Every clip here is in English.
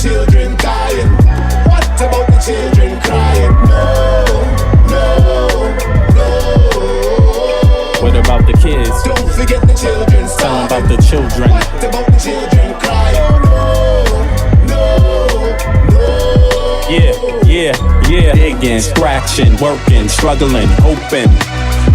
children dying? What about the children crying? No. What about the kids? Don't forget the children starving. Tell them about the children. What about the children crying? Yeah. Digging, scratching, working, struggling, hoping.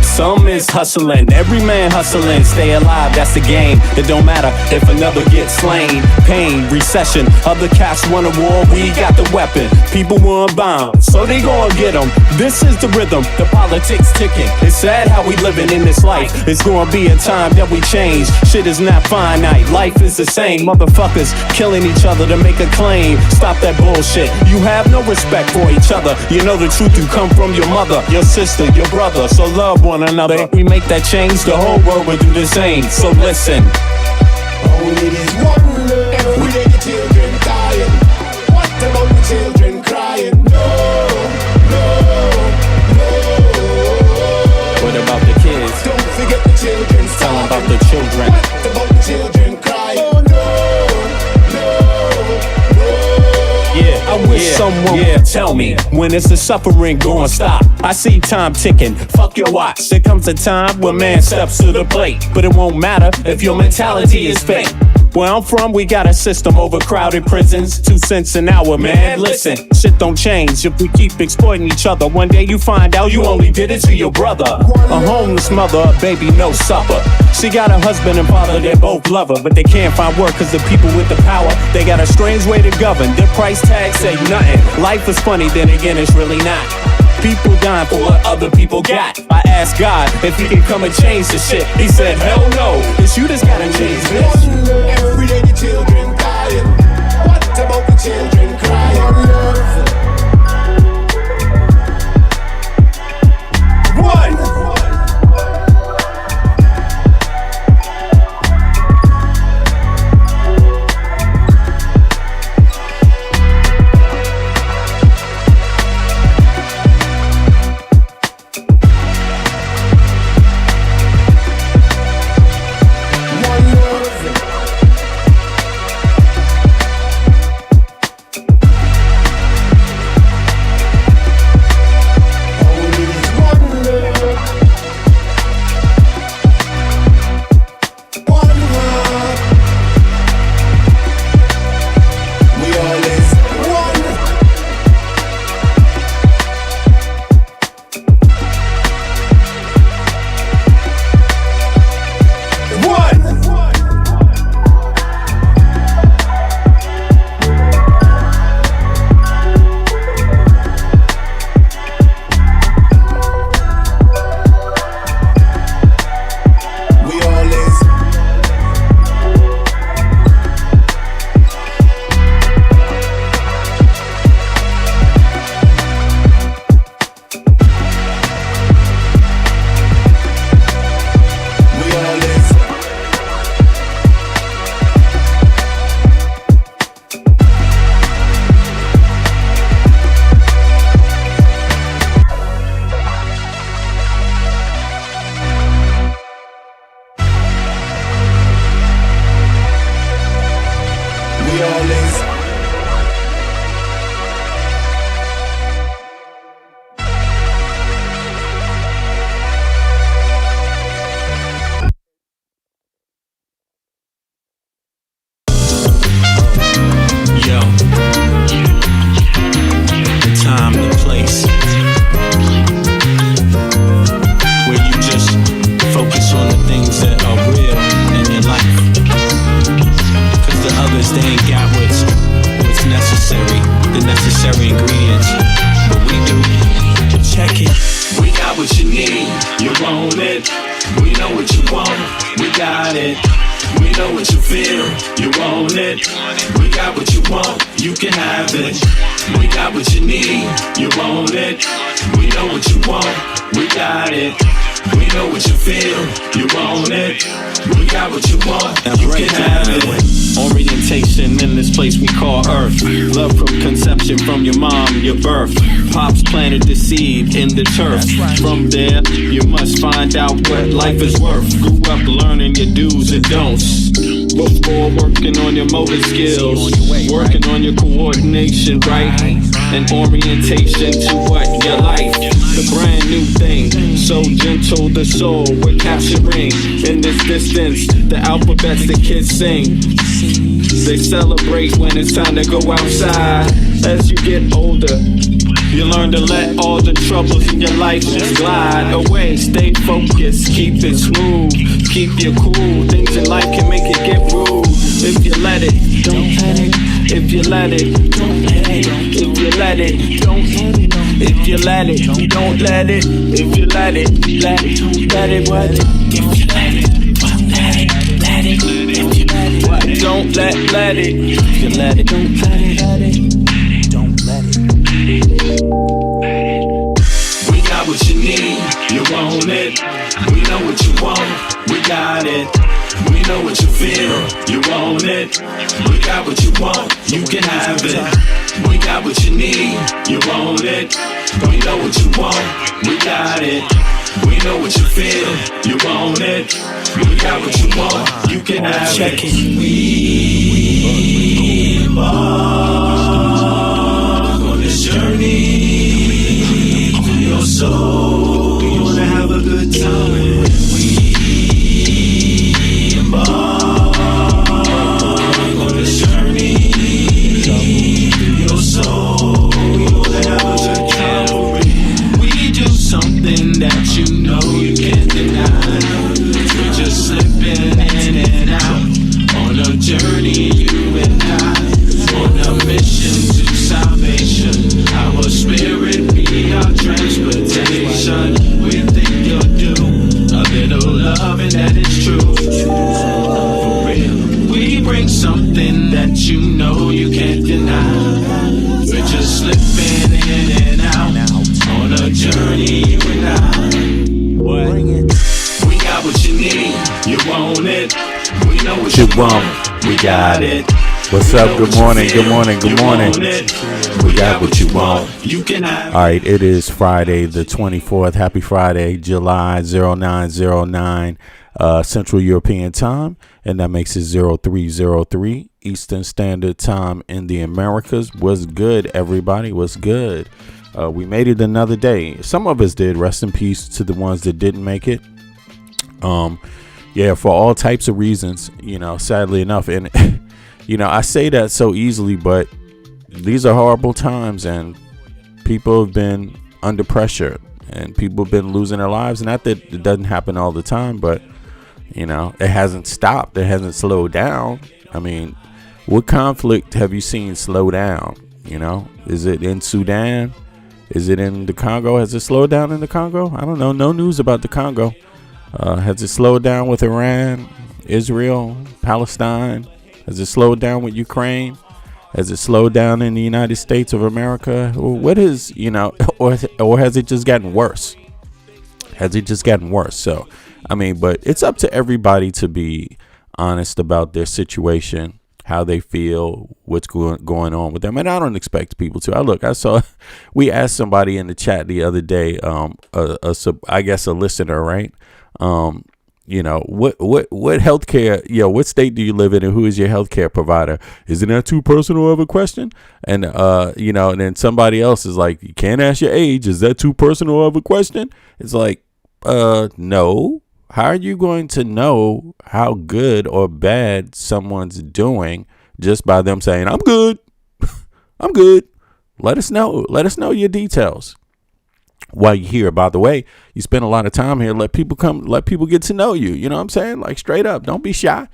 Some is hustling, every man hustling. Stay alive, that's the game. It don't matter if another gets slain. Pain, recession, other cats want a war. We got the weapon, people want bombs, so they gon' get them. This is the rhythm, the politics ticking. It's sad how we living in this life. It's gonna be a time that we change. Shit is not finite, life is the same. Motherfuckers killing each other to make a claim. Stop that bullshit, you have no respect for each other. You know the truth, you come from your mother, your sister, your brother. So love one another. If we make that change, the whole world will do the same. So listen. Only this one love. Every day the children dying. What about the children crying? No. What about the kids? Don't forget the children starving. Tell them about the children. What about the children crying? I wish someone would tell me when is the suffering gonna stop. I see time ticking, fuck your watch. There comes a time when man steps to the plate, but it won't matter if your mentality is fake. Where I'm from, we got a system, overcrowded prisons, 2 cents an hour, man. Listen, shit don't change if we keep exploiting each other. One day you find out you only did it to your brother. A homeless mother, a baby, no supper. She got a husband and father, they both love her, but they can't find work cause the people with the power, they got a strange way to govern. Their price tag say nothing. Life is funny, then again it's really not. People dying for what other people got. I asked God if he can come and change the shit. He said, hell no, it's you that's gotta change this. Every day the children dying. What about the children crying? In the turf. From there, you must find out what life is worth. Grew up learning your do's and don'ts. before working on your motor skills, working on your coordination, right? And orientation to what your life, the brand new thing. So gentle, the soul we're capturing in this distance. The alphabets the kids sing. They celebrate when it's time to go outside. As you get older, you learn to let all the troubles in your life just glide away. Stay focused, keep it smooth, keep you cool. Things in life can make it get rude. If you let it, don't let it. If you let it, don't let it. If you let it, don't let it. If you let it, don't let it. If you let it, let it, let it, what? If you let it, don't let it, let it. If you let it, what? Don't let it. If you let it, don't let it, let it. Don't let it. We got what you need, you want it. We know what you want, we got it. We know what you feel, you want it. We got what you want, you can have it. We got what you need, you want it. We know what you want, we got it. We know what you feel, you want it. We got what you want, you can have it. We embark on this journey to your soul. We wanna have a good time. We embark on this journey to your soul. We wanna have a good time. We do something that you know you can't deny. We're just slipping in and out on a journey, you and I, on a mission to salvation. Our spirit be our transportation. We think you'll do a little love and that is true. For real, we bring something that you know you can't deny. We're just slipping in and out on a journey, you and I. What? We got what you need, you want it. We know what you want, we got it. What's up? Good morning. Good morning. Good morning. We got what you want. You can have. All right. It is Friday, the 24th. Happy Friday, July 0909 Central European Time. And that makes it 0303 Eastern Standard Time in the Americas. What's good, everybody? What's good? We made it another day. Some of us did. Rest in peace to the ones that didn't make it. Yeah, for all types of reasons, sadly enough. And I say that so easily, but these are horrible times and people have been under pressure and people have been losing their lives. Not that it doesn't happen all the time, but, it hasn't stopped. It hasn't slowed down. I mean, what conflict have you seen slow down? Is it in Sudan? Is it in the Congo? Has it slowed down in the Congo? I don't know. No news about the Congo. Has it slowed down with Iran, Israel, Palestine? Has it slowed down with Ukraine? Has it slowed down in the United States of America? What is, or has it just gotten worse? Has it just gotten worse? So, but it's up to everybody to be honest about their situation, how they feel, what's going on with them. And I don't expect people to. We asked somebody in the chat the other day, I guess a listener, right? What healthcare, what state do you live in and who is your healthcare provider? Isn't that too personal of a question? And, and then somebody else is like, you can't ask your age. Is that too personal of a question? It's like, no. How are you going to know how good or bad someone's doing just by them saying, I'm good. I'm good. Let us know. Let us know your details. While you're here, by the way, you spend a lot of time here. Let people get to know you. You know what I'm saying? Like straight up, don't be shy.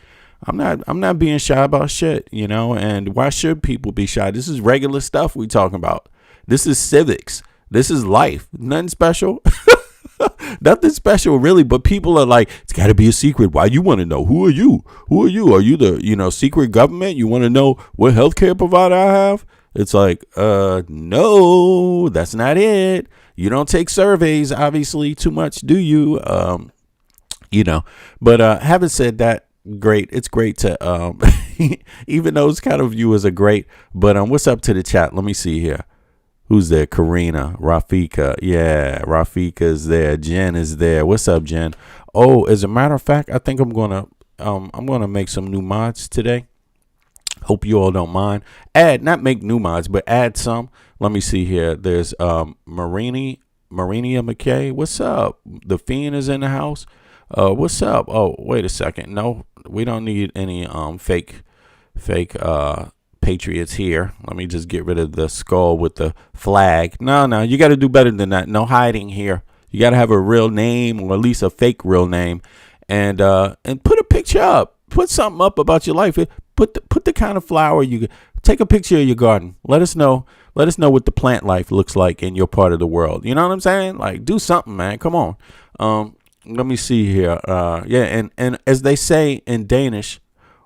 I'm not being shy about shit, and why should people be shy? This is regular stuff we talking about. This is civics. This is life. Nothing special. Nothing special really, but people are like, it's got to be a secret. Why you want to know? Who are you? Are you the, secret government? You want to know what healthcare provider I have? It's like, no, that's not it. You don't take surveys, obviously, too much, do you? But having said that, great. It's great to, even those kind of viewers are great. But what's up to the chat? Let me see here. Who's there? Karina, Rafika. Yeah, Rafika is there. Jen is there. What's up, Jen? Oh, as a matter of fact, I think I'm going to I'm gonna make some new mods today. Hope you all don't mind. Not make new mods, but add some. Let me see here. There's Marinia McKay. What's up? The Fiend is in the house. What's up? Oh, wait a second. No, we don't need any fake patriots here. Let me just get rid of the skull with the flag. No, you got to do better than that. No hiding here. You got to have a real name, or at least a fake real name, and put a picture up. Put something up about your life. Put the kind of flower you take a picture of your garden. Let us know what the plant life looks like in your part of the world. You know what I'm saying? Like, do something, man. Come on. Let me see here. And as they say in Danish,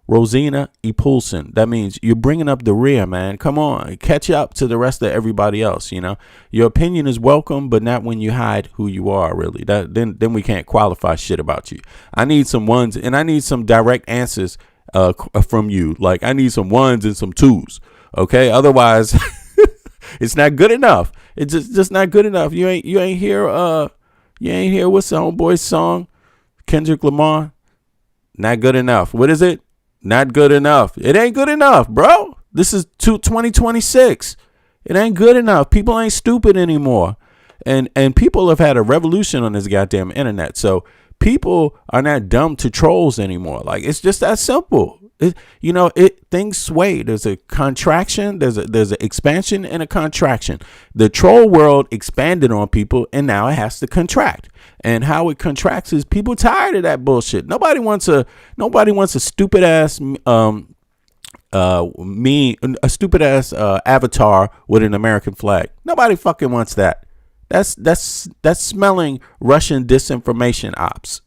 Rosina i pulsen. That means you're bringing up the rear, man. Come on, catch up to the rest of everybody else. You know, your opinion is welcome, but not when you hide who you are. Really, then we can't qualify shit about you. I need some ones, and I need some direct answers from you. Like, I need some ones and some twos. Okay, otherwise, it's not good enough. It's just not good enough. You ain't hear what's the homeboy's song, Kendrick Lamar. Not good enough. What is it? Not good enough. It ain't good enough, bro. This is 2026. It ain't good enough. People ain't stupid anymore. And people have had a revolution on this goddamn internet. So people are not dumb to trolls anymore. Like, it's just that simple. Things sway. There's a contraction, there's an expansion and a contraction. The troll world expanded on people, and now it has to contract. And how it contracts is people tired of that bullshit. Nobody wants a stupid ass avatar with an American flag. Nobody fucking wants that. That's smelling Russian disinformation ops.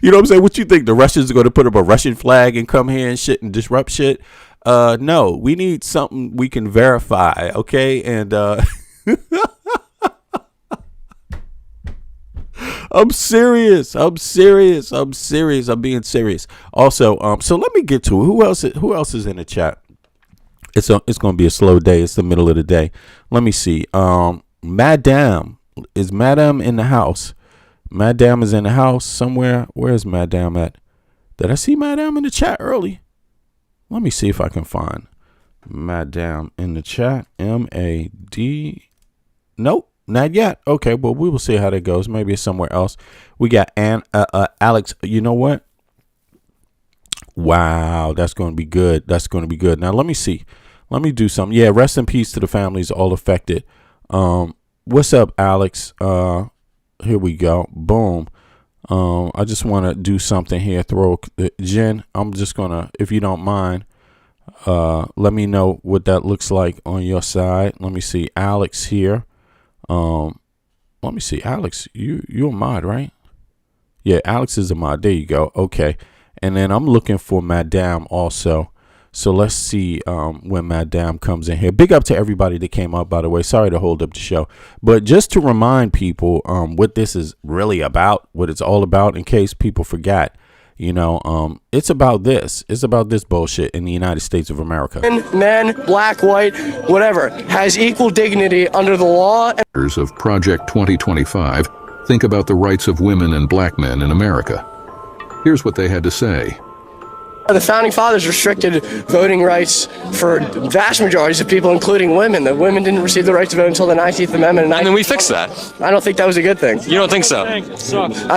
You know what I'm saying? What you think? The Russians are going to put up a Russian flag and come here and shit and disrupt shit? No, we need something we can verify. Okay. And, I'm serious. I'm being serious. Also, so let me get to it. Who else is in the chat? It's going to be a slow day. It's the middle of the day. Let me see. Madame in the house? Madame is in the house somewhere. Where is Madame at? Did I see Madame in the chat early? Let me see if I can find Madame in the chat. M-A-D. Nope, not yet. Okay, well, we will see how that goes. Maybe it's somewhere else. We got Alex. You know what? Wow, that's going to be good. Now, let me see. Let me do something. Yeah, rest in peace to the families all affected. What's up, Alex? Here we go. Boom. I just want to do something here. Jen, I'm just going to, if you don't mind, let me know what that looks like on your side. Let me see. Alex here. Let me see. Alex, you're a mod, right? Yeah, Alex is a mod. There you go. Okay. And then I'm looking for Madame also. So let's see when Madame comes in here. Big up to everybody that came up, by the way. Sorry to hold up the show. But just to remind people what this is really about, what it's all about, in case people forgot, it's about this. It's about this bullshit in the United States of America. Men, black, white, whatever, has equal dignity under the law. Of Project 2025 think about the rights of women and black men in America. Here's what they had to say. The Founding Fathers restricted voting rights for vast majorities of people, including women. The women didn't receive the right to vote until the 19th Amendment. And then we fixed that. I don't think that was a good thing. You don't think so? I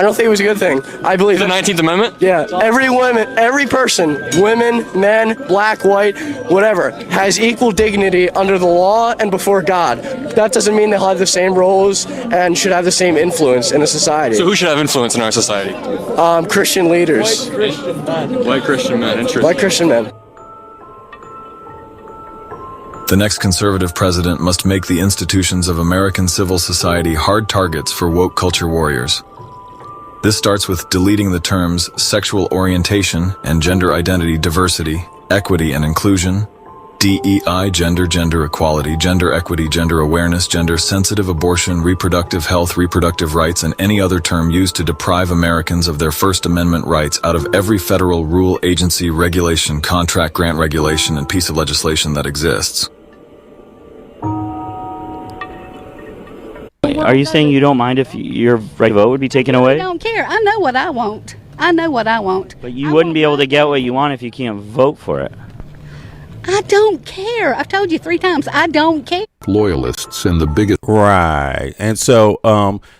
don't think it was a good thing. I believe the 19th Amendment? Yeah. Every person, women, men, black, white, whatever, has equal dignity under the law and before God. That doesn't mean they'll have the same roles and should have the same influence in a society. So who should have influence in our society? Christian leaders. White Christian men. Interesting. White Christian men. The next conservative president must make the institutions of American civil society hard targets for woke culture warriors. This starts with deleting the terms sexual orientation and gender identity diversity, equity and inclusion, DEI, gender equality, gender equity, gender awareness, gender-sensitive abortion, reproductive health, reproductive rights, and any other term used to deprive Americans of their First Amendment rights out of every federal rule, agency, regulation, contract, grant regulation, and piece of legislation that exists. Are you saying you don't mind if your right to vote would be taken away? I don't care. I know what I want. I know what I want. But you wouldn't be able to get what you want if you can't vote for it. I don't care. I've told you 3 times. I don't care. Loyalists and the biggest. Right. And so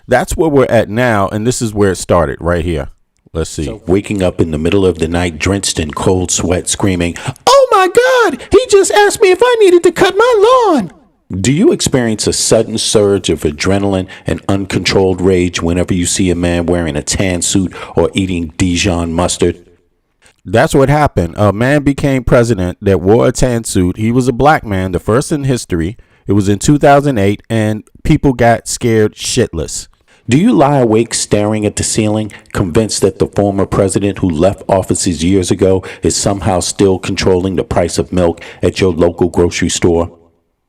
that's where we're at now. And this is where it started right here. Let's see. So, waking up in the middle of the night, drenched in cold sweat, screaming, "Oh my God, he just asked me if I needed to cut my lawn." Do you experience a sudden surge of adrenaline and uncontrolled rage whenever you see a man wearing a tan suit or eating Dijon mustard? That's what happened. A man became president that wore a tan suit. He was a black man, the first in history. It was in 2008, and people got scared shitless. Do you lie awake staring at the ceiling, convinced that the former president who left offices years ago is somehow still controlling the price of milk at your local grocery store?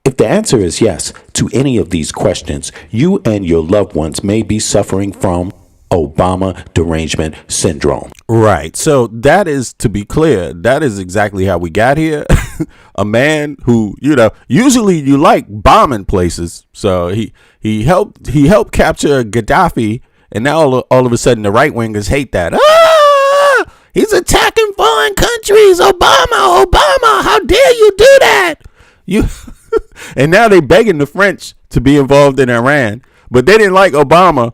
If the answer is yes to any of these questions, you and your loved ones may be suffering from Obama derangement syndrome. Right. So that is, to be clear, that is exactly how we got here. A man who, usually you like bombing places. So he helped capture Gaddafi, and now all of a sudden the right wingers hate that. Ah! He's attacking foreign countries. Obama, how dare you do that? And now they begging the French to be involved in Iran, but they didn't like Obama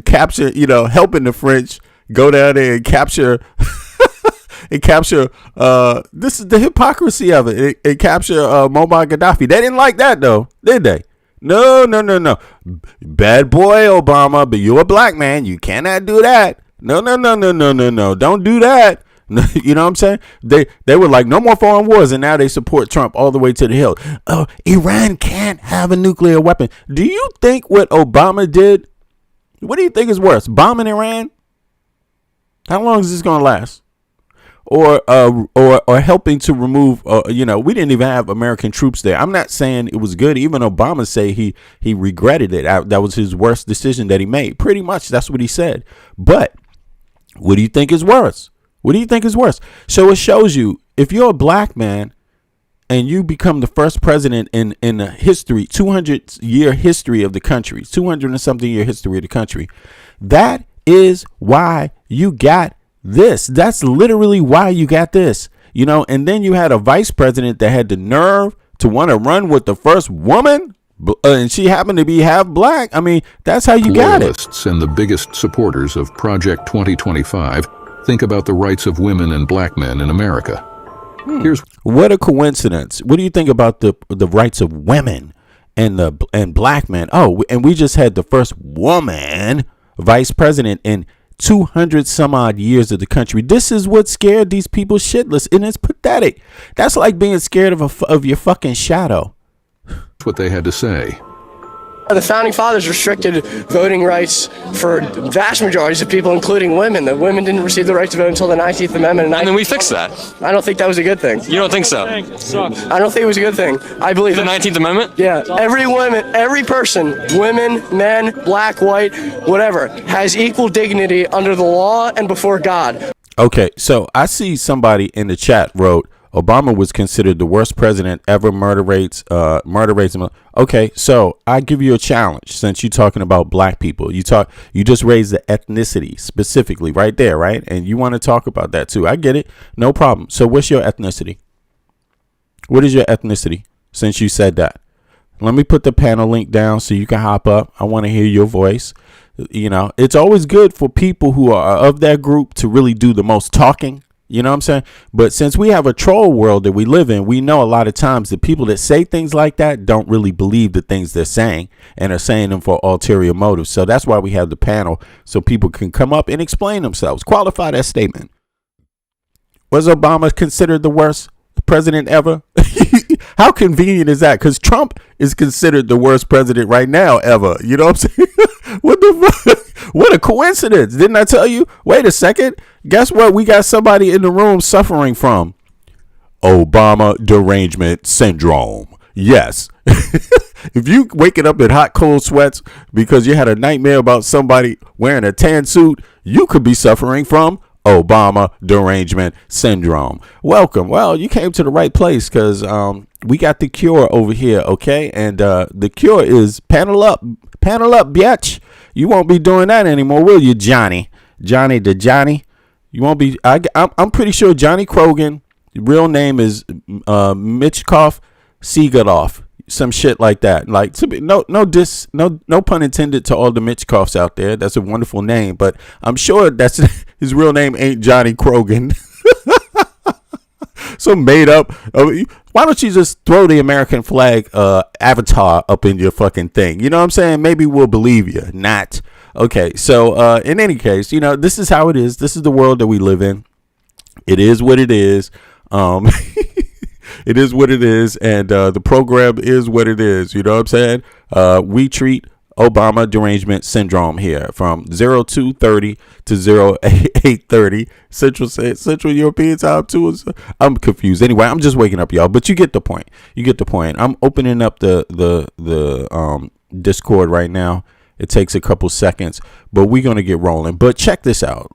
capture, helping the French go down there and capture and capture. This is the hypocrisy of it. And capture Muammar Gaddafi. They didn't like that though, did they? No. Bad boy, Obama, but you're a black man. You cannot do that. No. Don't do that. You know what I'm saying? They were like, no more foreign wars, and now they support Trump all the way to the hill. Oh, Iran can't have a nuclear weapon. Do you think what Obama did? What do you think is worse, bombing Iran? How long is this gonna last? Or helping to remove? We didn't even have American troops there. I'm not saying it was good. Even Obama say he regretted it. That was his worst decision that he made. Pretty much, that's what he said. But what do you think is worse? What do you think is worse? So it shows you, if you're a black man and you become the first president in the history, 200-year history of the country, 200 and something year history of the country, that is why you got this. That's literally why you got this. And then you had a vice president that had the nerve to want to run with the first woman, and she happened to be half black. I mean, that's how you got it. Loyalists and the biggest supporters of Project 2025 think about the rights of women and black men in America. What a coincidence. What do you think about the rights of women and black men? Oh, and we just had the first woman vice president in 200 some odd years of the country. This is what scared these people shitless, and it's pathetic. That's like being scared of your fucking shadow. That's what they had to say. The founding fathers restricted voting rights for vast majorities of people, including women. The women didn't receive the right to vote until the 19th Amendment. And then we fixed that. I don't think that was a good thing. You don't think so? I don't think it was a good thing. I believe the 19th Amendment? Yeah. Every person, women, men, black, white, whatever, has equal dignity under the law and before God. Okay, so I see somebody in the chat wrote, Obama was considered the worst president ever. Murder rates. Okay, so I give you a challenge since you're talking about black people. You just raised the ethnicity specifically right there, right? And you want to talk about that too. I get it. No problem. So what's your ethnicity? What is your ethnicity since you said that? Let me put the panel link down so you can hop up. I want to hear your voice. It's always good for people who are of that group to really do the most talking. You know what I'm saying? But since we have a troll world that we live in, we know a lot of times the people that say things like that don't really believe the things they're saying and are saying them for ulterior motives. So that's why we have the panel, so people can come up and explain themselves, qualify that statement. Was Obama considered the worst president ever? How convenient is that? Because Trump is considered the worst president right now ever. You know what I'm saying? What the fuck? What a coincidence. Didn't I tell you? Wait a second. Guess what? We got somebody in the room suffering from Obama derangement syndrome. Yes. If you waking up in hot, cold sweats because you had a nightmare about somebody wearing a tan suit, you could be suffering from Obama derangement syndrome. Welcome. Well, you came to the right place because we got the cure over here, okay? And the cure is panel up, bitch. You won't be doing that anymore, will you, Johnny? Johnny the Johnny. You won't be. I'm pretty sure Johnny Krogan, real name is Mitchkov Sigaloff, some shit like that. Like, no pun intended to all the Mitchkovs out there. That's a wonderful name, but I'm sure that's his real name ain't Johnny Krogan. So made up. Why don't you just throw the American flag avatar up in your fucking thing? You know what I'm saying? Maybe we'll believe you. Not. Okay, so in any case, this is how it is. This is the world that we live in. It is what it is. It is what it is, and the program is what it is. You know what I'm saying? We treat Obama derangement syndrome here from 0230 to 0830 Central European time too. I'm confused. Anyway, I'm just waking up, y'all. But you get the point. I'm opening up the Discord right now. It takes a couple seconds, but we're gonna get rolling. But check this out.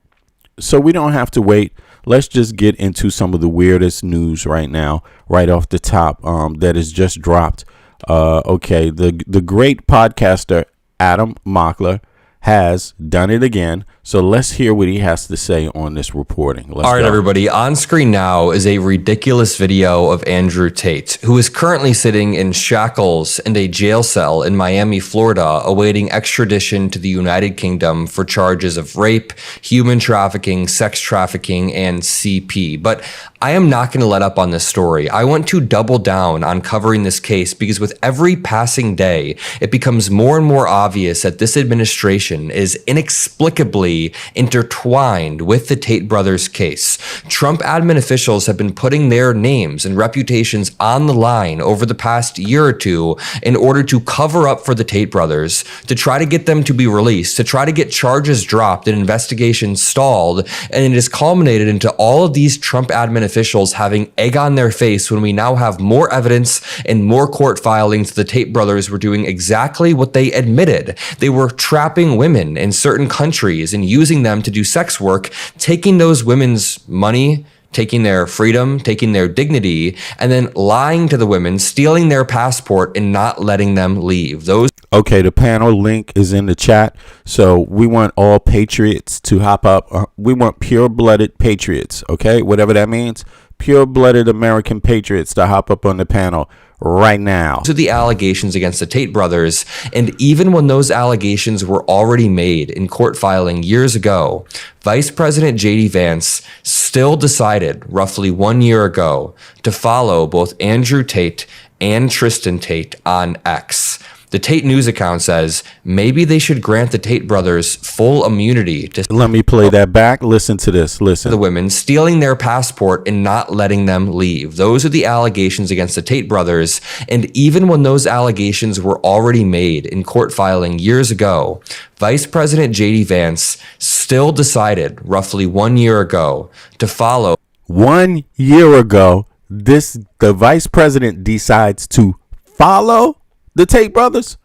So we don't have to wait. Let's just get into some of the weirdest news right now, right off the top. That is just dropped. Okay, the great podcaster Adam Mockler has done it again. So let's hear what he has to say on this reporting. All right, everybody. On screen now is a ridiculous video of Andrew Tate, who is currently sitting in shackles in a jail cell in Miami, Florida, awaiting extradition to the United Kingdom for charges of rape, human trafficking, sex trafficking, and CP. But I am not going to let up on this story. I want to double down on covering this case because with every passing day, it becomes more and more obvious that this administration is inexplicably intertwined with the Tate brothers case. Trump admin officials have been putting their names and reputations on the line over the past year or two in order to cover up for the Tate brothers, to try to get them to be released, to try to get charges dropped and investigations stalled, and it has culminated into all of these Trump admin officials having egg on their face when we now have more evidence and more court filings. The Tate brothers were doing exactly what they admitted. They were trapping women in certain countries and using them to do sex work, taking those women's money, taking their freedom, taking their dignity, and then lying to the women, stealing their passport and not letting them leave. Okay, the panel link is in the chat. So we want all patriots to hop up. We want pure-blooded patriots, okay? Whatever that means. Pure-blooded American patriots to hop up on the panel right now. To the allegations against the Tate brothers, and even when those allegations were already made in court filing years ago, Vice President J.D. Vance still decided roughly 1 year ago to follow both Andrew Tate and Tristan Tate on X. The Tate news account says maybe they should grant the Tate brothers full immunity to— Let me play that back. Listen to this. Listen. The women stealing their passport and not letting them leave. Those are the allegations against the Tate brothers. And even when those allegations were already made in court filing years ago, Vice President J.D. Vance still decided roughly 1 year ago to follow. 1 year ago, the vice president decides to follow the Tate brothers.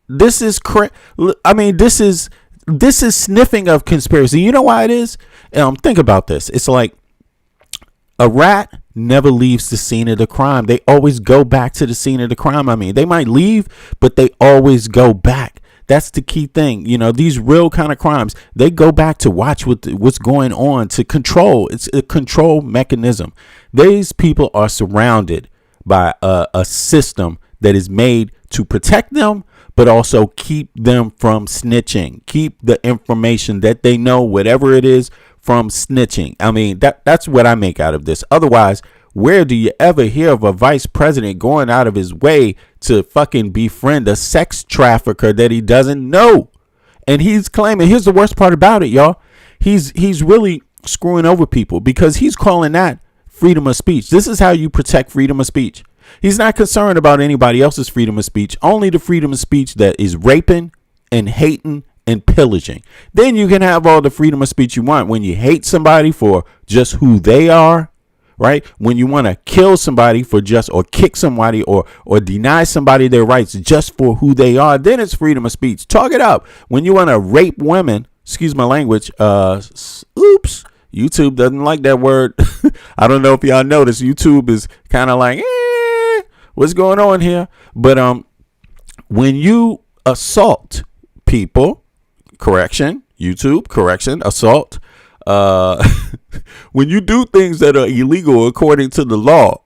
This is this is sniffing of conspiracy. You know why it is? Think about this. It's like a rat never leaves the scene of the crime. They always go back to the scene of the crime. I mean, they might leave, but they always go back. That's the key thing. These real kind of crimes, they go back to watch what's going on, to control. It's a control mechanism. These people are surrounded by a system that is made to protect them, but also keep them from snitching, keep the information that they know, whatever it is, from snitching. I mean, that's what I make out of this. Otherwise, where do you ever hear of a vice president going out of his way to fucking befriend a sex trafficker that he doesn't know? And he's claiming, here's the worst part about it, y'all. He's really screwing over people because he's calling that freedom of speech. This is how you protect freedom of speech. He's not concerned about anybody else's freedom of speech, only the freedom of speech that is raping and hating and pillaging. Then you can have all the freedom of speech you want when you hate somebody for just who they are, right? When you want to kill somebody for just, or kick somebody or deny somebody their rights just for who they are, then it's freedom of speech. Talk it up. When you want to rape women, excuse my language, oops, YouTube doesn't like that word. I don't know if y'all noticed, YouTube is kind of like, what's going on here? But when you assault people, correction, YouTube, correction, assault, when you do things that are illegal according to the law,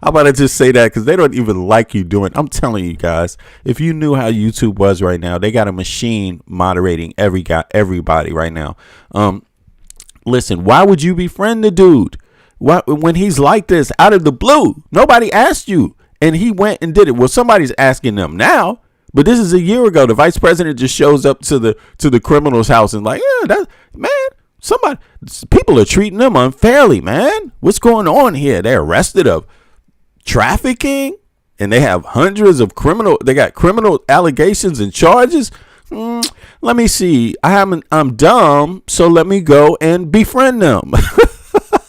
I'm about to just say that because they don't even like you doing. I'm telling you guys, if you knew how YouTube was right now, they got a machine moderating everybody right now. Listen, why would you befriend the dude? When he's like this out of the blue? Nobody asked you, and he went and did it. Well, somebody's asking them now, but this is a year ago. The vice president just shows up to the criminal's house and like, yeah, people are treating them unfairly, man. What's going on here? They're arrested of trafficking, and they have hundreds of they got criminal allegations and charges. Let me see. I'm dumb, so let me go and befriend them.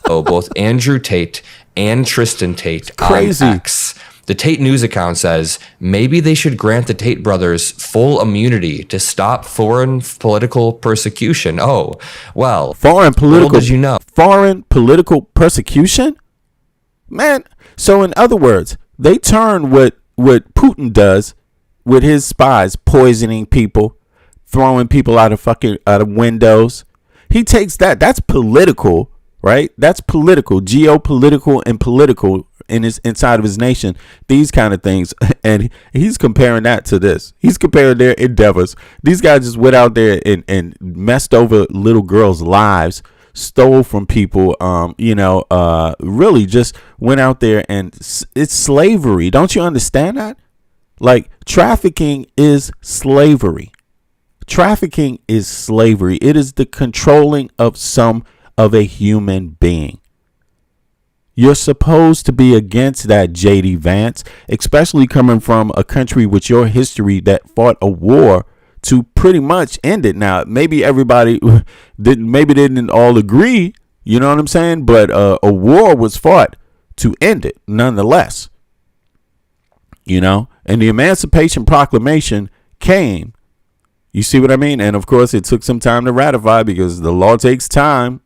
Both Andrew Tate and Tristan Tate crazy. On X. The Tate News account says maybe they should grant the Tate brothers full immunity to stop foreign political persecution. Oh, well, foreign political, did you know? Foreign political persecution? Man, so in other words, they turn what Putin does with his spies, poisoning people, throwing people out of windows. He takes that. That's political, right? That's political, geopolitical, and political inside of his nation. These kind of things, and he's comparing that to this. He's comparing their endeavors. These guys just went out there and messed over little girls' lives, stole from people, really just went out there, and it's slavery. Don't you understand that? Like, trafficking is slavery. Trafficking is slavery. It is the controlling of a human being. You're supposed to be against that, JD Vance, especially coming from a country with your history that fought a war to pretty much end it. Now, maybe everybody didn't all agree, you know what I'm saying? But a war was fought to end it nonetheless. You know, and the Emancipation Proclamation came. You see what I mean? And of course, it took some time to ratify because the law takes time.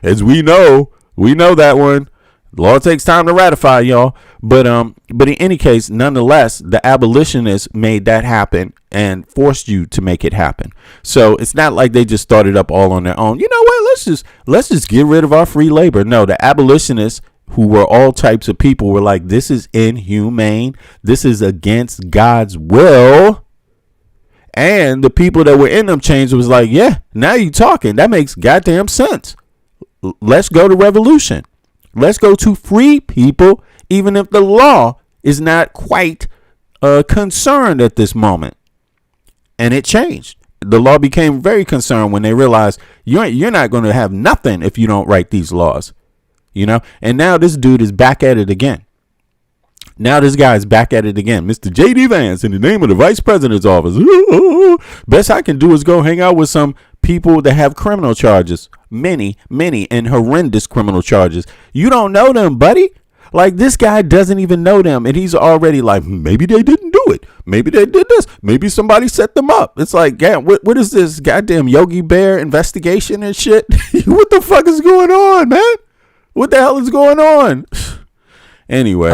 As we know that one. The law takes time to ratify, y'all. But in any case, nonetheless, the abolitionists made that happen and forced you to make it happen. So it's not like they just started up all on their own. You know what? Let's just get rid of our free labor. No, the abolitionists, who were all types of people, were like, this is inhumane. This is against God's will. And the people that were in them chains was like, yeah, now you talking. That makes goddamn sense. Let's go to revolution. Let's go to free people, even if the law is not quite concerned at this moment. And it changed. The law became very concerned when they realized you're not going to have nothing if you don't write these laws. You know, and now this dude is back at it again. Now this guy is back at it again. Mr. J.D. Vance, in the name of the vice president's office. Best I can do is go hang out with some people that have criminal charges. Many, and horrendous criminal charges. You don't know them, buddy. Like, this guy doesn't even know them. And he's already like, maybe they didn't do it. Maybe they did this. Maybe somebody set them up. It's like, damn, what is this goddamn Yogi Bear investigation and shit? What the fuck is going on, man? What the hell is going on? Anyway.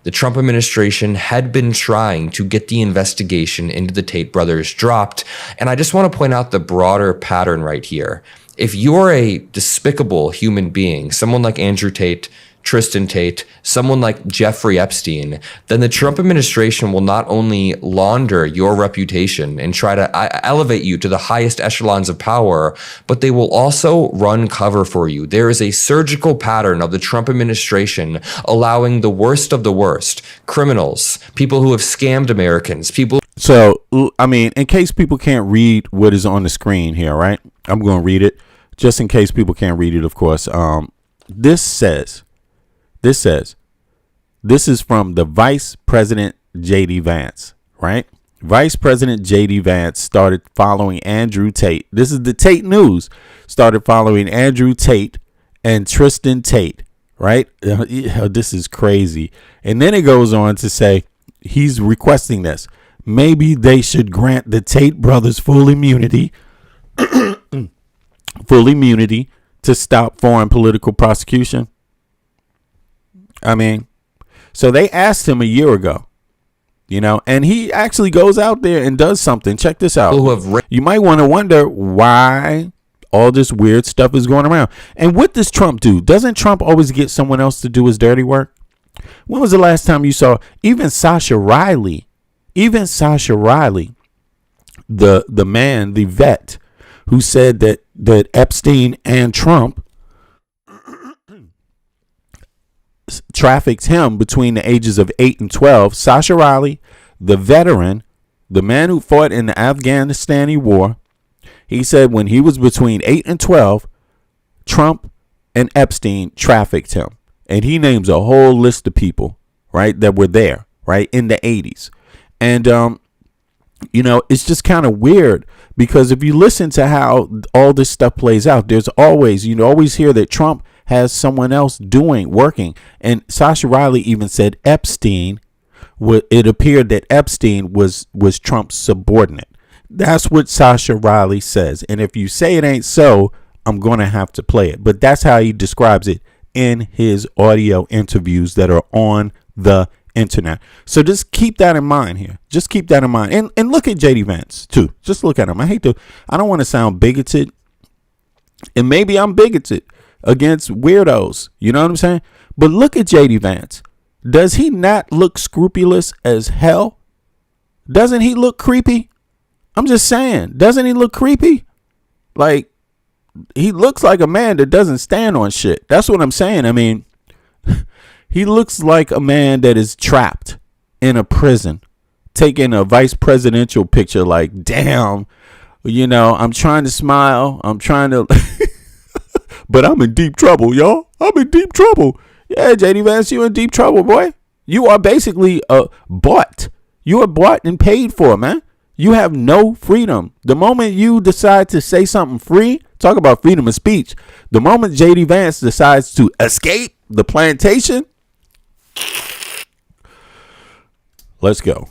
The Trump administration had been trying to get the investigation into the Tate brothers dropped. And I just want to point out the broader pattern right here. If you're a despicable human being, someone like Andrew Tate, Tristan Tate, someone like Jeffrey Epstein, then the Trump administration will not only launder your reputation and try to elevate you to the highest echelons of power, but they will also run cover for you. There is a surgical pattern of the Trump administration allowing the worst of the worst, criminals, people who have scammed Americans, people. So, I mean, in case people can't read what is on the screen here, right? I'm going to read it just in case people can't read it, of course. This is from the Vice President J.D. Vance, right? Vice President J.D. Vance started following Andrew Tate. This is the Tate News. Started following Andrew Tate and Tristan Tate, right? This is crazy. And then it goes on to say he's requesting this. Maybe they should grant the Tate brothers full immunity to stop foreign political prosecution. I mean, so they asked him a year ago, you know, and he actually goes out there and does something. Check this out. You might want to wonder why all this weird stuff is going around. And what does Trump do? Doesn't Trump always get someone else to do his dirty work? When was the last time you saw even Sasha Riley, the man, the vet, who said that Epstein and Trump trafficked him between the ages of 8 and 12. Sasha Riley, the veteran, the man who fought in the Afghanistani war, he said when he was between 8 and 12, Trump and Epstein trafficked him. And he names a whole list of people, right, that were there, right, in the 80s. And, it's just kind of weird because if you listen to how all this stuff plays out, there's always, always hear that Trump has someone else working. And Sasha Riley even said Epstein, it appeared that Epstein was Trump's subordinate. That's what Sasha Riley says. And if you say it ain't so, I'm going to have to play it. But that's how he describes it in his audio interviews that are on the internet. So just keep that in mind here. Just keep that in mind. And look at JD Vance too. Just look at him. I don't want to sound bigoted. And maybe I'm bigoted against weirdos. You know what I'm saying? But look at JD Vance. Does he not look scrupulous as hell? Doesn't he look creepy? I'm just saying. Doesn't he look creepy? Like, he looks like a man that doesn't stand on shit. That's what I'm saying. I mean, he looks like a man that is trapped in a prison, taking a vice presidential picture like, damn, I'm trying to smile. I'm trying to, but I'm in deep trouble, y'all. I'm in deep trouble. Yeah, JD Vance, you in deep trouble, boy. You are basically bought. You are bought and paid for, man. You have no freedom. The moment you decide to say something free, talk about freedom of speech. The moment JD Vance decides to escape the plantation, let's go.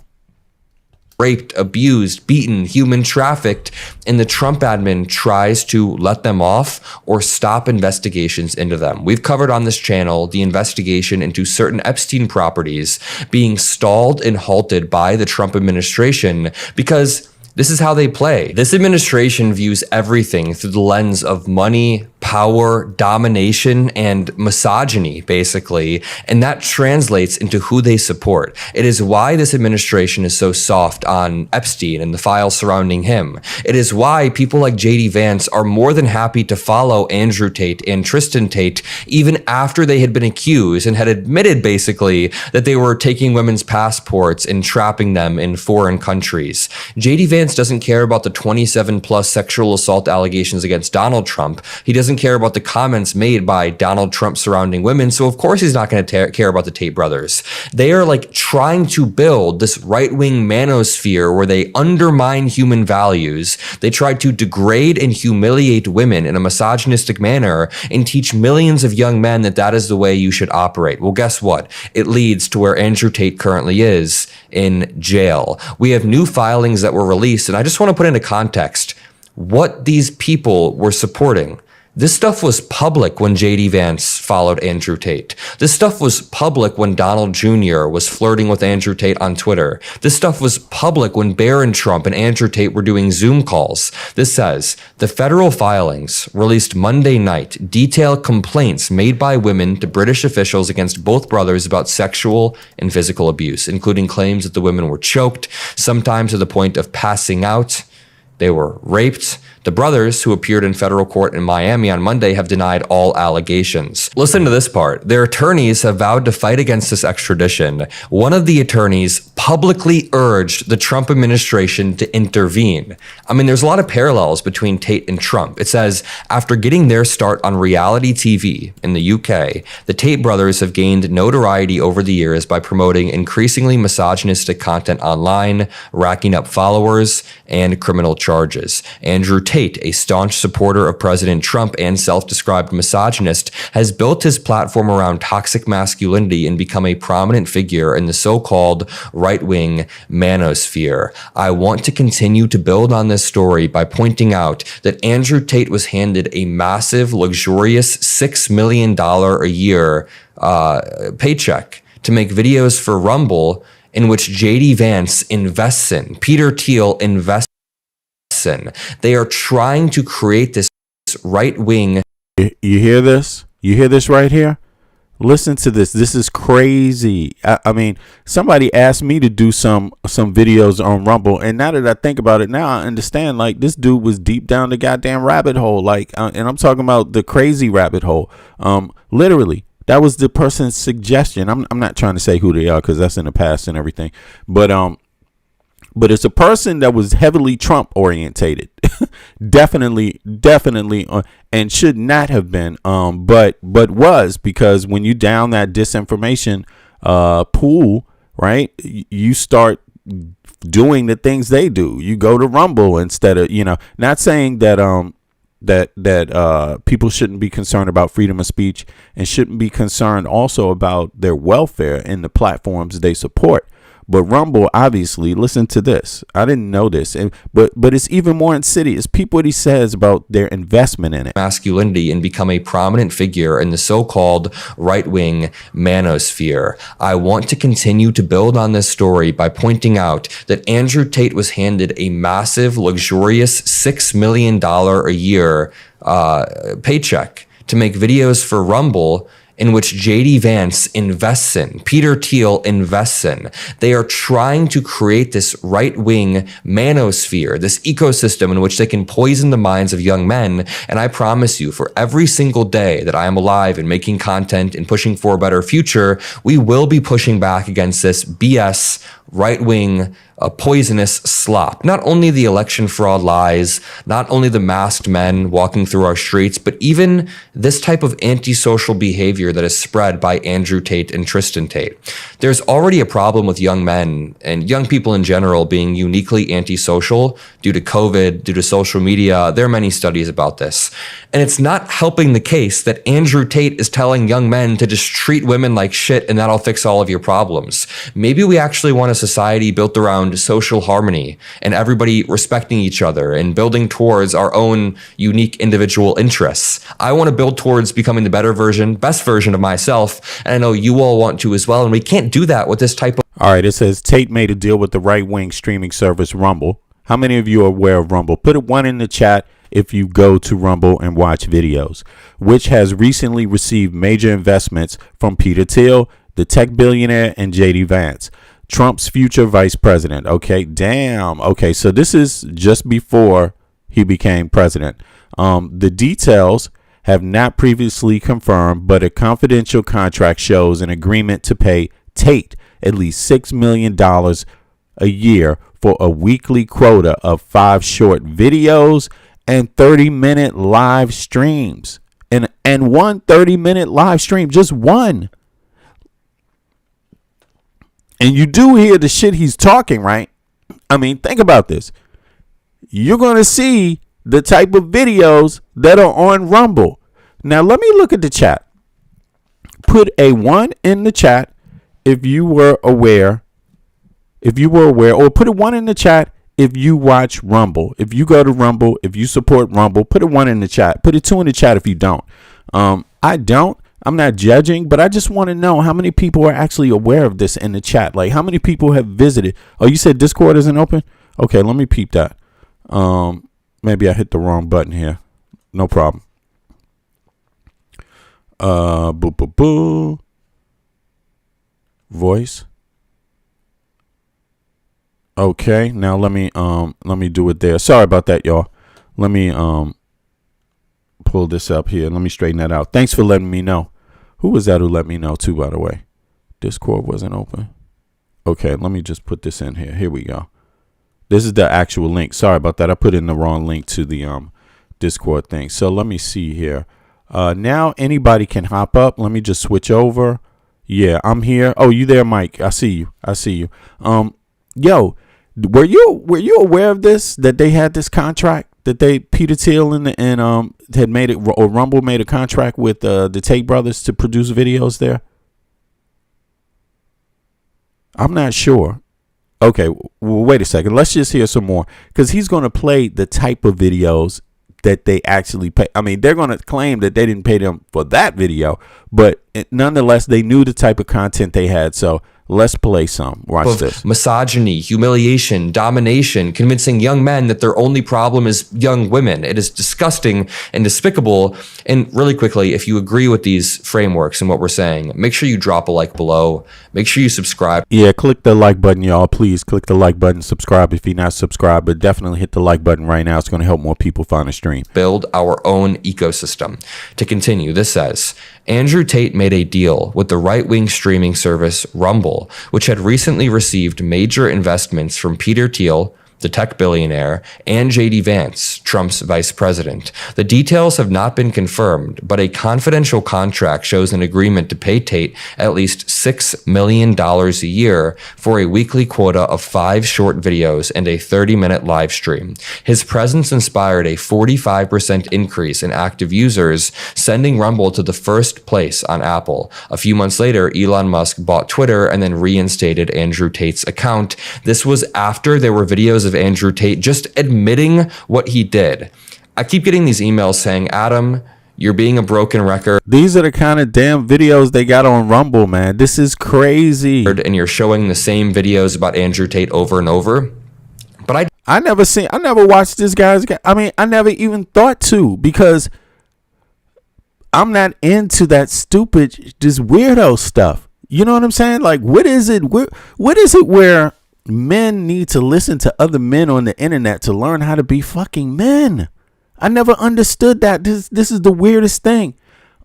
Raped, abused, beaten, human trafficked, and the Trump admin tries to let them off or stop investigations into them. We've covered on this channel the investigation into certain Epstein properties being stalled and halted by the Trump administration because this is how they play. This administration views everything through the lens of money, power, domination, and misogyny, basically, and that translates into who they support. It is why this administration is so soft on Epstein and the files surrounding him. It is why people like JD Vance are more than happy to follow Andrew Tate and Tristan Tate even after they had been accused and had admitted, basically, that they were taking women's passports and trapping them in foreign countries. JD Vance doesn't care about the 27 plus sexual assault allegations against Donald Trump. He doesn't care about the comments made by Donald Trump surrounding women, so of course he's not going to care about the Tate brothers. They are like trying to build this right-wing manosphere where they undermine human values. They try to degrade and humiliate women in a misogynistic manner and teach millions of young men that that is the way you should operate. Well, guess what? It leads to where Andrew Tate currently is, in jail. We have new filings that were released, and I just want to put into context what these people were supporting. This stuff was public when JD Vance followed Andrew Tate. This stuff was public when Donald Jr. was flirting with Andrew Tate on Twitter. This stuff was public when Barron Trump and Andrew Tate were doing Zoom calls. This says, the federal filings released Monday night detail complaints made by women to British officials against both brothers about sexual and physical abuse, including claims that the women were choked, sometimes to the point of passing out. They were raped. The brothers, who appeared in federal court in Miami on Monday, have denied all allegations. Listen to this part. Their attorneys have vowed to fight against this extradition. One of the attorneys publicly urged the Trump administration to intervene. I mean, there's a lot of parallels between Tate and Trump. It says, after getting their start on reality TV in the UK, the Tate brothers have gained notoriety over the years by promoting increasingly misogynistic content online, racking up followers, and criminal charges. Andrew Tate, a staunch supporter of President Trump and self-described misogynist, has built his platform around toxic masculinity and become a prominent figure in the so-called right-wing manosphere. I want to continue to build on this story by pointing out that Andrew Tate was handed a massive, luxurious $6 million a year paycheck to make videos for Rumble, in which JD Vance invests in, Peter Thiel invests in. They are trying to create this right-wing. You hear this? You hear this right here? Listen to this. This is crazy. I mean, somebody asked me to do some videos on Rumble, and now that I think about it, now I understand. Like, this dude was deep down the goddamn rabbit hole. Like, and I'm talking about the crazy rabbit hole. Literally, that was the person's suggestion. I'm not trying to say who they are because that's in the past and everything, but it's a person that was heavily Trump orientated. definitely and should not have been, but was, because when you down that disinformation pool, right, you start doing the things they do. You go to Rumble instead of, not saying that that people shouldn't be concerned about freedom of speech and shouldn't be concerned also about their welfare in the platforms they support. But Rumble, obviously, listen to this. I didn't know this, but it's even more insidious. Peep what he says about their investment in it. Masculinity and become a prominent figure in the so-called right-wing manosphere. I want to continue to build on this story by pointing out that Andrew Tate was handed a massive, luxurious $6 million a year paycheck to make videos for Rumble, in which JD Vance invests in, Peter Thiel invests in. They are trying to create this right-wing manosphere, this ecosystem in which they can poison the minds of young men. And I promise you, for every single day that I am alive and making content and pushing for a better future, we will be pushing back against this BS right-wing poisonous slop. Not only the election fraud lies, not only the masked men walking through our streets, but even this type of antisocial behavior that is spread by Andrew Tate and Tristan Tate. There's already a problem with young men and young people in general being uniquely antisocial due to COVID, due to social media. There are many studies about this. And it's not helping the case that Andrew Tate is telling young men to just treat women like shit and that'll fix all of your problems. Maybe we actually want a society built around social harmony and everybody respecting each other and building towards our own unique individual interests. I want to build towards becoming the best version of myself, and I know you all want to as well, and we can't do that with this type of... All right, it says Tate made a deal with the right-wing streaming service Rumble. How many of you are aware of Rumble? Put a 1 in the chat if you go to Rumble and watch videos, which has recently received major investments from Peter Thiel, the tech billionaire, and JD Vance, Trump's future vice president. Okay, damn. Okay, so this is just before he became president. The details have not previously confirmed, but a confidential contract shows an agreement to pay Tate at least $6 million a year for a weekly quota of 5 short videos and 30-minute live streams. And one 30-minute live stream, just one. And you do hear the shit he's talking, right? I mean, think about this. You're going to see the type of videos that are on Rumble. Now, let me look at the chat. Put a 1 in the chat if you were aware. Or put a 1 in the chat if you watch Rumble. If you go to Rumble, if you support Rumble, put a 1 in the chat. Put a 2 in the chat if you don't. I don't. I'm not judging, but I just want to know how many people are actually aware of this in the chat. Like, how many people have visited? Oh, you said Discord isn't open? Okay, let me peep that. Maybe I hit the wrong button here. No problem. Boo, boo, boo. Voice. Okay, now let me do it there. Sorry about that, y'all. Let me pull this up here. Let me straighten that out. Thanks for letting me know. Who was that who let me know too, by the way? Discord wasn't open. Okay, let me just put this in here. Here we go. This is the actual link. Sorry about that. I put in the wrong link to the Discord thing. So let me see here. Now anybody can hop up. Let me just switch over. Yeah, I'm here. Oh, you there, Mike? I see you. Yo, were you aware of this? That they had this contract? That Peter Thiel and had made it, or Rumble made a contract with the Tate brothers to produce videos there? I'm not sure. Okay, well, wait a second. Let's just hear some more, because he's going to play the type of videos that they actually pay. I mean, they're going to claim that they didn't pay them for that video, but nonetheless, they knew the type of content they had. So Let's play some. Watch of this. misogyny, humiliation, domination, convincing young men that their only problem is young women. It is disgusting and despicable. And really quickly, if you agree with these frameworks and what we're saying, make sure you drop a like below. Make sure you subscribe. Yeah, click the like button, y'all. Please click the like button. Subscribe if you're not subscribed, but definitely hit the like button right now. It's going to help more people find the stream. Build our own ecosystem. To continue, this says, Andrew Tate made a deal with the right-wing streaming service Rumble, which had recently received major investments from Peter Thiel, the tech billionaire, and J.D. Vance, Trump's vice president. The details have not been confirmed, but a confidential contract shows an agreement to pay Tate at least $6 million a year for a weekly quota of 5 short videos and a 30-minute live stream. His presence inspired a 45% increase in active users, sending Rumble to the first place on Apple. A few months later, Elon Musk bought Twitter and then reinstated Andrew Tate's account. This was after there were videos of Andrew Tate just admitting what he did. I keep getting these emails saying, Adam, you're being a broken record. These are the kind of damn videos they got on Rumble, man. This is crazy. And you're showing the same videos about Andrew Tate over and over. But I never watched this guy's. I mean, I never even thought to, because I'm not into that stupid, this weirdo stuff. You know what I'm saying? Like, what is it? What is it where men need to listen to other men on the internet to learn how to be fucking men? I never understood that. This is the weirdest thing.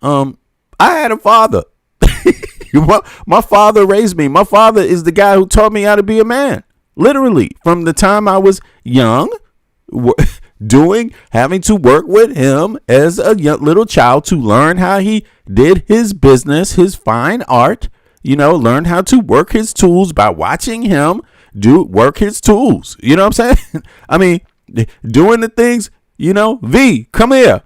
I had a father. My father raised me. My father is the guy who taught me how to be a man. Literally, from the time I was young, having to work with him as a young little child to learn how he did his business, his fine art. Learn how to work his tools by watching him work his tools. You know what I'm saying? I mean, doing the things, V, come here.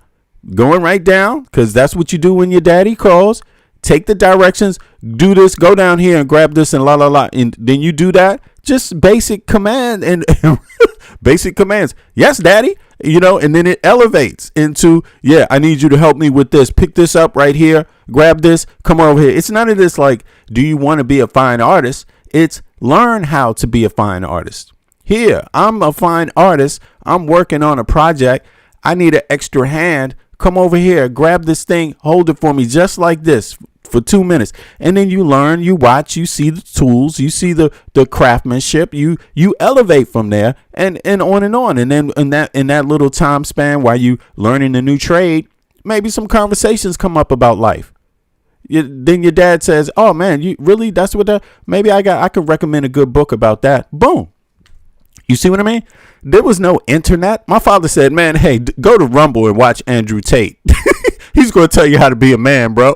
Going right down, because that's what you do when your daddy calls. Take the directions, do this, go down here and grab this and la la la. And then you do that. Just basic command and basic commands. Yes, daddy. And then it elevates into, yeah, I need you to help me with this. Pick this up right here. Grab this. Come over here. It's none of this like, do you want to be a fine artist? It's learn how to be a fine artist. Here, I'm a fine artist. I'm working on a project. I need an extra hand. Come over here. Grab this thing. Hold it for me just like this for 2 minutes. And then you learn, you watch, you see the tools, you see the craftsmanship, you elevate from there and on and on. And then in that little time span while you learning a new trade, maybe some conversations come up about life. Then your dad says, oh man, you really, that's what maybe I could recommend a good book about that. Boom. You see what I mean? There was no internet. My father said, man, hey, go to Rumble and watch Andrew Tate. He's going to tell you how to be a man, bro.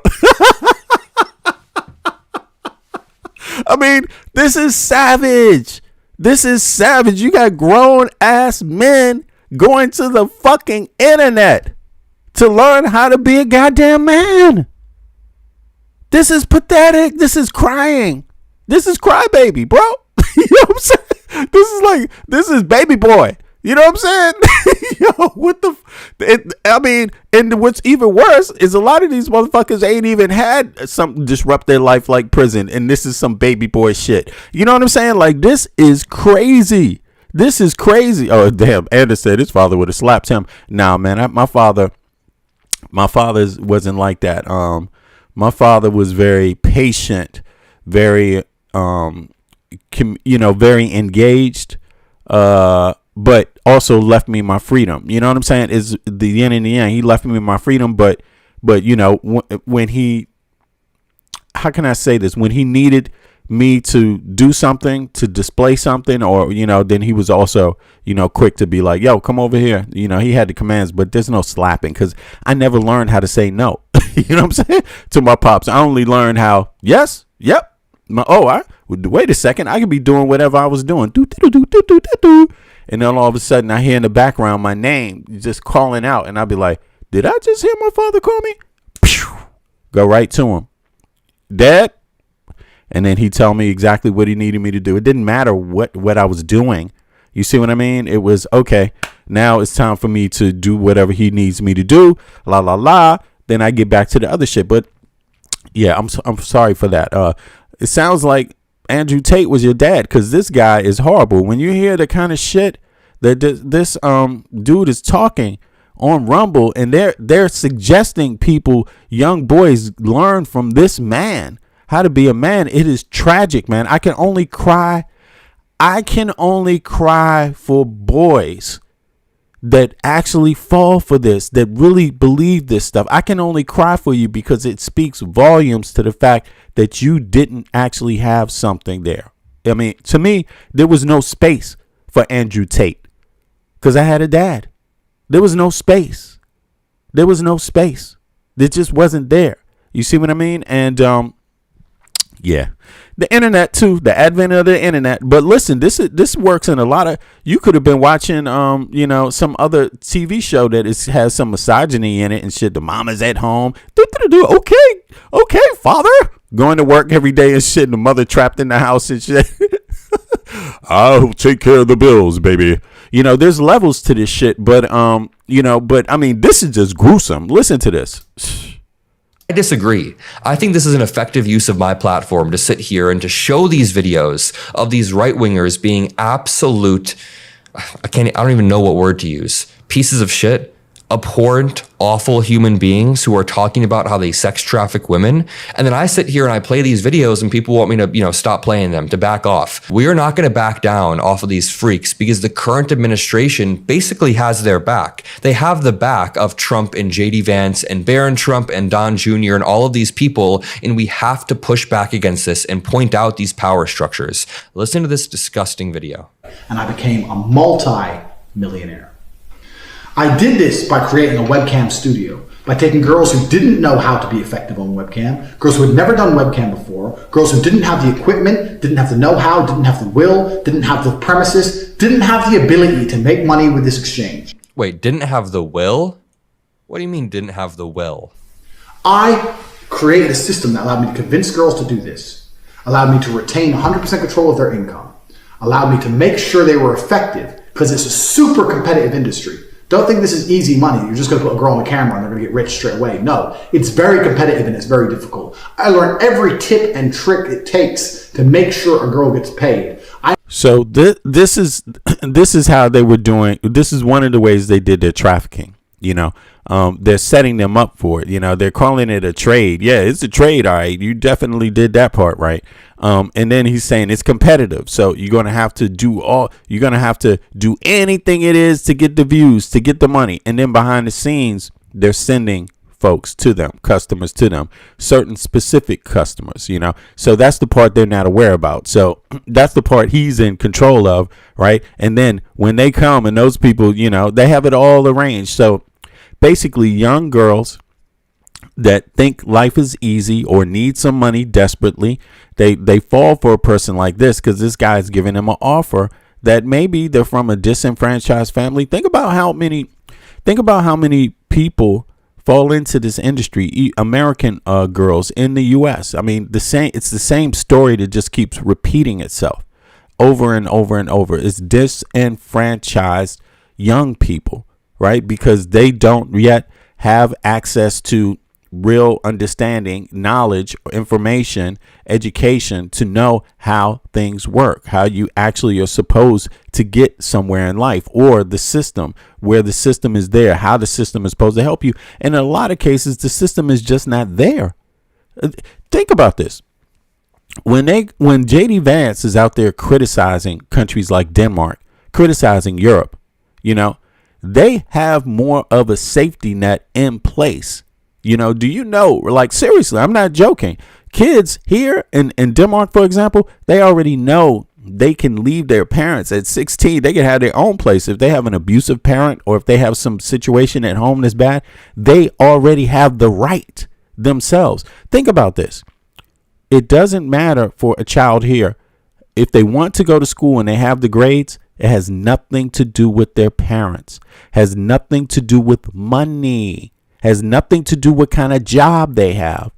I mean, this is savage. This is savage. You got grown ass men going to the fucking internet to learn how to be a goddamn man. This is pathetic. This is crying. This is crybaby, bro. You know what I'm saying? This is baby boy. You know what I'm saying? Yo, what the? And what's even worse is a lot of these motherfuckers ain't even had something disrupt their life like prison. And this is some baby boy shit. You know what I'm saying? Like, this is crazy. This is crazy. Oh, damn. Anders said his father would have slapped him. Nah, man, my father wasn't like that. My father was very patient, very, very engaged, but also left me my freedom. You know what I'm saying? Is the yin and the yang. He left me my freedom, but when he, how can I say this? When he needed me to do something, to display something, or then he was also quick to be like, yo, come over here. He had the commands, but there's no slapping, because I never learned how to say no. You know what I'm saying? To my pops, I only learned how yes, yep. Wait a second, I could be doing whatever I was doing. And then all of a sudden I hear in the background my name just calling out, and I'd be like, did I just hear my father call me? Go right to him. Dad. And then he'd tell me exactly what he needed me to do. It didn't matter what I was doing. You see what I mean? It was, okay, now it's time for me to do whatever he needs me to do. La, la, la. Then I get back to the other shit. But yeah, I'm sorry for that. It sounds like Andrew Tate was your dad, because this guy is horrible. When you hear the kind of shit that this dude is talking on Rumble, and they're suggesting people, young boys, learn from this man how to be a man. It is tragic, man. I can only cry for boys that actually fall for this, that really believe this stuff. I can only cry for you because it speaks volumes to the fact that you didn't actually have something there. I mean, to me, there was no space for Andrew Tate because I had a dad. There was no space. There was no space. It just wasn't there. You see what I mean? And yeah, the internet too, the advent of the internet. But listen, this works in a lot of. You could have been watching some other TV show that has some misogyny in it and shit. The mama's at home. Okay, father, going to work every day and shit. And the mother trapped in the house and shit. I'll take care of the bills, baby. There's levels to this shit, but I mean, this is just gruesome. Listen to this. I disagree. I think this is an effective use of my platform to sit here and to show these videos of these right-wingers being absolute, I don't even know what word to use, pieces of shit, abhorrent, awful human beings who are talking about how they sex traffic women. And then I sit here and I play these videos and people want me to, stop playing them, to back off. We are not going to back down off of these freaks because the current administration basically has their back. They have the back of Trump and JD Vance and Barron Trump and Don Jr. and all of these people. And we have to push back against this and point out these power structures. Listen to this disgusting video. And I became a multi-millionaire. I did this by creating a webcam studio, by taking girls who didn't know how to be effective on webcam, girls who had never done webcam before, girls who didn't have the equipment, didn't have the know-how, didn't have the will, didn't have the premises, didn't have the ability to make money with this exchange. Wait, didn't have the will? What do you mean didn't have the will? I created a system that allowed me to convince girls to do this, allowed me to retain 100% control of their income, allowed me to make sure they were effective, because it's a super competitive industry. Don't think this is easy money. You're just going to put a girl on the camera and they're going to get rich straight away. No, it's very competitive and it's very difficult. I learned every tip and trick it takes to make sure a girl gets paid. So this is how they were doing. This is one of the ways they did their trafficking. They're setting them up for it. They're calling it a trade. Yeah, it's a trade. All right. You definitely did that part right. And then he's saying it's competitive. So you're going to have to do anything it is to get the views, to get the money. And then behind the scenes, they're sending folks to them, customers to them, certain specific customers, So that's the part they're not aware about. So that's the part he's in control of. Right. And then when they come and those people, they have it all arranged. So basically, young girls that think life is easy or need some money desperately, they fall for a person like this because this guy is giving them an offer that maybe they're from a disenfranchised family. Think about how many people fall into this industry. American girls in the U.S. I mean, it's the same story that just keeps repeating itself over and over and over. It's disenfranchised young people. Right? Because they don't yet have access to real understanding, knowledge, information, education to know how things work, how you actually are supposed to get somewhere in life, or the system, where the system is there, how the system is supposed to help you. And in a lot of cases, the system is just not there. Think about this. When JD Vance is out there criticizing countries like Denmark, criticizing Europe, they have more of a safety net in place. Do you know, like, seriously, I'm not joking. Kids here in Denmark, for example, they already know they can leave their parents at 16. They can have their own place. If they have an abusive parent or if they have some situation at home that's bad, they already have the right themselves. Think about this. It doesn't matter for a child here. If they want to go to school and they have the grades, it has nothing to do with their parents, has nothing to do with money, has nothing to do with what kind of job they have.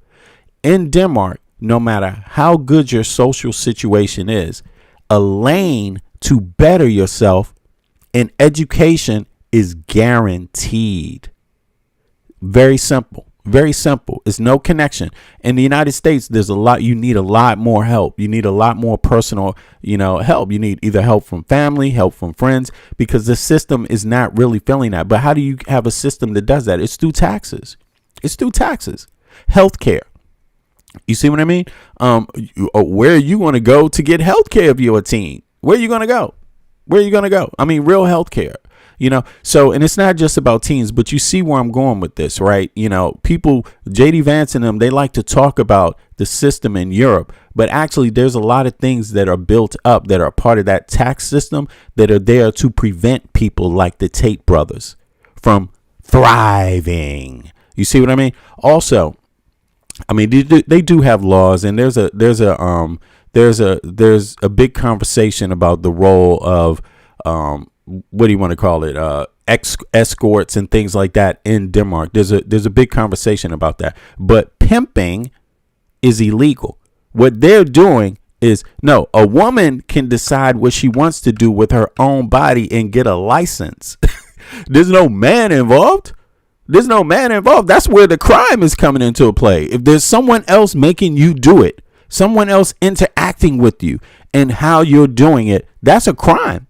In Denmark, no matter how good your social situation is, a lane to better yourself in education is guaranteed. Very simple. Very simple. It's no connection. In the United States, you need a lot more help. You need a lot more personal, help. You need either help from family, help from friends, because the system is not really feeling that. But how do you have a system that does that? It's through taxes. Healthcare. You see what I mean? Where are you going to go to get healthcare if you're a teen? Where are you going to go? I mean, real healthcare. So, and it's not just about teens, but you see where I'm going with this, right? People, JD Vance and them, they like to talk about the system in Europe, but actually there's a lot of things that are built up that are part of that tax system that are there to prevent people like the Tate brothers from thriving. You see what I mean? Also, I mean, they do have laws, and there's a big conversation about the role of, what do you want to call it? Escorts and things like that in Denmark. There's a big conversation about that. But pimping is illegal. What they're doing is, no, a woman can decide what she wants to do with her own body and get a license. There's no man involved. That's where the crime is coming into play. If there's someone else making you do it, someone else interacting with you and how you're doing it, that's a crime.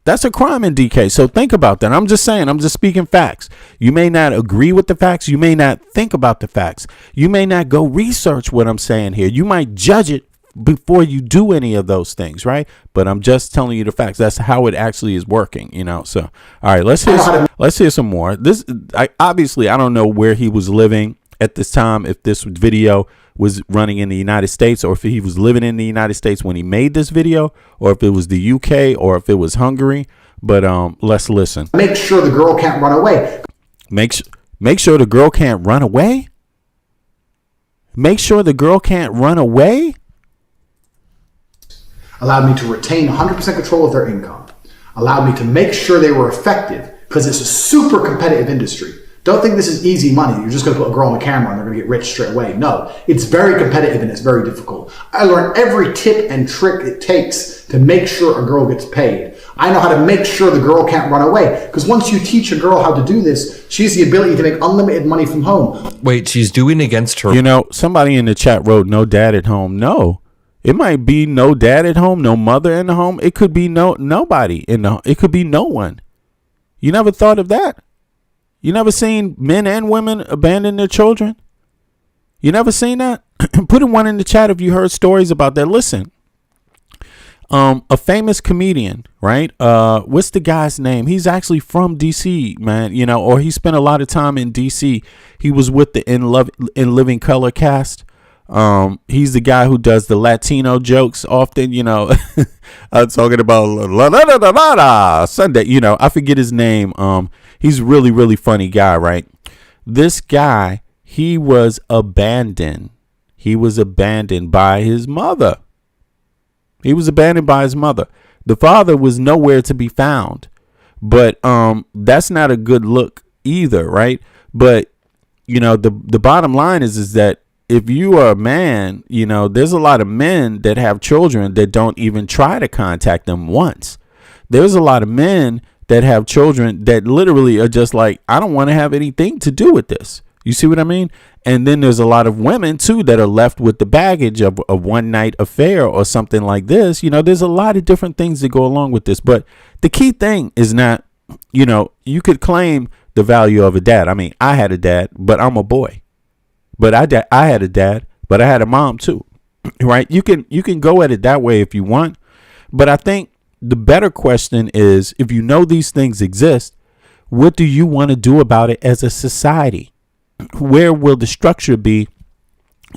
That's a crime in DK. So think about that. I'm just speaking facts. You may not agree with the facts. You may not think about the facts. You may not go research what I'm saying here. You might judge it before you do any of those things, right? But I'm just telling you the facts. That's how it actually is working, So, all right, let's hear some more. I don't know where he was living at this time, if this video was running in the United States, or if he was living in the United States when he made this video, or if it was the UK, or if it was Hungary. But let's listen. Make sure the girl can't run away. Make sure the girl can't run away. Make sure the girl can't run away. Allowed me to retain 100% control of their income. Allowed me to make sure they were effective, because it's a super competitive industry. Don't think this is easy money. You're just going to put a girl on the camera and they're going to get rich straight away. No, it's very competitive and it's very difficult. I learned every tip and trick it takes to make sure a girl gets paid. I know how to make sure the girl can't run away, because once you teach a girl how to do this, she has the ability to make unlimited money from home. Wait, she's doing against her. Somebody in the chat wrote no dad at home. No, it might be no dad at home, no mother in the home. It could be nobody in the home. It could be no one. You never thought of that? You never seen men and women abandon their children? You never seen that? Put one in the chat if you heard stories about that. Listen, a famous comedian, right? What's the guy's name? He's actually from DC, man, or he spent a lot of time in DC. He was with the In Living Color cast. He's the guy who does the Latino jokes often, I'm talking about la la la la la Sunday, I forget his name. He's really, really funny guy, right? This guy, he was abandoned. He was abandoned by his mother. The father was nowhere to be found. But that's not a good look either, right? But the bottom line is that if you are a man, there's a lot of men that have children that don't even try to contact them once. There's a lot of men that have children that literally are just like, I don't want to have anything to do with this. You see what I mean? And then there's a lot of women, too, that are left with the baggage of a one night affair or something like this. There's a lot of different things that go along with this. But the key thing is not, you could claim the value of a dad. I mean, I had a dad, but I'm a boy. But I had a dad, but I had a mom, too. Right? You can go at it that way if you want. But I think the better question is, if you know these things exist, what do you want to do about it as a society? Where will the structure be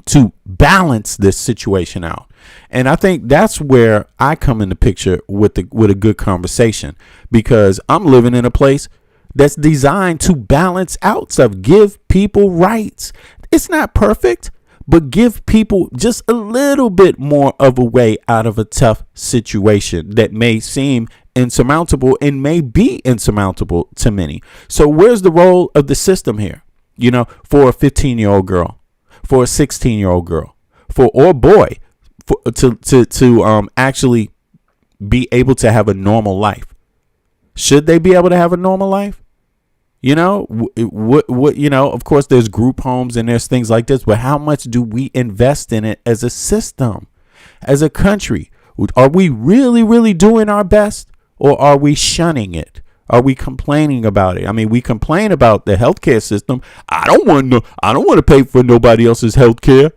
to balance this situation out? And I think that's where I come in the picture with a good conversation, because I'm living in a place that's designed to balance out stuff, give people rights. It's not perfect, but give people just a little bit more of a way out of a tough situation that may seem insurmountable and may be insurmountable to many. So where's the role of the system here? For a 15-year-old girl, for a 16-year-old girl, or boy, to actually be able to have a normal life. Should they be able to have a normal life? You know, what, you know, of course there's group homes and there's things like this, but how much do we invest in it as a system, as a country? Are we really, really doing our best, or are we shunning it? Are we complaining about it? I mean, we complain about the healthcare system. I don't want to pay for nobody else's healthcare.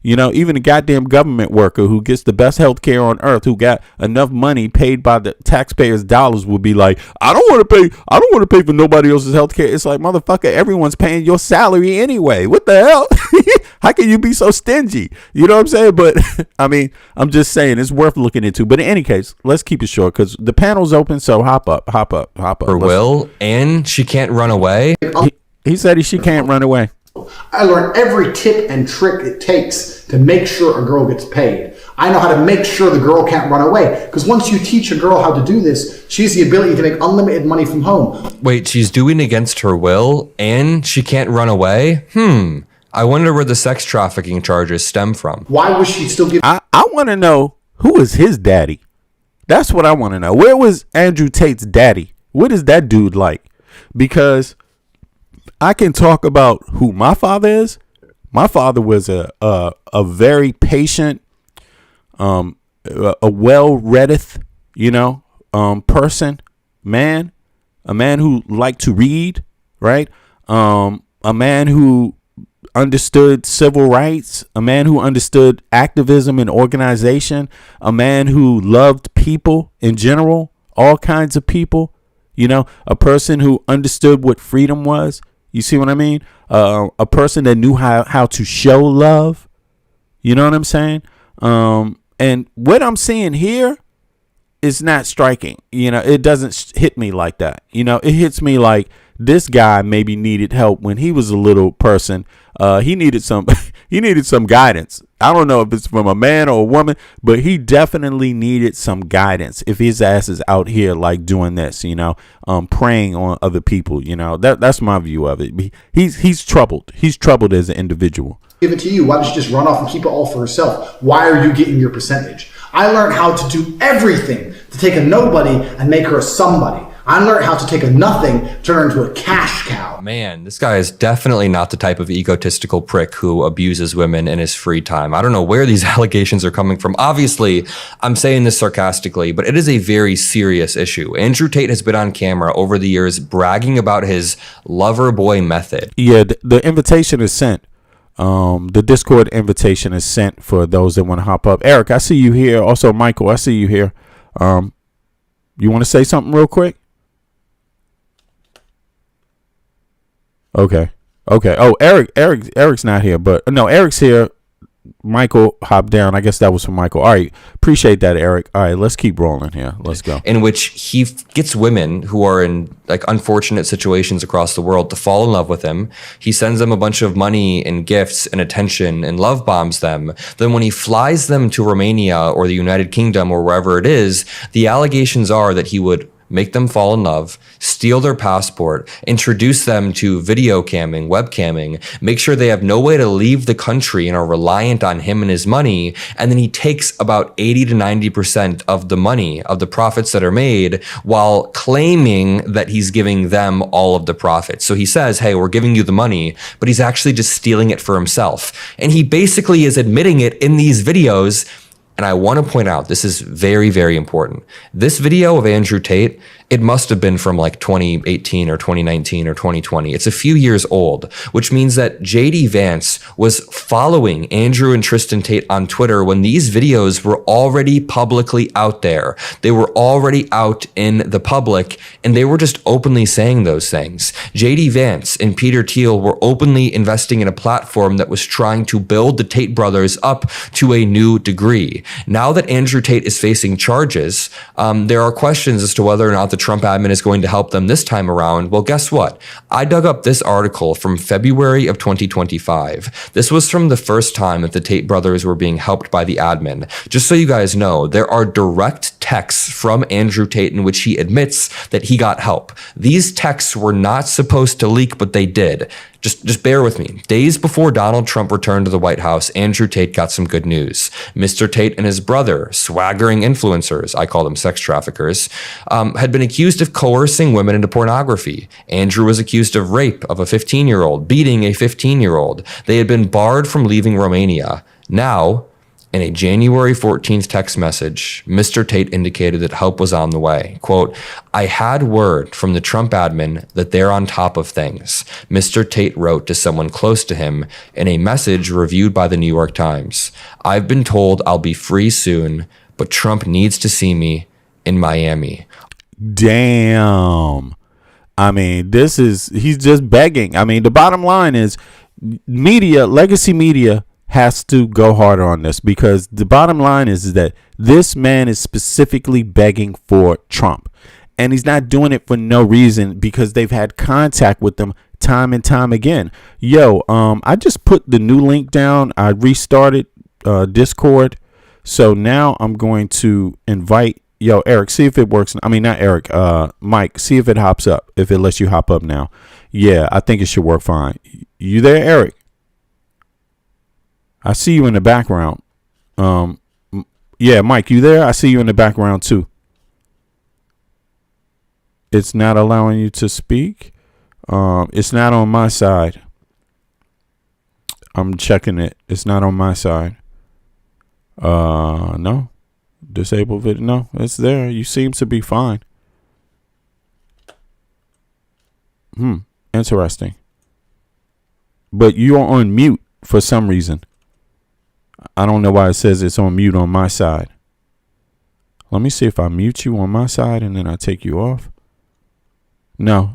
You know, even a goddamn government worker who gets the best health care on earth, who got enough money paid by the taxpayers' dollars, would be like, I don't want to pay for nobody else's health care. It's like, motherfucker, everyone's paying your salary anyway. What the hell? How can you be so stingy? You know what I'm saying? But I mean, I'm just saying it's worth looking into. But in any case, let's keep it short because the panel's open. So hop up. For Will, and she can't run away. He said she can't run away. I learned every tip and trick it takes to make sure a girl gets paid. I know how to make sure the girl can't run away. Because once you teach a girl how to do this, she has the ability to make unlimited money from home. Wait, she's doing against her will and she can't run away? I wonder where the sex trafficking charges stem from. Why was she still giving... I want to know, who is his daddy? That's what I want to know. Where was Andrew Tate's daddy? What is that dude like? Because I can talk about who my father is. My father was a very patient, a well-readeth, person, man, a man who liked to read, right? A man who understood civil rights, a man who understood activism and organization, a man who loved people in general, all kinds of people, a person who understood what freedom was. You see what I mean? A person that knew how to show love. You know what I'm saying? And what I'm seeing here is not striking. It doesn't hit me like that. It hits me like this guy maybe needed help when he was a little person. He needed some guidance. I don't know if it's from a man or a woman, but he definitely needed some guidance if his ass is out here like doing this, preying on other people. That's my view of it. He's troubled. He's troubled as an individual. Give it to you. Why don't you just run off and keep it all for herself? Why are you getting your percentage? I learned how to do everything to take a nobody and make her a somebody. I learned how to take a nothing, turn her into a cash cow. Man, this guy is definitely not the type of egotistical prick who abuses women in his free time. I don't know where these allegations are coming from. Obviously, I'm saying this sarcastically, but it is a very serious issue. Andrew Tate has been on camera over the years bragging about his lover boy method. Yeah, the invitation is sent. The Discord invitation is sent for those that want to hop up. Eric, I see you here. Also, Michael, I see you here. You want to say something real quick? Okay. Oh, Eric's not here, but no, Eric's here. Michael hopped down. I guess that was from Michael. All right. Appreciate that, Eric. All right, let's keep rolling here. Let's go. In which he gets women who are in unfortunate situations across the world to fall in love with him. He sends them a bunch of money and gifts and attention and love bombs them. Then when he flies them to Romania or the United Kingdom or wherever it is, the allegations are that he would make them fall in love, steal their passport, introduce them to video camming, webcamming, make sure they have no way to leave the country and are reliant on him and his money. And then he takes about 80 to 90% of the money, of the profits that are made, while claiming that he's giving them all of the profits. So he says, hey, we're giving you the money, but he's actually just stealing it for himself. And he basically is admitting it in these videos. And I want to point out, this is very, very important. This video of Andrew Tate, it must have been from 2018 or 2019 or 2020. It's a few years old, which means that JD Vance was following Andrew and Tristan Tate on Twitter when these videos were already publicly out there. They were already out in the public, and they were just openly saying those things. JD Vance and Peter Thiel were openly investing in a platform that was trying to build the Tate brothers up to a new degree. Now that Andrew Tate is facing charges, there are questions as to whether or not the Trump admin is going to help them this time around. Well, guess what? I dug up this article from February of 2025. This was from the first time that the Tate brothers were being helped by the admin. Just so you guys know, there are direct texts from Andrew Tate in which he admits that he got help. These texts were not supposed to leak, but they did. Just bear with me. Days before Donald Trump returned to the White House, Andrew Tate got some good news. Mr. Tate and his brother, swaggering influencers, I call them sex traffickers, had been accused of coercing women into pornography. Andrew was accused of rape of a 15-year-old, beating a 15-year-old. They had been barred from leaving Romania. Now, in a January 14th text message, Mr. Tate indicated that help was on the way. Quote, I had word from the Trump admin that they're on top of things, Mr. Tate wrote to someone close to him in a message reviewed by the New York Times. I've been told I'll be free soon, but Trump needs to see me in Miami. Damn. I mean, he's just begging. I mean, the bottom line is legacy media has to go harder on this, because the bottom line is that this man is specifically begging for Trump, and he's not doing it for no reason, because they've had contact with them time and time again. I just put the new link down. I restarted Discord, so now I'm going to invite Eric, see if it works. I mean, not Eric, Mike, see if it hops up, if it lets you hop up now. Yeah, I think it should work fine. You there, Eric? I see you in the background. Yeah, Mike, you there? I see you in the background too. It's not allowing you to speak. It's not on my side. I'm checking it. It's not on my side. No. Disable video. No, it's there. You seem to be fine. Interesting. But you are on mute for some reason. I don't know why it says it's on mute on my side. Let me see if I mute you on my side and then I take you off. No,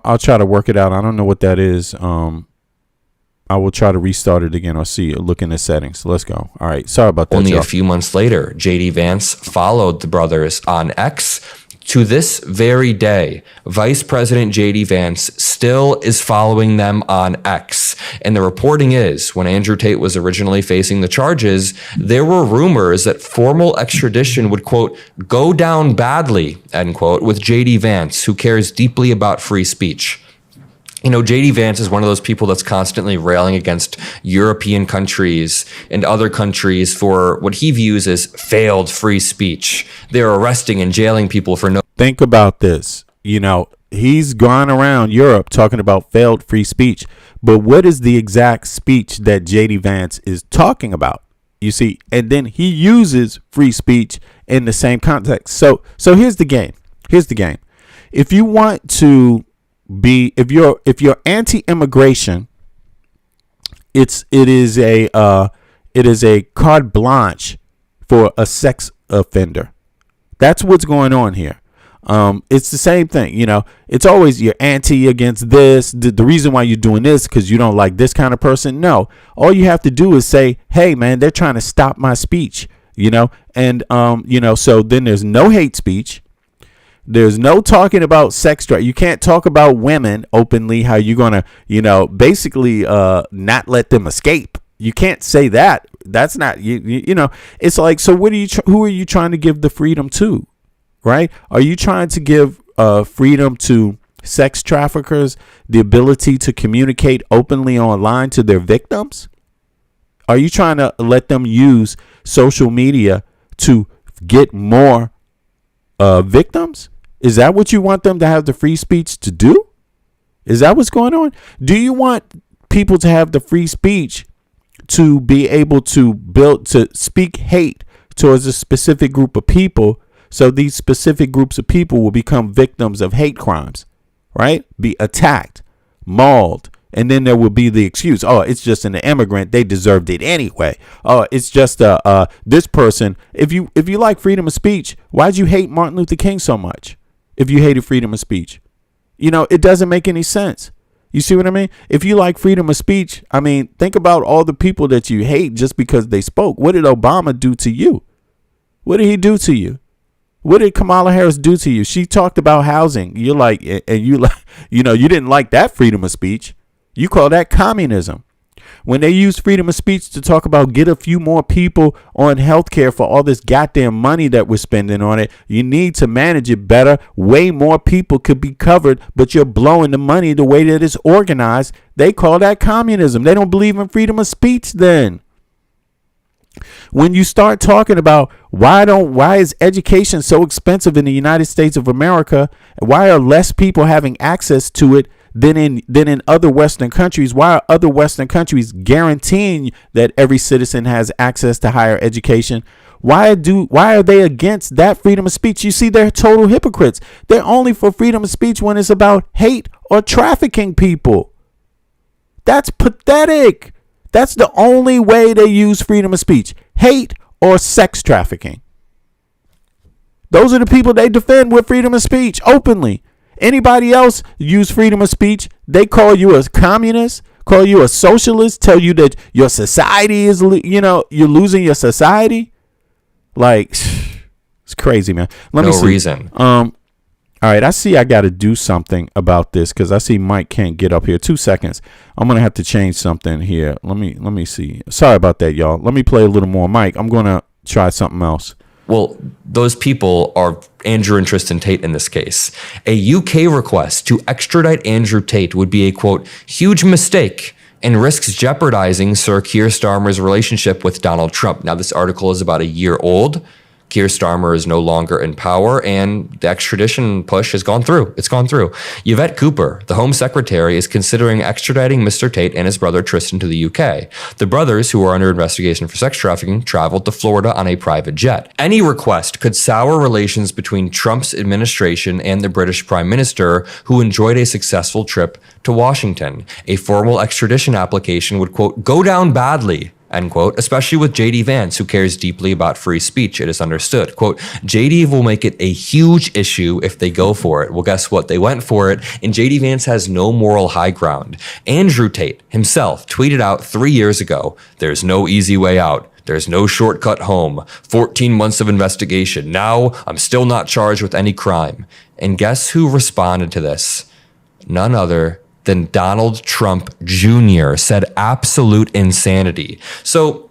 I'll try to work it out. I don't know what that is. I will try to restart it again. I'll see. Look in the settings. Let's go. All right. Sorry about that. Only a few months later, J.D. Vance followed the brothers on X. To this very day, Vice President J.D. Vance still is following them on X. And the reporting is, when Andrew Tate was originally facing the charges, there were rumors that formal extradition would, quote, go down badly, end quote, with J.D. Vance, who cares deeply about free speech. You know, J.D. Vance is one of those people that's constantly railing against European countries and other countries for what he views as failed free speech. They're arresting and jailing people for no... Think about this. You know, he's gone around Europe talking about failed free speech. But what is the exact speech that J.D. Vance is talking about? You see, and then he uses free speech in the same context. So here's the game. If you want to if you're anti-immigration, it is a carte blanche for a sex offender. That's what's going on here. It's the same thing, you know. It's always you're anti against this. The reason why you're doing this because you don't like this kind of person. No, all you have to do is say, hey man, they're trying to stop my speech, you know. And so then there's no hate speech. There's no talking about sex drive. You can't talk about women openly. How you gonna, basically not let them escape. You can't say that. That's not you know. It's like, so what are you? Who are you trying to give the freedom to? Right? Are you trying to give freedom to sex traffickers, the ability to communicate openly online to their victims? Are you trying to let them use social media to get more victims? Is that what you want them to have the free speech to do? Is that what's going on? Do you want people to have the free speech to be able to speak hate towards a specific group of people, so these specific groups of people will become victims of hate crimes, right? Be attacked, mauled, and then there will be the excuse, oh, it's just an immigrant, they deserved it anyway. Oh, it's just this person. If you like freedom of speech, why'd you hate Martin Luther King so much? If you hated freedom of speech, it doesn't make any sense. You see what I mean? If you like freedom of speech, I mean, think about all the people that you hate just because they spoke. What did Obama do to you? What did he do to you? What did Kamala Harris do to you? She talked about housing. You're like, and you like, you didn't like that freedom of speech. You call that communism. When they use freedom of speech to talk about get a few more people on healthcare for all this goddamn money that we're spending on it, you need to manage it better. Way more people could be covered, but you're blowing the money the way that it's organized. They call that communism. They don't believe in freedom of speech then. When you start talking about why is education so expensive in the United States of America? Why are less people having access to it than in other Western countries? Why are other Western countries guaranteeing that every citizen has access to higher education? Why are they against that freedom of speech? You see, they're total hypocrites. They're only for freedom of speech when it's about hate or trafficking people. That's pathetic. That's the only way they use freedom of speech. Hate or sex trafficking. Those are the people they defend with freedom of speech openly. Anybody else use freedom of speech, they call you a communist, call you a socialist, tell you that your society is, you're losing your society. Like, it's crazy, man. Let me see. No reason. All right, I see I got to do something about this because I see Mike can't get up here. 2 seconds. I'm going to have to change something here. Let me see. Sorry about that, y'all. Let me play a little more. Mike, I'm going to try something else. Well, those people are Andrew and Tristan Tate in this case. A UK request to extradite Andrew Tate would be a, quote, huge mistake and risks jeopardizing Sir Keir Starmer's relationship with Donald Trump. Now, this article is about a year old. Keir Starmer is no longer in power, and the extradition push has gone through. It's gone through. Yvette Cooper, the Home Secretary, is considering extraditing Mr. Tate and his brother Tristan to the UK. The brothers, who are under investigation for sex trafficking, traveled to Florida on a private jet. Any request could sour relations between Trump's administration and the British Prime Minister, who enjoyed a successful trip to Washington. A formal extradition application would, quote, go down badly, end quote, especially with J.D. Vance, who cares deeply about free speech, it is understood. Quote, J.D. will make it a huge issue if they go for it. Well, guess what? They went for it, and J.D. Vance has no moral high ground. Andrew Tate himself tweeted out 3 years ago, there's no easy way out. There's no shortcut home. 14 months of investigation. Now, I'm still not charged with any crime. And guess who responded to this? None other than Donald Trump Jr. said absolute insanity. So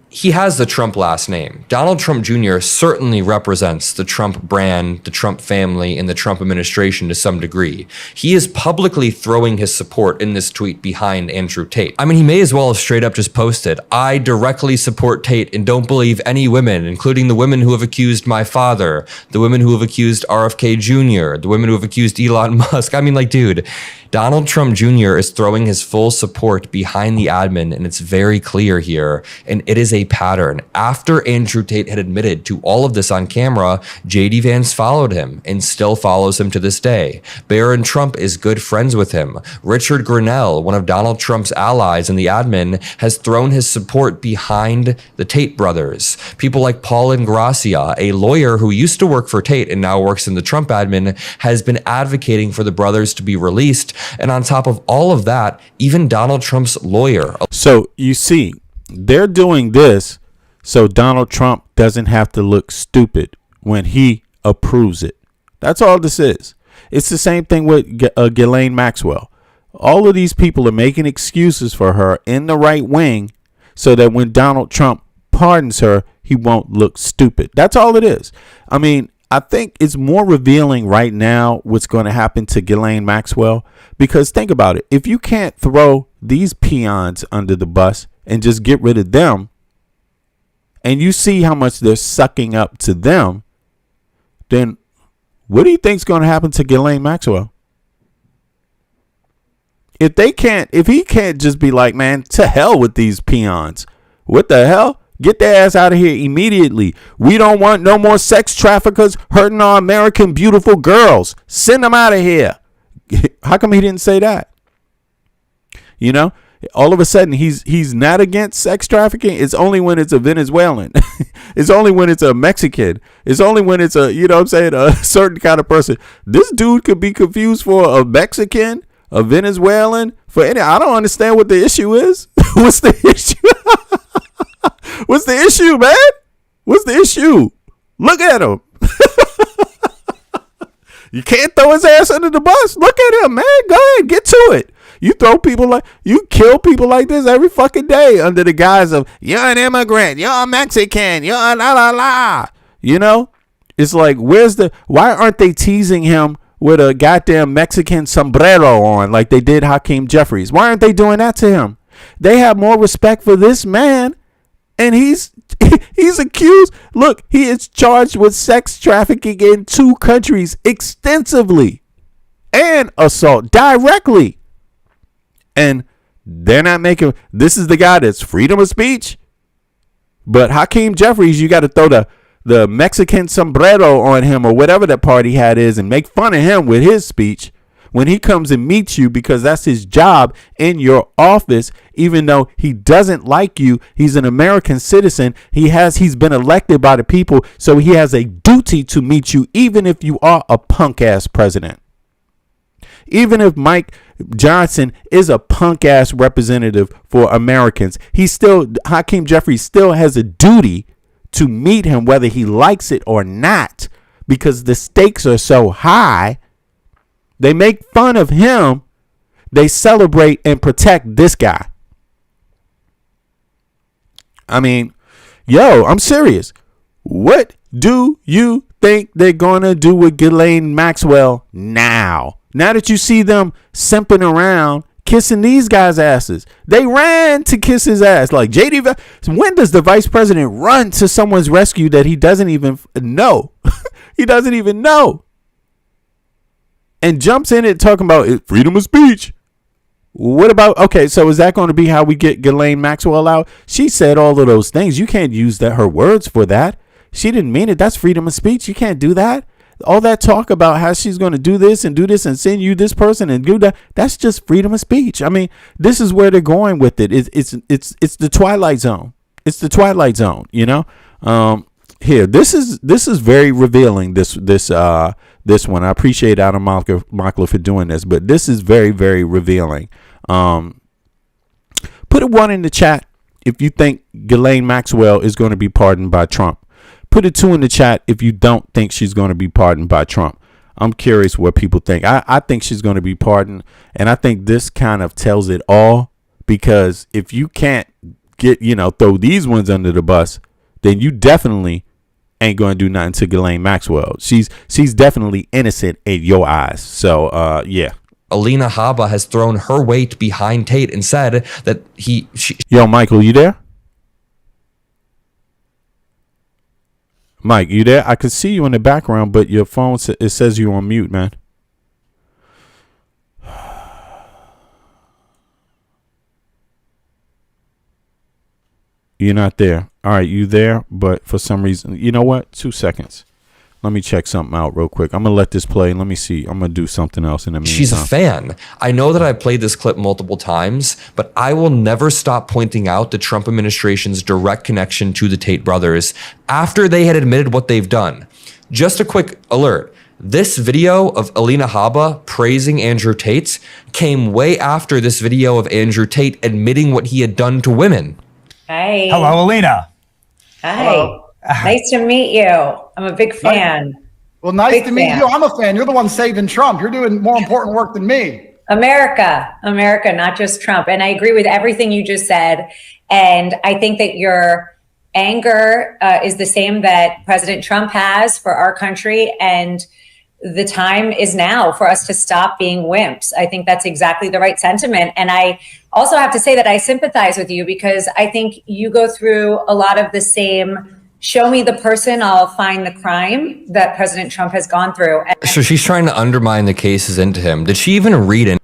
he has the Trump last name. Donald Trump Jr. certainly represents the Trump brand, the Trump family, and the Trump administration to some degree. He is publicly throwing his support in this tweet behind Andrew Tate. I mean, he may as well have straight up just posted, I directly support Tate and don't believe any women, including the women who have accused my father, the women who have accused RFK Jr., the women who have accused Elon Musk. I mean, like, dude, Donald Trump Jr. is throwing his full support behind the admin, and it's very clear here, and it is a pattern. After Andrew Tate had admitted to all of this on camera, J.D. Vance followed him and still follows him to this day. Barron Trump is good friends with him. Richard Grenell, one of Donald Trump's allies in the admin, has thrown his support behind the Tate brothers. People like Paul Ingrassia, a lawyer who used to work for Tate and now works in the Trump admin, has been advocating for the brothers to be released. And on top of all of that, even Donald Trump's lawyer. So you see, they're doing this so Donald Trump doesn't have to look stupid when he approves it. That's all this is. It's the same thing with Ghislaine Maxwell. All of these people are making excuses for her in the right wing so that when Donald Trump pardons her, he won't look stupid. That's all it is. I mean, I think it's more revealing right now what's going to happen to Ghislaine Maxwell, because think about it. If you can't throw these peons under the bus and just get rid of them, and you see how much they're sucking up to them, then what do you think is going to happen to Ghislaine Maxwell? If he can't just be like, man, to hell with these peons. What the hell? Get their ass out of here immediately. We don't want no more sex traffickers hurting our American beautiful girls. Send them out of here. How come he didn't say that? You know, all of a sudden he's not against sex trafficking. It's only when it's a Venezuelan. It's only when it's a Mexican. It's only when it's a, you know what I'm saying, a certain kind of person. This dude could be confused for a Mexican, a Venezuelan, for any. I don't understand what the issue is. What's the issue? What's the issue, man? What's the issue? Look at him. You can't throw his ass under the bus. Look at him, man. Go ahead, get to it. You kill people like this every fucking day under the guise of, you're an immigrant, you're a Mexican, you're a la la la. You know? It's like, why aren't they teasing him with a goddamn Mexican sombrero on like they did Hakeem Jeffries? Why aren't they doing that to him? They have more respect for this man And he's accused. Look, he is charged with sex trafficking in 2 countries extensively and assault directly. And they're not making, this is the guy that's freedom of speech. But Hakeem Jeffries, you got to throw the Mexican sombrero on him or whatever that party hat is and make fun of him with his speech when he comes and meets you, because that's his job in your office. Even though he doesn't like you, he's an American citizen. He's been elected by the people, so he has a duty to meet you, even if you are a punk ass president. Even if Mike Johnson is a punk ass representative for Americans, Hakeem Jeffries still has a duty to meet him, whether he likes it or not, because the stakes are so high. They make fun of him. They celebrate and protect this guy. I mean, I'm serious. What do you think they're going to do with Ghislaine Maxwell now? Now that you see them simping around, kissing these guys' asses. They ran to kiss his ass. Like JD, when does the vice president run to someone's rescue that he doesn't even know? He doesn't even know. And jumps in it talking about freedom of speech. What about, okay, so is that going to be how we get Ghislaine Maxwell out? She said all of those things. You can't use her words for that. She didn't mean it. That's freedom of speech. You can't do that. All that talk about how she's going to do this and send you this person and do that. That's just freedom of speech. I mean, this is where they're going with it. It's the Twilight Zone. It's the Twilight Zone, Here, this is very revealing. This one. I appreciate Adam Mockler for doing this, but this is very, very revealing. Put a 1 in the chat if you think Ghislaine Maxwell is going to be pardoned by Trump. Put a 2 in the chat if you don't think she's going to be pardoned by Trump. I'm curious what people think. I think she's going to be pardoned, and I think this kind of tells it all, because if you can't throw these ones under the bus, then you definitely ain't going to do nothing to Ghislaine Maxwell. She's definitely innocent in your eyes. So, yeah. Alina Habba has thrown her weight behind Tate and said that Yo, Michael, you there? Mike, you there? I could see you in the background, but your phone, it says you're on mute, man. You're not there. All right, you there, but for some reason, you know what? 2 seconds. Let me check something out real quick. I'm going to let this play. Let me see. I'm going to do something else in the meantime. She's a fan. I know that I've played this clip multiple times, but I will never stop pointing out the Trump administration's direct connection to the Tate brothers after they had admitted what they've done. Just a quick alert. This video of Alina Habba praising Andrew Tate came way after this video of Andrew Tate admitting what he had done to women. Hi. Hello, Alina. Hi. Hello. Nice to meet you. I'm a big fan. Well, nice Big to meet fan. you. I'm a fan. You're the one saving Trump. You're doing more important work than me. America, not just Trump. And I agree with everything you just said. And I think that your anger is the same that President Trump has for our country. And the time is now for us to stop being wimps. I think that's exactly the right sentiment. And I also have to say that I sympathize with you, because I think you go through a lot of the same show me the person, I'll find the crime that President Trump has gone through. So she's trying to undermine the cases into him. Did she even read into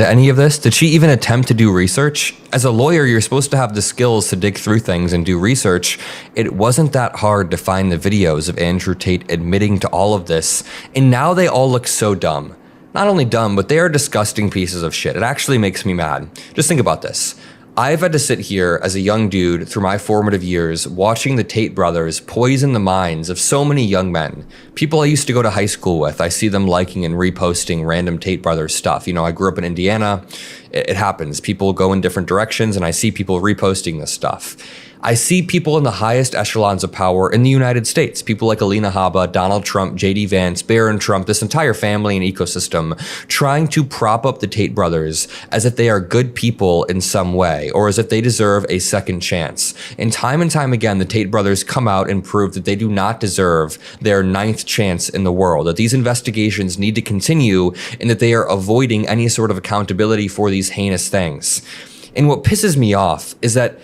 any of this? Did she even attempt to do research? As a lawyer, you're supposed to have the skills to dig through things and do research. It wasn't that hard to find the videos of Andrew Tate admitting to all of this. And now they all look so dumb. Not only dumb, but they are disgusting pieces of shit. It actually makes me mad. Just think about this. I've had to sit here as a young dude through my formative years watching the Tate brothers poison the minds of so many young men. People I used to go to high school with, I see them liking and reposting random Tate brothers stuff. I grew up in Indiana. It happens. People go in different directions, and I see people reposting this stuff. I see people in the highest echelons of power in the United States, people like Alina Habba, Donald Trump, JD Vance, Barron Trump, this entire family and ecosystem, trying to prop up the Tate brothers as if they are good people in some way, or as if they deserve a second chance. And time again, the Tate brothers come out and prove that they do not deserve their 9th chance in the world, that these investigations need to continue, and that they are avoiding any sort of accountability for these heinous things. And what pisses me off is that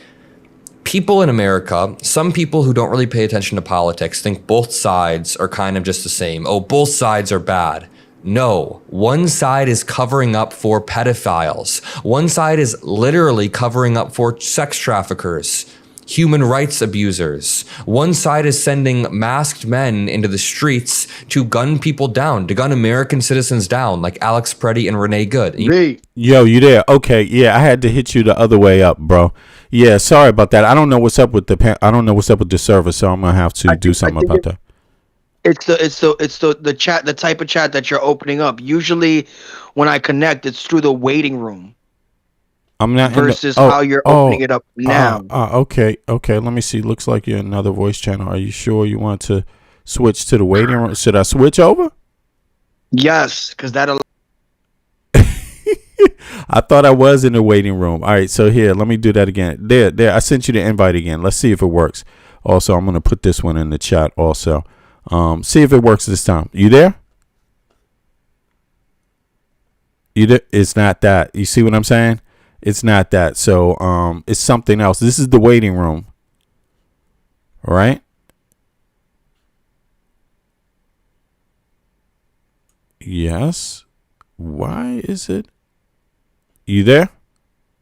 people in America, some people who don't really pay attention to politics think both sides are kind of just the same. Oh, both sides are bad. No, one side is covering up for pedophiles. One side is literally covering up for sex traffickers, human rights abusers. One side is sending masked men into the streets to gun people down, to gun American citizens down, like Alex Preddy and Renee Good. Yo, you there? Okay, yeah, I had to hit you the other way up, bro. Yeah, sorry about that. I don't know what's up with the server, so I'm gonna have to do something about that. It's the chat, the type of chat that you're opening up. Usually, when I connect, it's through the waiting room. I'm not versus how you're opening it up now. Okay. Let me see. Looks like you're another voice channel. Are you sure you want to switch to the waiting room? Should I switch over? Yes, because that'll. I thought I was in the waiting room. All right, so here, let me do that again. There. I sent you the invite again. Let's see if it works. Also, I'm gonna put this one in the chat. Also, see if it works this time. You there? It's not that. You see what I'm saying? It's not that. So it's something else. This is the waiting room. All right. Yes. Why is it? You there?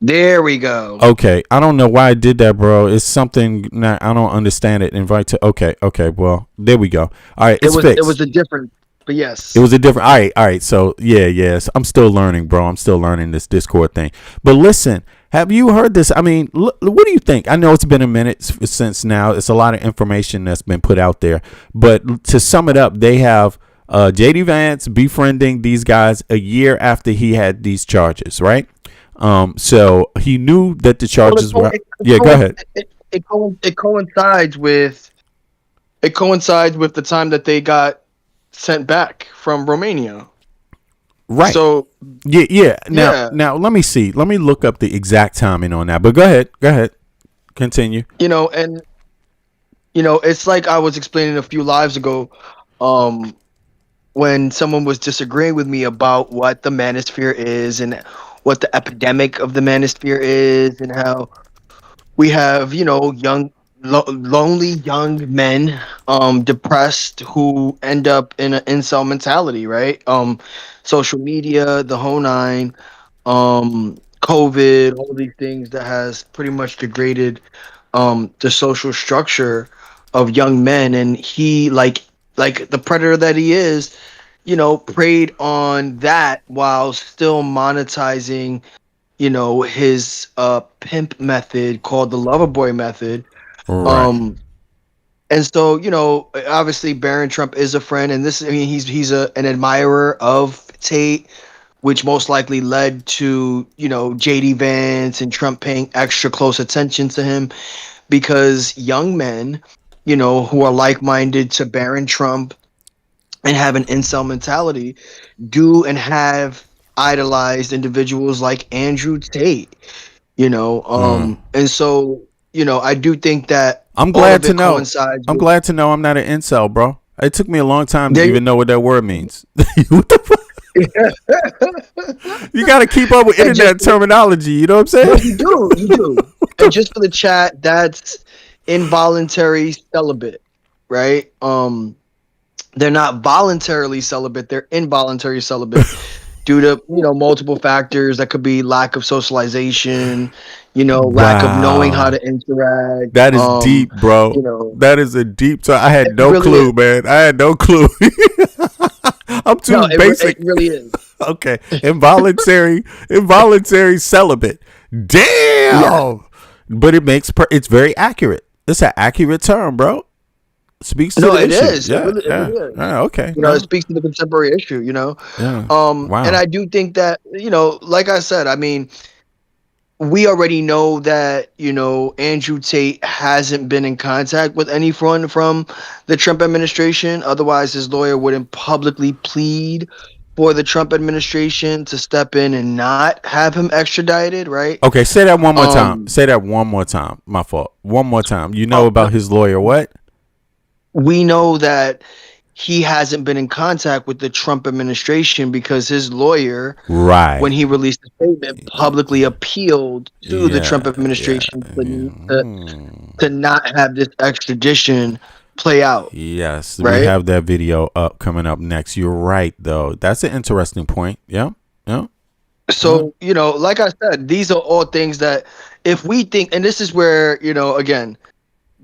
There we go. Okay. I don't know why I did that, bro. It's something I don't understand it. Invite to. Okay. Well, there we go. All right. It's fixed. It was a different. But yes, it was a different. All right. So yes, I'm still learning, bro. I'm still learning this Discord thing. But listen, have you heard this? I mean, what do you think? I know it's been a minute since now. It's a lot of information that's been put out there. But to sum it up, they have JD Vance befriending these guys a year after he had these charges, right? So he knew that the charges were. Yeah, go ahead. It coincides with the time that they got sent back from Romania. Right. So yeah. Now let me see. Let me look up the exact timing on that. But go ahead. Continue. It's like I was explaining a few lives ago, when someone was disagreeing with me about what the manosphere is and what the epidemic of the manosphere is, and how we have, young lonely young men, depressed, who end up in an incel mentality, right? Social media, the whole nine, COVID, all these things that has pretty much degraded the social structure of young men. And he, like the predator that he is, preyed on that while still monetizing, his pimp method called the lover boy method. Right. And so, obviously Barron Trump is a friend, and he's an admirer of Tate, which most likely led to, JD Vance and Trump paying extra close attention to him, because young men, who are like-minded to Barron Trump and have an incel mentality do and have idolized individuals like Andrew Tate, and so, I do think that I'm glad to know. I'm glad to know I'm not an incel, bro. It took me a long time to even know what that word means. What the fuck? You got to keep up with internet terminology. You know what I'm saying? Well, you do. And just for the chat, that's involuntary celibate, right? They're not voluntarily celibate; they're involuntary celibate due to multiple factors. That could be lack of socialization, lack of knowing how to interact. That is deep, bro. That is a deep. So I had no clue, man. I had no clue. I'm too basic. It really is. Okay, involuntary celibate. Damn. Yeah. But it's very accurate. It's an accurate term, bro. Speaks to the it issue. is. Yeah, it really is. Okay. It speaks to the contemporary issue. Yeah. Wow. And I do think that like I said, I mean, we already know that Andrew Tate hasn't been in contact with anyone from the Trump administration. Otherwise, his lawyer wouldn't publicly plead for the Trump administration to step in and not have him extradited, right? Okay, say that one more time. Say that one more time. My fault. One more time. About his lawyer, what? We know that he hasn't been in contact with the Trump administration because his lawyer, Right. when he released the statement, publicly appealed to the Trump Yeah. administration to not have this extradition play out. Yes, we Right? have that video up coming up next. You're right, though. That's an interesting point. Yeah. Yeah. So, like I said, these are all things that if we think, and this is where, again,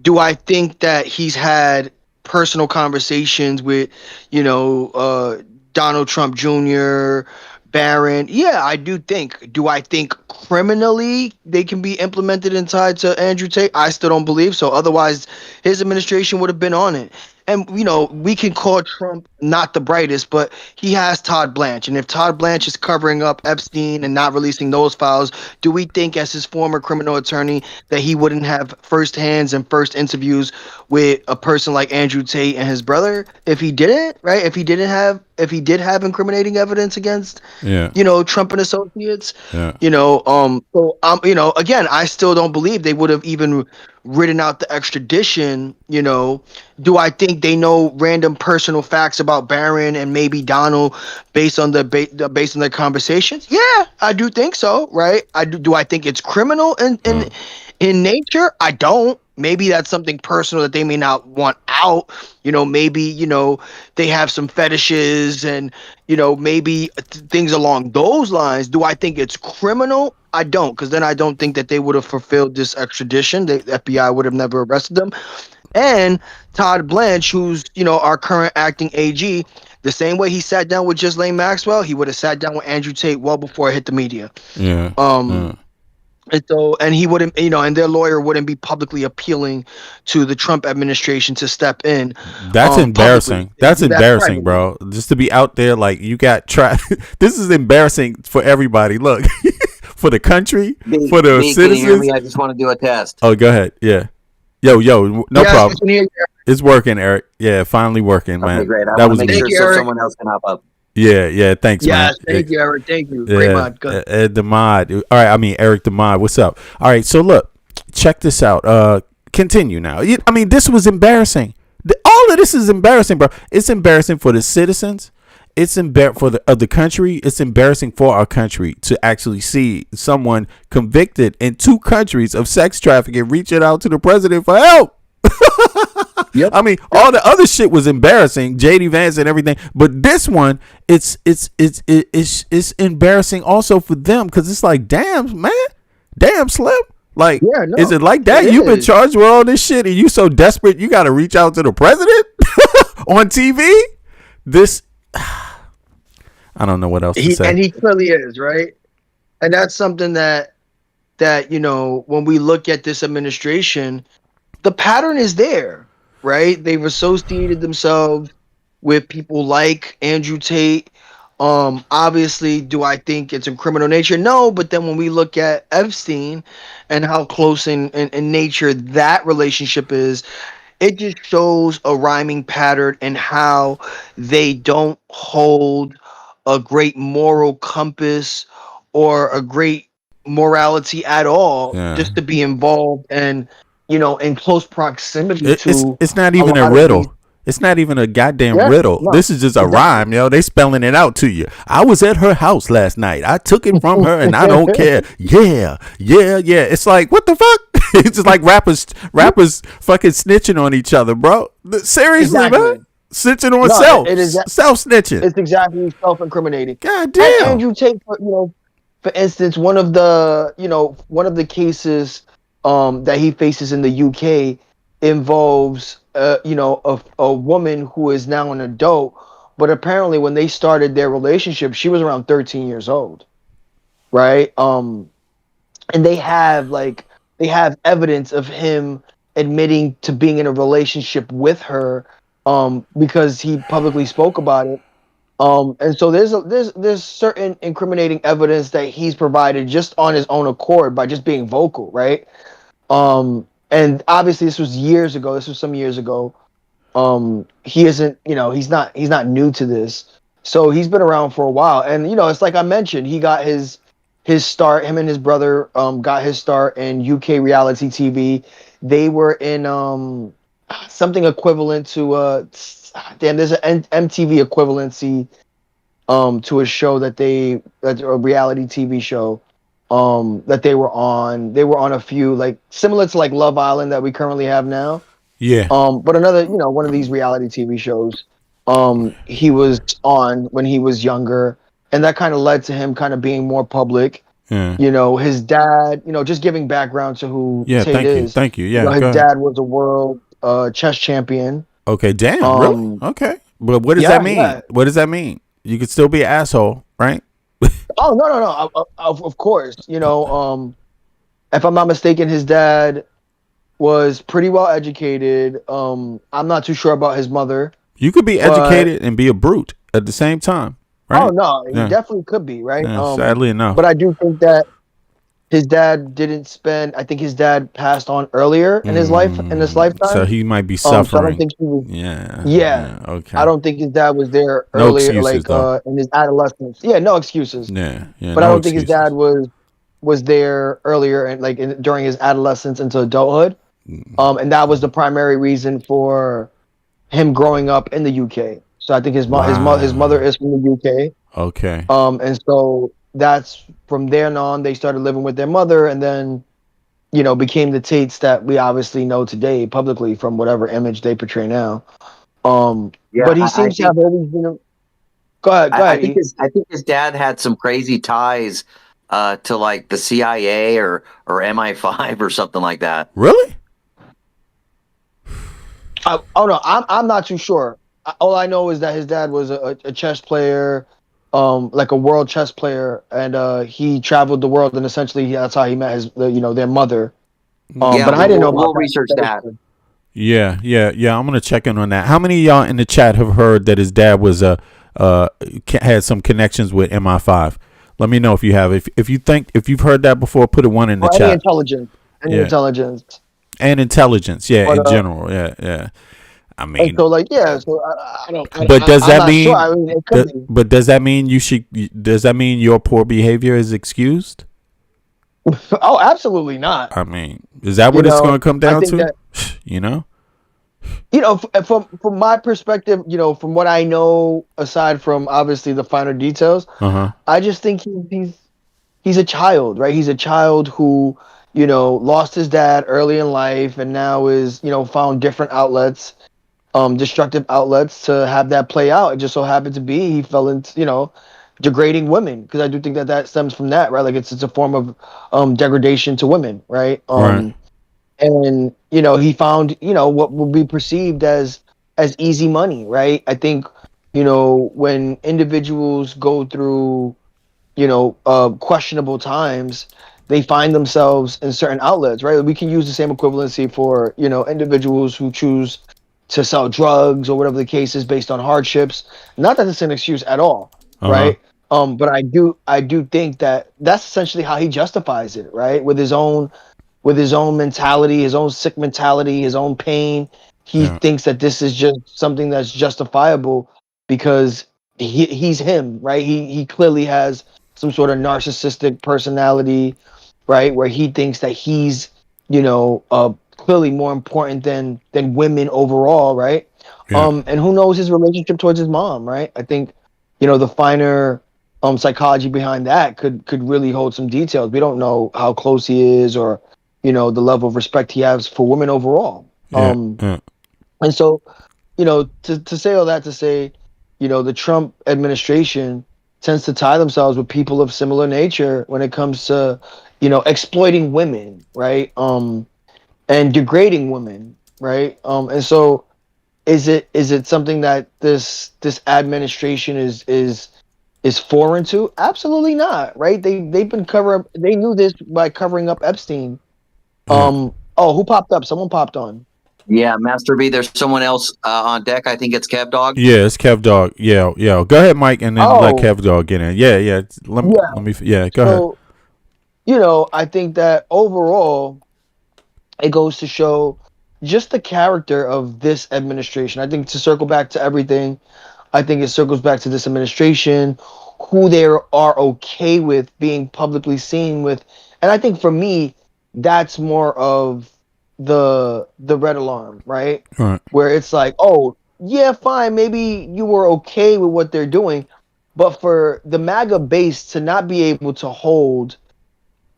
do I think that he's had personal conversations with, Donald Trump Jr., Barron? Yeah, I do think. Do I think criminally they can be implemented and tied to Andrew Tate? I still don't believe so. Otherwise, his administration would have been on it. And, we can call Trump not the brightest, but he has Todd Blanche. And if Todd Blanche is covering up Epstein and not releasing those files, do we think as his former criminal attorney that he wouldn't have first hands and first interviews with a person like Andrew Tate and his brother if he didn't, right? If he did have incriminating evidence against, Trump and associates, so again, I still don't believe they would have even written out the extradition. Do I think they know random personal facts about Barron and maybe Donald based on their conversations? Yeah, I do think so, right? Do I think it's criminal in nature? I don't. Maybe that's something personal that they may not want out. Maybe, they have some fetishes and, maybe things along those lines. Do I think it's criminal? I don't, because then I don't think that they would have fulfilled this extradition. The FBI would have never arrested them. And Todd Blanche, who's, our current acting AG, the same way he sat down with Ghislaine Maxwell, he would have sat down with Andrew Tate well before it hit the media. Yeah. And so, and he wouldn't, and their lawyer wouldn't be publicly appealing to the Trump administration to step in. That's embarrassing. Publicly. That's embarrassing, bro. Just to be out there like you got This is embarrassing for everybody. Look, for the country, for the citizens. Can you hear me? I just want to do a test. Oh, go ahead. Yeah. Yo, no problem. It's working, Eric. Yeah, finally working, man. Okay, great. I that want to was make good. sure so someone else can hop up. Yeah. Thanks, man. Yes, thank you, Eric. Thank you. Yeah, Great mod. Good. Ed the mod. All right, I mean Eric the mod. What's up? All right, so look, check this out. Continue now. I mean, this was embarrassing. All of this is embarrassing, bro. It's embarrassing for the citizens. It's for the country. It's embarrassing for our country to actually see someone convicted in 2 countries of sex trafficking reaching out to the president for help. Yep. I mean, all the other shit was embarrassing, JD Vance and everything, but this one, it's embarrassing also for them because it's like, damn, man, damn, Slim. Like, is it like that? You've been charged with all this shit, and you so desperate you got to reach out to the president on TV. This, I don't know what else to say. And he clearly is, right? And that's something that when we look at this administration, the pattern is there, right? They've associated themselves with people like Andrew Tate. Obviously, do I think it's in criminal nature? No, but then when we look at Epstein and how close in nature that relationship is, it just shows a rhyming pattern and how they don't hold a great moral compass or a great morality at all just to be involved and in close proximity it's not even a riddle. It's not even a goddamn riddle. No, this is just a rhyme, They spelling it out to you. I was at her house last night. I took it from her, and I don't care. Yeah. It's like, what the fuck? It's just like rappers fucking snitching on each other, bro. Seriously, man. Snitching on self snitching. It's exactly self-incriminating. God damn. Andrew Tate, for instance, one of the cases that he faces in the UK involves a woman who is now an adult, but apparently when they started their relationship, she was around 13 years old, right? And they have evidence of him admitting to being in a relationship with her because he publicly spoke about it. And so there's certain incriminating evidence that he's provided just on his own accord by just being vocal, right? And obviously this was years ago. This was some years ago. He isn't, he's not new to this. So he's been around for a while. And, it's like I mentioned, he got his start, him and his brother got his start in UK reality TV. They were in something equivalent to damn, there's an MTV equivalency to a show that's a reality TV show that they were on. They were on a few, like similar to like Love Island that we currently have now. Yeah. But another, one of these reality TV shows he was on when he was younger, and that kind of led to him kind of being more public. Yeah. His dad, just giving background to who Yeah. Tate is. Thank you. Yeah. His Go ahead. dad was a world chess champion. Okay. Damn. Really? Okay. But what does that mean? Yeah. What does that mean? You could still be an asshole, right? Oh, no. Of course. If I'm not mistaken, his dad was pretty well educated. I'm not too sure about his mother. You could be educated and be a brute at the same time, right? Oh no, he Yeah. definitely could be, right? Yeah, sadly enough. But I do think that his dad didn't spend. I think his dad passed on earlier in his lifetime. So he might be So I suffering. don't think he was. Yeah. Yeah. Okay. I don't think his dad was there No earlier, excuses, though. in his adolescence. Yeah, no excuses. Yeah. Yeah. But I no don't think his excuses. dad was there earlier and during his adolescence into adulthood. And that was the primary reason for him growing up in the UK. So I think his mother is from the UK. Okay. And so that's from there on they started living with their mother, and then became the Tates that we obviously know today publicly from whatever image they portray now. But he seems to have always been Go ahead. I think his dad had some crazy ties to like the CIA or MI5 or something like that. Really? Oh no, I'm not too sure. All I know is that his dad was a chess player, like a world chess player, and he traveled the world, and essentially that's how he met their mother. But I didn't know about we'll research that. Yeah. I'm gonna check in on that. How many of y'all in the chat have heard that his dad was had some connections with MI5? Let me know if you have. If you've heard that before, put a 1 in the chat. Any intelligence. And intelligence, yeah, But, in general, yeah. I mean, and so I don't. but does that mean? Sure. I mean, it could be. But does that mean Does that mean your poor behavior is excused? Oh, absolutely not. I mean, is that what it's going to come down to? That, from my perspective, from what I know, aside from obviously the finer details, I just think he's a child, right? He's a child who lost his dad early in life, and now is found different outlets, destructive outlets to have that play out. It just so happened to be he fell into degrading women, because I do think that stems from that, right? Like it's a form of degradation to women, right? Right. And he found what would be perceived as easy money, right? I think when individuals go through questionable times, they find themselves in certain outlets, right? We can use the same equivalency for individuals who choose to sell drugs or whatever the case is based on hardships. Not that it's an excuse at all, right? But I do think that that's essentially how he justifies it, right? With his own mentality, his own sick mentality, his own pain. He thinks that this is just something that's justifiable because he's him, right? He clearly has some sort of narcissistic personality, right? Where he thinks that he's, clearly more important than women overall, right? And who knows his relationship towards his mom, right? I think, the finer psychology behind that could really hold some details. We don't know how close he is or, the level of respect he has for women overall. And so, to say all that to say, the Trump administration tends to tie themselves with people of similar nature when it comes to, exploiting women, right? And degrading women, right? And so is it something that this administration is foreign to? Absolutely not, right? They knew this by covering up Epstein. Oh, who popped up? Someone popped on. Yeah, Master B, there's someone else on deck. I think it's Kev Dog. Yeah, it's Kev Dog. Yeah. Go ahead, Mike, and then let Kev Dog get in. Yeah. Let me. Go ahead. I think that overall, it goes to show just the character of this administration. I think to circle back to everything, I think it circles back to this administration, who they are okay with being publicly seen with. And I think for me, that's more of, the red alarm, right? Right. Where it's like, oh, yeah, fine, maybe you were okay with what they're doing, but for the MAGA base to not be able to hold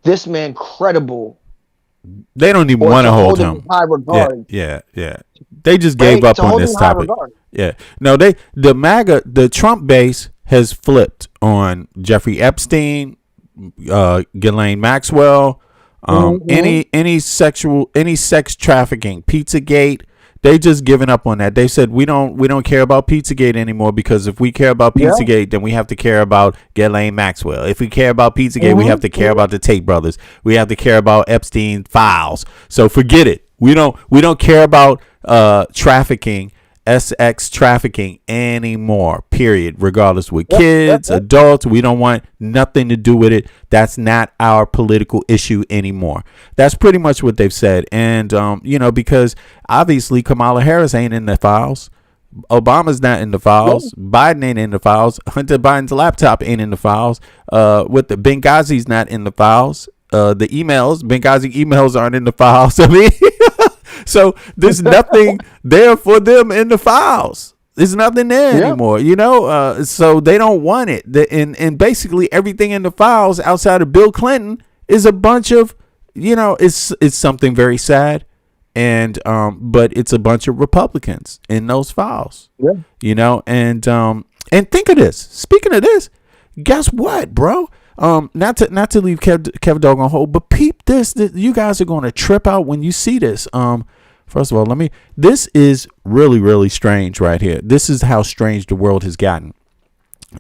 this man credible, They don't even or want to to hold hold him in him. high regard, Yeah. They just gave right? up To on hold him this in high topic. regard. Yeah. No, the Trump base has flipped on Jeffrey Epstein, Ghislaine Maxwell, any sex trafficking, Pizzagate. They just given up on that. They said we don't care about Pizzagate anymore, because if we care about Pizzagate, then we have to care about Ghislaine Maxwell. If we care about Pizzagate, we have to care about the Tate brothers. We have to care about Epstein files. So forget it. We don't care about trafficking, sex trafficking anymore. Period. Regardless, with kids, adults, we don't want nothing to do with it. That's not our political issue anymore. That's pretty much what they've said. And because obviously Kamala Harris ain't in the files. Obama's not in the files. Biden ain't in the files. Hunter Biden's laptop ain't in the files. With the Benghazi's not in the files. The Benghazi emails aren't in the files. I mean, so there's nothing there for them in the files. There's nothing there anymore, so they don't want it. And basically everything in the files outside of Bill Clinton is a bunch of, it's something very sad. And but it's a bunch of Republicans in those files. And think of this. Speaking of this, guess what, bro? Not to leave Kev Dog on hold, but peep this. You guys are going to trip out when you see this. First of all, this is really, really strange right here. This is how strange the world has gotten.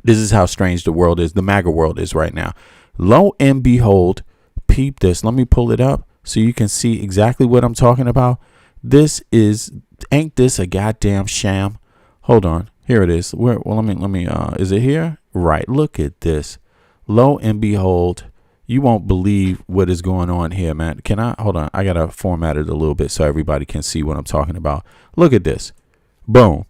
This is how strange the world is. The MAGA world is right now. Lo and behold, peep this. Let me pull it up so you can see exactly what I'm talking about. Ain't this a goddamn sham? Hold on. Here it is. Let me, is it here? Right. Look at this. Lo and behold, you won't believe what is going on here, man. Hold on. I got to format it a little bit so everybody can see what I'm talking about. Look at this. Boom.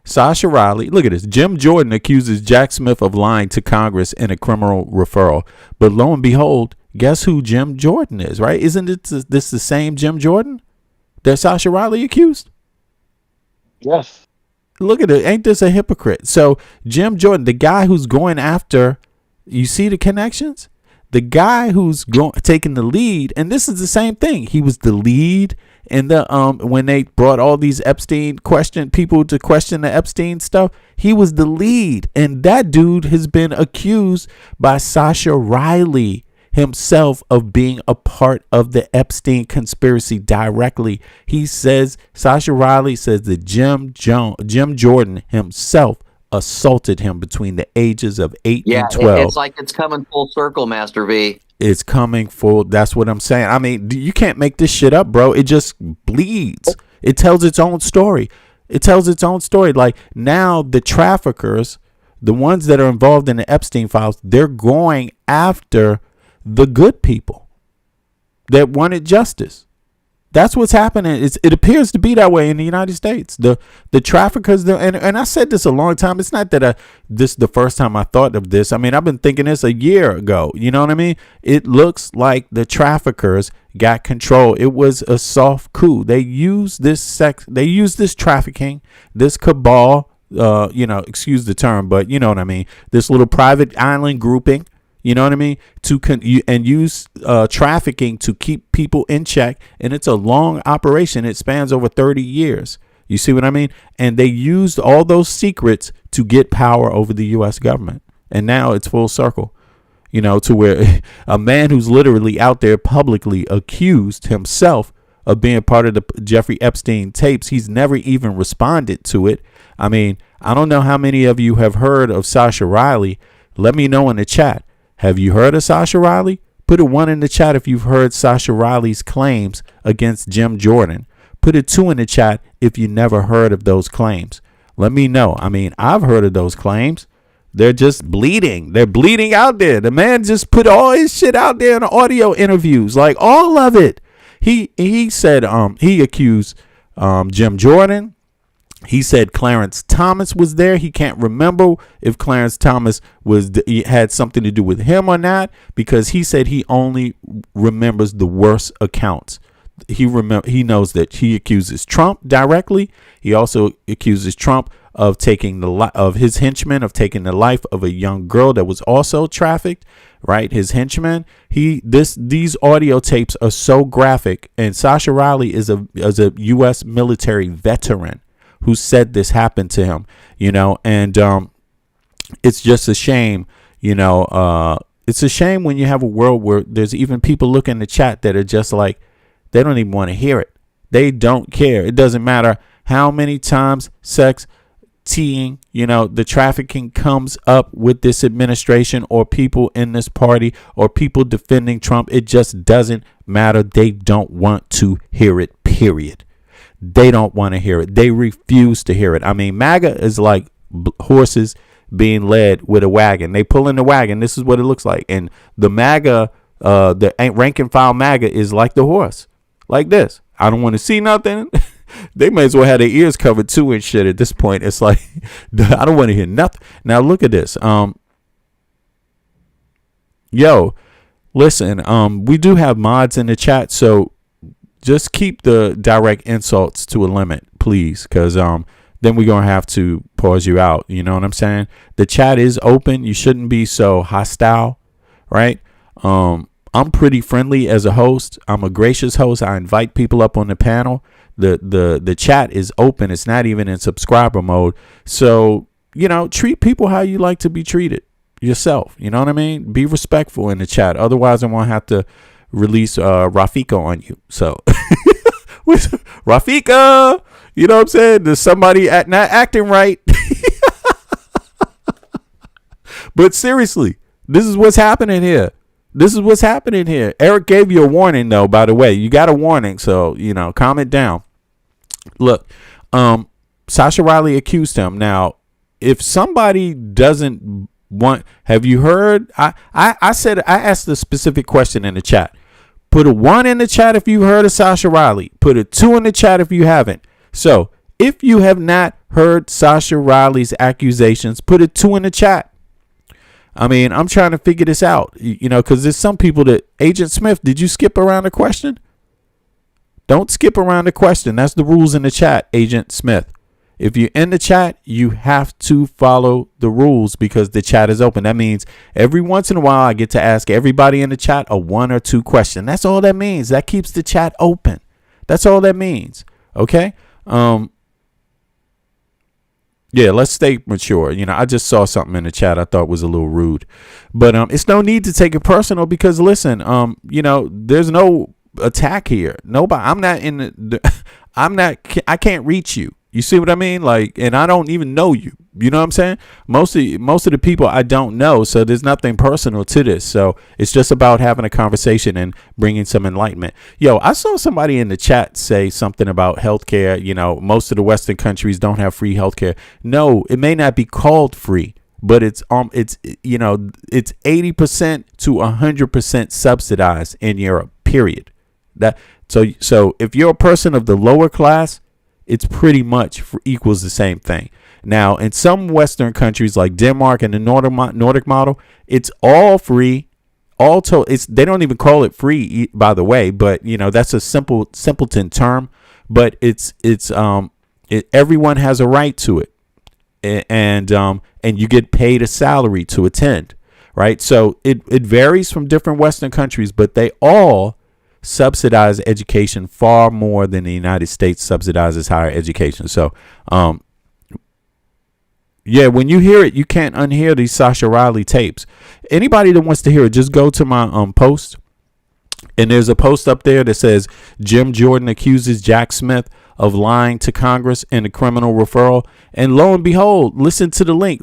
Sasha Riley. Look at this. Jim Jordan accuses Jack Smith of lying to Congress in a criminal referral. But lo and behold, guess who Jim Jordan is, right? Isn't this the same Jim Jordan that Sasha Riley accused? Yes. Look at it. Ain't this a hypocrite? So Jim Jordan, the guy who's going after, you see the connections? The guy who's taking the lead, and this is the same thing. He was the lead in the when they brought all these people to question the Epstein stuff. He was the lead, and that dude has been accused by Sasha Riley himself of being a part of the Epstein conspiracy directly. Sasha Riley says that Jim Jordan himself assaulted him between the ages of 8 and 12. It's like it's coming full circle, Master V. It's coming full. That's what I'm saying. I mean, you can't make this shit up, bro. It just bleeds. It tells its own story. Like, now the traffickers, the ones that are involved in the Epstein files, they're going after the good people that wanted justice. That's what's happening. It appears to be that way in the United States. The traffickers, and I said this a long time. It's not that this is the first time I thought of this. I mean, I've been thinking this a year ago. You know what I mean? It looks like the traffickers got control. It was a soft coup. They used this trafficking, this cabal. Excuse the term, but you know what I mean. This little private island grouping. You know what I mean? And use trafficking to keep people in check. And it's a long operation. It spans over 30 years. You see what I mean? And they used all those secrets to get power over the U.S. government. And now it's full circle, to where a man who's literally out there publicly accused himself of being part of the Jeffrey Epstein tapes. He's never even responded to it. I mean, I don't know how many of you have heard of Sasha Riley. Let me know in the chat. Have you heard of Sasha Riley? Put a 1 in the chat if you've heard Sasha Riley's claims against Jim Jordan. Put a 2 in the chat if you never heard of those claims. Let me know. I mean, I've heard of those claims. They're just bleeding. They're bleeding out there. The man just put all his shit out there in the audio interviews, like all of it. He said he accused Jim Jordan. He said Clarence Thomas was there. He can't remember if Clarence Thomas had something to do with him or not, because he said he only remembers the worst accounts. he knows that he accuses Trump directly. He also accuses Trump of taking of his henchman of taking the life of a young girl that was also trafficked, right? His henchman. These audio tapes are so graphic, and Sasha Riley is a U.S. military veteran who said this happened to him, and it's just a shame, it's a shame when you have a world where there's even people looking in the chat that are just like, they don't even want to hear it. They don't care. It doesn't matter how many times sex, teeing, the trafficking comes up with this administration or people in this party or people defending Trump. It just doesn't matter. They don't want to hear it, period. They don't want to hear it. They refuse to hear it. I mean, MAGA is like horses being led with a wagon. They pull in the wagon. This is what it looks like. And the MAGA, the rank and file MAGA is like the horse, like this. I don't want to see nothing. They may as well have their ears covered too and shit at this point. It's like, I don't want to hear nothing. Now look at this. Yo, listen, we do have mods in the chat, so just keep the direct insults to a limit, please, because then we're going to have to pause you out. You know what I'm saying? The chat is open. You shouldn't be so hostile, right? I'm pretty friendly as a host. I'm a gracious host. I invite people up on the panel. The chat is open. It's not even in subscriber mode. So, treat people how you like to be treated yourself. You know what I mean? Be respectful in the chat. Otherwise, I won't have to release Rafika on you. So, Rafika, you know what I'm saying? There's somebody not acting right. But seriously, this is what's happening here. Eric gave you a warning, though, by the way. You got a warning, so, calm it down. Look, Sasha Riley accused him. Now, if somebody doesn't want, have you heard? I asked a specific question in the chat. Put a 1 in the chat if you heard of Sasha Riley. Put a 2 in the chat if you haven't. So, if you have not heard Sasha Riley's accusations, put a 2 in the chat. I mean, I'm trying to figure this out, because there's some people that, Agent Smith, did you skip around the question? Don't skip around the question. That's the rules in the chat, Agent Smith. If you're in the chat, you have to follow the rules because the chat is open. That means every once in a while, I get to ask everybody in the chat a 1 or 2 question. That's all that means. That keeps the chat open. That's all that means. Okay? Yeah, let's stay mature. I just saw something in the chat I thought was a little rude. But it's no need to take it personal because, listen, there's no attack here. Nobody. I'm not in I can't reach you. You see what I mean? Like, and I don't even know you. You know what I'm saying? Most of the people I don't know, so there's nothing personal to this. So it's just about having a conversation and bringing some enlightenment. Yo, I saw somebody in the chat say something about healthcare. Most of the Western countries don't have free healthcare. No, it may not be called free, but it's 80% to 100% subsidized in Europe. Period. So if you're a person of the lower class, it's pretty much equals the same thing. Now, in some Western countries like Denmark and the Nordic model, it's all free. They don't even call it free, by the way, but that's a simpleton term. But everyone has a right to it, and you get paid a salary to attend, right? So it varies from different Western countries, but they all subsidize education far more than the United States subsidizes higher education. So, yeah, when you hear it, you can't unhear these Sasha Riley tapes. Anybody that wants to hear it, just go to my post, and there's a post up there that says Jim Jordan accuses Jack Smith of lying to Congress in a criminal referral. And lo and behold, listen to the link.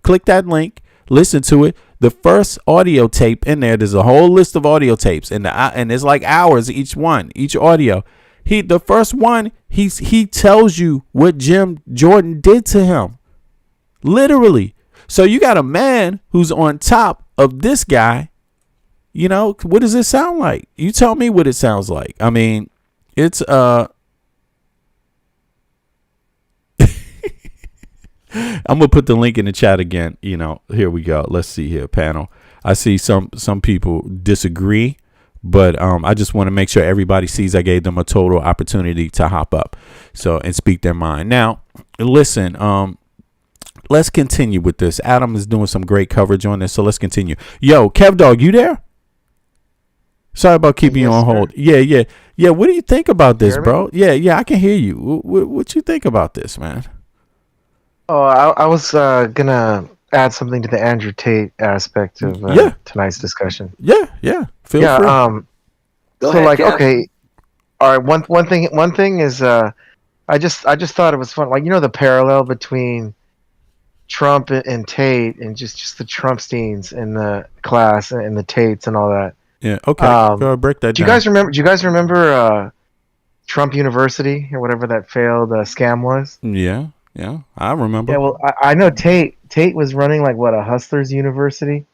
Click that link. Listen to it. The first audio tape in there's a whole list of audio tapes, and it's like hours each audio. The first one, he tells you what Jim Jordan did to him, literally. So you got a man who's on top of this guy. What does it sound like? You tell me what it sounds like. I mean, it's I'm gonna put the link in the chat again. Here we go. Let's see here, panel. I see some people disagree But I just want to make sure everybody sees I gave them a total opportunity to hop up, and speak their mind. Now, listen, let's continue with this. Adam is doing some great coverage on this, so let's continue. Yo, Kev Dog, you there? Sorry about keeping you on hold. Yeah. What do you think about this, bro? Yeah, I can hear you. What you think about this, man? Oh, I was gonna add something to the Andrew Tate aspect of tonight's discussion. Yeah. Feel free. Go ahead, like, Kev. okay, all right. One thing is, I just thought it was fun. Like, the parallel between Trump and Tate, and just the Trumpsteins in the class and the Tates and all that. Yeah. Okay. Go break that down. Do you guys remember Trump University or whatever that failed scam was? Yeah. I remember. Yeah. Well, I know Tate was running like a Hustlers University,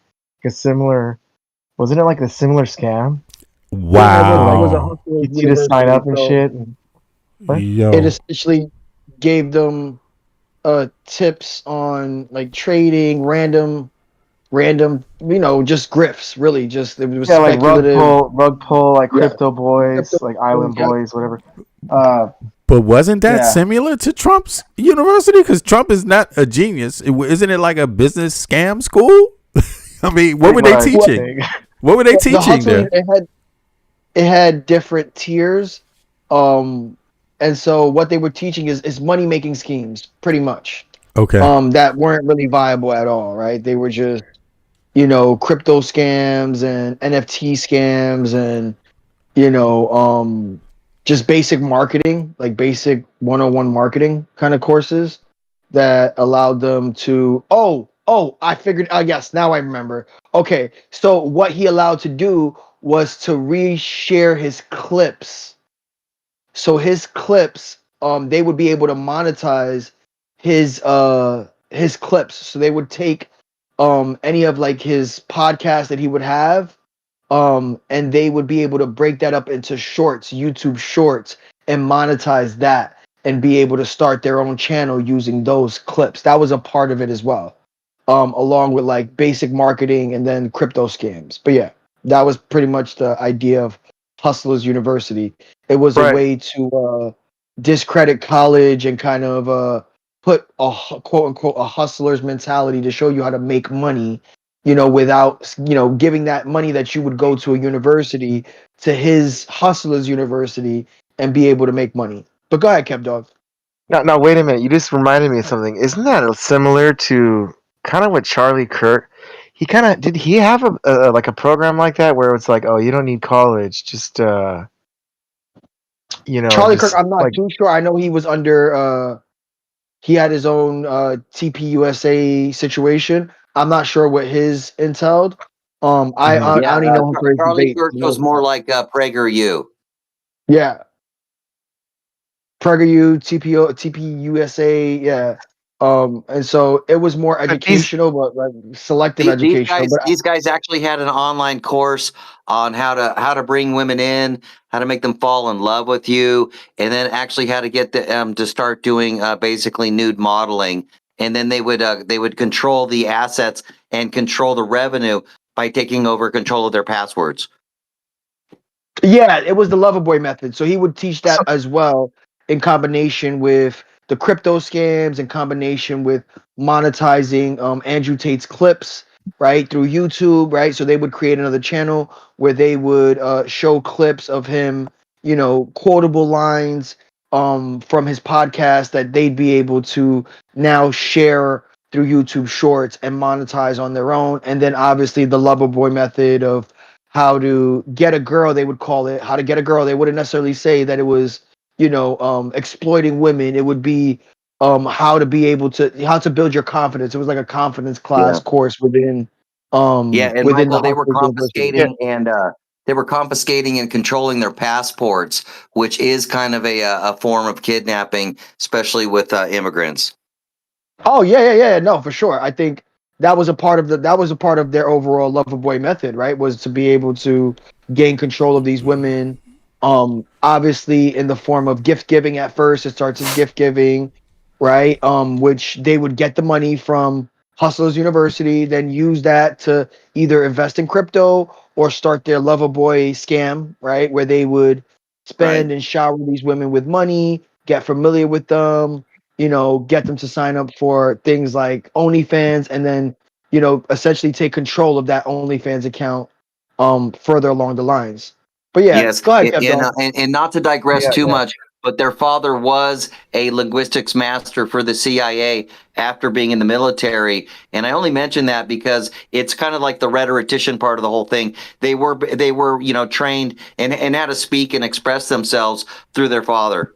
wasn't it like a similar scam? Wow. Get you to sign up and shit. It essentially gave them tips on like trading, random, just grifts. Really, just it was speculative. Rug pull, like Crypto Boys, like Island Boys, whatever. But wasn't that similar to Trump's university? Because Trump is not a genius. Isn't it like a business scam school? I mean, what were they teaching? What were they teaching there? It had different tiers, and so what they were teaching is money making schemes, pretty much. Okay. That weren't really viable at all, right? They were just, crypto scams and NFT scams and, just basic marketing, like basic 101 marketing kind of courses that allowed them to. I figured. Yes, now I remember. Okay, so what he allowed to do was to reshare his clips. So his clips, they would be able to monetize his clips. So they would take any of like his podcasts that he would have, and they would be able to break that up into shorts, YouTube shorts, and monetize that and be able to start their own channel using those clips. That was a part of it as well. Along with like basic marketing and then crypto scams. But yeah, that was pretty much the idea of Hustlers University. It was a way to discredit college and kind of put a quote unquote a hustler's mentality to show you how to make money, without, giving that money that you would go to a university to his Hustlers University and be able to make money. But go ahead, Kev Dog. No, wait a minute. You just reminded me of something. Isn't that similar to kind of what Charlie Kirk? Did he have a like a program like that where it's like, oh, you don't need college, just Charlie Kirk, I'm not too sure. I know he was under he had his own TPUSA situation. I'm not sure what his entailed. I only know him for Charlie Kirk was more like PragerU. Yeah. PragerU, TPUSA, yeah. And so it was more educational, but like selective educational. These guys actually had an online course on how to bring women in, how to make them fall in love with you, and then actually how to get them to start doing basically nude modeling. And then they would control the assets and control the revenue by taking over control of their passwords. Yeah, it was the Loverboy method. So he would teach that as well in combination with the crypto scams, in combination with monetizing Andrew Tate's clips, right, through YouTube, right? So they would create another channel where they would show clips of him, quotable lines from his podcast that they'd be able to now share through YouTube Shorts and monetize on their own. And then obviously the Loverboy method of how to get a girl, they would call it how to get a girl. They wouldn't necessarily say that it was, exploiting women. It would be how to build your confidence. It was like a confidence class course within and within Michael, they were confiscating they were confiscating and controlling their passports, which is kind of a form of kidnapping, especially with immigrants. Oh yeah, no, for sure. I think that was a part of their overall Loverboy method, right? Was to be able to gain control of these women. Obviously in the form of gift giving at first. It starts as gift giving, right? Which they would get the money from Hustlers University, then use that to either invest in crypto or start their lover boy scam, right? Where they would spend and shower these women with money, get familiar with them, get them to sign up for things like OnlyFans, and then, essentially take control of that OnlyFans account further along the lines. But yeah, Yes, go ahead, Kev. and not to digress Yeah, too yeah. much, but their father was a linguistics master for the CIA after being in the military. And I only mention that because it's kind of like the rhetorician part of the whole thing. They were trained and how to speak and express themselves through their father.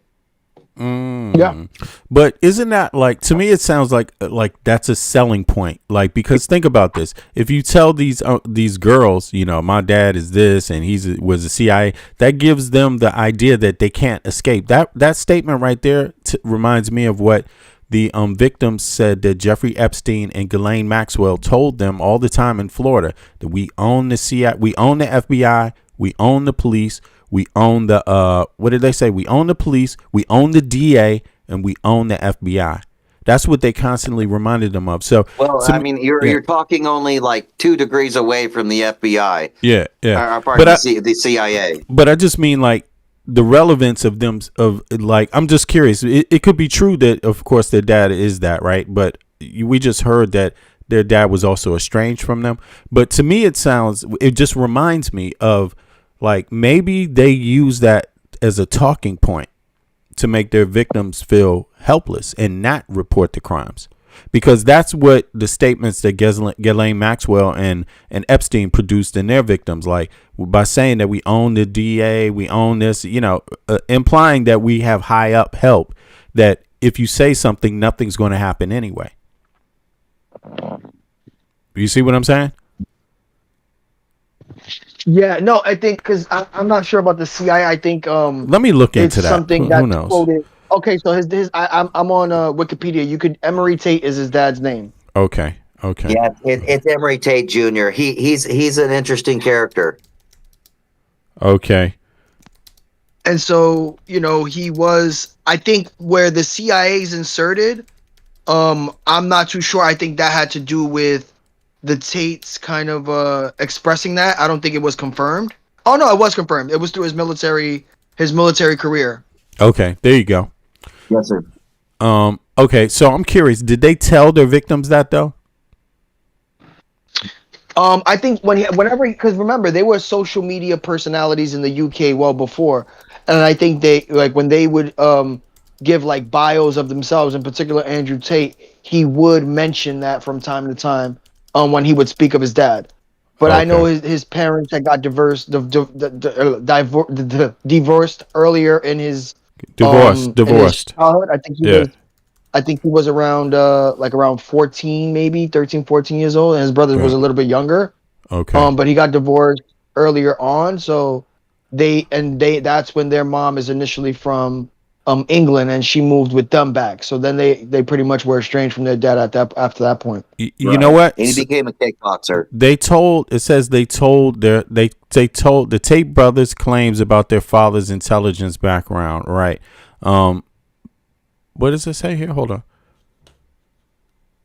Yeah. But isn't that like, to me it sounds like that's a selling point, like, because think about this. If you tell these girls, my dad is this and was a CIA, that gives them the idea that they can't escape. That statement right there reminds me of what the victims said that Jeffrey Epstein and Ghislaine Maxwell told them all the time in Florida, that we own the CIA, we own the FBI, we own the police, we own the what did they say? We own the police, we own the DA, and we own the FBI. That's what they constantly reminded them of. So, you're talking only like 2 degrees away from the FBI. Yeah. The CIA. But I just mean, like, the relevance of them, I'm just curious. It could be true that, of course, their dad is that, right? But we just heard that their dad was also estranged from them. But to me, it just reminds me of, like, maybe they use that as a talking point to make their victims feel helpless and not report the crimes, because that's what the statements that Ghislaine Maxwell and Epstein produced in their victims, like, by saying that we own the DA, we own this, implying that we have high up help, that if you say something, nothing's going to happen anyway. You see what I'm saying? Yeah, no, I think because I'm not sure about the CIA. I think let me look into that. Something who knows? Quoted. Okay, so I'm on Wikipedia. You could Emery Tate is his dad's name. Okay. Yeah, it's Emery Tate Jr. He's an interesting character. Okay. And so he was. I think where the CIA's inserted. I'm not too sure. I think that had to do with the Tates kind of expressing that. I don't think it was confirmed. Oh no, it was confirmed. It was through his military career. Okay, there you go. Yes, sir. Okay, so I'm curious. Did they tell their victims that though? I think whenever, because remember they were social media personalities in the UK well before, and I think they when they would give like bios of themselves, in particular Andrew Tate, he would mention that from time to time. When he would speak of his dad, but I know his parents had got divorced earlier in his divorced. In his childhood. I think he was around around 14, maybe 13, 14 years old, and his brother was a little bit younger. Okay. But he got divorced earlier on, so that's when their mom is initially from England, and she moved with them back. So then they pretty much were estranged from their dad after that point. You know what? And he became a kickboxer. They told the Tate brothers claims about their father's intelligence background, right? What does it say here? Hold on.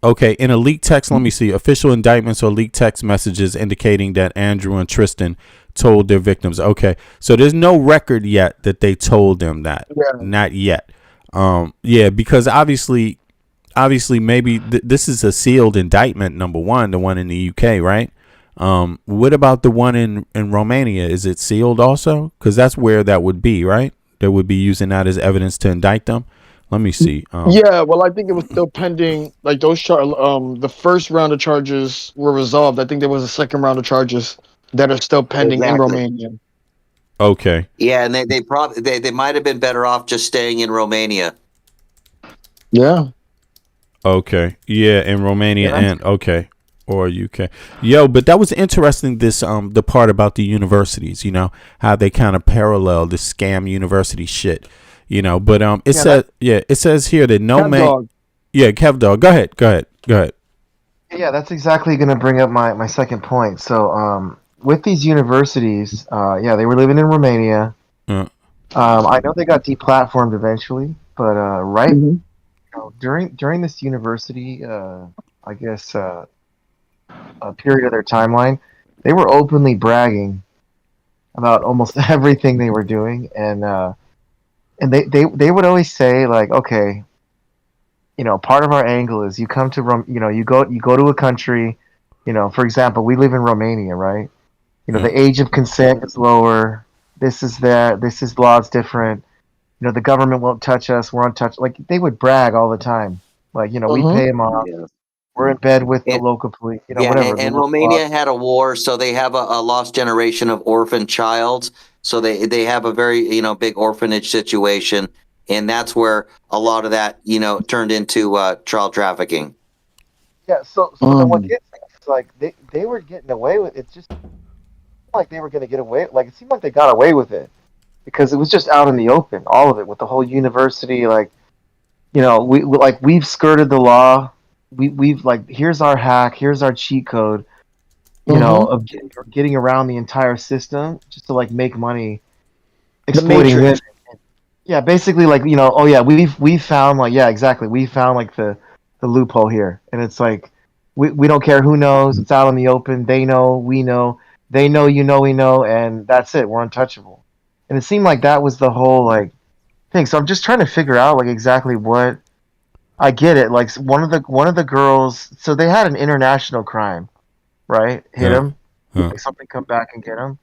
Okay, in a leaked text, let me see. Official indictments or leaked text messages indicating that Andrew and Tristan told their victims. Okay, so there's no record yet that they told them that. Yeah. Not yet. Yeah, because obviously maybe this is a sealed indictment, number one, the one in the UK, right? What about the one in Romania? Is it sealed also? Because that's where that would be, right? They would be using that as evidence to indict them. Let me see. Yeah, well, I think it was still pending. Like those the first round of charges were resolved. I think there was a second round of charges that are still pending in Romania. Okay. Yeah, and they probably they might have been better off just staying in Romania. Yeah. Okay. Yeah, in Romania and okay. Or UK. Yo, but that was interesting, this the part about the universities, how they kind of parallel the scam university shit. But it says here that no man. Yeah, Kev Dog. Go ahead. Yeah, that's exactly going to bring up my second point. So, with these universities, they were living in Romania. I know they got deplatformed eventually, but during this university I guess, a period of their timeline, they were openly bragging about almost everything they were doing, and they would always say like, okay, part of our angle is you come to you go to a country, for example, we live in Romania, right? The age of consent is lower. This is that. This is laws different. The government won't touch us. We're untouched. Like they would brag all the time. Like we pay them off. Yeah. We're in bed with the And, local police. yeah, Whatever. and Romania had a war, so they have a lost generation of orphan childs. So they have a very big orphanage situation, and that's where a lot of that turned into child trafficking. Yeah. So then what gets me is like they were getting away with it. Just like they were going to get away. Like it seemed like they got away with it because it was just out in the open, all of it, with the whole university. Like we've skirted the law. We've like, here's our hack, here's our cheat code, of getting around the entire system just to like make money exploiting women. Yeah, basically like, oh yeah, we've found like, yeah, exactly. We found like the loophole here. And it's like we don't care who knows, it's out in the open. They know, we know, they know, we know, and that's it. We're untouchable. And it seemed like that was the whole like thing. So I'm just trying to figure out like exactly what I get it. Like one of the girls, so they had an international crime, right? Hit him, like something come back and get him.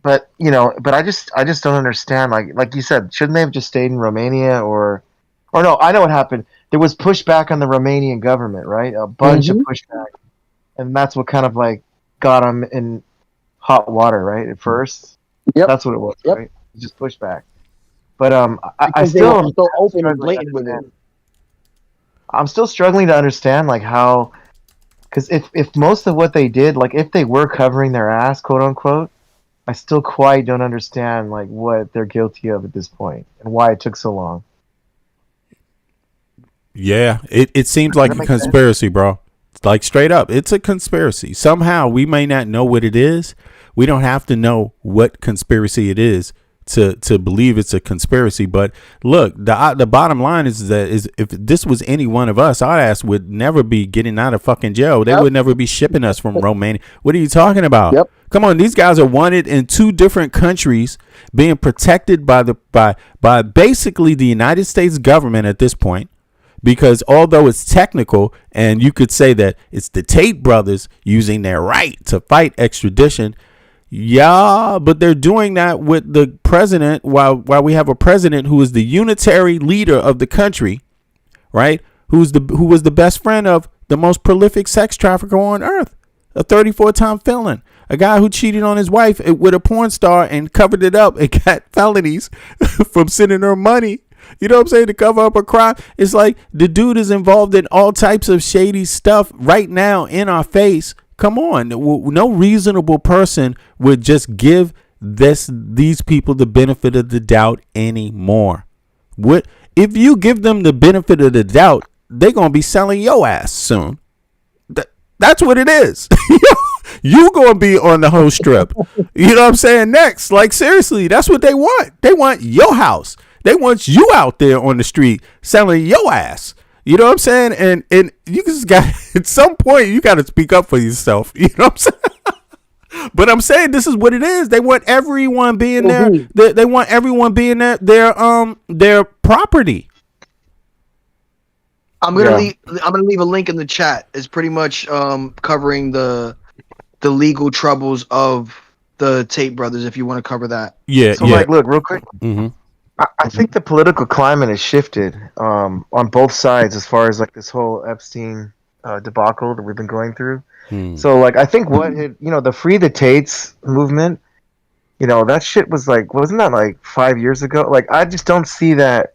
But I just don't understand. Like you said, shouldn't they have just stayed in Romania or no? I know what happened. There was pushback on the Romanian government, right? A bunch of pushback, and that's what kind of like got them in hot water, right? At first, that's what it was, right? Just pushback. But I still am so open and blatant with it. I'm still struggling to understand like how, because if most of what they did, like if they were covering their ass, quote unquote, I still quite don't understand like what they're guilty of at this point and why it took so long. Yeah, it seems like a conspiracy, bro. Like straight up, it's a conspiracy. Somehow we may not know what it is. We don't have to know what conspiracy it is to believe it's a conspiracy. But look, the bottom line is if this was any one of us, our ass would never be getting out of fucking jail. They would never be shipping us from Romania. What are you talking about? Come on, these guys are wanted in 2 different countries, being protected by basically the United States government at this point. Because although it's technical, and you could say that it's the Tate brothers using their right to fight extradition, yeah, but they're doing that with the president while we have a president who is the unitary leader of the country, right? Who was the best friend of the most prolific sex trafficker on earth, a 34-time felon, a guy who cheated on his wife with a porn star and covered it up and got felonies from sending her money. You know what I'm saying? To cover up a crime. It's like the dude is involved in all types of shady stuff right now in our face. Come on. No reasonable person would just give these people the benefit of the doubt anymore. What if you give them the benefit of the doubt, they're going to be selling your ass soon. That's what it is. You going to be on the whole strip. You know what I'm saying? Next. Like seriously, that's what they want. They want your house. They want you out there on the street selling your ass. You know what I'm saying? And you just got, at some point, you got to speak up for yourself. You know what I'm saying? But I'm saying this is what it is. They want everyone being there. They want everyone being their property. I'm gonna leave a link in the chat. It's pretty much covering the legal troubles of the Tate brothers. If you want to cover that. Yeah. So like, look real quick. I think the political climate has shifted on both sides as far as like this whole Epstein debacle that we've been going through. So like I think the Free the Tates movement, that shit was like, wasn't that like 5 years ago? Like I just don't see that.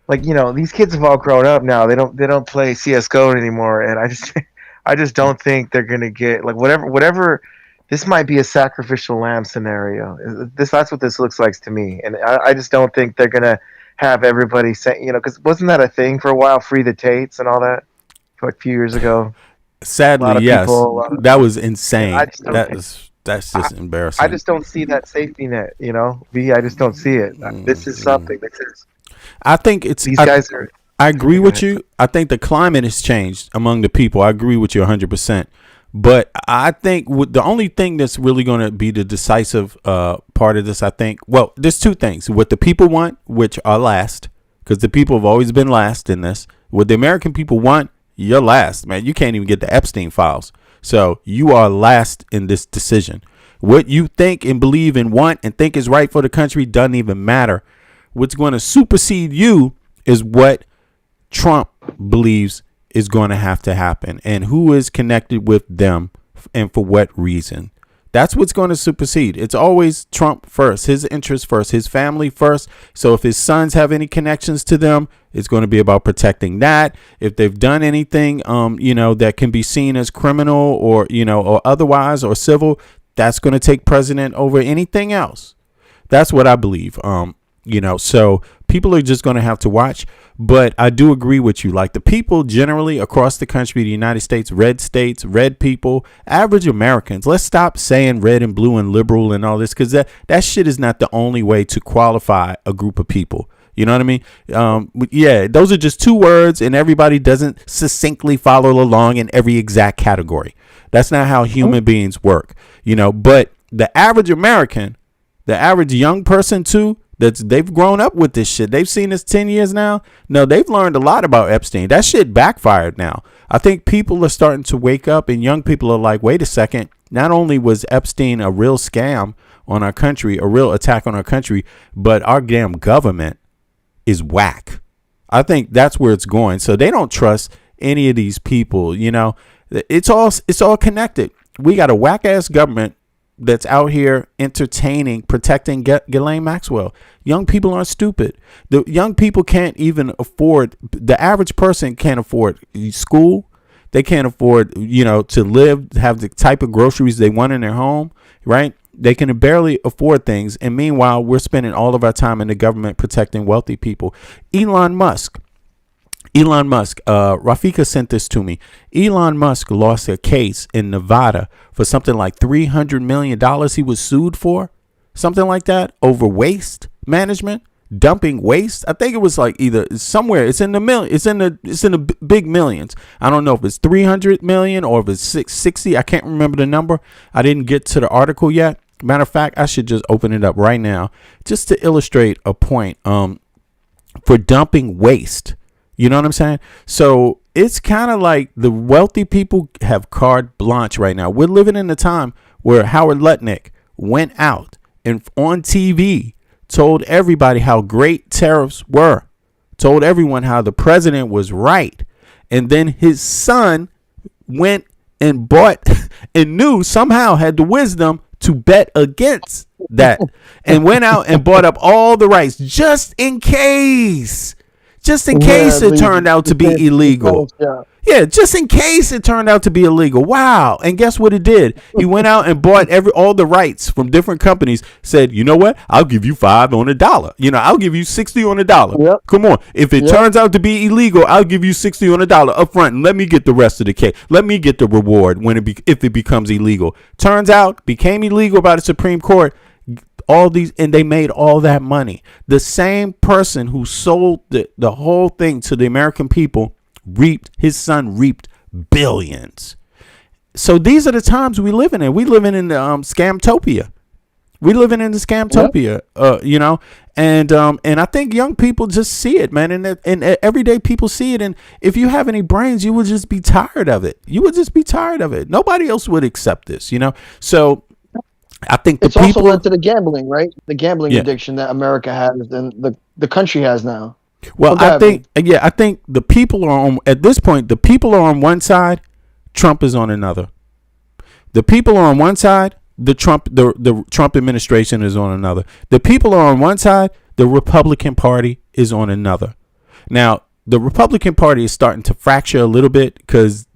Like these kids have all grown up now. They don't play CS:GO anymore, and I just don't think they're gonna get like whatever. This might be a sacrificial lamb scenario. That's what this looks like to me, and I just don't think they're gonna have everybody say, because wasn't that a thing for a while, Free the Tates and all that, like a few years ago? Sadly, yes, that was insane. That's just embarrassing. I just don't see that safety net, I just don't see it. This is something. I think it's these guys are. I agree with you. I think the climate has changed among the people. I agree with you 100%. But I think the only thing that's really going to be the decisive part of this, I think, well, there's two things. What the people want, which are last, because the people have always been last in this. What the American people want, you're last, man. You can't even get the Epstein files. So you are last in this decision. What you think and believe and want and think is right for the country doesn't even matter. What's going to supersede you is what Trump believes is going to have to happen and who is connected with them and for what reason. That's what's going to supersede. It's always Trump first, his interests first, his family first. So if his sons have any connections to them, it's going to be about protecting that. If they've done anything, that can be seen as criminal or, or otherwise or civil, that's going to take precedent over anything else. That's what I believe. So people are just going to have to watch. But I do agree with you. Like the people generally across the country, the United States, red people, average Americans. Let's stop saying red and blue and liberal and all this, because that shit is not the only way to qualify a group of people. You know what I mean? Those are just two words and everybody doesn't succinctly follow along in every exact category. That's not how human beings work, but the average American, the average young person too, they've grown up with this shit. They've seen this 10 years now. No, they've learned a lot about Epstein. That shit backfired now. I think people are starting to wake up and young people are like, wait a second. Not only was Epstein a real scam on our country, a real attack on our country, but our damn government is whack. I think that's where it's going. So they don't trust any of these people. It's all connected. We got a whack ass government that's out here entertaining, protecting Ghislaine Maxwell. Young people aren't stupid. The young people can't even afford, the average person can't afford school. They can't afford, to live, have the type of groceries they want in their home, right? They can barely afford things. And meanwhile, we're spending all of our time in the government protecting wealthy people. Elon Musk, Rafika sent this to me. Elon Musk lost a case in Nevada for something like $300 million he was sued for. Something like that over waste management, dumping waste. I think it was like either somewhere it's in the million. It's in the big millions. I don't know if it's 300 million or if it's 660. I can't remember the number. I didn't get to the article yet. Matter of fact, I should just open it up right now just to illustrate a point for dumping waste. You know what I'm saying? So it's kind of like the wealthy people have carte blanche right now. We're living in a time where Howard Lutnick went out and on TV told everybody how great tariffs were, told everyone how the president was right. And then his son went and bought and knew somehow had the wisdom to bet against that and went out and bought up all the rights just in case. Just in case it turned out to be illegal. Yeah, just in case it turned out to be illegal. Wow. And guess what it did? He went out and bought all the rights from different companies, said, you know what? I'll give you $5 on a dollar. I'll give you 60 on a dollar. Yep. Come on. If it turns out to be illegal, I'll give you 60 on a dollar up front and let me get the rest of the case. Let me get the reward if it becomes illegal. Turns out, became illegal by the Supreme Court. All these, and they made all that money. The same person who sold the whole thing to the American people his son reaped billions. So these are the times we live in. We living in the scamtopia. We living in the scamtopia, and I think young people just see it, man, and everyday people see it. And if you have any brains, you would just be tired of it. Nobody else would accept this, So I think it's also led to the gambling, right? The gambling addiction that America has and the country has now. Well, I think the people are on, at this point, the people are on one side, Trump is on another. The people are on one side, the Trump administration is on another. The people are on one side, the Republican Party is on another. Now, the Republican Party is starting to fracture a little bit because,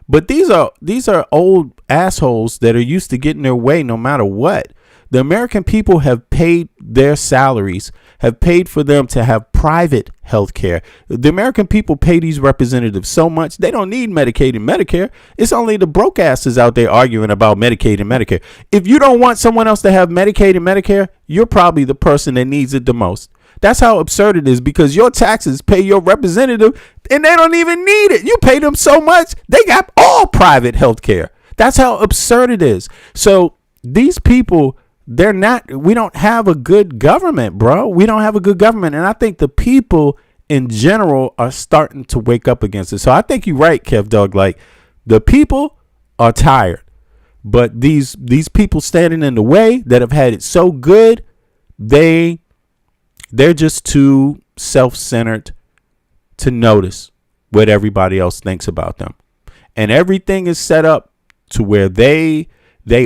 but these are old assholes that are used to getting their way no matter what. The American people have paid their salaries, have paid for them to have private health care. The American people pay these representatives so much, they don't need Medicaid and Medicare. It's only the broke asses out there arguing about Medicaid and Medicare. If you don't want someone else to have Medicaid and Medicare, you're probably the person that needs it the most. That's how absurd it is, because your taxes pay your representative and they don't even need it. You pay them so much, they got all private health care. That's how absurd it is. So these people, we don't have a good government, bro. We don't have a good government. And I think the people in general are starting to wake up against it. So I think you're right, Kev Doug. Like, the people are tired, but these people standing in the way that have had it so good, they're just too self-centered to notice what everybody else thinks about them. And everything is set up to where they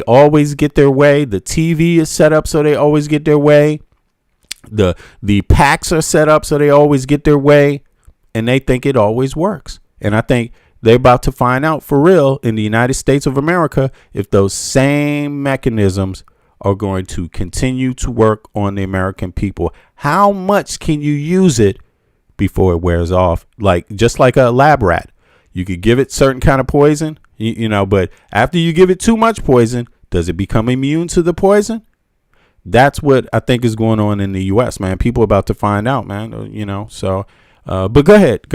always get their way. The TV is set up so they always get their way. The PACs are set up so they always get their way, and they think it always works. And I think they're about to find out for real in the United States of America if those same mechanisms are going to continue to work on the American people. How much can you use it before it wears off? Like, just like a lab rat, you could give it certain kind of poison, you know, but after you give it too much poison, does it become immune to the poison? That's what I think is going on in the U.S., man. People are about to find out, man, you know. So, but go ahead.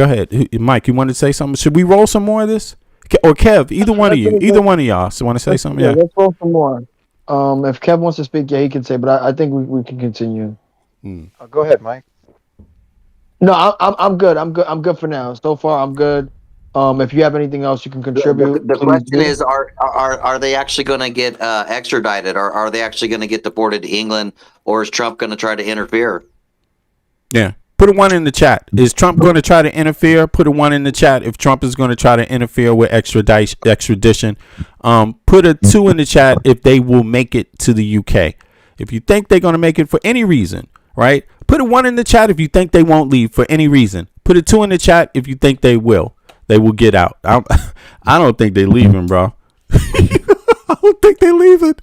Mike, you want to say something? Should we roll some more of this? Or Kev, either one of y'all want to say something? Yeah, let's roll some more. If Kev wants to speak, yeah, he can say, but I think we can continue. Go ahead, Mike. No, I'm good. I'm good for now. So far, I'm good. If you have anything else you can contribute. The question is, are they actually going to get extradited, or are they actually going to get deported to England, or is Trump going to try to interfere? Yeah. Put a 1 in the chat. Is Trump going to try to interfere? Put a 1 in the chat if Trump is going to try to interfere with extradition. Put a 2 in the chat if they will make it to the UK. If you think they're going to make it for any reason, right? Put a 1 in the chat if you think they won't leave for any reason. Put a 2 in the chat if you think they will. They will get out. I don't think they're leaving, bro. I don't think they're leaving.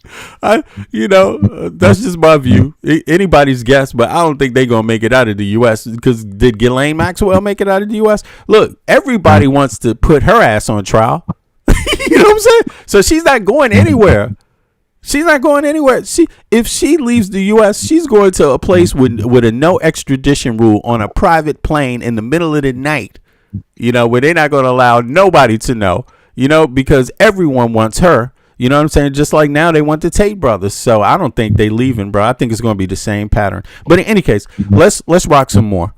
That's just my view. Anybody's guess, but I don't think they're going to make it out of the U.S. because did Ghislaine Maxwell make it out of the U.S.? Look, everybody wants to put her ass on trial. You know what I'm saying? So she's not going anywhere. If she leaves the U.S., she's going to a place with a no extradition rule on a private plane in the middle of the night. You know, where they're not going to allow nobody to know, you know, because everyone wants her. You know what I'm saying? Just like now they want the Tate brothers. So I don't think they leaving, bro. I think it's going to be the same pattern. But in any case, let's rock some more.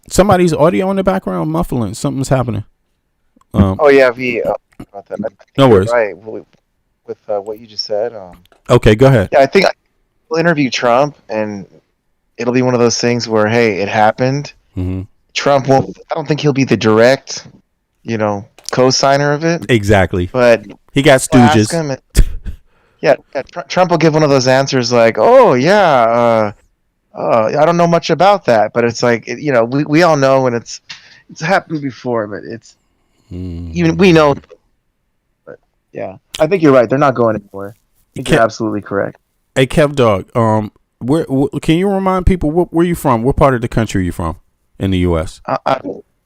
Somebody's audio in the background muffling. Something's happening. Oh yeah, about that. No worries. Right, with what you just said. Okay, go ahead. Yeah, I think we'll interview Trump, and it'll be one of those things where, hey, it happened. Mm-hmm. Trump won't. I don't think he'll be the direct, co-signer of it. Exactly. But he got stooges. Trump will give one of those answers like, "Oh yeah, I don't know much about that," but it's like, we all know, and it's happened before, but it's even we know. But yeah, I think you're right. They're not going anywhere. I think you're absolutely correct. Hey, Kev Dog, where can you remind people where you from? What part of the country are you from in the U.S.?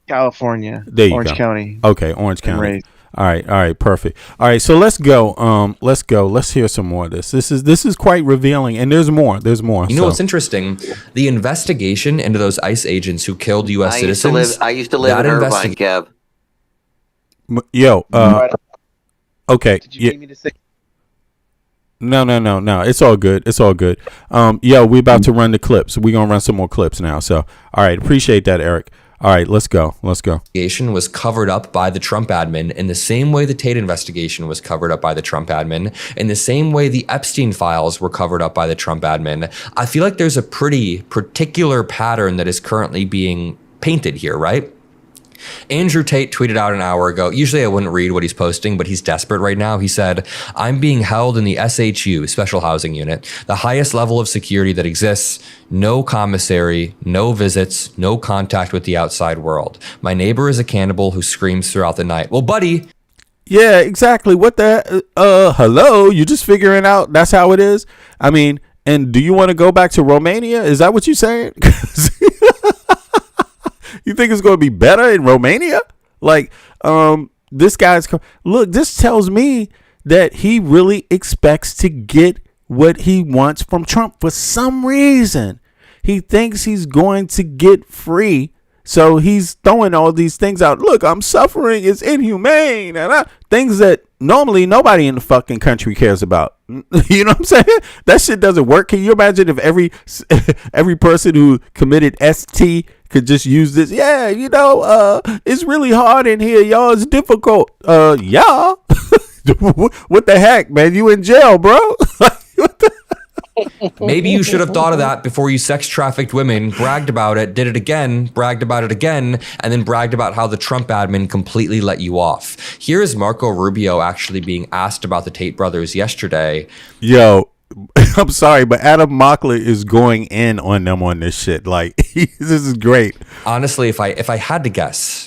California. There you Orange go. County. Okay, Orange County. All right, perfect. All right, so let's go. Let's hear some more of this. This is quite revealing, and there's more. You know what's interesting? The investigation into those ICE agents who killed U.S. citizens. I used to live in Irvine, Kev. Okay. Did you need me to say? No. It's all good. We about to run the clips. We're gonna run some more clips now. So, all right, appreciate that, Eric. All right, let's go. Investigation was covered up by the Trump admin in the same way the Tate investigation was covered up by the Trump admin, in the same way the Epstein files were covered up by the Trump admin. I feel like there's a pretty particular pattern that is currently being painted here, right? Andrew Tate tweeted out an hour ago. Usually I wouldn't read what he's posting, but he's desperate right now. He said, "I'm being held in the SHU, Special Housing Unit, the highest level of security that exists. No commissary, no visits, no contact with the outside world. My neighbor is a cannibal who screams throughout the night." Well, buddy. Yeah, exactly. What the hello? You just figuring out that's how it is? I mean, and do you want to go back to Romania? Is that what you're saying? You think it's going to be better in Romania? Like, this guy's look, this tells me that he really expects to get what he wants from Trump for some reason. He thinks he's going to get free. So he's throwing all these things out. Look, I'm suffering. It's inhumane. And things that normally nobody in the fucking country cares about. You know what I'm saying? That shit doesn't work. Can you imagine if every person who committed ST could just use this? Yeah, it's really hard in here, y'all. It's difficult. Yeah. What the heck, man? You in jail, bro? Maybe you should have thought of that before you sex trafficked women, bragged about it, did it again, bragged about it again, and then bragged about how the Trump admin completely let you off. Here is Marco Rubio actually being asked about the Tate brothers yesterday. Yo, I'm sorry, but Adam Mockler is going in on them on this shit. Like, this is great. Honestly, if I had to guess,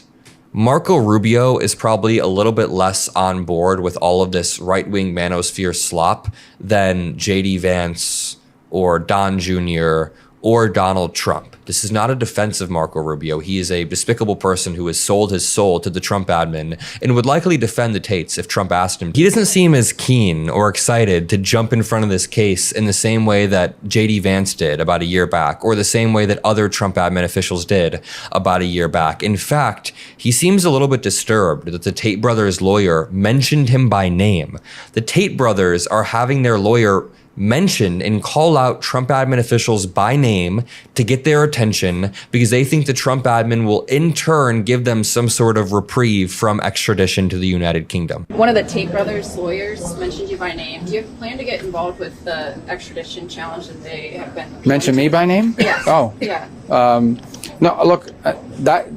Marco Rubio is probably a little bit less on board with all of this right-wing manosphere slop than JD Vance or Don Jr. or Donald Trump. This is not a defense of Marco Rubio. He is a despicable person who has sold his soul to the Trump admin and would likely defend the Tates if Trump asked him. He doesn't seem as keen or excited to jump in front of this case in the same way that JD Vance did about a year back, or the same way that other Trump admin officials did about a year back. In fact, he seems a little bit disturbed that the Tate brothers' lawyer mentioned him by name. The Tate brothers are having their lawyer mention and call out Trump admin officials by name to get their attention because they think the Trump admin will in turn give them some sort of reprieve from extradition to the United Kingdom. One of the Tate brothers' lawyers mentioned you by name. Do you plan to get involved with the extradition challenge that they have been? Mention me by name? Yes. Oh. Yeah. No, look, that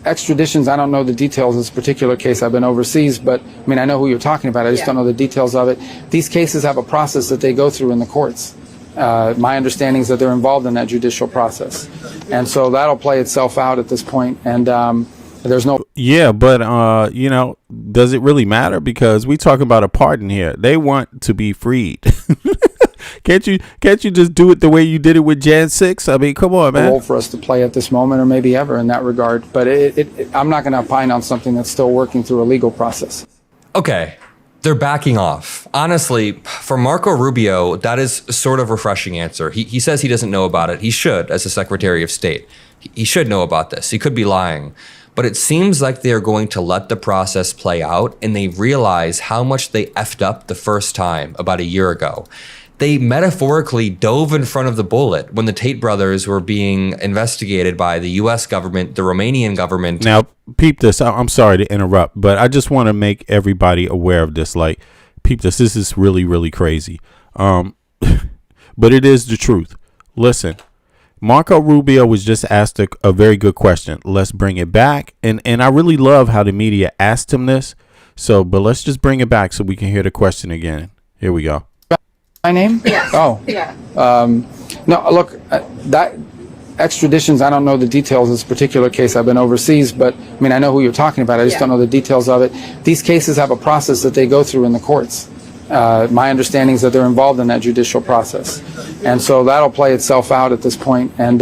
extraditions, I don't know the details of this particular case. I've been overseas, but I mean, I know who you're talking about. I just don't know the details of it. These cases have a process that they go through in the courts. My understanding is that they're involved in that judicial process. And so that'll play itself out at this point. And there's no... Yeah, but, does it really matter? Because we talking about a pardon here. They want to be freed. Can't you just do it the way you did it with Jan 6? I mean, come on, man. Role for us to play at this moment, or maybe ever, in that regard. But I'm not going to opine on something that's still working through a legal process. Okay, they're backing off. Honestly, for Marco Rubio, that is sort of a refreshing answer. He says he doesn't know about it. He should, as a Secretary of State. He should know about this. He could be lying. But it seems like they're going to let the process play out, and they realize how much they effed up the first time about a year ago. They metaphorically dove in front of the bullet when the Tate brothers were being investigated by the U.S. government, the Romanian government. Now, peep this. I'm sorry to interrupt, but I just want to make everybody aware of this. Like, peep this. This is really, really crazy. But it is the truth. Listen, Marco Rubio was just asked a very good question. Let's bring it back. And I really love how the media asked him this. But let's just bring it back so we can hear the question again. Here we go. My name? Yes. Oh. Yeah. No, look, that extraditions, I don't know the details of this particular case. I've been overseas, but I mean, I know who you're talking about. I just don't know the details of it. These cases have a process that they go through in the courts. My understanding is that they're involved in that judicial process. And so that'll play itself out at this point. And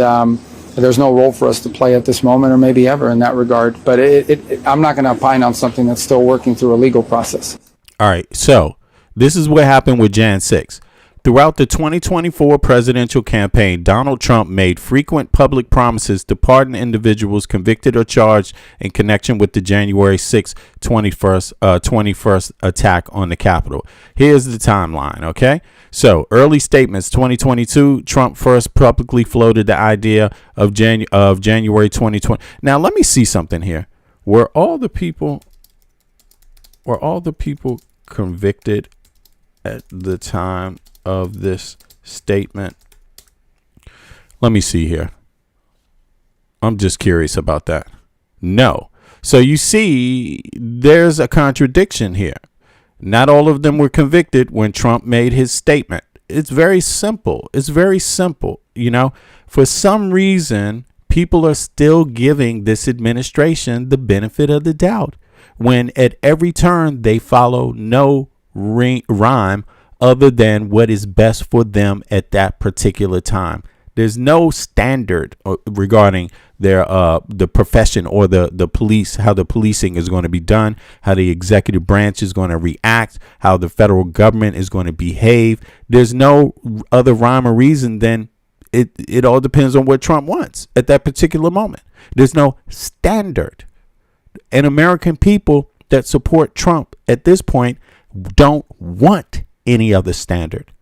there's no role for us to play at this moment, or maybe ever, in that regard. But I'm not going to opine on something that's still working through a legal process. All right. So this is what happened with Jan 6. Throughout the 2024 presidential campaign, Donald Trump made frequent public promises to pardon individuals convicted or charged in connection with the January 6, 21st attack on the Capitol. Here's the timeline, okay? So, early statements, 2022, Trump first publicly floated the idea of January 2020. Now, let me see something here. Were all the people convicted at the time of this statement? Let me see here. I'm just curious about that. No. So you see, there's a contradiction here. Not all of them were convicted when Trump made his statement. It's very simple. It's very simple. For some reason, people are still giving this administration the benefit of the doubt. when at every turn they follow no rhyme other than what is best for them at that particular time. There's no standard regarding their the profession or the police, how the policing is going to be done, how the executive branch is going to react, how the federal government is going to behave. There's no other rhyme or reason than it all depends on what Trump wants at that particular moment. There's no standard. And American people that support Trump at this point don't want any other standard.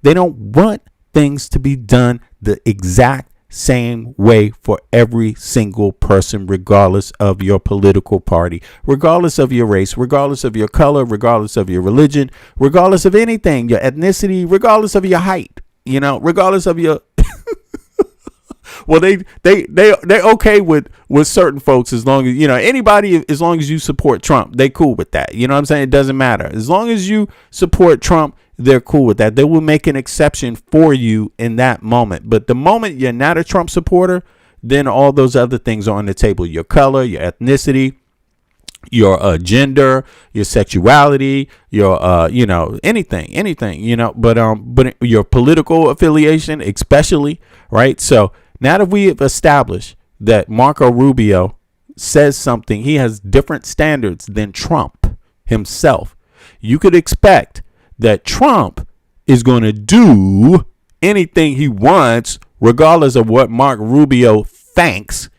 They don't want things to be done the exact same way for every single person, regardless of your political party, regardless of your race, regardless of your color, regardless of your religion, regardless of anything, your ethnicity, regardless of your height, regardless of your well, they okay with certain folks as long as anybody, as long as you support Trump, they cool with that. You know what I'm saying? It doesn't matter. As long as you support Trump, they're cool with that. They will make an exception for you in that moment. But the moment you're not a Trump supporter, then all those other things are on the table. Your color, your ethnicity, your gender, your sexuality, your anything, but your political affiliation, especially, right? So now that we have established that Marco Rubio says something, he has different standards than Trump himself, you could expect that Trump is going to do anything he wants, regardless of what Mark Rubio thinks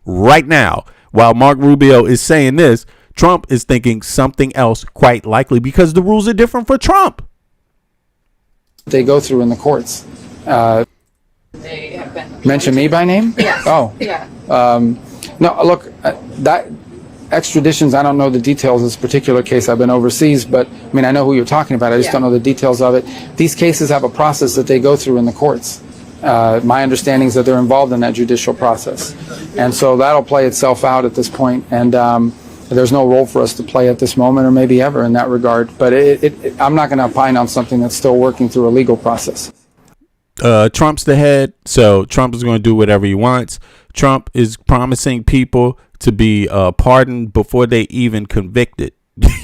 right now. While Mark Rubio is saying this, Trump is thinking something else, quite likely, because the rules are different for Trump. They go through in the courts. They have been. Mention me by name? Yes. Oh. Yeah. No, look, that extraditions, I don't know the details of this particular case. I've been overseas, but I mean, I know who you're talking about. I just don't know the details of it. These cases have a process that they go through in the courts. My understanding is that they're involved in that judicial process. And so that'll play itself out at this point. And there's no role for us to play at this moment or maybe ever in that regard. But I'm not going to opine on something that's still working through a legal process. Trump's the head, so Trump is going to do whatever he wants. Trump is promising people to be pardoned before they even convicted.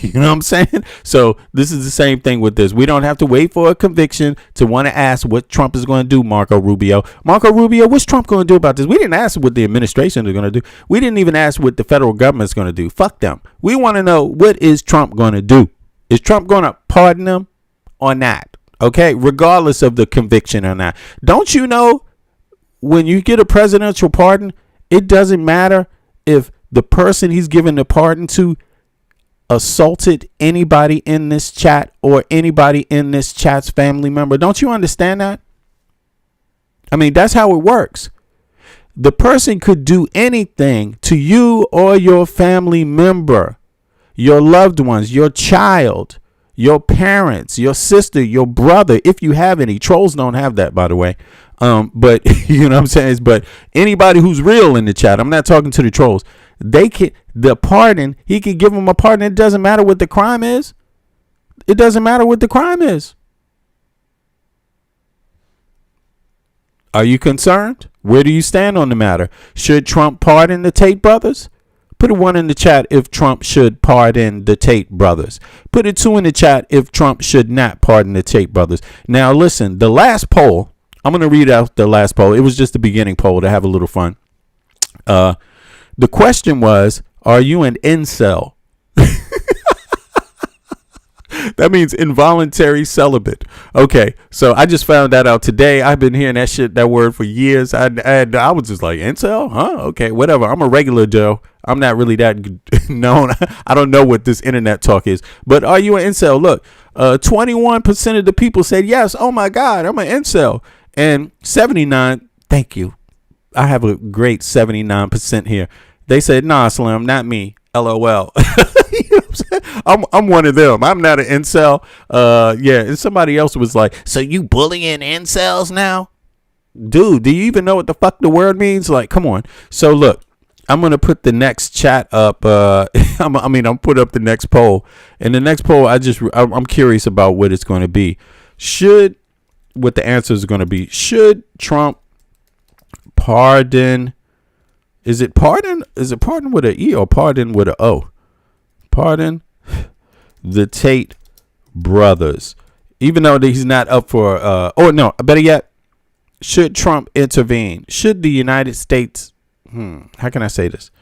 You know what I'm saying? So this is the same thing with this. We don't have to wait for a conviction to want to ask what Trump is going to do, Marco Rubio. Marco Rubio, what's Trump going to do about this? We didn't ask what the administration is going to do. We didn't even ask what the federal government is going to do. Fuck them. We want to know, what is Trump going to do? Is Trump going to pardon them or not? Okay, regardless of the conviction or not. Don't you know, when you get a presidential pardon, it doesn't matter if the person he's giving the pardon to assaulted anybody in this chat or anybody in this chat's family member. Don't you understand that? I mean, that's how it works. The person could do anything to you or your family member, your loved ones, your child, your parents, your sister, your brother, if you have any. Trolls don't have that, by the way. But you know what I'm saying? But anybody who's real in the chat, I'm not talking to the trolls. They can, the pardon, he can give them a pardon. It doesn't matter what the crime is. It doesn't matter what the crime is. Are you concerned? Where do you stand on the matter? Should Trump pardon the Tate brothers? Put a 1 in the chat if Trump should pardon the Tate brothers. Put a 2 in the chat if Trump should not pardon the Tate brothers. Now, listen, the last poll, I'm going to read out the last poll. It was just the beginning poll to have a little fun. The question was, are you an incel? That means involuntary celibate. Okay, so I just found that out today. I've been hearing that word for years. I was just like, incel? Huh? Okay, whatever. I'm a regular Joe. I'm not really that known. I don't know what this internet talk is. But are you an incel? Look, 21% of the people said yes. Oh my God, I'm an incel. And 79, thank you. I have a great 79% here. They said, nah, Slim, not me. LOL. You know what I'm saying? I'm one of them. I'm not an incel. Yeah, and somebody else was like, so you bullying incels now? Dude, do you even know what the fuck the word means? Like, come on. So look, I'm going to put the next chat up. I'm put up the next poll. And the next poll, I'm curious about what it's going to be. What the answer is going to be. Should Trump pardon? Is it pardon with an E or pardon with an O? Pardon the Tate brothers. Even though he's not up for, or no, better yet, should Trump intervene? Should the United States, how can I say this?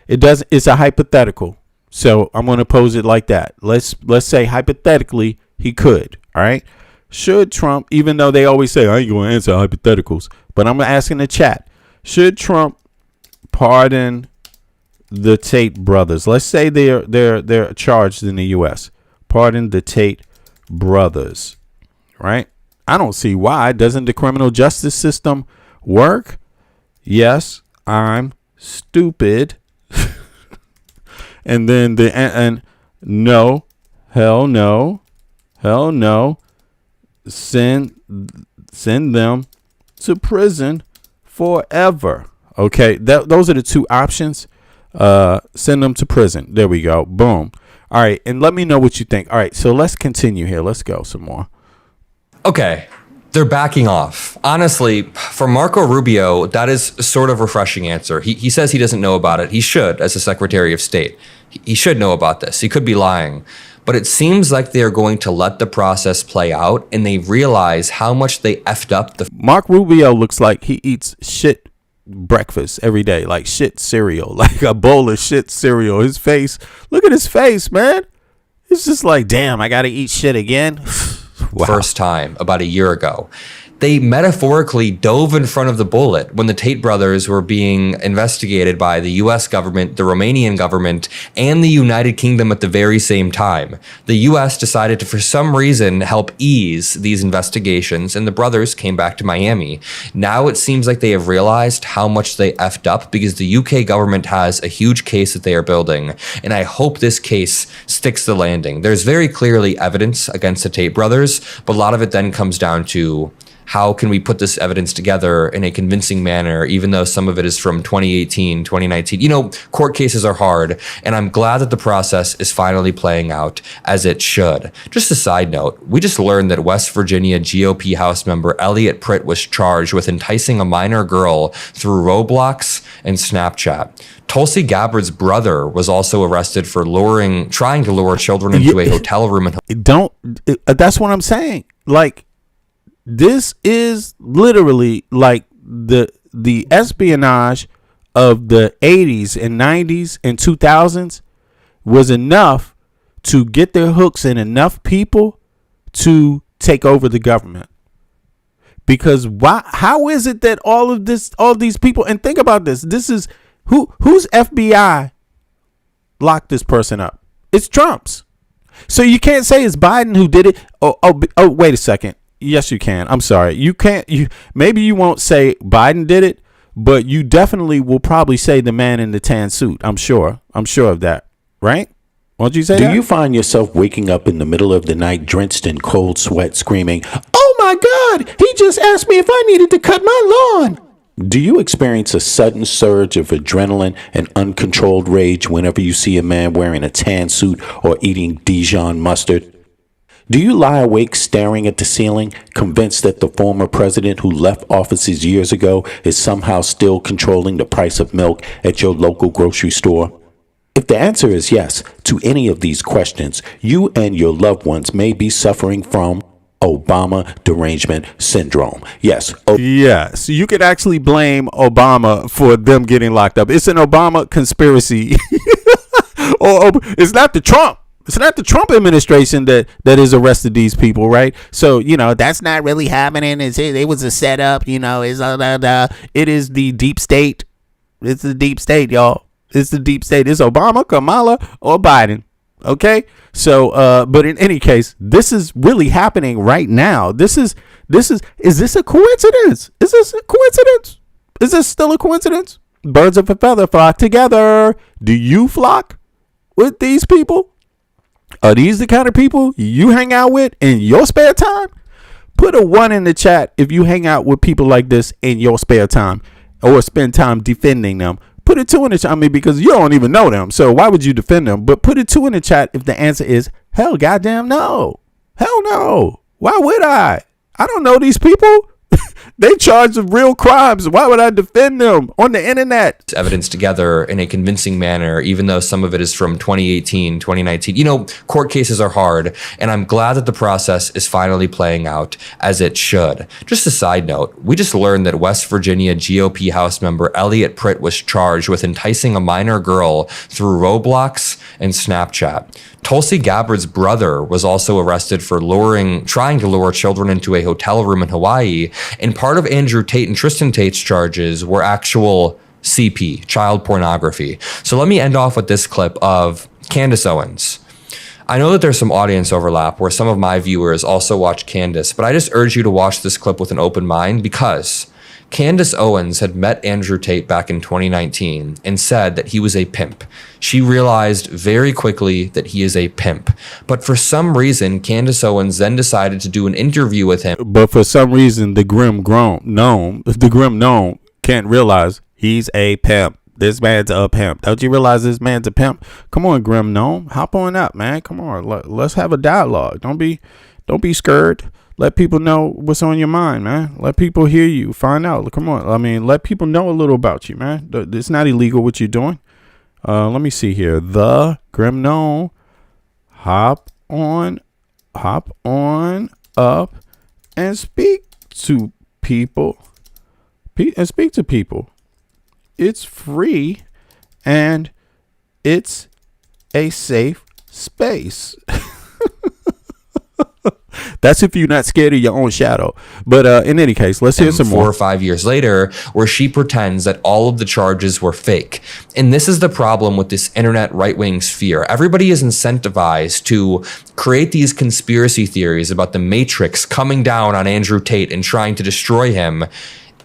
It's a hypothetical. So I'm going to pose it like that. Let's say hypothetically he could. All right. Should Trump, even though they always say I ain't going to answer hypotheticals, but I'm asking the chat, should Trump pardon the Tate brothers? Let's say they're charged in the U.S. Pardon the Tate brothers. Right. I don't see why. Doesn't the criminal justice system work? Yes, I'm stupid. And then and no, hell no, send them to prison forever. Okay, those are the two options. Send them to prison. There we go. Boom. All right, and let me know what you think. All right, so let's continue here. Let's go some more. Okay, they're backing off. Honestly, for Marco Rubio, that is sort of a refreshing answer. He says he doesn't know about it. He should, as a Secretary of State. He should know about this. He could be lying. But it seems like they are going to let the process play out, and they realize how much they effed up the... Mark Rubio looks like he eats shit breakfast every day, like shit cereal, like a bowl of shit cereal. His face, look at his face, man. It's just like, damn, I gotta eat shit again. Wow. First time about a year ago. They metaphorically dove in front of the bullet when the Tate brothers were being investigated by the US government, the Romanian government, and the United Kingdom at the very same time. The US decided to, for some reason, help ease these investigations, and the brothers came back to Miami. Now it seems like they have realized how much they effed up because the UK government has a huge case that they are building, and I hope this case sticks the landing. There's very clearly evidence against the Tate brothers, but a lot of it then comes down to how can we put this evidence together in a convincing manner, even though some of it is from 2018, 2019. You know, court cases are hard, and I'm glad that the process is finally playing out as it should. Just a side note, we just learned that West Virginia GOP House member Elliot Pritt was charged with enticing a minor girl through Roblox and Snapchat. Tulsi Gabbard's brother was also arrested for trying to lure children into a hotel room. That's what I'm saying. Like, this is literally like the espionage of the 80s and 90s and 2000s was enough to get their hooks in enough people to take over the government. Because how is it that all these people, and think about this, this is whose FBI locked this person up? It's Trump's. So you can't say it's Biden who did it. Oh, wait a second. Yes, you can. I'm sorry. You can't. Maybe you won't say Biden did it, but you definitely will probably say the man in the tan suit. I'm sure of that. Right? Won't you say that? Do you find yourself waking up in the middle of the night drenched in cold sweat screaming, "Oh my God, he just asked me if I needed to cut my lawn"? Do you experience a sudden surge of adrenaline and uncontrolled rage whenever you see a man wearing a tan suit or eating Dijon mustard? Do you lie awake staring at the ceiling, convinced that the former president who left offices years ago is somehow still controlling the price of milk at your local grocery store? If the answer is yes to any of these questions, you and your loved ones may be suffering from Obama derangement syndrome. Yes. Yes. You could actually blame Obama for them getting locked up. It's an Obama conspiracy. Or it's not the Trump. It's not the Trump administration that has arrested these people, right? So, that's not really happening. It was a setup, it is the deep state. It's the deep state, y'all. It's the deep state. It's Obama, Kamala, or Biden. Okay? So, but in any case, this is really happening right now. Is this a coincidence? Is this a coincidence? Is this still a coincidence? Birds of a feather flock together. Do you flock with these people? Are these the kind of people you hang out with in your spare time? Put a 1 in the chat if you hang out with people like this in your spare time or spend time defending them. Put a 2 in the chat. I mean, because you don't even know them. So why would you defend them? But put a 2 in the chat if the answer is hell goddamn no. Hell no. Why would I? I don't know these people. They charged with real crimes. Why would I defend them on the internet? Evidence together in a convincing manner, even though some of it is from 2018, 2019. You know, court cases are hard, and I'm glad that the process is finally playing out as it should. Just a side note, we just learned that West Virginia GOP House member Elliot Pritt was charged with enticing a minor girl through Roblox and Snapchat. Tulsi Gabbard's brother was also arrested for trying to lure children into a hotel room in Hawaii, and part of Andrew Tate and Tristan Tate's charges were actual CP, child pornography. So let me end off with this clip of Candace Owens. I know that there's some audience overlap where some of my viewers also watch Candace, but I just urge you to watch this clip with an open mind because Candace Owens had met Andrew Tate back in 2019 and said that he was a pimp. She realized very quickly that he is a pimp. But for some reason, Candace Owens then decided to do an interview with him. But for some reason, the grim gnome can't realize he's a pimp. This man's a pimp. Don't you realize this man's a pimp? Come on, grim gnome. Hop on up, man. Come on. Let's have a dialogue. Don't be scared. Let people know what's on your mind, man. Let people hear you. Find out. Come on. I mean, let people know a little about you, man. It's not illegal what you're doing. Let me see here. The Grim Gnome. Hop on up and speak to people. Speak to people. It's free and it's a safe space. That's if you're not scared of your own shadow. But in any case, let's hear some more. 4 or 5 years later, where she pretends that all of the charges were fake. And this is the problem with this internet right-wing sphere. Everybody is incentivized to create these conspiracy theories about the Matrix coming down on Andrew Tate and trying to destroy him.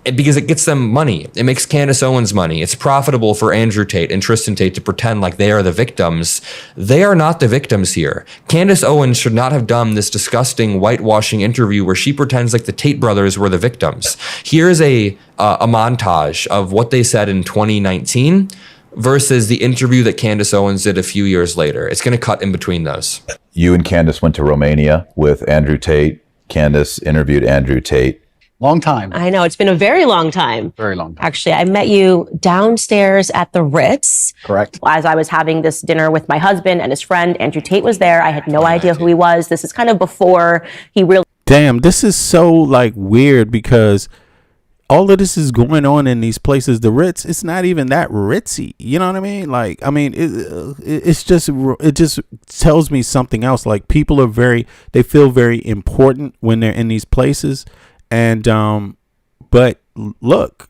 Because it gets them money. It makes Candace Owens money. It's profitable for Andrew Tate and Tristan Tate to pretend like they are the victims. They are not the victims here. Candace Owens should not have done this disgusting whitewashing interview where she pretends like the Tate brothers were the victims. Here's a montage of what they said in 2019 versus the interview that Candace Owens did a few years later. It's going to cut in between those. You and Candace went to Romania with Andrew Tate. Candace interviewed Andrew Tate. Long time. I know. It's been a very long time. Very long time. Actually, I met you downstairs at the Ritz. Correct. As I was having this dinner with my husband and his friend, Andrew Tate was there. I had no idea who he was. This is kind of before he really... Damn, this is so like weird because all of this is going on in these places. The Ritz, it's not even that ritzy. You know what I mean? Like, I mean, it just tells me something else. Like people they feel very important when they're in these places. And but look,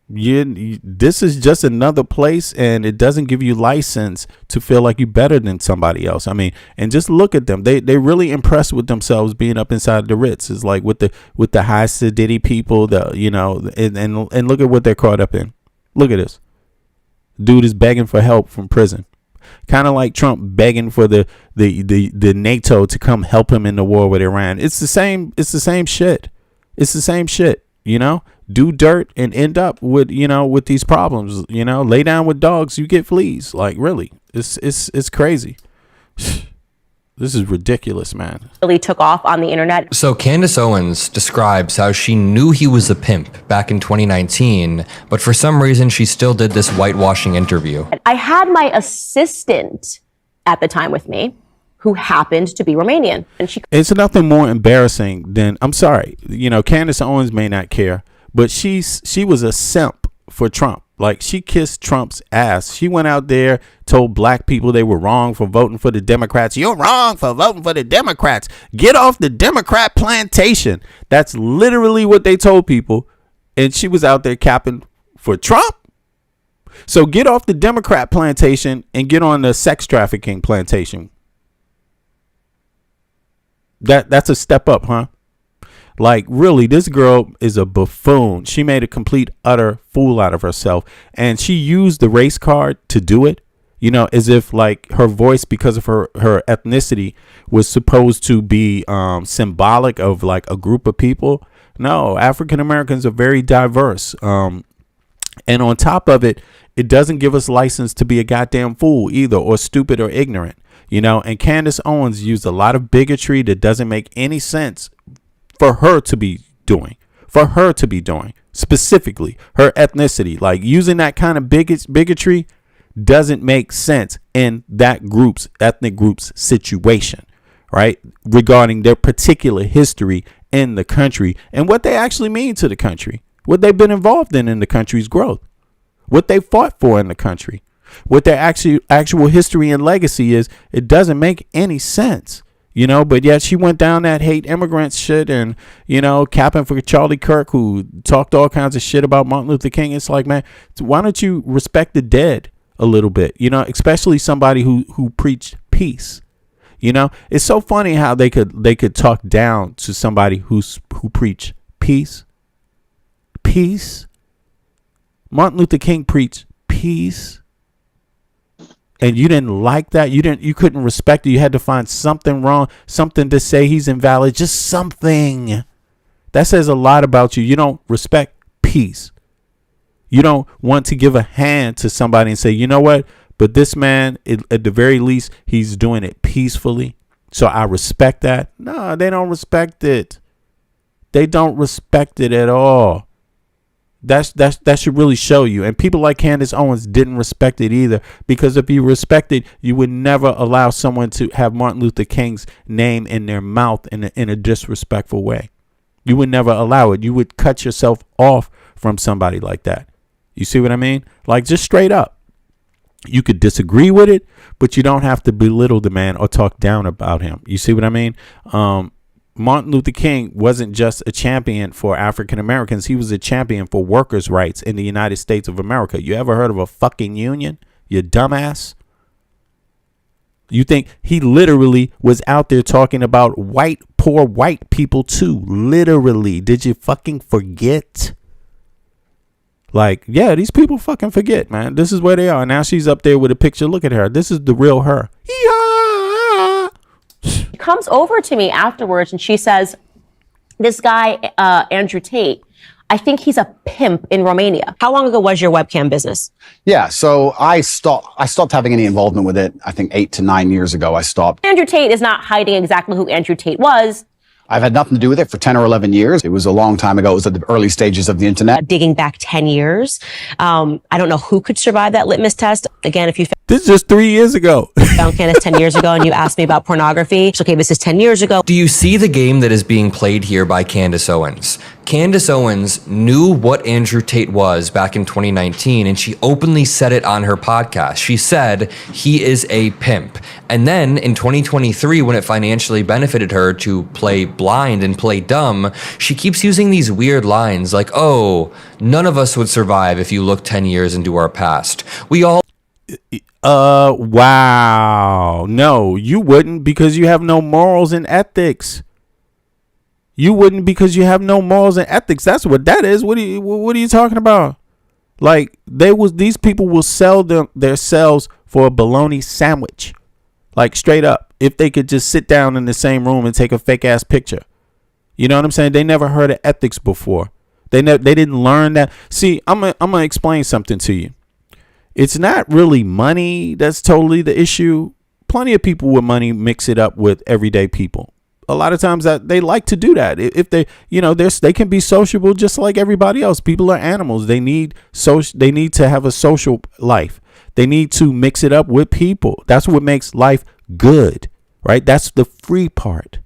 this is just another place, and it doesn't give you license to feel like you're better than somebody else. I mean, and just look at them; they really impressed with themselves being up inside the Ritz. It's like with the high sedity people, and look at what they're caught up in. Look at this, dude is begging for help from prison. Kind of like Trump begging for the NATO to come help him in the war with Iran. It's the same shit. It's the same shit, you know? Do dirt and end up with these problems, you know? Lay down with dogs, you get fleas. Like really. It's crazy. This is ridiculous, man. really took off on the internet. So Candace Owens describes how she knew he was a pimp back in 2019, but for some reason she still did this whitewashing interview. I had my assistant at the time with me who happened to be Romanian. And it's nothing more embarrassing than, I'm sorry, Candace Owens may not care, but she was a simp for Trump. Like, she kissed Trump's ass. She went out there, told black people they were wrong for voting for the Democrats. You're wrong for voting for the Democrats. Get off the Democrat plantation. That's literally what they told people. And she was out there capping for Trump. So get off the Democrat plantation and get on the sex trafficking plantation. That's a step up, huh? Like, really, this girl is a buffoon. She made a complete, utter fool out of herself. And she used the race card to do it, as if, like, her voice, because of her ethnicity, was supposed to be symbolic of, like, a group of people. No, African Americans are very diverse. And on top of it, it doesn't give us license to be a goddamn fool either, or stupid or ignorant. And Candace Owens used a lot of bigotry that doesn't make any sense for her to be doing, for her to be doing, specifically her ethnicity. Like using that kind of bigotry doesn't make sense in that ethnic group's situation, right? Regarding their particular history in the country and what they actually mean to the country, what they've been involved in the country's growth, what they fought for in the country, what their actual history and legacy is. It doesn't make any sense, you know, but yet she went down that hate immigrants shit and, you know, capping for Charlie Kirk, who talked all kinds of shit about Martin Luther King. It's like, man, why don't you respect the dead a little bit, you know, especially somebody who preached peace. You know, it's so funny how they could talk down to somebody who preached peace. Peace. Martin Luther King preached peace, and you didn't like that. You couldn't respect it. You had to find something wrong, something to say he's invalid, just something. That says a lot about you. You don't respect peace. You don't want to give a hand to somebody and say, you know what? But this man, at the very least, he's doing it peacefully. So I respect that. No, they don't respect it. They don't respect it at all. That should really show you. And people like Candace Owens didn't respect it either, because if you respect it, you would never allow someone to have Martin Luther King's name in their mouth in a disrespectful way. You would never allow it. You would cut yourself off from somebody like that. You see what I mean? Like, just straight up. You could disagree with it, but you don't have to belittle the man or talk down about him. You see what I mean? Martin Luther King wasn't just a champion for African Americans. He was a champion for workers' rights in the United States of America. You ever heard of a fucking union? You dumbass. You think he literally was out there talking about poor white people too? Literally. Did you fucking forget? Like, yeah, these people fucking forget, man. This is where they are. Now she's up there with a picture. Look at her. This is the real her. She comes over to me afterwards and she says, this guy, Andrew Tate, I think he's a pimp in Romania. How long ago was your webcam business? Yeah, so I stopped having any involvement with it. I think 8 to 9 years ago I stopped. Andrew Tate is not hiding exactly who Andrew Tate was. I've had nothing to do with it for 10 or 11 years. It was a long time ago. It was at the early stages of the internet. Digging back 10 years. I don't know who could survive that litmus test. Again, if you this is just 3 years ago. Found Candace 10 years ago and you asked me about pornography. It's okay, this is 10 years ago. Do you see the game that is being played here by Candace Owens? Candace Owens knew what Andrew Tate was back in 2019, and she openly said it on her podcast. She said he is a pimp. And then in 2023, when it financially benefited her to play blind and play dumb, she keeps using these weird lines like, oh, none of us would survive if you look 10 years into our past. We all... Wow. No, you wouldn't, because you have no morals and ethics. You wouldn't because you have no morals and ethics. That's what that is. What are you talking about? Like, these people will sell themselves for a bologna sandwich. Like, straight up. If they could just sit down in the same room and take a fake ass picture. You know what I'm saying? They never heard of ethics before. They didn't learn that. See, I'm gonna explain something to you. It's not really money that's totally the issue. Plenty of people with money mix it up with everyday people. A lot of times that they like to do that. If they, they can be sociable just like everybody else. People are animals. They need to have a social life. They need to mix it up with people. That's what makes life good, right? That's the free part,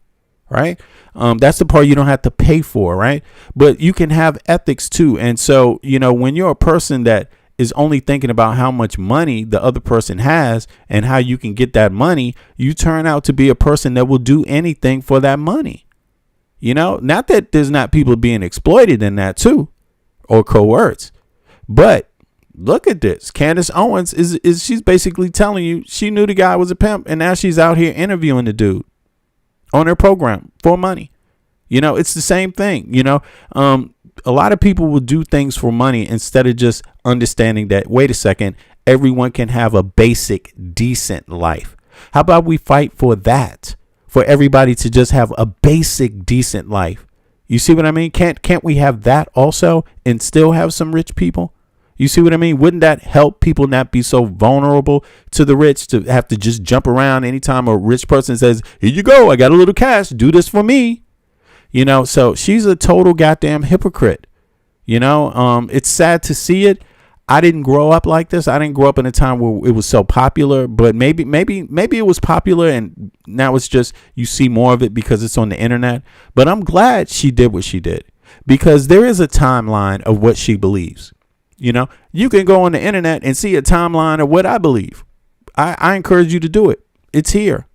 right? That's the part you don't have to pay for, right? But you can have ethics too. And so, when you're a person that is only thinking about how much money the other person has and how you can get that money, you turn out to be a person that will do anything for that money. Not that there's not people being exploited in that too, or coerced, but look at this. Candace Owens she's basically telling you she knew the guy was a pimp, and now she's out here interviewing the dude on her program for money. It's the same thing. A lot of people will do things for money instead of just understanding that, wait a second, everyone can have a basic, decent life. How about we fight for that? For everybody to just have a basic, decent life. You see what I mean? Can't we have that also and still have some rich people? You see what I mean? Wouldn't that help people not be so vulnerable to the rich, to have to just jump around anytime a rich person says, here you go, I got a little cash, do this for me. You know, so she's a total goddamn hypocrite. You know, it's sad to see it. I didn't grow up like this. I didn't grow up in a time where it was so popular, but maybe it was popular and now it's just you see more of it because it's on the internet. But I'm glad she did what she did, because there is a timeline of what she believes. You know, you can go on the internet and see a timeline of what I believe. I encourage you to do it. It's here.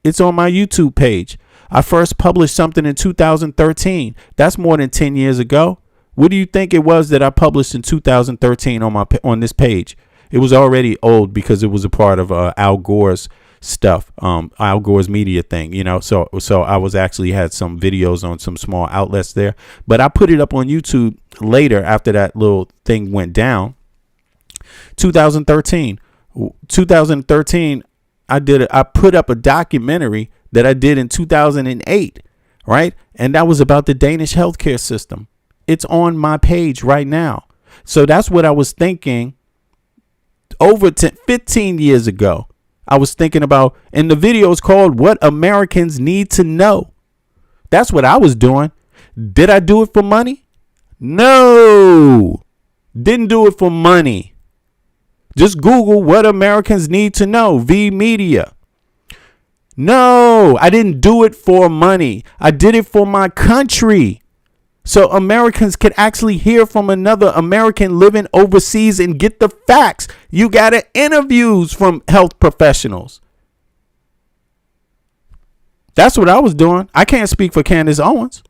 It's on my YouTube page. I first published something in 2013. That's more than 10 years ago. What do you think it was that I published in 2013 on this page? It was already old because it was a part of Al Gore's stuff, Al Gore's media thing, you know. So I was actually had some videos on some small outlets there, but I put it up on YouTube later after that little thing went down. 2013, I put up a documentary that I did in 2008, right? And that was about the Danish healthcare system. It's on my page right now. So that's what I was thinking over 15 years ago. I was thinking about, and the video is called What Americans Need to Know. That's what I was doing. Did I do it for money? No. Didn't do it for money. Just Google What Americans Need to Know, V Media. No, I didn't do it for money. I did it for my country. So Americans can actually hear from another American living overseas and get the facts. You got interviews from health professionals. That's what I was doing. I can't speak for Candace Owens.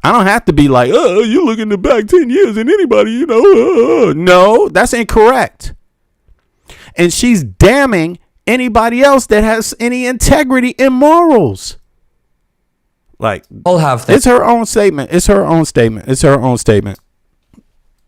I don't have to be like, oh, you're looking back 10 years and anybody, you know. No, that's incorrect. And she's damning anybody else that has any integrity and morals. Like, I'll have it's her own statement. It's her own statement. It's her own statement.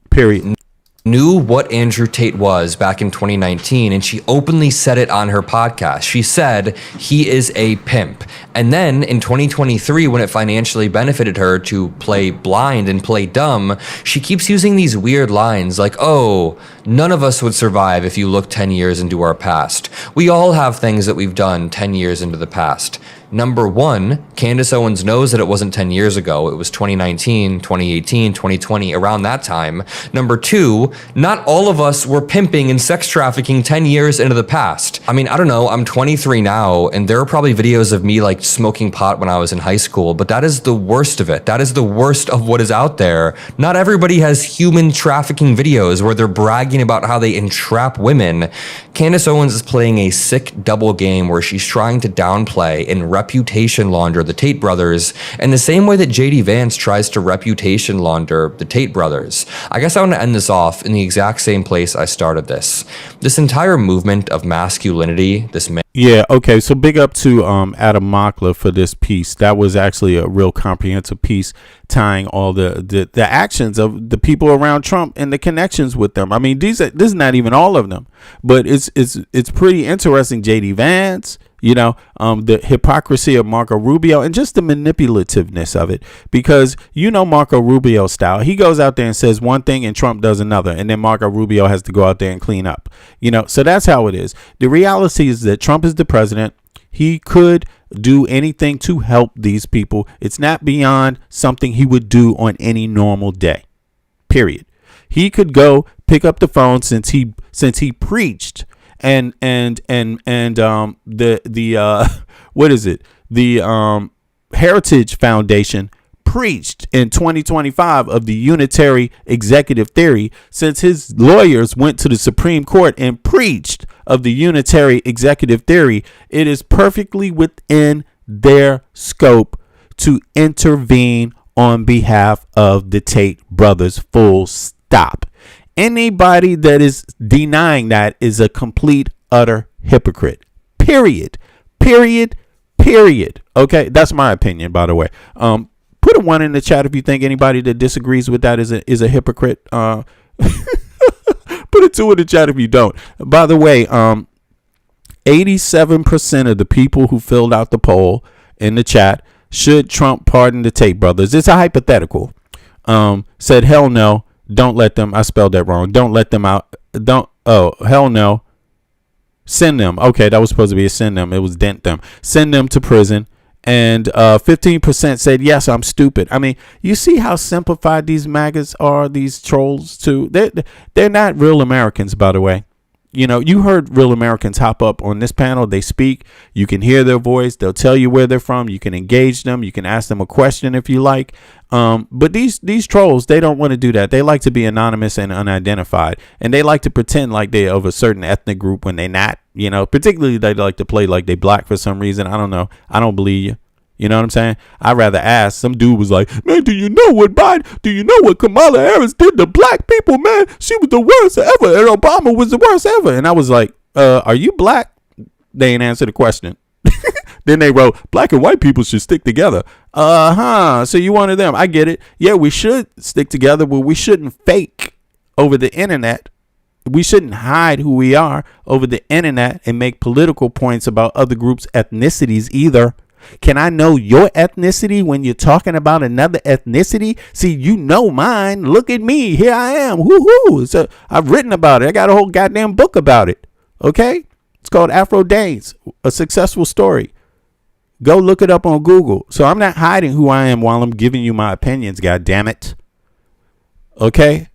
Period. Knew what Andrew Tate was back in 2019, and she openly said it on her podcast. She said he is a pimp. And then in 2023, when it financially benefited her to play blind and play dumb, she keeps using these weird lines like, oh, none of us would survive if you look 10 years into our past. We all have things that we've done 10 years into the past. Number one, Candace Owens knows that it wasn't 10 years ago. It was 2019, 2018, 2020, around that time. Number two, not all of us were pimping and sex trafficking 10 years into the past. I mean, I don't know, I'm 23 now, and there are probably videos of me like smoking pot when I was in high school, but that is the worst of it. That is the worst of what is out there. Not everybody has human trafficking videos where they're bragging about how they entrap women. Candace Owens is playing a sick double game where she's trying to downplay and reputation launder the Tate brothers in the same way that JD Vance tries to reputation launder the Tate brothers. I guess I want to end this off in the exact same place I started this. This entire movement of masculinity, Yeah, okay, so big up to Adam Mockler for this piece. That was actually a real comprehensive piece tying all the actions of the people around Trump and the connections with them. I mean, this is not even all of them, but it's pretty interesting. JD Vance, you know, the hypocrisy of Marco Rubio and just the manipulativeness of it, because you know Marco Rubio style. He goes out there and says one thing and Trump does another, and then Marco Rubio has to go out there and clean up, you know. So that's how it is. The reality is that Trump is the president. He could do anything to help these people. It's not beyond something he would do on any normal day, period. He could go pick up the phone since he preached and the what is it? The Heritage Foundation preached in 2025 of the unitary executive theory, since his lawyers went to the Supreme Court and preached of the unitary executive theory. It is perfectly within their scope to intervene on behalf of the Tate brothers, full stop. Anybody that is denying that is a complete, utter hypocrite. Period. Period. Period. Okay, that's my opinion, by the way. Put a 1 in the chat if you think anybody that disagrees with that is a hypocrite. Put a 2 in the chat if you don't. By the way, 87% of the people who filled out the poll in the chat, should Trump pardon the Tate brothers? It's a hypothetical. Said hell no. Don't let them. I spelled that wrong. Don't let them out. Don't. Oh, hell no. Send them. Okay, that was supposed to be a send them. It was dent them. Send them to prison. And 15% said, yes, I'm stupid. I mean, you see how simplified these maggots are, these trolls, too. They're not real Americans, by the way. You know, you heard real Americans hop up on this panel. They speak. You can hear their voice. They'll tell you where they're from. You can engage them. You can ask them a question if you like. But these trolls, they don't want to do that. They like to be anonymous and unidentified. And they like to pretend like they're of a certain ethnic group when they're not. You know, particularly they like to play like they black for some reason. I don't know. I don't believe you. You know what I'm saying? I'd rather ask. Some dude was like, man, do you know what Kamala Harris did to black people, man? She was the worst ever. And Obama was the worst ever. And I was like, are you black? They ain't answer the question. Then they wrote, black and white people should stick together. So you one of them. I get it. Yeah, we should stick together, but we shouldn't fake over the internet. We shouldn't hide who we are over the internet and make political points about other groups' ethnicities either. Can I know your ethnicity when you're talking about another ethnicity? See, you know mine. Look at me. Here I am. Woohoo. So I've written about it. I got a whole goddamn book about it. Okay? It's called Afro Danes, A Successful Story. Go look it up on Google. So I'm not hiding who I am while I'm giving you my opinions, God damn it. Okay?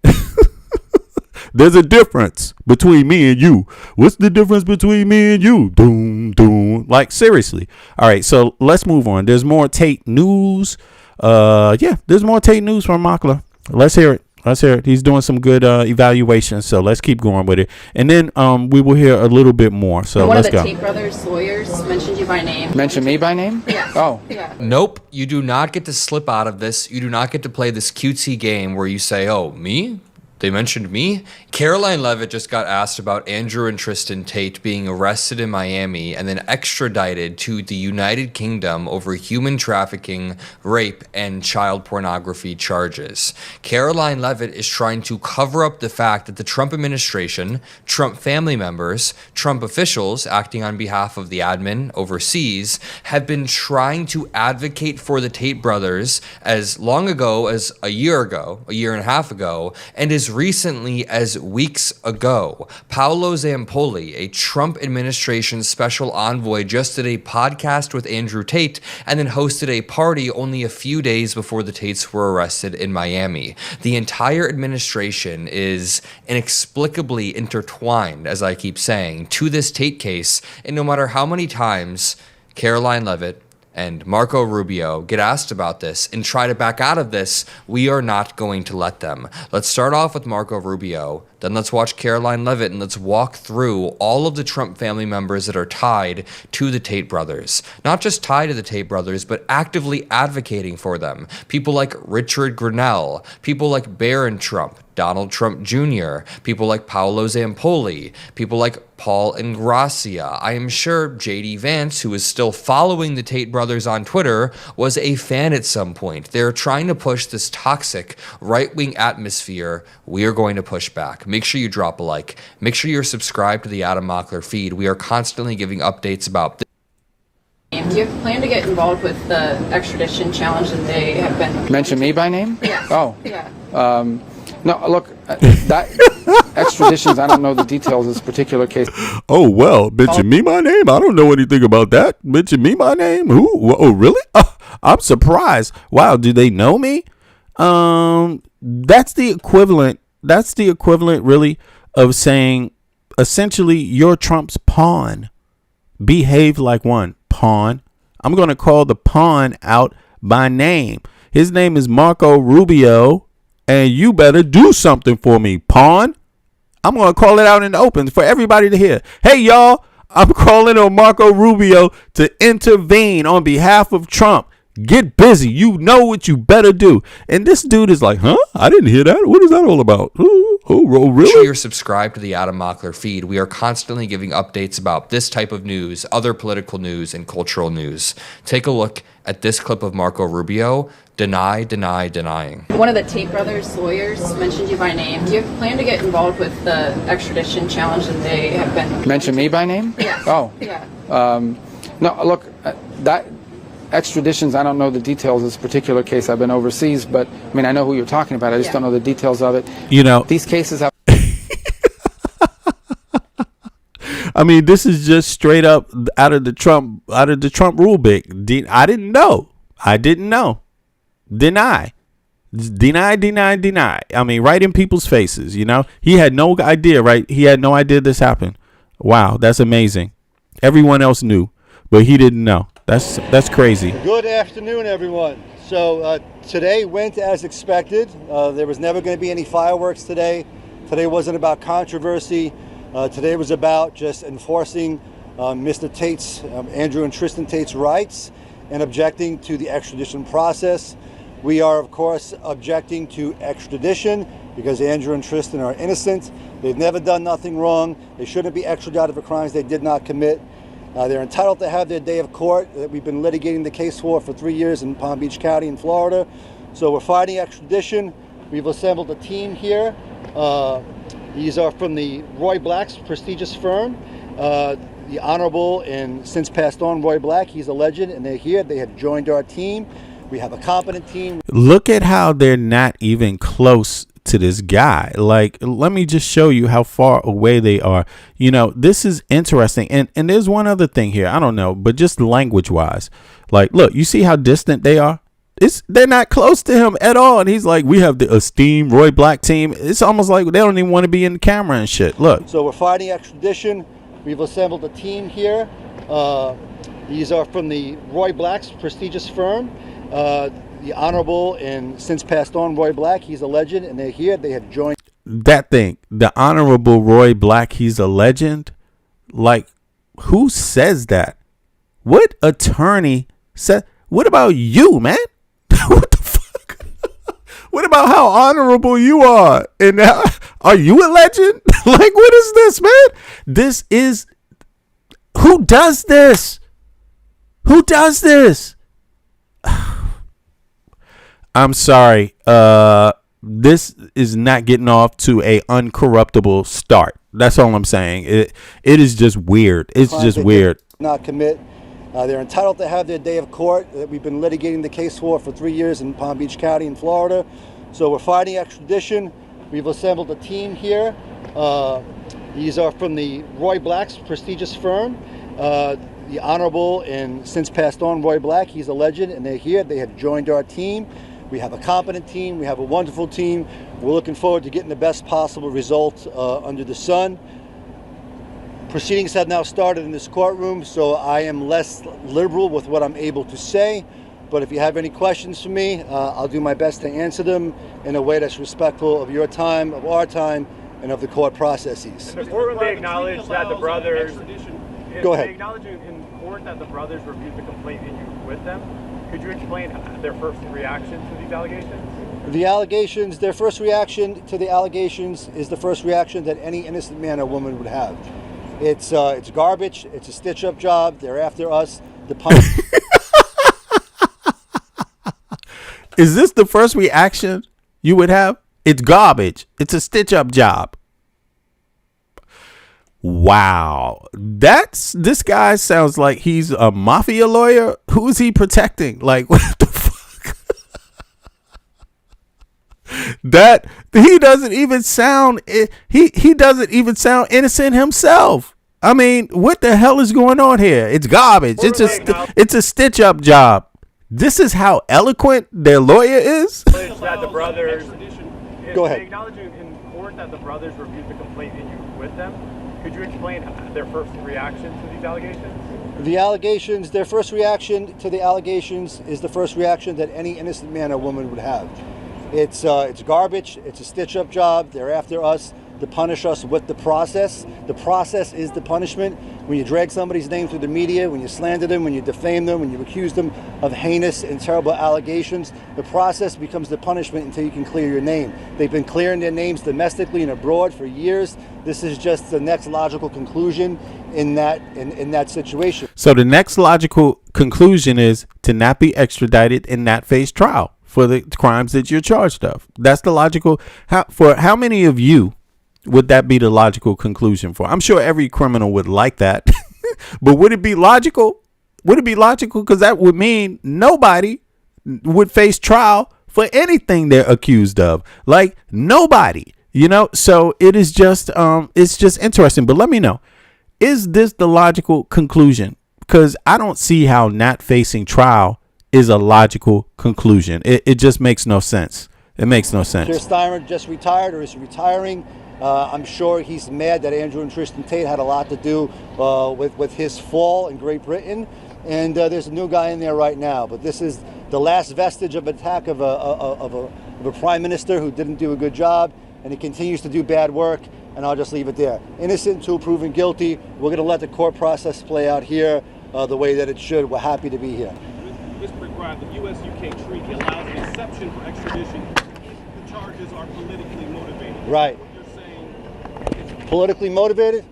There's a difference between me and you. What's the difference between me and you? Doom, doom. Like, seriously. All right, so let's move on. There's more Tate news. There's more Tate news from Mockler. Let's hear it. He's doing some good evaluations, so let's keep going with it. And then we will hear a little bit more. So let's go. One of the Tate brothers' lawyers mentioned you by name. Mention me by name? Yeah. Oh. Yeah. Nope, you do not get to slip out of this. You do not get to play this cutesy game where you say, oh, me? They mentioned me? Caroline Leavitt just got asked about Andrew and Tristan Tate being arrested in Miami and then extradited to the United Kingdom over human trafficking, rape, and child pornography charges. Caroline Leavitt is trying to cover up the fact that the Trump administration, Trump family members, Trump officials acting on behalf of the admin overseas have been trying to advocate for the Tate brothers as long ago as a year and a half ago, and as recently as weeks ago. Paolo Zampoli, a Trump administration special envoy, just did a podcast with Andrew Tate and then hosted a party only a few days before the Tates were arrested in Miami. The entire administration is inexplicably intertwined, as I keep saying, to this Tate case, and no matter how many times Caroline Leavitt and Marco Rubio get asked about this and try to back out of this, we are not going to let them. Let's start off with Marco Rubio, then let's watch Caroline Leavitt, and let's walk through all of the Trump family members that are tied to the Tate brothers. Not just tied to the Tate brothers, but actively advocating for them. People like Richard Grenell, people like Barron Trump, Donald Trump Jr., people like Paolo Zampoli, people like Paul Ingrassia. I am sure J.D. Vance, who is still following the Tate brothers on Twitter, was a fan at some point. They're trying to push this toxic right-wing atmosphere. We are going to push back. Make sure you drop a like. Make sure you're subscribed to the Adam Mockler feed. We are constantly giving updates about this. Do you plan to get involved with the extradition challenge that they have been? Mention me by name? Yeah. Oh. Yeah. No, look, that extraditions, I don't know the details of this particular case. Oh, well, mention me by name? I don't know anything about that. Mention me by name? Who? Oh, really? I'm surprised. Wow, do they know me? That's the equivalent. That's the equivalent, really, of saying, essentially, you're Trump's pawn. Behave like one. Pawn. I'm going to call the pawn out by name. His name is Marco Rubio, and you better do something for me, pawn. I'm going to call it out in the open for everybody to hear. Hey, y'all, I'm calling on Marco Rubio to intervene on behalf of Trump. Get busy. You know what you better do. And this dude is like, huh? I didn't hear that. What is that all about? Oh, really? Make sure you're subscribed to the Adam Mockler feed. We are constantly giving updates about this type of news, other political news, and cultural news. Take a look at this clip of Marco Rubio. Denying. One of the Tate brothers' lawyers mentioned you by name. Do you plan to get involved with the extradition challenge that they have been? Mention me by name? Yeah. Oh. Yeah. No, look, that extraditions, I don't know the details of this particular case. I've been overseas, but I mean, I know who you're talking about. I just don't know the details of it. You know, these cases have. I mean, this is just straight up out of the Trump rule book. I didn't know. Deny. I mean, right in people's faces, you know. He had no idea, right? He had no idea this happened. Wow, that's amazing. Everyone else knew, but he didn't know. That's crazy. Good afternoon, everyone. So today went as expected. There was never going to be any fireworks today. Today wasn't about controversy. Today was about just enforcing Mr. Tate's, Andrew and Tristan Tate's rights and objecting to the extradition process. We are, of course, objecting to extradition because Andrew and Tristan are innocent. They've never done nothing wrong. They shouldn't be extradited for crimes they did not commit. They're entitled to have their day of court that we've been litigating the case for 3 years in Palm Beach County in Florida. So we're fighting extradition. We've assembled a team here. These are from the Roy Black's prestigious firm. The Honorable and since passed on Roy Black, he's a legend, and they're here. They have joined our team. We have a competent team. Look at how they're not even close to this guy. Like, let me just show you how far away they are. You know, this is interesting. And there's one other thing here. I don't know, but just language wise, like, look, you see how distant they are? They're not close to him at all. And he's like, we have the esteemed Roy Black team. It's almost like they don't even want to be in the camera and shit. Look. So we're fighting extradition. We've assembled a team here. These are from the Roy Black's prestigious firm. The Honorable and since passed on Roy Black, he's a legend, and they're here. They have joined. That thing, the Honorable Roy Black, he's a legend. Like, who says that? What attorney said? What about you, man? What the fuck? What about how honorable you are? And are you a legend? Like, what is this, man? This is, who does this? Who does this? I'm sorry. This is not getting off to a uncorruptible start. That's all I'm saying. It is just weird. It's just weird. Not commit. They're entitled to have their day of court that we've been litigating the case for 3 years in Palm Beach County in Florida. So we're fighting extradition. We've assembled a team here. These are from the Roy Black's prestigious firm. The Honorable and since passed on Roy Black, he's a legend, and they're here. They have joined our team. We have a competent team. We have a wonderful team. We're looking forward to getting the best possible result under the sun. Proceedings have now started in this courtroom, so I am less liberal with what I'm able to say. But if you have any questions for me, I'll do my best to answer them in a way that's respectful of your time, of our time, and of the court processes. The court may acknowledge that the brothers. Go ahead. They acknowledge in court that the brothers reviewed the complaint and you with them. Could you explain their first reaction to these allegations? The allegations, their first reaction to the allegations is the first reaction that any innocent man or woman would have. It's garbage. It's a stitch-up job. They're after us. Is this the first reaction you would have? It's garbage. It's a stitch-up job. Wow. This guy sounds like he's a mafia lawyer. Who is he protecting? Like, what the fuck? That he doesn't even sound he doesn't even sound innocent himself. I mean, what the hell is going on here? It's garbage. It's a stitch up job. This is how eloquent their lawyer is. That the brothers. Go ahead. They acknowledge in court that the brothers reviewed the complaint and you with them. Could you explain their first reaction to these allegations? The allegations, their first reaction to the allegations is the first reaction that any innocent man or woman would have. It's garbage. It's a stitch-up job. They're after us to punish us with the process. The process is the punishment. When you drag somebody's name through the media, when you slander them, when you defame them, when you accuse them of heinous and terrible allegations, the process becomes the punishment until you can clear your name. They've been clearing their names domestically and abroad for years. This is just the next logical conclusion in that situation. So the next logical conclusion is to not be extradited and not face trial for the crimes that you're charged of. That's the logical. How many of you would that be the logical conclusion for? I'm sure every criminal would like that. But would it be logical? Would it be logical? Because that would mean nobody would face trial for anything they're accused of. Like, nobody, you know? So it is just, it's just interesting. But let me know, Is this the logical conclusion? Because I don't see how not facing trial is a logical conclusion. It just makes no sense. It makes no sense. Keir Starmer just retired or is retiring. I'm sure he's mad that Andrew and Tristan Tate had a lot to do with his fall in Great Britain. And there's a new guy in there right now. But this is the last vestige of attack of a prime minister who didn't do a good job, and he continues to do bad work. And I'll just leave it there. Innocent until proven guilty. We're going to let the court process play out here the way that it should. We're happy to be here. Mr. McBride, the U.S.-UK treaty allows an exception for extradition if the charges are politically motivated. Right. Politically motivated?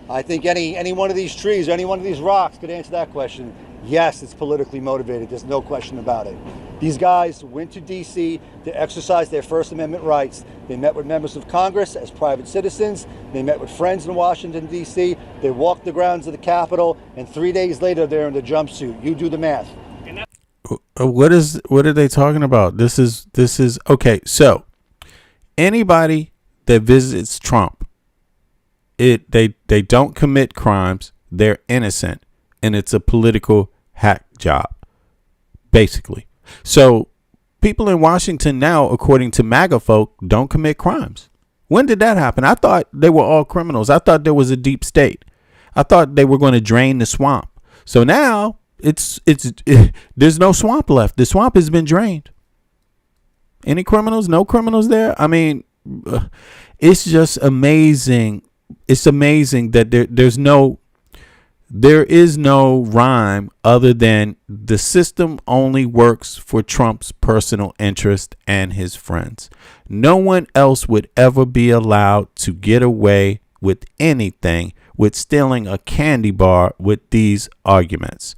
I think any one of these trees or any one of these rocks could answer that question. Yes, it's politically motivated. There's no question about it. These guys went to D.C. to exercise their First Amendment rights. They met with members of Congress as private citizens. They met with friends in Washington, D.C. They walked the grounds of the Capitol, and 3 days later, they're in the jumpsuit. You do the math. What are they talking about? This is okay. So anybody that visits Trump, they don't commit crimes. They're innocent, and it's a political hack job, basically. So people in Washington now, according to MAGA folk, don't commit crimes. When did that happen? I thought they were all criminals. I thought there was a deep state. I thought they were going to drain the swamp. So now there's no swamp left. The swamp has been drained. Any criminals? No criminals there? I mean, it's just amazing. It's amazing that there is no rhyme other than the system only works for Trump's personal interest and his friends. No one else would ever be allowed to get away with anything, with stealing a candy bar with these arguments.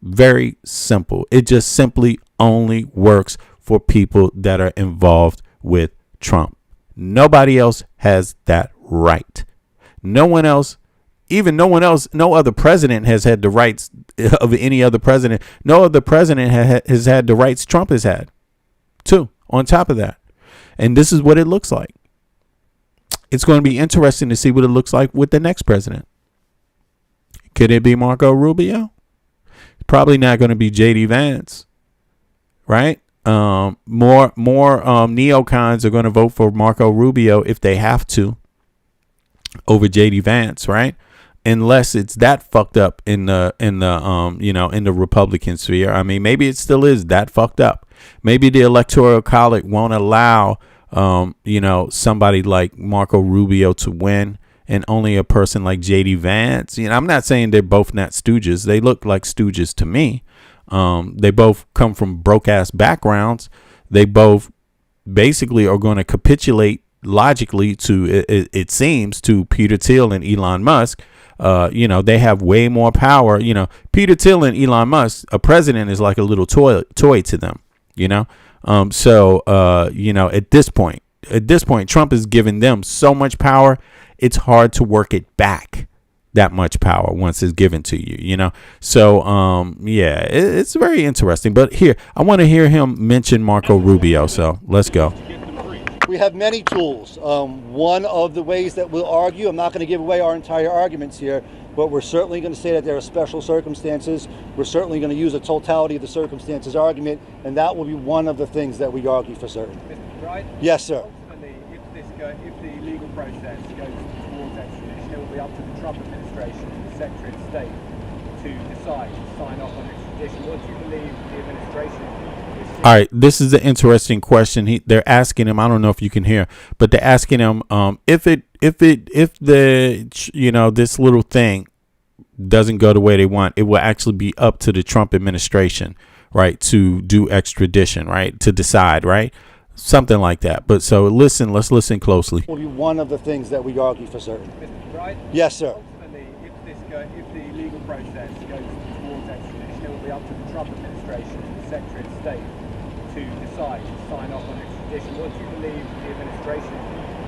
Very simple. It just simply only works for people that are involved with Trump. Nobody else has that right. No other president has had the rights of any other president. No other president has had the rights Trump has had, too, on top of that. And this is what it looks like. It's going to be interesting to see what it looks like with the next president. Could it be Marco Rubio? Probably not going to be J.D. Vance, right? More neocons are going to vote for Marco Rubio if they have to over J.D. Vance, right? Unless it's that fucked up in the Republican sphere. I mean, maybe it still is that fucked up. Maybe the Electoral College won't allow somebody like Marco Rubio to win, and only a person like J.D. Vance. I'm not saying they're both not stooges. They look like stooges to me. They both come from broke ass backgrounds. They both basically are going to capitulate logically to it seems to Peter Thiel and Elon Musk. They have way more power. Peter Thiel and Elon Musk, a president is like a little toy to them. At this point, Trump is giving them so much power. It's hard to work it back. That much power once it's given to you, So, it's very interesting. But here, I want to hear him mention Marco Rubio. So let's go. We have many tools. One of the ways that we'll argue, I'm not going to give away our entire arguments here, but we're certainly going to say that there are special circumstances. We're certainly going to use a totality of the circumstances argument, and that will be one of the things that we argue for certain. Mr. McBride? Yes, sir. Ultimately, if the legal process goes towards extradition, it will be up to the Trump administration and the Secretary of State to decide to sign off on extradition. What do you believe the administration is seeing? All right, this is an interesting question. They're asking him. I don't know if you can hear, but they're asking him if this little thing doesn't go the way they want, it will actually be up to the Trump administration, right, to do extradition, right, to decide, right, something like that. But so let's listen closely. Will be one of the things that we argue for certain. Mr. McBride? Yes, sir. Ultimately, if the legal process goes towards extradition, it will be up to the Trump administration and the Secretary of State to decide to sign off on extradition. What do you believe the administration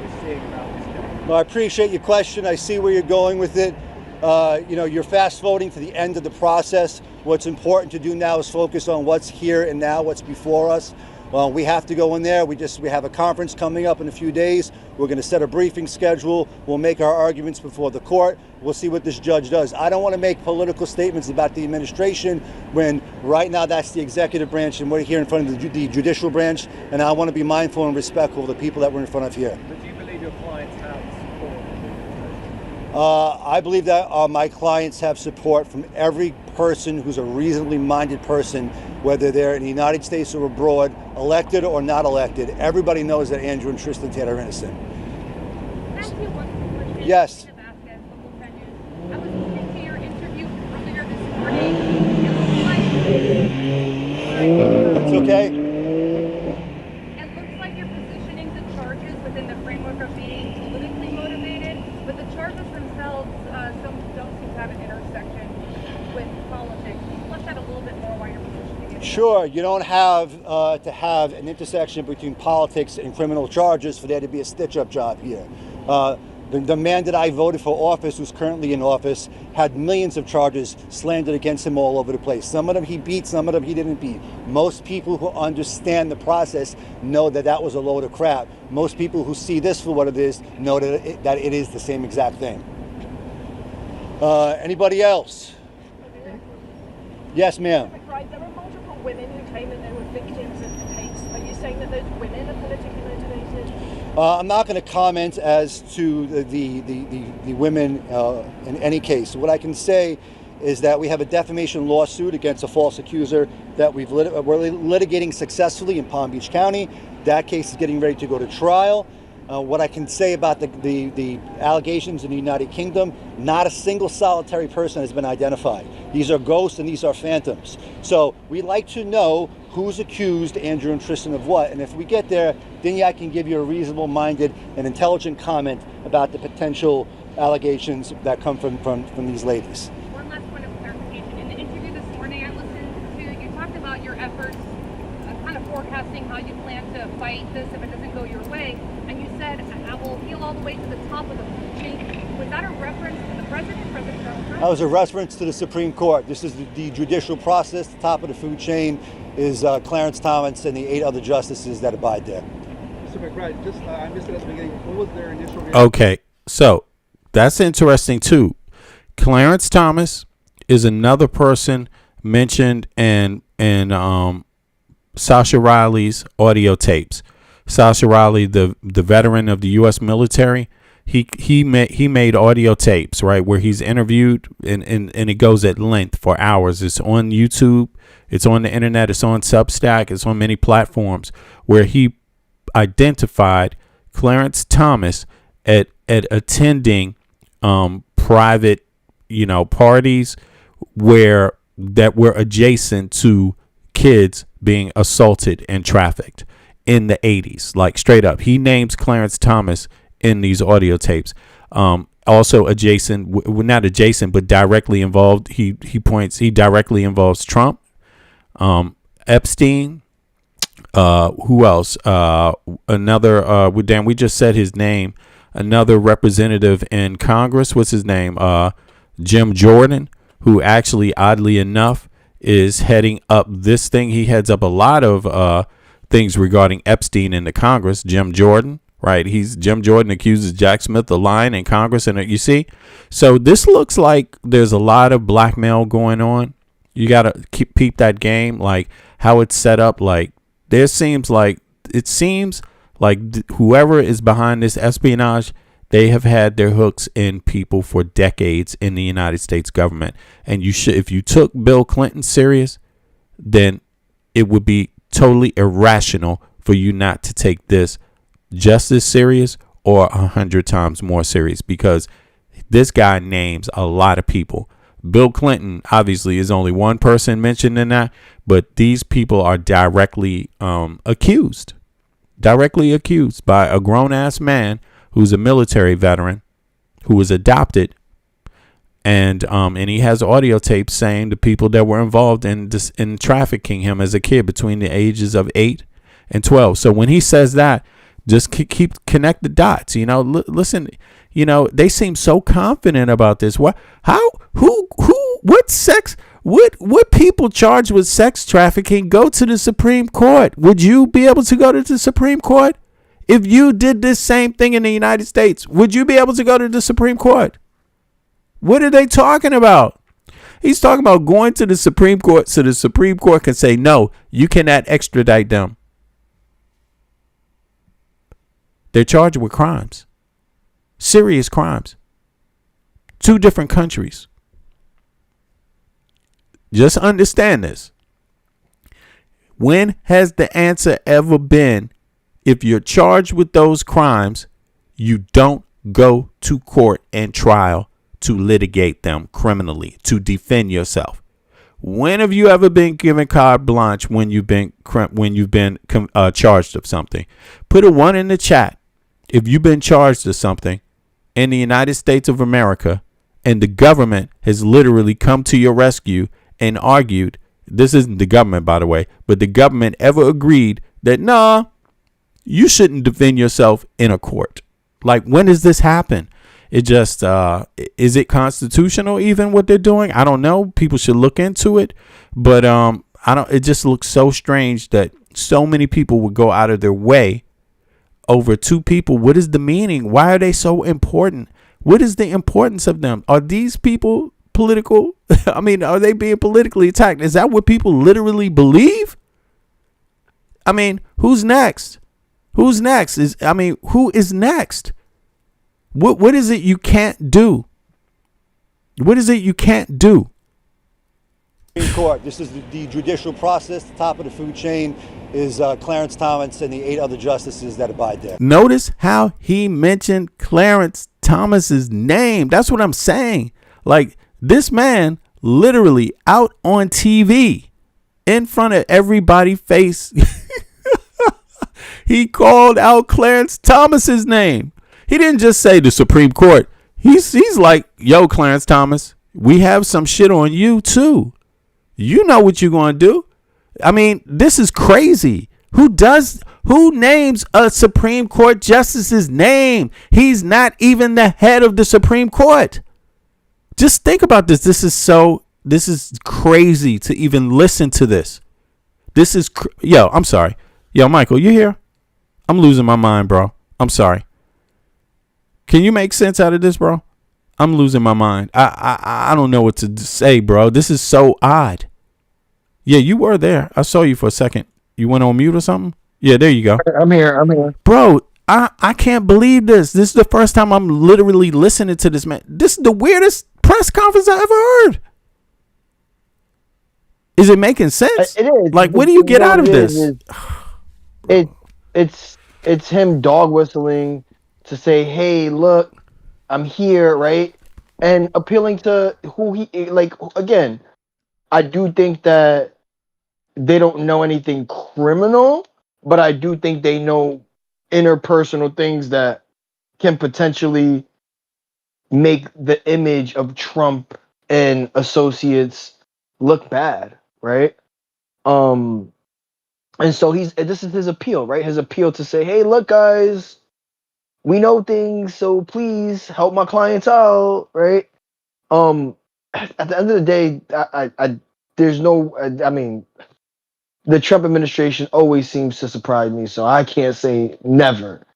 is seeing about this case? Well, I appreciate your question. I see where you're going with it. You're fast forwarding to the end of the process. What's important to do now is focus on what's here and now, what's before us. Well, we have to go in there. We have a conference coming up in a few days. We're going to set a briefing schedule. We'll make our arguments before the court. We'll see what this judge does. I don't want to make political statements about the administration when right now that's the executive branch and we're here in front of the judicial branch. And I want to be mindful and respectful of the people that we're in front of here. But do you believe your clients have support? I believe that my clients have support from every person who's a reasonably minded person, whether they're in the United States or abroad, elected or not elected. Everybody knows that Andrew and Tristan Tate are innocent. Yes. I was listening to your interview earlier this morning. It's okay. It looks like you're positioning the charges within the framework of being politically motivated, but the charges themselves don't seem to have an intersection with politics. Can you flesh that a little bit more why you're positioning it? Sure, you don't have to have an intersection between politics and criminal charges for there to be a stitch-up job here. The man that I voted for office, who's currently in office, had millions of charges slandered against him all over the place. Some of them he beat, some of them he didn't beat. Most people who understand the process know that that was a load of crap. Most people who see this for what it is know that it is the same exact thing. Anybody else? Yes, ma'am. Right, there were multiple women who came and they were victims of the case. Are you saying that those women are politically motivated? I'm not going to comment as to the women in any case. What I can say is that we have a defamation lawsuit against a false accuser that we're litigating successfully in Palm Beach County. That case is getting ready to go to trial. What I can say about the allegations in the United Kingdom, not a single solitary person has been identified. These are ghosts and these are phantoms. So we'd like to know who's accused Andrew and Tristan of what. And if we get there, then I can give you a reasonable-minded and intelligent comment about the potential allegations that come from these ladies. One last point of clarification. In the interview this morning I listened to, you talked about your efforts kind of forecasting how you plan to fight this if it doesn't go your way. And you said, I will appeal all the way to the top of the food chain. Was that a reference to the president, President Donald Trump? That was a reference to the Supreme Court. This is the judicial process. The top of the food chain is Clarence Thomas and the 8 other justices that abide there. Mr. McBride, I missed it at the beginning. What was their initial reaction? Okay, so that's interesting too. Clarence Thomas is another person mentioned in Sasha Riley's audio tapes. Sasha Riley, the veteran of the U.S. military, he made audio tapes, right, where he's interviewed and it goes at length for hours. It's on YouTube, it's on the internet, it's on Substack, it's on many platforms where he identified Clarence Thomas at attending private, parties that were adjacent to kids being assaulted and trafficked in the 80s, like straight up. He names Clarence Thomas in these audio tapes. Also adjacent, not adjacent, but directly involved. He directly involves Trump, Epstein. Who else? Another. We just said his name. Another representative in Congress. What's his name? Jim Jordan, who actually, oddly enough, is heading up this thing. He heads up a lot of things regarding Epstein in the Congress. Jim Jordan, right? Jim Jordan accuses Jack Smith of lying in Congress, and you see, so this looks like there's a lot of blackmail going on. You gotta peep that game, like how it's set up. Like it seems like whoever is behind this espionage, they have had their hooks in people for decades in the United States government. And if you took Bill Clinton serious, then it would be totally irrational for you not to take this just as serious or 100 times more serious, because this guy names a lot of people. Bill Clinton obviously is only one person mentioned in that, but these people are directly accused by a grown-ass man who's a military veteran who was adopted, and he has audio tapes saying the people that were involved in trafficking him as a kid between the ages of 8 and 12. So when he says that, just connect the dots. Listen. They seem so confident about this. What? How? Who? What sex? Would people charged with sex trafficking go to the Supreme Court? Would you be able to go to the Supreme Court? If you did this same thing in the United States, would you be able to go to the Supreme Court? What are they talking about? He's talking about going to the Supreme Court so the Supreme Court can say, no, you cannot extradite them. They're charged with crimes, serious crimes. 2 different countries. Just understand this. When has the answer ever been, if you're charged with those crimes, you don't go to court and trial to litigate them criminally, to defend yourself? When have you ever been given carte blanche when you've been charged of something? Put a 1 in the chat if you've been charged of something in the United States of America and the government has literally come to your rescue and argued. This isn't the government, by the way, but the government ever agreed that, nah, you shouldn't defend yourself in a court. Like, when does this happen? It just, is it constitutional even what they're doing? I don't know. People should look into it. But it just looks so strange that so many people would go out of their way over 2 people. What is the meaning? Why are they so important? What is the importance of them? Are these people political? I mean, are they being politically attacked? Is that what people literally believe? I mean, who's next? Who is next? What is it you can't do? What is it you can't do? Supreme Court. This is the judicial process. The top of the food chain is Clarence Thomas and the 8 other justices that abide there. Notice how he mentioned Clarence Thomas's name. That's what I'm saying. Like, this man literally out on TV in front of everybody's face. He called out Clarence Thomas's name. He didn't just say the Supreme Court. He's like, yo, Clarence Thomas, we have some shit on you too. You know what you're going to do. I mean, this is crazy. Who names a Supreme Court justice's name? He's not even the head of the Supreme Court. Just think about this. This is crazy to even listen to this. Yo, I'm sorry. Yo, Michael, you here? I'm losing my mind, bro. I'm sorry. Can you make sense out of this, bro? I'm losing my mind. I don't know what to say, bro. This is so odd. Yeah, you were there. I saw you for a second. You went on mute or something? Yeah, there you go. I'm here. Bro, I can't believe this. This is the first time I'm literally listening to this, man. This is the weirdest press conference I ever heard. Is it making sense? It is. Like, what do you get out of this? It's him dog whistling to say, hey, look, I'm here, right? And appealing to who he, like, again, I do think that they don't know anything criminal, but I do think they know interpersonal things that can potentially make the image of Trump and associates look bad, right? And so this is his appeal, right? His appeal to say, hey, look, guys, we know things, so please help my clients out, right? At the end of the day, I mean, the Trump administration always seems to surprise me, so I can't say never.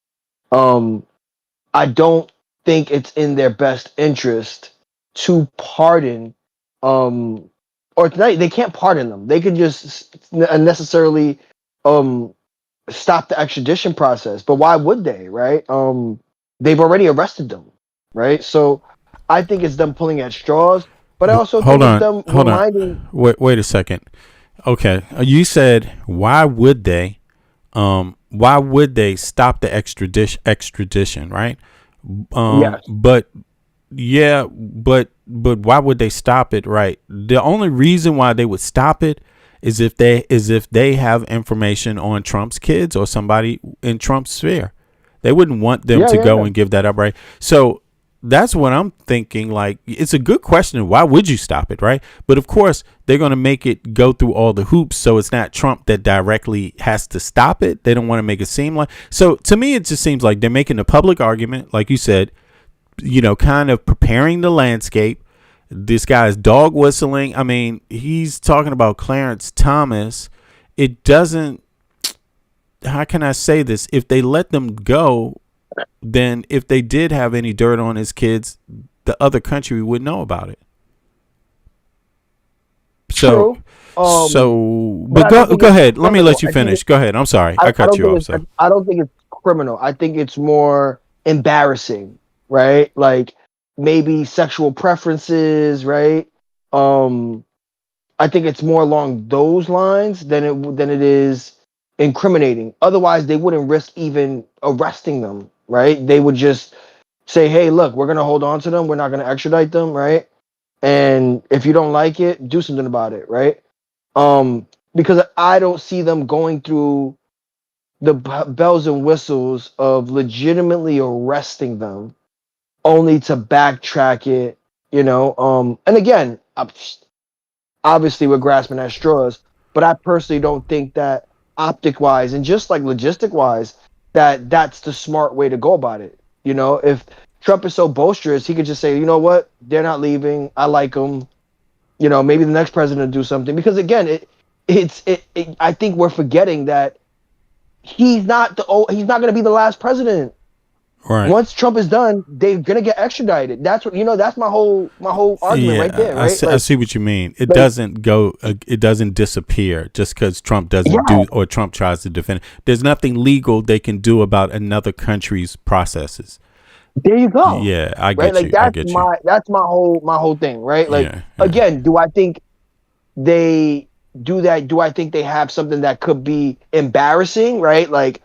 I don't think it's in their best interest to pardon, or tonight they can't pardon them. They could just unnecessarily stop the extradition process, but why would they, right? They've already arrested them, right? So I think it's them pulling at straws, but I also think it's them reminding. Wait a second. Okay, you said why would they stop the extradition, right? Yes. But why would they stop it, right? The only reason why they would stop it is if they have information on Trump's kids or somebody in Trump's sphere. They wouldn't want them to go and give that up, right? So that's what I'm thinking. Like, it's a good question. Why would you stop it, right? But of course, they're going to make it go through all the hoops. So it's not Trump that directly has to stop it. They don't want to make it seem like. So to me, it just seems like they're making a public argument, like you said, kind of preparing the landscape. This guy's dog whistling. I mean, he's talking about Clarence Thomas. It doesn't. How can I say this? If they let them go, then if they did have any dirt on his kids, the other country would know about it. So, True. but go ahead. Let me let you finish. Go ahead. I'm sorry. I cut you off. So. I don't think it's criminal. I think it's more embarrassing, right? Like maybe sexual preferences, right? I think it's more along those lines than it is incriminating. Otherwise, they wouldn't risk even arresting them, right? They would just say, "Hey, look, we're gonna hold on to them. We're not gonna extradite them, right? And if you don't like it, do something about it, right?" Because I don't see them going through the bells and whistles of legitimately arresting them, only to backtrack it, you know. And again, obviously we're grasping at straws, but I personally don't think that optic wise and just like logistic wise that that's the smart way to go about it. You know, if Trump is so boisterous, he could just say, you know what, they're not leaving. I like them. You know, maybe the next president will do something. Because again, I think we're forgetting that he's not going to be the last president. Right. Once Trump is done, they're gonna get extradited. That's what that's my whole argument right there. Right. I see what you mean. It doesn't go. It doesn't disappear just because Trump doesn't do or Trump tries to defend it. There's nothing legal they can do about another country's processes. There you go. Yeah, I get like, you. That's my whole thing. Right. Like again, do I think they do that? Do I think they have something that could be embarrassing? Right. Like.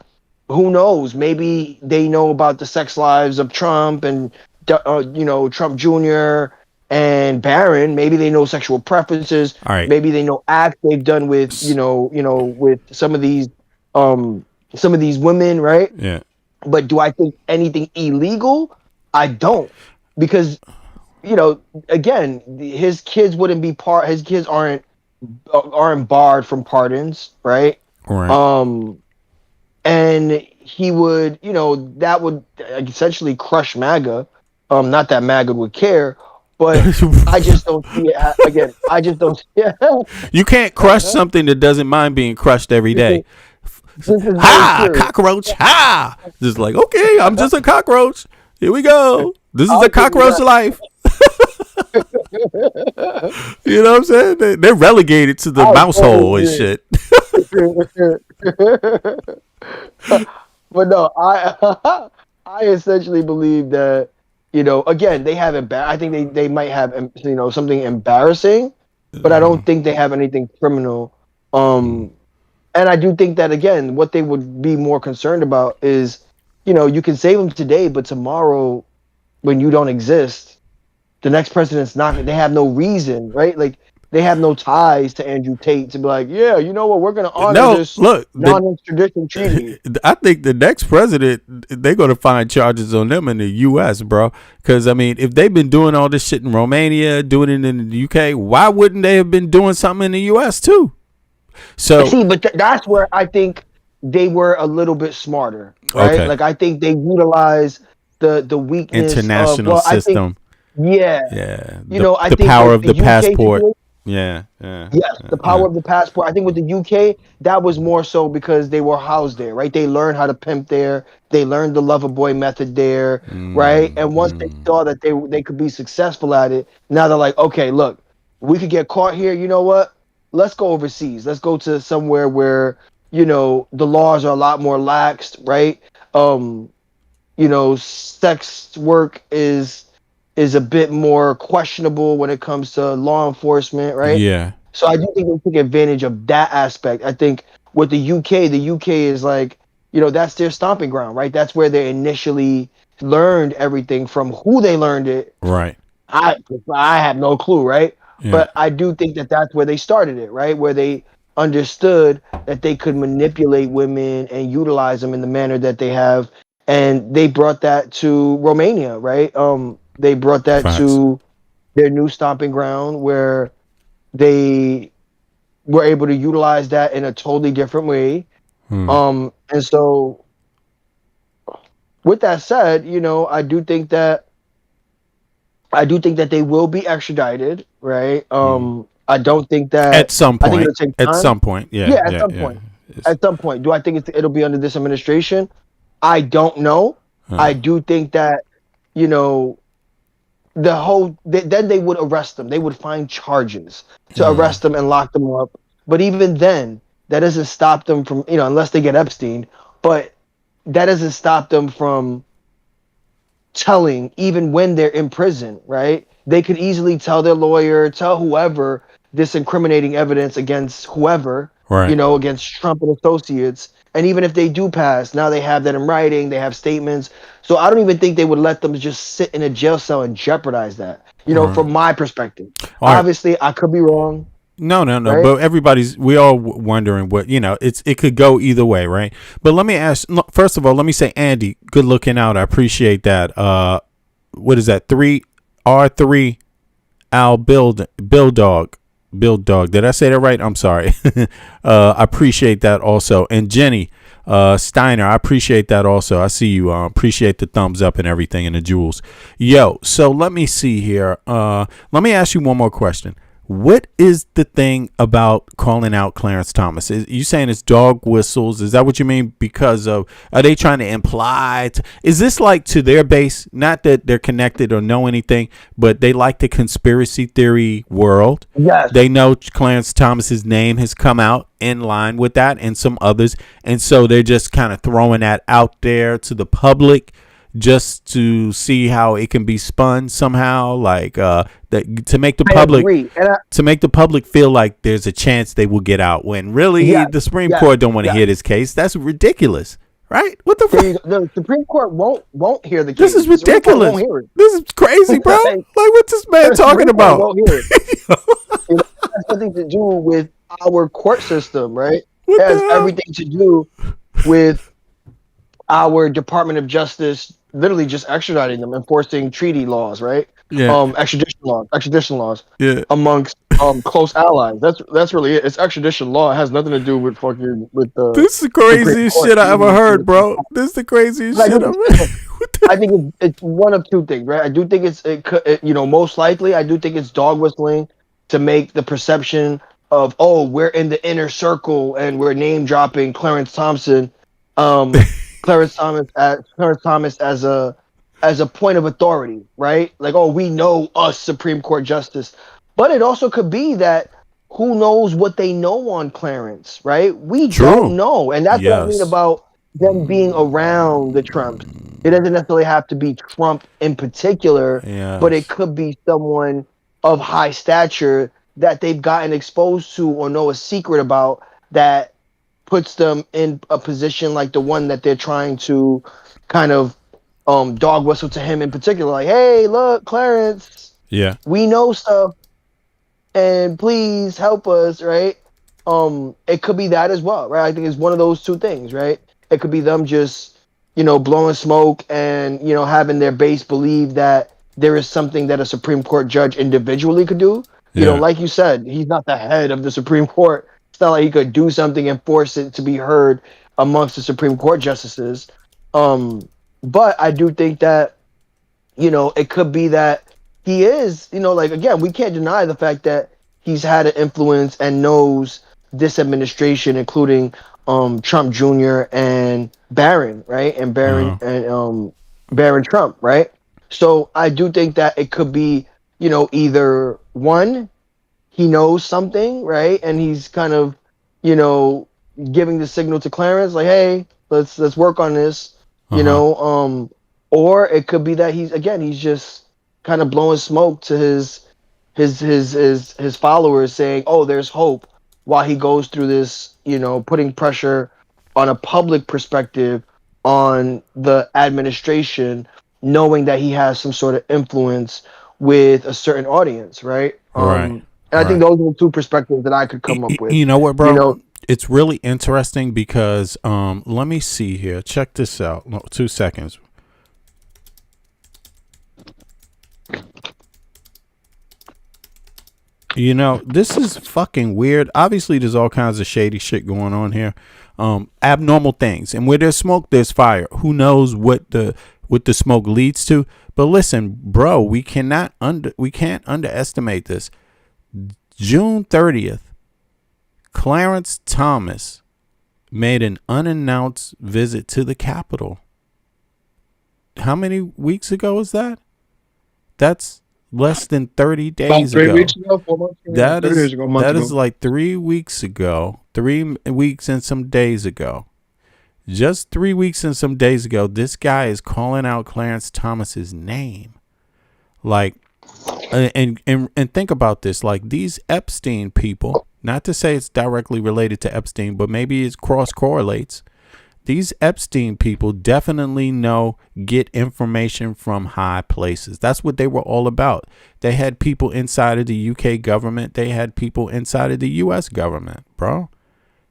Who knows? Maybe they know about the sex lives of Trump and Trump Jr. and Barron. Maybe they know sexual preferences. All right. Maybe they know acts they've done with with some of these women, right? Yeah. But do I think anything illegal? I don't, because again, his kids wouldn't be part. His kids aren't barred from pardons, right? Right. And he would, that would essentially crush MAGA. Not that MAGA would care, but I just don't see it. Again, I just don't see it. You can't crush something that doesn't mind being crushed every day. Cockroach. Ha! Just like, okay, I'm just a cockroach. Here we go. This is a cockroach life. You know what I'm saying? They're relegated to the mouse hole and shit. But no, I essentially believe that again they have I think they might have something embarrassing, but I don't think they have anything criminal. And I do think that again, what they would be more concerned about is you can save them today, but tomorrow when you don't exist, the next president's not. They have no reason, right? Like. They have no ties to Andrew Tate to be like, yeah, you know what, we're going to honor this non-extradition treaty. I think the next president, they're going to find charges on them in the U.S., bro. Because, I mean, if they've been doing all this shit in Romania, doing it in the U.K., why wouldn't they have been doing something in the U.S. too? So see, but that's where I think they were a little bit smarter, right? Okay. Like, I think they utilize the weakness international system. Yeah. I think the power of the passport. Yes, the power of the passport. I think with the UK, that was more so because they were housed there, right? They learned how to pimp there. They learned the lover boy method there, right? And once they saw that they could be successful at it, now they're like, okay, look, we could get caught here. You know what? Let's go overseas. Let's go to somewhere where the laws are a lot more laxed, right? Sex work is a bit more questionable when it comes to law enforcement, right? Yeah. So I do think they took advantage of that aspect. I think with the UK is like, that's their stomping ground, right? That's where they initially learned everything. From who they learned it. Right. I have no clue, right? Yeah. But I do think that that's where they started it, right? Where they understood that they could manipulate women and utilize them in the manner that they have. And they brought that to Romania, right? They brought that to their new stomping ground where they were able to utilize that in a totally different way. And so with that said, I do think that I do think that they will be extradited, right? I don't think that At some I think point. it'll take At time. some point. Yeah. Yeah, at Yeah. some Yeah. point. At some point. Do I think it'll be under this administration? I don't know. I do think that, you know, then they would arrest them. They would find charges to arrest them and lock them up. But even then, that doesn't stop them from, unless they get Epstein, but that doesn't stop them from telling even when they're in prison, right? They could easily tell their lawyer, tell whoever this incriminating evidence against whoever, Right. against Trump and associates. And even if they do pass, now they have that in writing, they have statements. So I don't even think they would let them just sit in a jail cell and jeopardize that, from my perspective. All right. Obviously, I could be wrong. No. Right? But we all wondering what, it could go either way. Right. But let me ask, first of all, let me say, Andy, good looking out. I appreciate that. What is that? R3 Al Build Dog. Did I say that right? I'm sorry. I appreciate that also. And Jenny Steiner, I appreciate that also. I see you. Appreciate the thumbs up and everything and the jewels. Yo, so let me see here. Let me ask you one more question. What is the thing about calling out Clarence Thomas? Is you saying it's dog whistles? Is that what you mean? Because of, are they trying to imply? Is this like to their base? Not that they're connected or know anything, but they like the conspiracy theory world. Yes. They know Clarence Thomas's name has come out in line with that and some others. And so they're just kind of throwing that out there to the public just to see how it can be spun somehow, like to make the public feel like there's a chance they will get out when really the Supreme Court don't want to hear this case. That's ridiculous, right? What the fuck? The Supreme Court won't hear the case. This is ridiculous. This is crazy, bro. Like, what's this man talking about? Won't hear it. It has nothing to do with our court system, right? It has everything to do with our Department of Justice literally just extraditing them, enforcing treaty laws, right? Yeah. Extradition laws. Yeah. Amongst close allies. That's really it. It's extradition law. It has nothing to do with fucking with the. This is the craziest shit I ever heard, bro. This is the craziest shit I've heard. I think it's one of two things, right? I do think most likely I do think it's dog whistling to make the perception of, oh, we're in the inner circle and we're name dropping Clarence Thomas as a point of authority, right? Like, oh, we know us Supreme Court justice. But it also could be that who knows what they know on Clarence, right? We don't know. And that's what I mean about them being around the Trumps. It doesn't necessarily have to be Trump in particular, but it could be someone of high stature that they've gotten exposed to or know a secret about that puts them in a position like the one that they're trying to kind of dog whistle to him in particular. Like, hey, look, Clarence, we know stuff and please help us, right? It could be that as well, right? I think it's one of those two things, right? It could be them just, blowing smoke and, having their base believe that there is something that a Supreme Court judge individually could do. Like you said, he's not the head of the Supreme Court. It's not like he could do something and force it to be heard amongst the Supreme Court justices. But I do think that, it could be that he is, again, we can't deny the fact that he's had an influence and knows this administration, including Trump Jr. and Barron, right? And Barron and Barron Trump, right? So I do think that it could be, either one, he knows something, right? And he's kind of, giving the signal to Clarence, like, hey, let's work on this, or it could be that he's just kind of blowing smoke to his followers, saying, oh, there's hope, while he goes through this, putting pressure on a public perspective on the administration, knowing that he has some sort of influence with a certain audience, right? And I think those are the two perspectives that I could come up with. You know what, bro? It's really interesting because let me see here. Check this out. No, 2 seconds. This is fucking weird. Obviously, there's all kinds of shady shit going on here. Abnormal things. And where there's smoke, there's fire. Who knows what what the smoke leads to. But listen, bro, we can't underestimate this. June 30th, Clarence Thomas made an unannounced visit to the Capitol. How many weeks ago is that? That's less than 30 days About 3 ago. weeks ago, 4 months ago. That 30 is days ago, a month that ago. is like 3 weeks ago. 3 weeks and some days ago. Just 3 weeks and some days ago, this guy is calling out Clarence Thomas's name. Like, and think about this. Like, these Epstein people, not to say it's directly related to Epstein, but maybe it cross correlates. These Epstein people definitely get information from high places. That's what they were all about. They had people inside of the UK government. They had people inside of the US government, bro.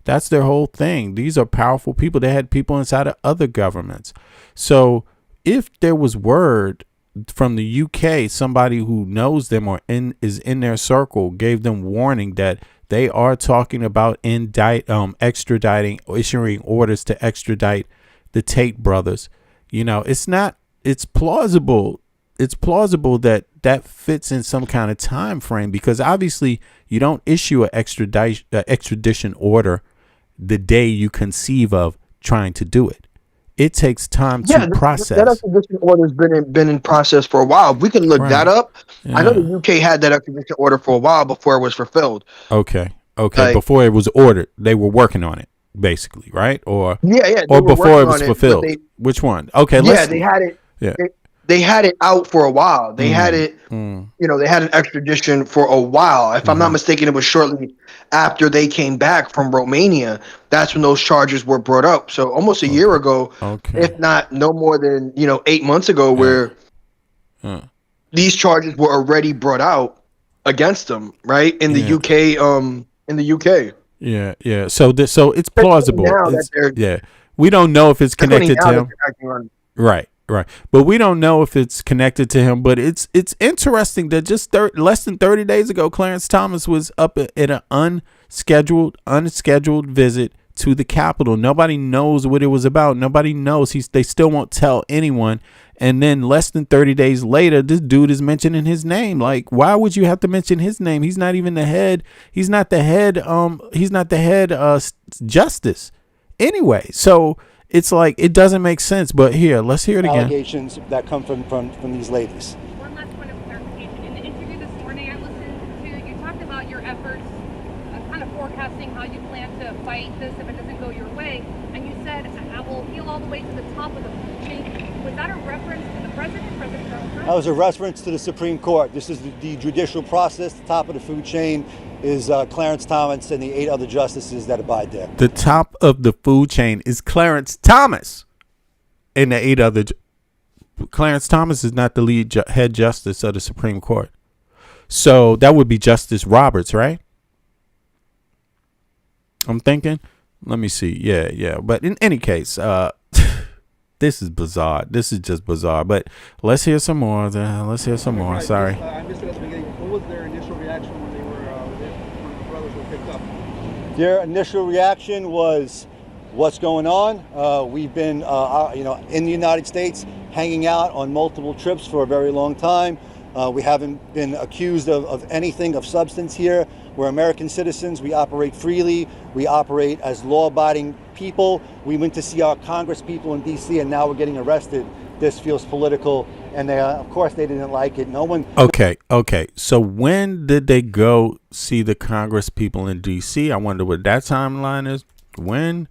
That's their whole thing. These are powerful people. They had people inside of other governments. So if there was word from the UK, somebody who knows them or is in their circle, gave them warning that they are talking about extraditing, issuing orders to extradite the Tate brothers. It's plausible. It's plausible that fits in some kind of time frame, because obviously you don't issue an extradition order the day you conceive of trying to do it. It takes time to process. That extradition order's been in process for a while. We can look that up. Yeah. I know the UK had that extradition order for a while before it was fulfilled. Okay. Like- Before it was ordered, they were working on it, basically, right? Or Yeah. or they were before it working was on fulfilled. but Which one? Okay. they had it. Yeah. They had it out for a while. They had it. They had an extradition for a while. If I'm not mistaken, it was shortly after they came back from Romania. That's when those charges were brought up. So almost a year ago, if not no more than 8 months ago, where these charges were already brought out against them, right, in the UK. In the UK. Yeah. So it's plausible. Now that We don't know if it's connected to him. Right. But we don't know if it's connected to him. But it's interesting that just less than 30 days ago, Clarence Thomas was up at an unscheduled visit to the Capitol. Nobody knows what it was about. Nobody knows. They still won't tell anyone. And then less than 30 days later, this dude is mentioning his name. Like, why would you have to mention his name? He's not even the head. He's not the head. He's not the head justice anyway. So it's like, it doesn't make sense. But here, let's hear it again. Allegations that come from these ladies. One last point of clarification. In the interview this morning I listened to, you talked about your efforts, kind of forecasting how you plan to fight this if it doesn't go your way. And you said, I will heal all the way to the top of the food chain. Was that a reference to the president, President Trump? That was a reference to the Supreme Court. This is the judicial process. The top of the food chain is Clarence Thomas and the 8 other justices that abide there. The top of the food chain is Clarence Thomas and the 8 other. Clarence Thomas is not the lead head justice of the Supreme Court. So that would be Justice Roberts, right? I'm thinking. Let me see. Yeah. But in any case, this is bizarre. This is just bizarre. But let's hear some more. Sorry. I missed it at the beginning. What was their initial reaction when when the brothers were picked up? Their initial reaction was, "What's going on?" We've been, in the United States, hanging out on multiple trips for a very long time. We haven't been accused of anything of substance here. We're American citizens. We operate freely. We operate as law-abiding people. We went to see our Congress people in D.C. and now we're getting arrested. This feels political, and they, of course, they didn't like it. No one. Okay. So when did they go see the Congress people in D.C.? I wonder what that timeline is. When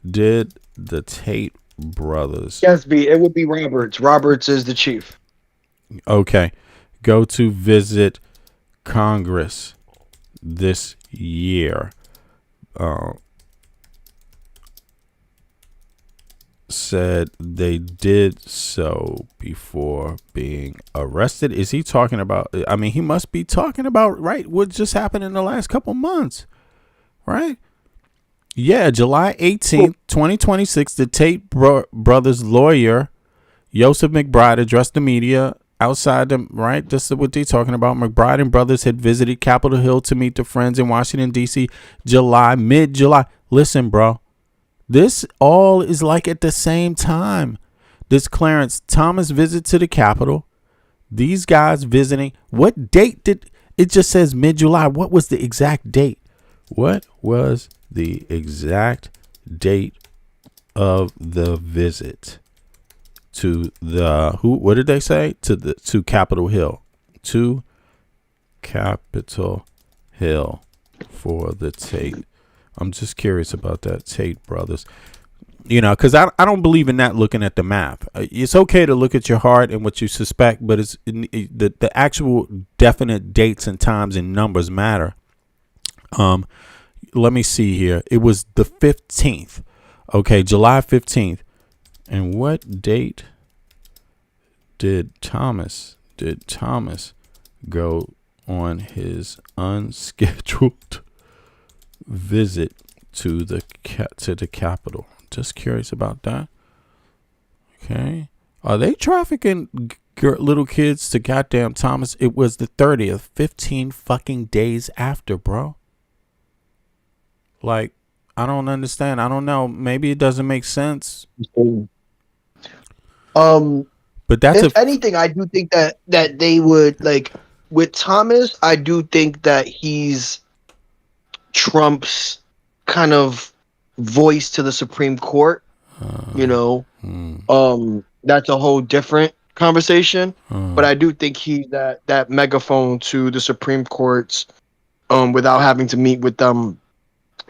did the Tate brothers? Yes, it would be Roberts. Roberts is the chief. Okay. Go to visit Congress this year. Said they did so before being arrested. Is he talking about? I mean, he must be talking about, right, what just happened in the last couple months, right? Yeah, July 18th, 2026, the Tate brothers' lawyer, Joseph McBride, addressed the media outside them, right? This is what they're talking about. McBride and brothers had visited Capitol Hill to meet their friends in Washington, D.C. mid-July. Listen, bro, this all is like at the same time. this Clarence Thomas visit to the Capitol? These guys visiting. What date did it just says mid-July? What was the exact date? What was the exact date of the visit to the what did they say? To Capitol Hill. To Capitol Hill for the Tate. I'm just curious about that Tate brothers. You know, because I don't believe in that looking at the math. It's okay to look at your heart and what you suspect, but it's the actual definite dates and times and numbers matter. Let me see here. It was the 15th. Okay, July 15th. And what date did Thomas go on his unscheduled visit to the Capitol? Just curious about that. Okay. Are they trafficking little kids to goddamn Thomas? It was the 30th, 15 fucking days after, bro. Like, I don't understand. I don't know. Maybe it doesn't make sense. But that's if anything, I do think that they would, like, with Thomas, I do think that he's Trump's kind of voice to the Supreme Court. You know, that's a whole different conversation. But I do think he's that megaphone to the Supreme Courts, without having to meet with them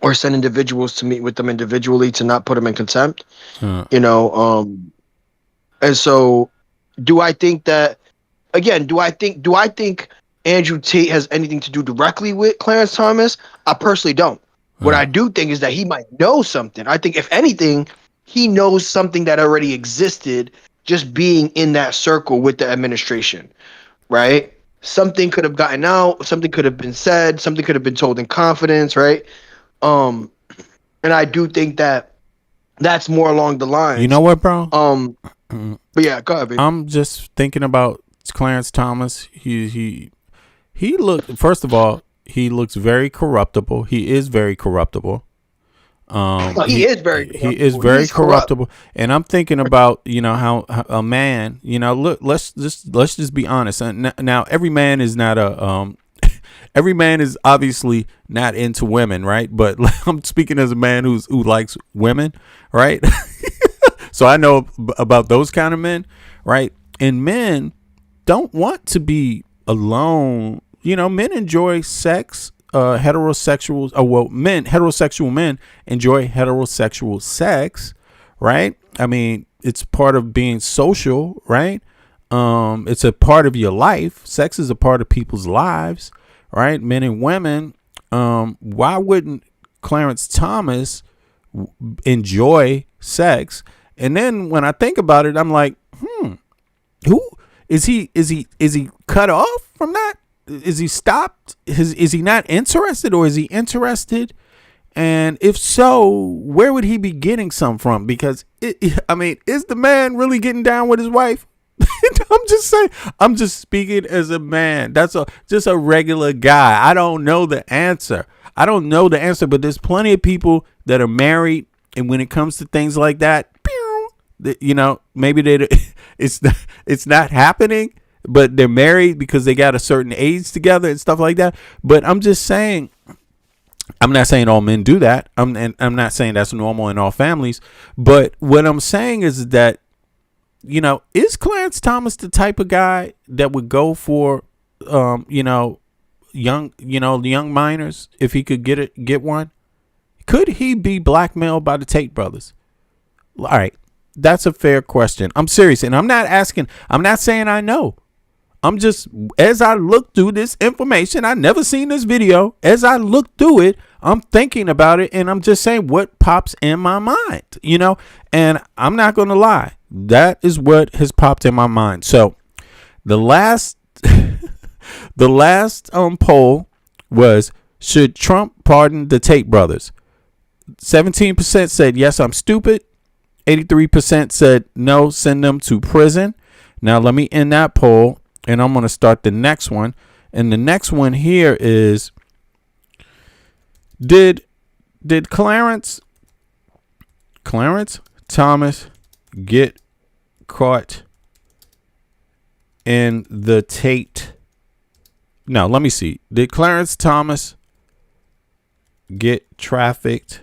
or send individuals to meet with them individually to not put them in contempt. You know, and so do I think that, again, do I think Andrew Tate has anything to do directly with Clarence Thomas? I personally don't. What I do think is that he might know something. I think, if anything, he knows something that already existed just being in that circle with the administration, right? Something could have gotten out, something could have been said, something could have been told in confidence, right? And I do think that that's more along the lines. You know what, bro? But yeah, go ahead, baby. I'm just thinking about Clarence Thomas. He looked, first of all, he looks very corruptible. He is very corruptible. He is very corruptible. And I'm thinking about, you know, how a man, you know, look, let's just be honest. Now every man is not every man is obviously not into women, right? But I'm speaking as a man who likes women, right? So I know about those kind of men, right? And men don't want to be alone. You know, men enjoy sex, heterosexual men enjoy heterosexual sex, right? I mean, it's part of being social, right? It's a part of your life. Sex is a part of people's lives, right? Men and women. Why wouldn't Clarence Thomas enjoy sex? And then when I think about it, I'm like, who is he? Is he cut off from that? Is he stopped? Is he not interested, or is he interested? And if so, where would he be getting some from? Because I mean, is the man really getting down with his wife? I'm just saying. I'm just speaking as a man. That's just a regular guy. I don't know the answer. But there's plenty of people that are married, and when it comes to things like that, you know, maybe it's not happening. But they're married because they got a certain age together and stuff like that. But I'm just saying, I'm not saying all men do that. I'm not saying that's normal in all families. But what I'm saying is that, you know, is Clarence Thomas the type of guy that would go for, young minors if he could get one? Could he be blackmailed by the Tate brothers? All right, that's a fair question. I'm serious, and I'm not saying I know. I'm just, as I look through this information, I never seen this video. As I look through it, I'm thinking about it, and I'm just saying what pops in my mind, you know, and I'm not going to lie. That is what has popped in my mind. So the last poll was, should Trump pardon the Tate brothers? 17% said, yes, I'm stupid. 83% said, no, send them to prison. Now, let me end that poll, and I'm going to start the next one. And the next one here is, did Clarence Thomas get caught in the Tate? No, let me see. Did Clarence Thomas get trafficked?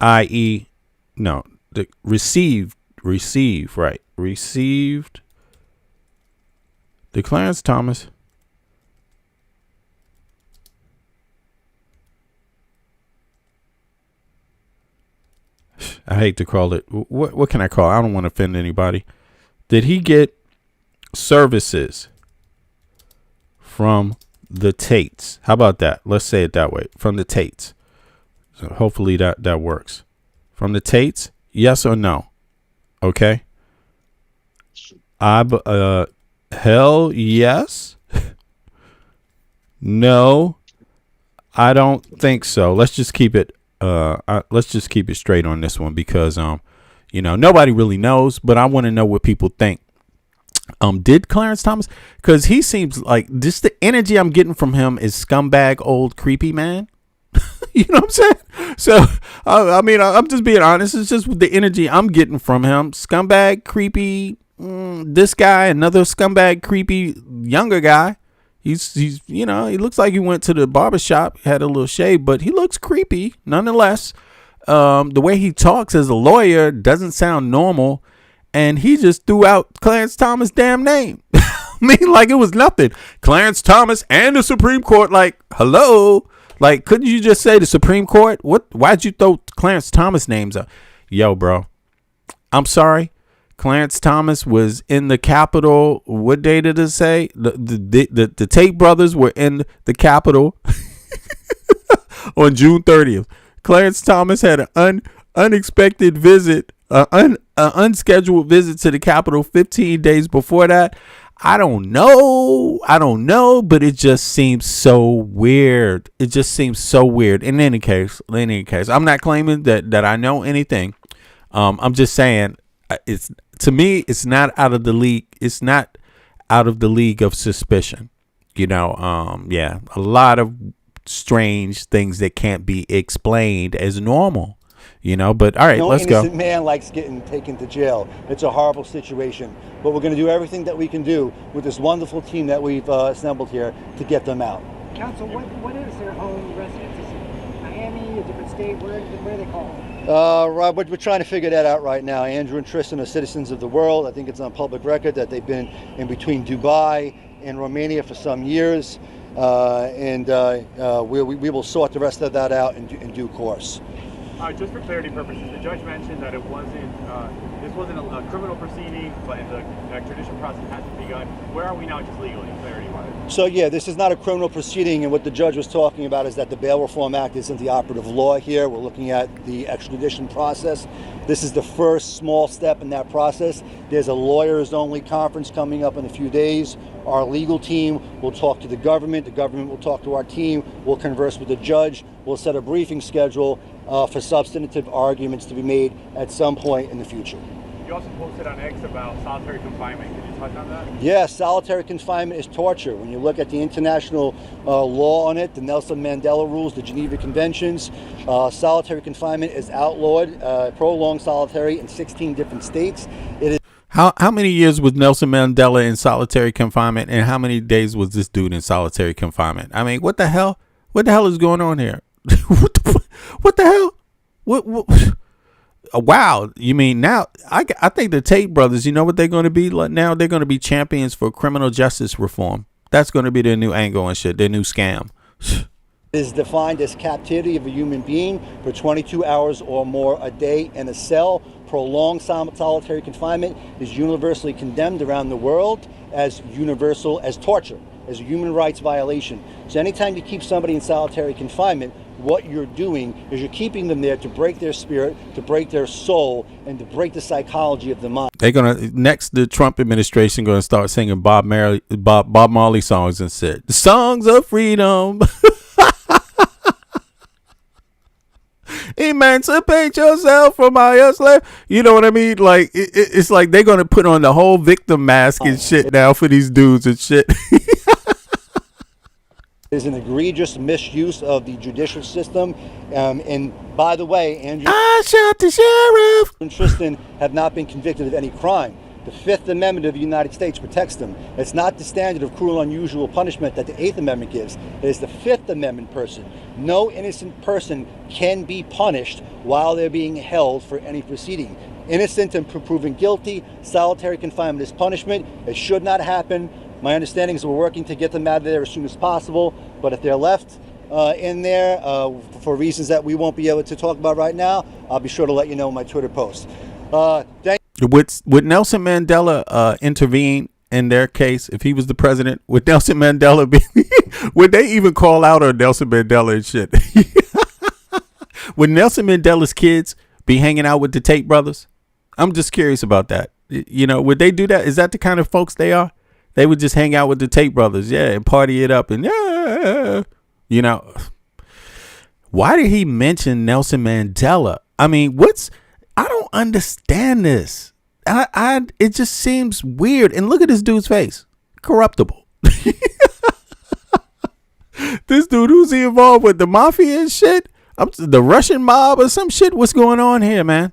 I.e., no, received, right? Received. Did Clarence Thomas? I hate to call it. What can I call it? I don't want to offend anybody. Did he get services from the Tates? How about that? Let's say it that way. From the Tates. So hopefully that works. From the Tates, yes or no? Okay. Hell yes. No, I don't think so. Let's just keep it. Let's just keep it straight on this one because nobody really knows, but I want to know what people think. Did Clarence Thomas? Because he seems like just the energy I'm getting from him is scumbag, old creepy man. You know what I'm saying? So, I'm just being honest. It's just the energy I'm getting from him. Scumbag, creepy. This guy, another scumbag, creepy, younger guy. He's he looks like he went to the barbershop, had a little shave, but he looks creepy nonetheless. The way he talks as a lawyer doesn't sound normal. And he just threw out Clarence Thomas' damn name. I mean, like it was nothing. Clarence Thomas and the Supreme Court, like, hello? Like, couldn't you just say the Supreme Court? Why'd you throw Clarence Thomas names up? Yo, bro, I'm sorry. Clarence Thomas was in the Capitol. What day did it say? The Tate brothers were in the Capitol on June 30th. Clarence Thomas had an unexpected visit, an unscheduled visit to the Capitol 15 days before that. I don't know, but it just seems so weird. In any case, I'm not claiming that I know anything. I'm just saying to me, it's not out of the league. It's not out of the league of suspicion. A lot of strange things that can't be explained as normal. But all right, let's go. No innocent man likes getting taken to jail. It's a horrible situation. But we're going to do everything that we can do with this wonderful team that we've assembled here to get them out. Counsel, what is their home residence? Is it Miami, a different state? Where are they called? Rob, we're trying to figure that out right now. Andrew and Tristan are citizens of the world. I think it's on public record that they've been in between Dubai and Romania for some years. We will sort the rest of that out in due course. Just for clarity purposes, the judge mentioned that this wasn't a criminal proceeding, but the extradition process hasn't begun. Where are we now, just legally, clarity-wise? So yeah, this is not a criminal proceeding, and what the judge was talking about is that the Bail Reform Act isn't the operative law here. We're looking at the extradition process. This is the first small step in that process. There's a lawyers-only conference coming up in a few days. Our legal team will talk to the government will talk to our team, we'll converse with the judge, we'll set a briefing schedule for substantive arguments to be made at some point in the future. You also posted on X about solitary confinement. Can you touch on that? Yes, solitary confinement is torture. When you look at the international law on it, the Nelson Mandela rules, the Geneva Conventions, solitary confinement is outlawed, prolonged solitary in 16 different states. It is. How many years was Nelson Mandela in solitary confinement, and how many days was this dude in solitary confinement? I mean, what the hell? What the hell is going on here? What the hell? What? Wow. You mean now? I think the Tate brothers, you know what they're going to be like now? They're going to be champions for criminal justice reform. That's going to be their new angle and shit. Their new scam. Is defined as captivity of a human being for 22 hours or more a day in a cell. Prolonged solitary confinement is universally condemned around the world as torture, as a human rights violation. So anytime you keep somebody in solitary confinement, what you're doing is you're keeping them there to break their spirit, to break their soul, and to break the psychology of the mind. They're the Trump administration gonna start singing Bob Marley songs and shit. The songs of freedom. Emancipate yourself from my slave. You know what I mean? Like it's like they're gonna put on the whole victim mask and shit now for these dudes and shit. There's an egregious misuse of the judicial system. And by the way, Andrew I shot the sheriff and Tristan have not been convicted of any crime. The Fifth Amendment of the United States protects them. It's not the standard of cruel and unusual punishment that the Eighth Amendment gives. It is the Fifth Amendment person. No innocent person can be punished while they're being held for any proceeding. Innocent and proven guilty, solitary confinement is punishment. It should not happen. My understanding is we're working to get them out of there as soon as possible. But if they're left in there for reasons that we won't be able to talk about right now, I'll be sure to let you know in my Twitter post. Would Nelson Mandela intervene in their case if he was the president? Would Nelson Mandela be? Would they even call out on Nelson Mandela and shit? Would Nelson Mandela's kids be hanging out with the Tate brothers? I'm just curious about that. You know, would they do that? Is that the kind of folks they are? They would just hang out with the Tate brothers, yeah, and party it up, and yeah, you know. Why did he mention Nelson Mandela? I mean, I don't understand this. It just seems weird. And look at this dude's face. Corruptible. This dude, who's he involved with? The mafia and shit? The Russian mob or some shit? What's going on here, man?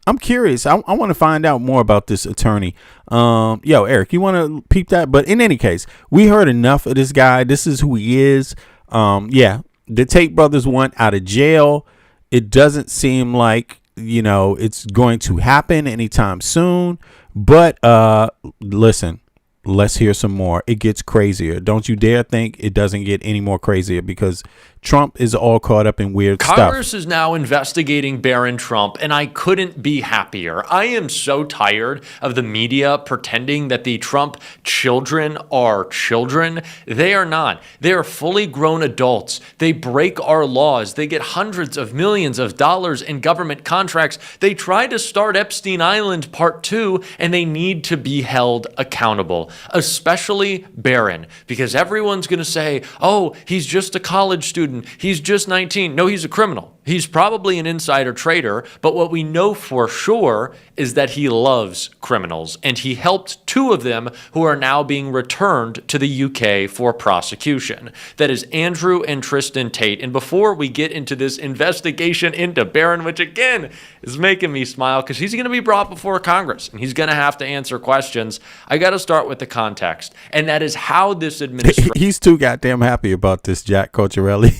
I'm curious. I want to find out more about this attorney. Yo, Eric, you want to peep that? But in any case, we heard enough of this guy. This is who he is. Yeah, the Tate brothers want out of jail. It doesn't seem like, you know, it's going to happen anytime soon. But listen, let's hear some more. It gets crazier. Don't you dare think it doesn't get any more crazier, because Trump is all caught up in weird stuff. Congress is now investigating Barron Trump, and I couldn't be happier. I am so tired of the media pretending that the Trump children are children. They are not. They are fully grown adults. They break our laws. They get hundreds of millions of dollars in government contracts. They try to start Epstein Island Part 2, and they need to be held accountable, especially Barron, because everyone's going to say, oh, he's just a college student. He's just 19. No, he's a criminal. He's probably an insider trader, but what we know for sure is that he loves criminals, and he helped two of them who are now being returned to the UK for prosecution. That is Andrew and Tristan Tate. And before we get into this investigation into Barron, which again is making me smile because he's going to be brought before Congress and he's going to have to answer questions, I got to start with the context, and that is how this administration he's too goddamn happy about this, Jack Cocciarelli.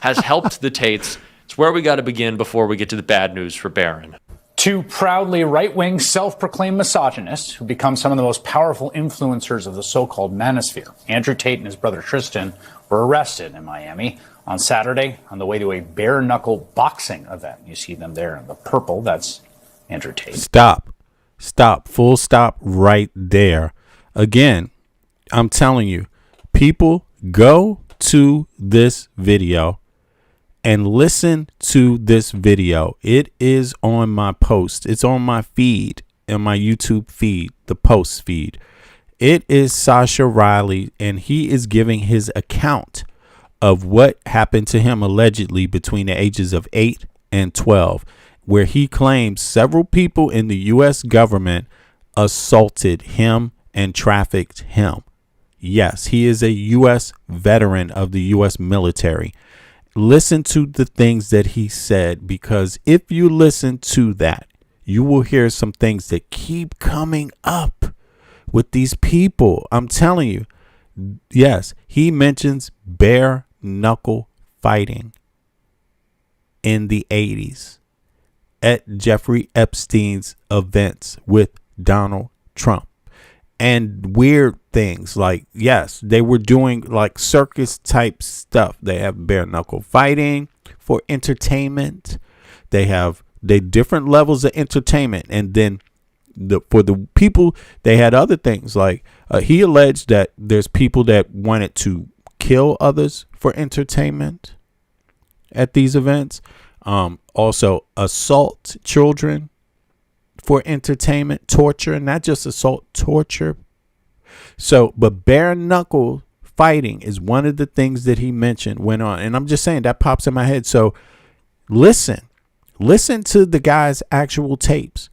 has helped the Tates. It's where we got to begin before we get to the bad news for Barron. Two proudly right-wing, self-proclaimed misogynists who become some of the most powerful influencers of the so-called manosphere. Andrew Tate and his brother Tristan were arrested in Miami on Saturday on the way to a bare-knuckle boxing event. You see them there in the purple. That's Andrew Tate. Stop. Full stop right there. Again, I'm telling you, people, go to this video and listen to this video. It is on my post. It's on my feed, in my YouTube feed, the post feed. It is Sasha Riley, and he is giving his account of what happened to him allegedly between the ages of 8 and 12, where he claims several people in the U.S. government assaulted him and trafficked him. Yes, he is a U.S. veteran of the U.S. military. Listen to the things that he said, because if you listen to that, you will hear some things that keep coming up with these people. I'm telling you. Yes, he mentions bare knuckle fighting in the 80s at Jeffrey Epstein's events with Donald Trump. And weird things like, yes, they were doing like circus type stuff. They have bare knuckle fighting for entertainment. They different levels of entertainment. And then for the people, they had other things like he alleged that there's people that wanted to kill others for entertainment at these events. Also assault children for entertainment, torture, not just assault, torture. So, but bare knuckle fighting is one of the things that he mentioned went on. And I'm just saying that pops in my head. So listen to the guy's actual tapes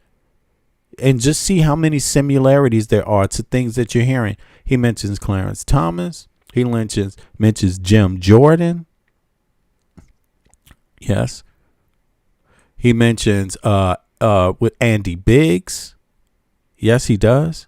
and just see how many similarities there are to things that you're hearing. He mentions Clarence Thomas. He mentions Jim Jordan. Yes. He mentions with Andy Biggs. Yes, he does.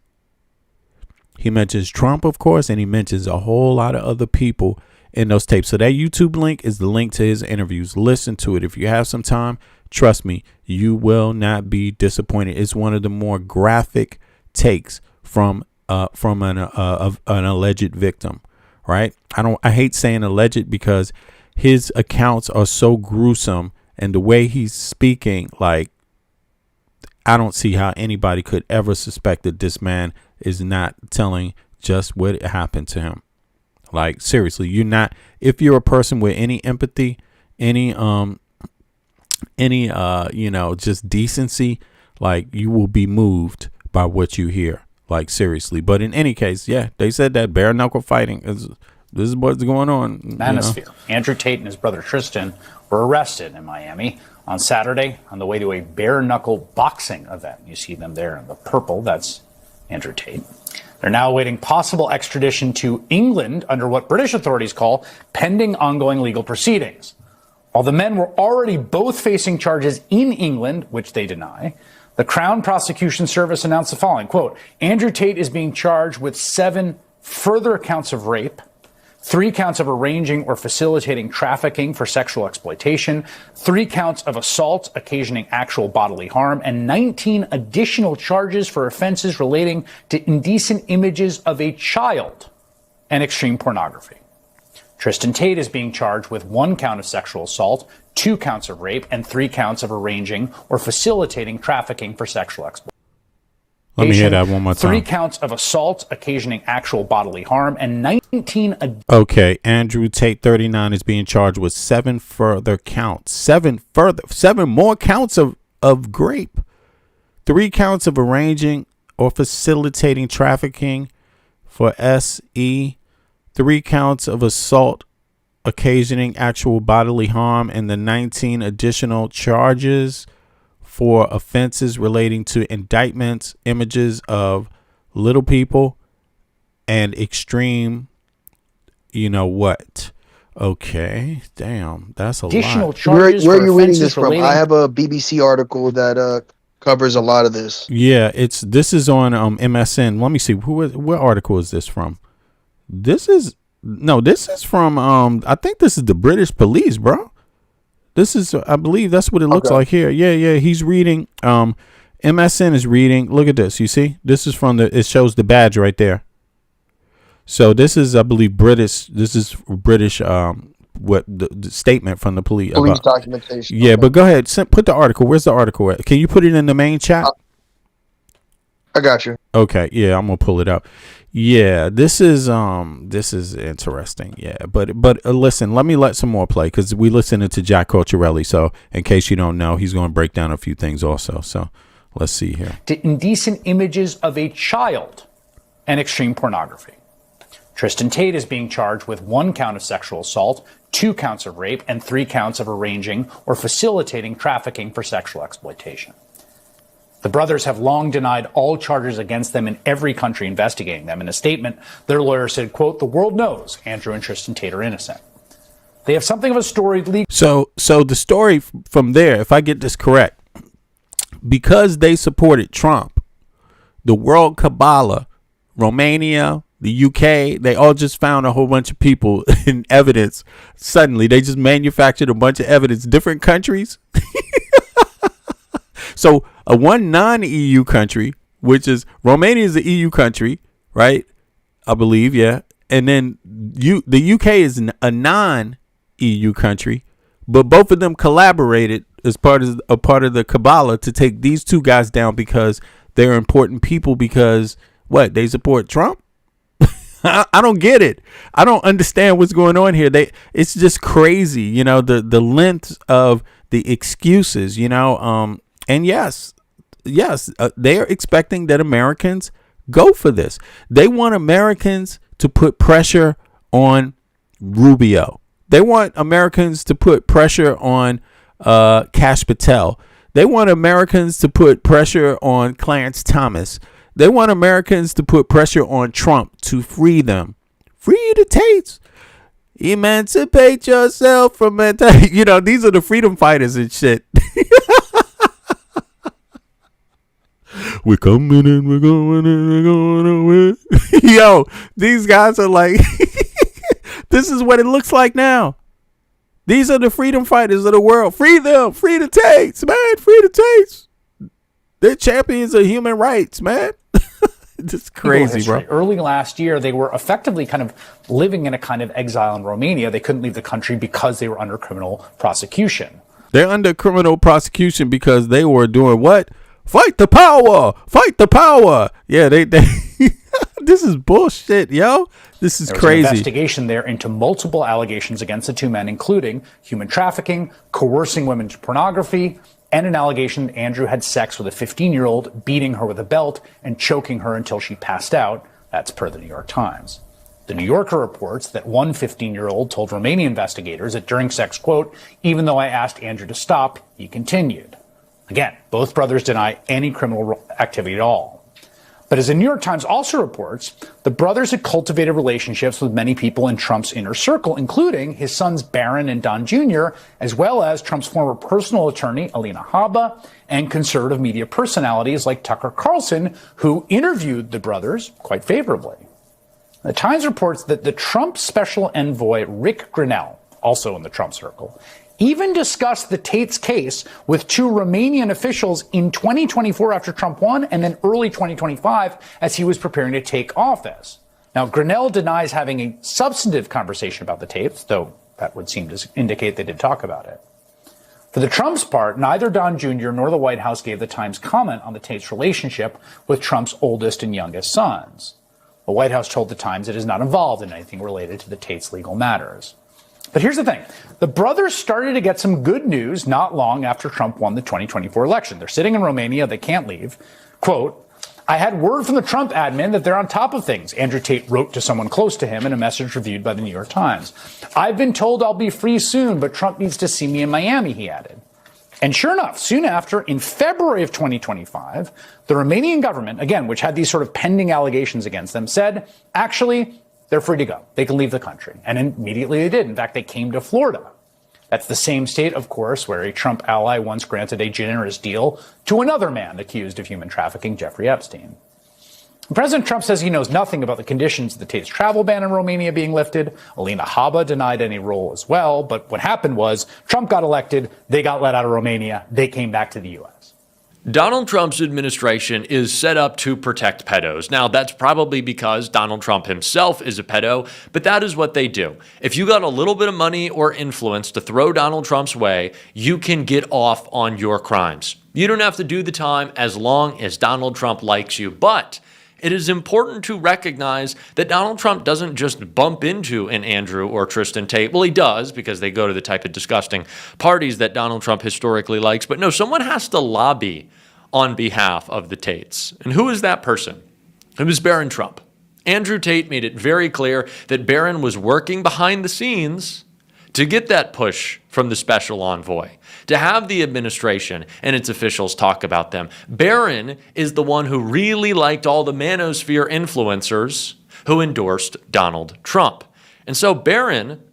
He mentions Trump, of course, and he mentions a whole lot of other people in those tapes. So that YouTube link is the link to his interviews. Listen to it. If you have some time, trust me, you will not be disappointed. It's one of the more graphic takes from an alleged victim, right? I hate saying alleged because his accounts are so gruesome, and the way he's speaking, like, I don't see how anybody could ever suspect that this man is not telling just what happened to him. Like, seriously, if you're a person with any empathy, any just decency, like, you will be moved by what you hear. Like, seriously. But in any case, yeah, they said that bare knuckle fighting this is what's going on. Manosphere. Andrew Tate and his brother Tristan were arrested in Miami on Saturday on the way to a bare knuckle boxing event. You see them there in the purple. That's Andrew Tate. They're now awaiting possible extradition to England under what British authorities call pending ongoing legal proceedings. While the men were already both facing charges in England, which they deny, the Crown Prosecution Service announced the following, quote, Andrew Tate is being charged with 7 further counts of rape, 3 counts of arranging or facilitating trafficking for sexual exploitation, 3 counts of assault occasioning actual bodily harm, and 19 additional charges for offenses relating to indecent images of a child and extreme pornography. Tristan Tate is being charged with 1 count of sexual assault, 2 counts of rape, and 3 counts of arranging or facilitating trafficking for sexual exploitation. Let me hear that one more time. 3 counts of assault occasioning actual bodily harm, and 19 Okay, Andrew Tate, 39, is being charged with 7 further counts. 7 more counts of rape. 3 counts of arranging or facilitating trafficking for SE. 3 counts of assault occasioning actual bodily harm, and the 19 additional charges for offenses relating to indictments, images of little people, and extreme, you know what? Okay, damn, that's a lot. Where are you reading this from? I have a BBC article that covers a lot of this. Yeah, this is on MSN. Let me see. What article is this from? This is from I think this is the British police, bro. This is, I believe that's what it looks like here. Yeah. He's reading. MSN is reading. Look at this. You see, this is from it shows the badge right there. So this is, I believe, British. This is British. What the statement from the police? Police documentation. Yeah, but go ahead. Put the article. Where's the article at? Can you put it in the main chat? I got you. Okay. Yeah, I'm gonna pull it up. Yeah, this is interesting. Yeah, but listen, let me let some more play because we listening to Jack Cocciarelli. So in case you don't know, he's going to break down a few things also. So let's see here. To indecent images of a child and extreme pornography. Tristan Tate is being charged with 1 count of sexual assault, 2 counts of rape, and 3 counts of arranging or facilitating trafficking for sexual exploitation. The brothers have long denied all charges against them in every country investigating them. In a statement, their lawyer said, quote, the world knows Andrew and Tristan Tate are innocent. They have something of a storied legal. So the story from there, if I get this correct, because they supported Trump, the World Kabbalah, Romania, the UK, they all just found a whole bunch of people in evidence. Suddenly, they just manufactured a bunch of evidence, different countries. So one non-EU country, which is Romania, is the EU country, right? I believe, yeah. And then the UK is a non-EU country, but both of them collaborated as part of the Kabbalah to take these 2 guys down because they're important people. Because what? They support Trump? I don't get it. I don't understand what's going on here. It's just crazy, you know, the length of the excuses, you know. And yes, they are expecting that Americans go for this. They want Americans to put pressure on Rubio. They want Americans to put pressure on Kash Patel. They want Americans to put pressure on Clarence Thomas. They want Americans to put pressure on Trump to free them Free the Tates. Emancipate yourself from it. You know, these are the freedom fighters and shit. We're coming in, we're going in, we're going away. Yo, these guys are like, this is what it looks like now. These are the freedom fighters of the world. Free them. Free the Tates, man. Free the Tates. They're champions of human rights, man. It's crazy, bro. Early last year, they were effectively kind of living in a kind of exile in Romania. They couldn't leave the country because they were under criminal prosecution. They're under criminal prosecution because they were doing what? Fight the power. Fight the power. Yeah, they this is bullshit, yo. This is There was crazy. an investigation there into multiple allegations against the two men, including human trafficking, coercing women to pornography, and an allegation that Andrew had sex with a 15-year-old, beating her with a belt and choking her until she passed out. That's per the New York Times. The New Yorker reports that one 15-year-old told Romanian investigators that during sex, quote, even though I asked Andrew to stop, he continued. Again, both brothers deny any criminal activity at all. But as the New York Times also reports, the brothers had cultivated relationships with many people in Trump's inner circle, including his sons Barron and Don Jr., as well as Trump's former personal attorney, Alina Habba, and conservative media personalities like Tucker Carlson, who interviewed the brothers quite favorably. The Times reports that the Trump special envoy, Rick Grenell, also in the Trump circle, even discussed the Tate's case with two Romanian officials in 2024 after Trump won, and then early 2025 as he was preparing to take office. Now, Grenell denies having a substantive conversation about the tapes, though that would seem to indicate they did talk about it. For the Trump's part, neither Don Jr. nor the White House gave the Times comment on the Tate's relationship with Trump's oldest and youngest sons. The White House told the Times it is not involved in anything related to the Tate's legal matters. But here's the thing. The brothers started to get some good news not long after Trump won the 2024 election. They're sitting in Romania. They can't leave. Quote, I had word from the Trump admin that they're on top of things, Andrew Tate wrote to someone close to him in a message reviewed by the New York Times. I've been told I'll be free soon, but Trump needs to see me in Miami, he added. And sure enough, soon after, in February of 2025, the Romanian government, again, which had these sort of pending allegations against them, said, actually, they're free to go. They can leave the country. And immediately they did. In fact, they came to Florida. That's the same state, of course, where a Trump ally once granted a generous deal to another man accused of human trafficking, Jeffrey Epstein. President Trump says he knows nothing about the conditions of the Tate's travel ban in Romania being lifted. Alina Habba denied any role as well. But what happened was Trump got elected. They got let out of Romania. They came back to the U.S. Donald Trump's administration is set up to protect pedos. Now, that's probably because Donald Trump himself is a pedo, but that is what they do. If you got a little bit of money or influence to throw Donald Trump's way, you can get off on your crimes. You don't have to do the time as long as Donald Trump likes you, but it is important to recognize that Donald Trump doesn't just bump into an Andrew or Tristan Tate. Well, he does because they go to the type of disgusting parties that Donald Trump historically likes. But no, someone has to lobby on behalf of the Tates. And who is that person? It was Barron Trump. Andrew Tate made it very clear that Barron was working behind the scenes to get that push from the special envoy, to have the administration and its officials talk about them. Barron is the one who really liked all the manosphere influencers who endorsed Donald Trump. And so, Barron,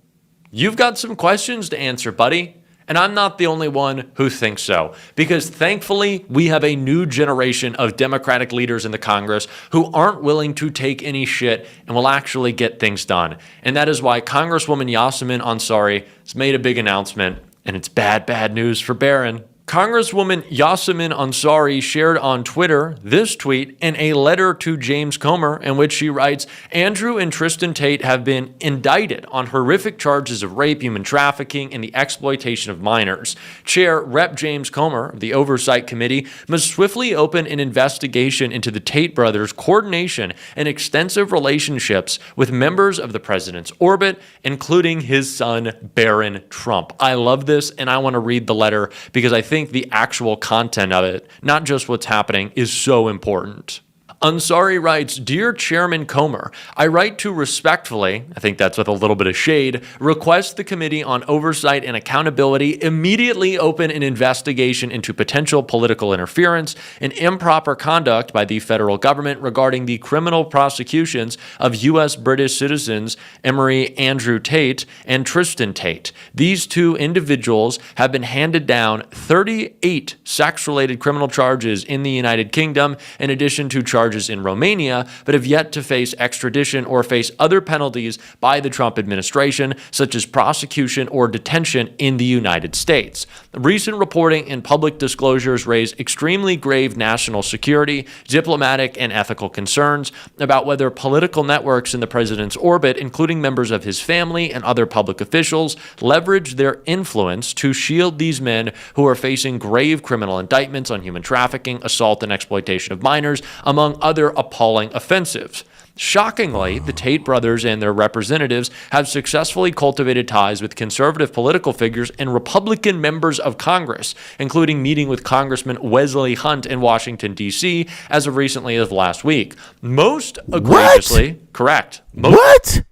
you've got some questions to answer, buddy. And I'm not the only one who thinks so, because thankfully we have a new generation of Democratic leaders in the Congress who aren't willing to take any shit and will actually get things done. And that is why Congresswoman Yasemin Ansari has made a big announcement, and it's bad, bad news for Barron. Congresswoman Yasemin Ansari shared on Twitter this tweet in a letter to James Comer in which she writes, Andrew and Tristan Tate have been indicted on horrific charges of rape, human trafficking, and the exploitation of minors. Chair Rep. James Comer of the Oversight Committee must swiftly open an investigation into the Tate brothers' coordination and extensive relationships with members of the president's orbit, including his son, Barron Trump. I love this, and I want to read the letter because I think the actual content of it, not just what's happening, is so important. Ansari writes, Dear Chairman Comer, I write to respectfully, I think that's with a little bit of shade, request the Committee on Oversight and Accountability immediately open an investigation into potential political interference and improper conduct by the federal government regarding the criminal prosecutions of U.S. British citizens Emery Andrew Tate and Tristan Tate. These two individuals have been handed down 38 sex-related criminal charges in the United Kingdom, in addition to charges in Romania, but have yet to face extradition or face other penalties by the Trump administration, such as prosecution or detention in the United States. Recent reporting and public disclosures raise extremely grave national security, diplomatic, and ethical concerns about whether political networks in the president's orbit, including members of his family and other public officials, leverage their influence to shield these men who are facing grave criminal indictments on human trafficking, assault, and exploitation of minors, among other appalling offenses. Shockingly, the Tate brothers and their representatives have successfully cultivated ties with conservative political figures and Republican members of Congress, including meeting with Congressman Wesley Hunt in Washington, D.C., as of recently as last week. Most egregiously, correct. What?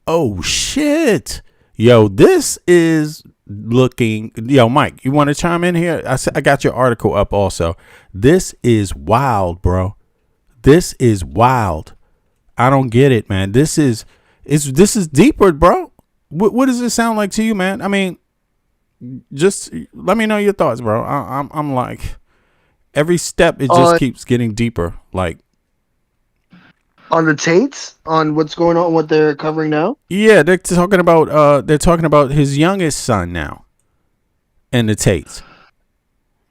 Oh, shit. Yo, this is looking. Yo, Mike, you want to chime in here? I got your article up also. This is wild, bro. This is wild. I don't get it, man. This is deeper, bro. What does it sound like to you, man? I mean, just let me know your thoughts, bro. I'm like, every step it just keeps getting deeper. Like, on the Tates, on what's going on, what they're covering now. Yeah, they're talking about his youngest son now, and the Tates.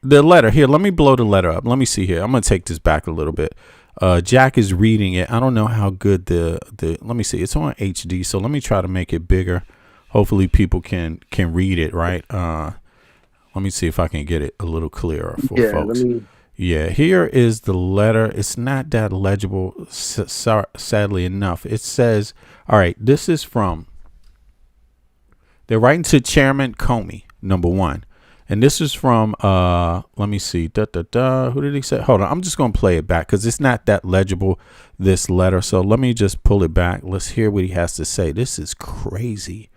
The letter here. Let me blow the letter up. Let me see here. I'm gonna take this back a little bit. Jack is reading it. I don't know how good the let me see. It's on HD, so let me try to make it bigger. Hopefully people can read it, right? Let me see if I can get it a little clearer for folks. Yeah, here is the letter. It's not that legible, sadly enough. It says, all right, this is from, they're writing to Chairman Comey, number one. And this is from, let me see, who did he say? Hold on, I'm just going to play it back because it's not that legible, this letter. So let me just pull it back. Let's hear what he has to say. This is crazy.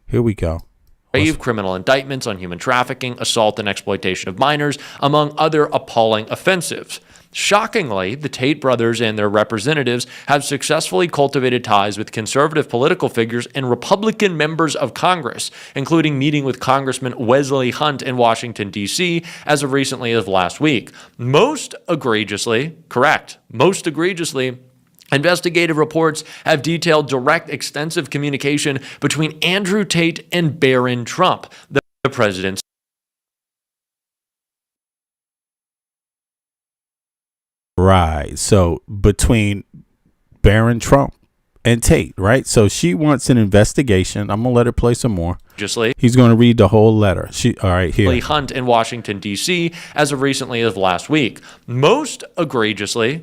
Here we go. Grave criminal indictments on human trafficking, assault, and exploitation of minors, among other appalling offenses. Shockingly, the Tate brothers and their representatives have successfully cultivated ties with conservative political figures and Republican members of Congress, including meeting with Congressman Wesley Hunt in Washington, D.C., as of recently as last week. Most egregiously, investigative reports have detailed direct, extensive communication between Andrew Tate and Barron Trump, the president's. Right. So between Barron Trump and Tate, right? So she wants an investigation. I'm going to let her play some more. He's going to read the whole letter. All right, here. Hunt in Washington, D.C., as of recently as last week. Most egregiously,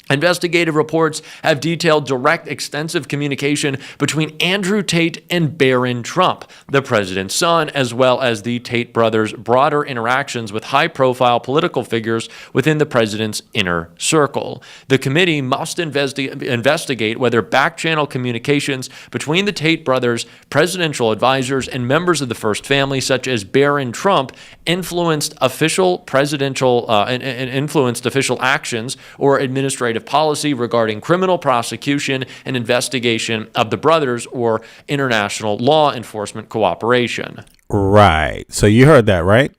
investigative reports have detailed direct, extensive communication between Andrew Tate and Barron Trump, the president's son, as well as the Tate brothers' broader interactions with high-profile political figures within the president's inner circle. The committee must investigate whether back-channel communications between the Tate brothers, presidential advisors, and members of the First Family, such as Barron Trump, influenced official actions or administrative policy regarding criminal prosecution and investigation of the brothers or international law enforcement cooperation. Right. So you heard that, right?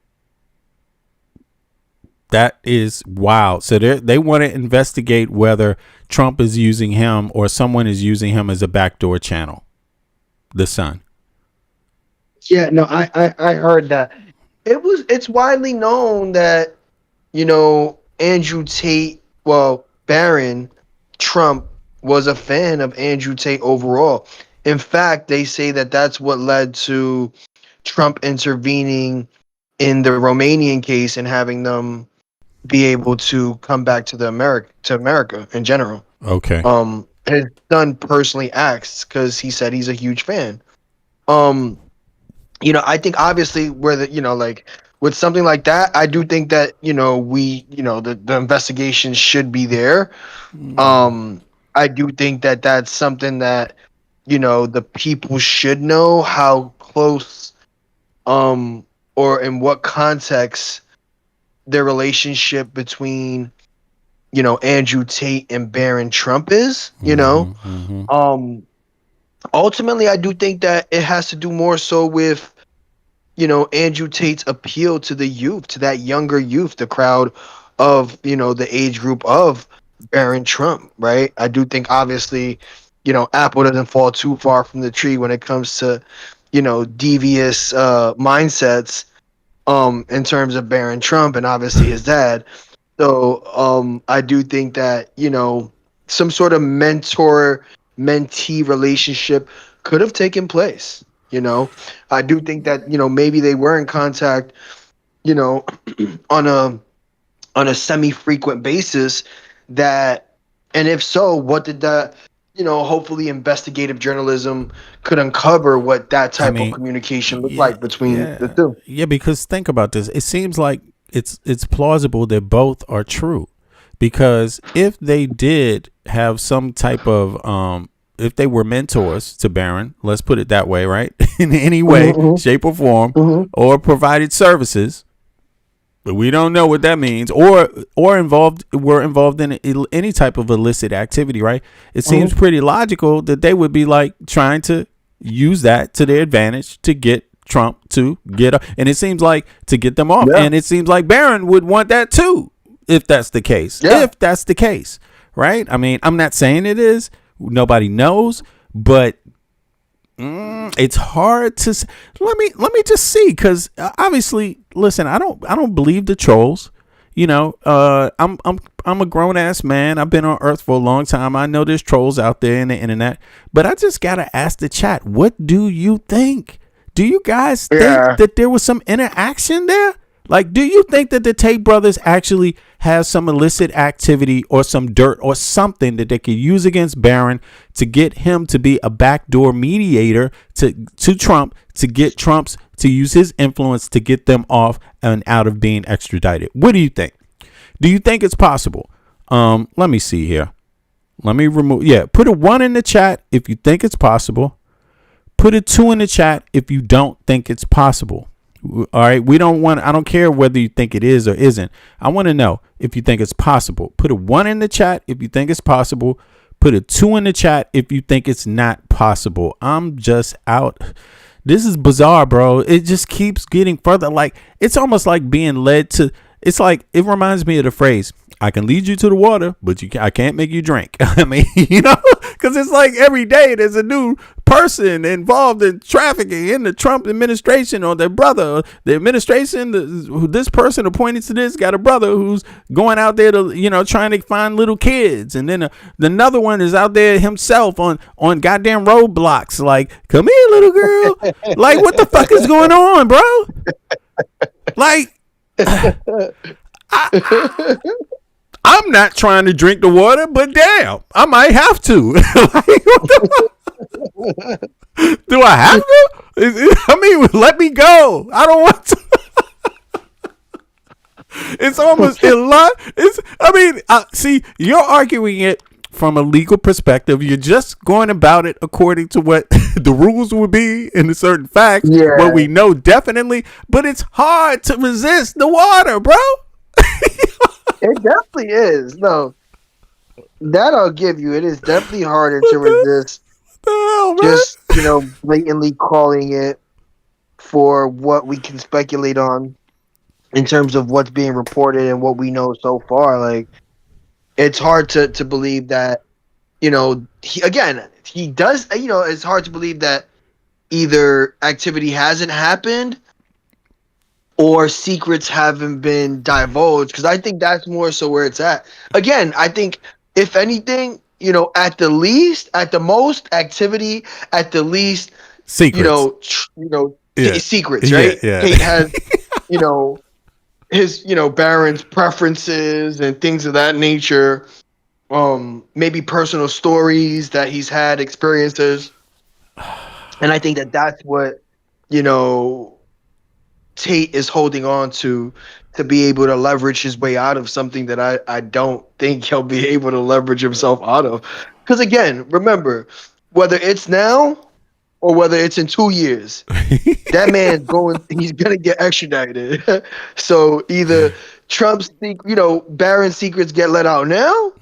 That is wild. So they want to investigate whether Trump is using him or someone is using him as a backdoor channel. The son. Yeah, no, I heard that. It's widely known that, Andrew Tate, Barron Trump was a fan of Andrew Tate overall. In fact, they say that that's what led to Trump intervening in the Romanian case and having them be able to come back to America in general. Okay. His son personally asked because he said he's a huge fan. I think obviously with something like that, I do think that the investigation should be there. I do think that that's something that the people should know how close, or in what context the relationship between Andrew Tate and Barron Trump is. Ultimately, I do think that it has to do more so with Andrew Tate's appeal to the youth, to that younger youth, the crowd of the age group of Barron Trump, right? I do think obviously Apple doesn't fall too far from the tree when it comes to devious mindsets in terms of Barron Trump and obviously his dad. So I do think that some sort of mentor-mentee relationship could have taken place. I do think that maybe they were in contact on a semi-frequent basis. That, and if so, what did that hopefully investigative journalism could uncover what that type of communication looked like between the two. Yeah, because think about this. It seems like it's plausible that both are true, because if they did have some type of if they were mentors to Barron, let's put it that way, right? In any way, shape or form, or provided services, but we don't know what that means, or were involved in any type of illicit activity, right? It seems pretty logical that they would be like trying to use that to their advantage to get Trump to get, and it seems like to get them off, and it seems like Barron would want that too, if that's the case. If that's the case, right? I mean, I'm not saying it is. Nobody knows, but it's hard to. Let me just see, because obviously, listen, I don't believe the trolls. I'm a grown ass man. I've been on Earth for a long time. I know there's trolls out there in the internet, but I just gotta ask the chat: what do you think? Do you guys think that there was some interaction there? Like, do you think that the Tate brothers actually have some illicit activity or some dirt or something that they could use against Barron to get him to be a backdoor mediator to Trump, to get Trump's to use his influence to get them off and out of being extradited? What do you think? Do you think it's possible? Let me see here. Let me remove. Yeah, put a 1 in the chat if you think it's possible. Put a 2 in the chat if you don't think it's possible. All right, I don't care whether you think it is or isn't. I want to know if you think it's possible. Put a 1 in the chat if you think it's possible. Put a 2 in the chat if you think it's not possible. I'm just out. This is bizarre, bro. It just keeps getting further. Like, it's almost like being led to. It's like, it reminds me of the phrase, I can lead you to the water, but I can't make you drink. I mean, because it's like every day there's a new person involved in trafficking in the Trump administration, or their brother, the administration, this person appointed to this got a brother who's going out there to, trying to find little kids. And then another one is out there himself on goddamn roadblocks. Like, come here, little girl. Like, what the fuck is going on, bro? Like, I'm not trying to drink the water, but damn, I might have to. Do I have to? I mean, let me go. I don't want to. It's almost in line. See, you're arguing it from a legal perspective. You're just going about it according to what the rules would be in a certain facts, what we know definitely. But it's hard to resist the water, bro. It definitely is. No, that I'll give you. It is definitely harder to resist. Just blatantly calling it for what we can speculate on in terms of what's being reported and what we know so far. Like, it's hard to believe that he does. It's hard to believe that either activity hasn't happened or secrets haven't been divulged, because I think that's more so where it's at. Again, I think if anything, at the least, at the most, activity, at the least, secrets. Secrets, right? Yeah. Tate has, his, Barron's preferences and things of that nature. Maybe personal stories that he's had, experiences, and I think that that's what Tate is holding on to be able to leverage his way out of something that I don't think he'll be able to leverage himself out of. Because again, remember, whether it's now or whether it's in 2 years, that man's he's gonna get extradited. So either Trump's, Barron's secrets get let out now,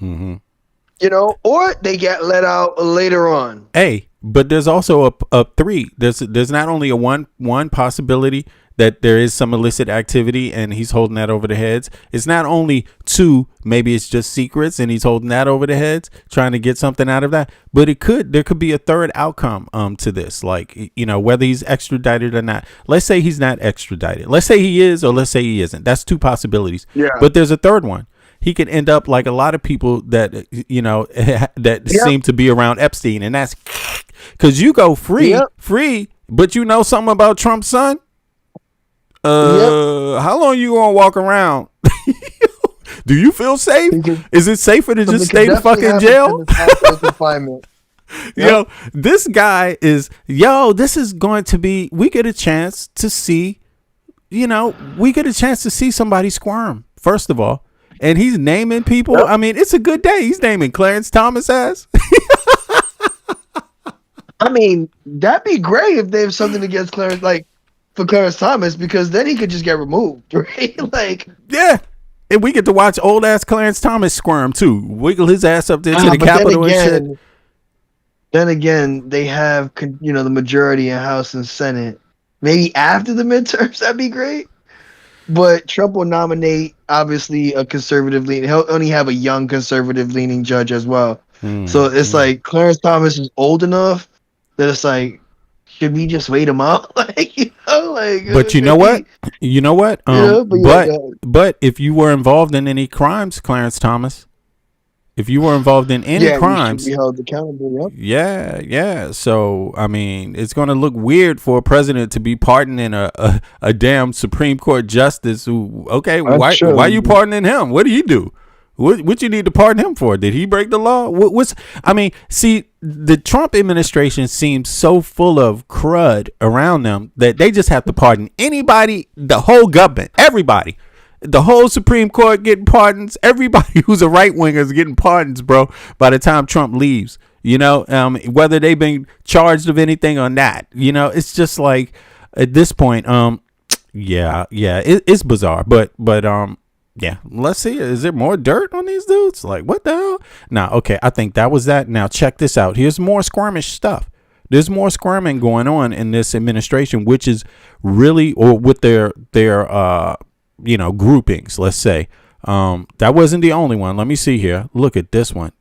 or they get let out later on. Hey, but there's also a three. There's not only a one possibility that there is some illicit activity and he's holding that over the heads. It's not only two, maybe it's just secrets and he's holding that over the heads, trying to get something out of that. But there could be a third outcome to this, like, whether he's extradited or not. Let's say he's not extradited. Let's say he is, or let's say he isn't. That's two possibilities. Yeah. But there's a third one. He could end up like a lot of people that, that seem to be around Epstein, and that's because you go free, but you know something about Trump's son. How long you gonna walk around? Do you feel safe? Is it safer to just stay the fucking jail? Yo, this guy is this is going to be, we get a chance to see somebody squirm, first of all. And he's naming people. I mean, it's a good day. He's naming Clarence Thomas ass. I mean, that'd be great if they have something against Clarence, for Clarence Thomas, because then he could just get removed, right? Yeah. And we get to watch old ass Clarence Thomas squirm too. Wiggle his ass up there to the Capitol and shit. Then again, they have, the majority in House and Senate. Maybe after the midterms, that'd be great. But Trump will nominate, obviously, a conservative leaning. He'll only have a young conservative leaning judge as well. So it's like Clarence Thomas is old enough that it's like, should we just wait him out? But you know what? But if you were involved in any crimes, Clarence Thomas, if you were involved in any crimes, you should be held accountable. Yeah. So I mean, it's going to look weird for a president to be pardoning a damn Supreme Court justice who, why are you pardoning him? What did he do? What you need to pardon him for? Did he break the law? See, the Trump administration seems so full of crud around them that they just have to pardon anybody, the whole government, everybody. The whole Supreme Court getting pardons. Everybody who's a right winger is getting pardons, bro, by the time Trump leaves. Whether they've been charged of anything or not. It's just like at this point, it's bizarre. But yeah, let's see. Is there more dirt on these dudes? Like, what the hell? Now, okay, I think that was that. Now, check this out. Here's more squirmish stuff. There's more squirming going on in this administration, which is really, or with their groupings, let's say. That wasn't the only one. Let me see here. Look at this one.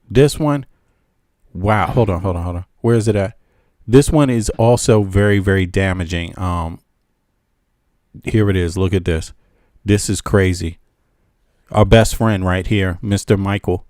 Wow. Hold on. Where is it at? This one is also very, very damaging. Here it is. Look at this. This is crazy. Our best friend right here, Mr. Michael.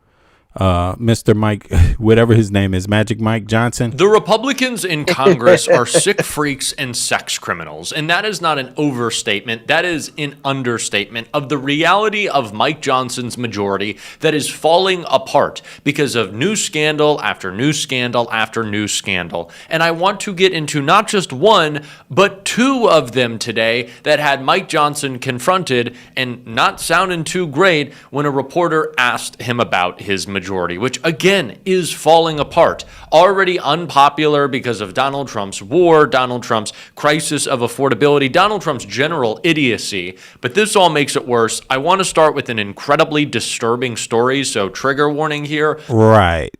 Mr. Mike, whatever his name is, Magic Mike Johnson. The Republicans in Congress are sick freaks and sex criminals, and that is not an overstatement. That is an understatement of the reality of Mike Johnson's majority that is falling apart because of new scandal after new scandal after new scandal. And I want to get into not just one, but two of them today that had Mike Johnson confronted and not sounding too great when a reporter asked him about his majority, which again is falling apart. Already unpopular because of Donald Trump's war, Donald Trump's crisis of affordability, Donald Trump's general idiocy. But this all makes it worse. I want to start with an incredibly disturbing story, so trigger warning here. Right.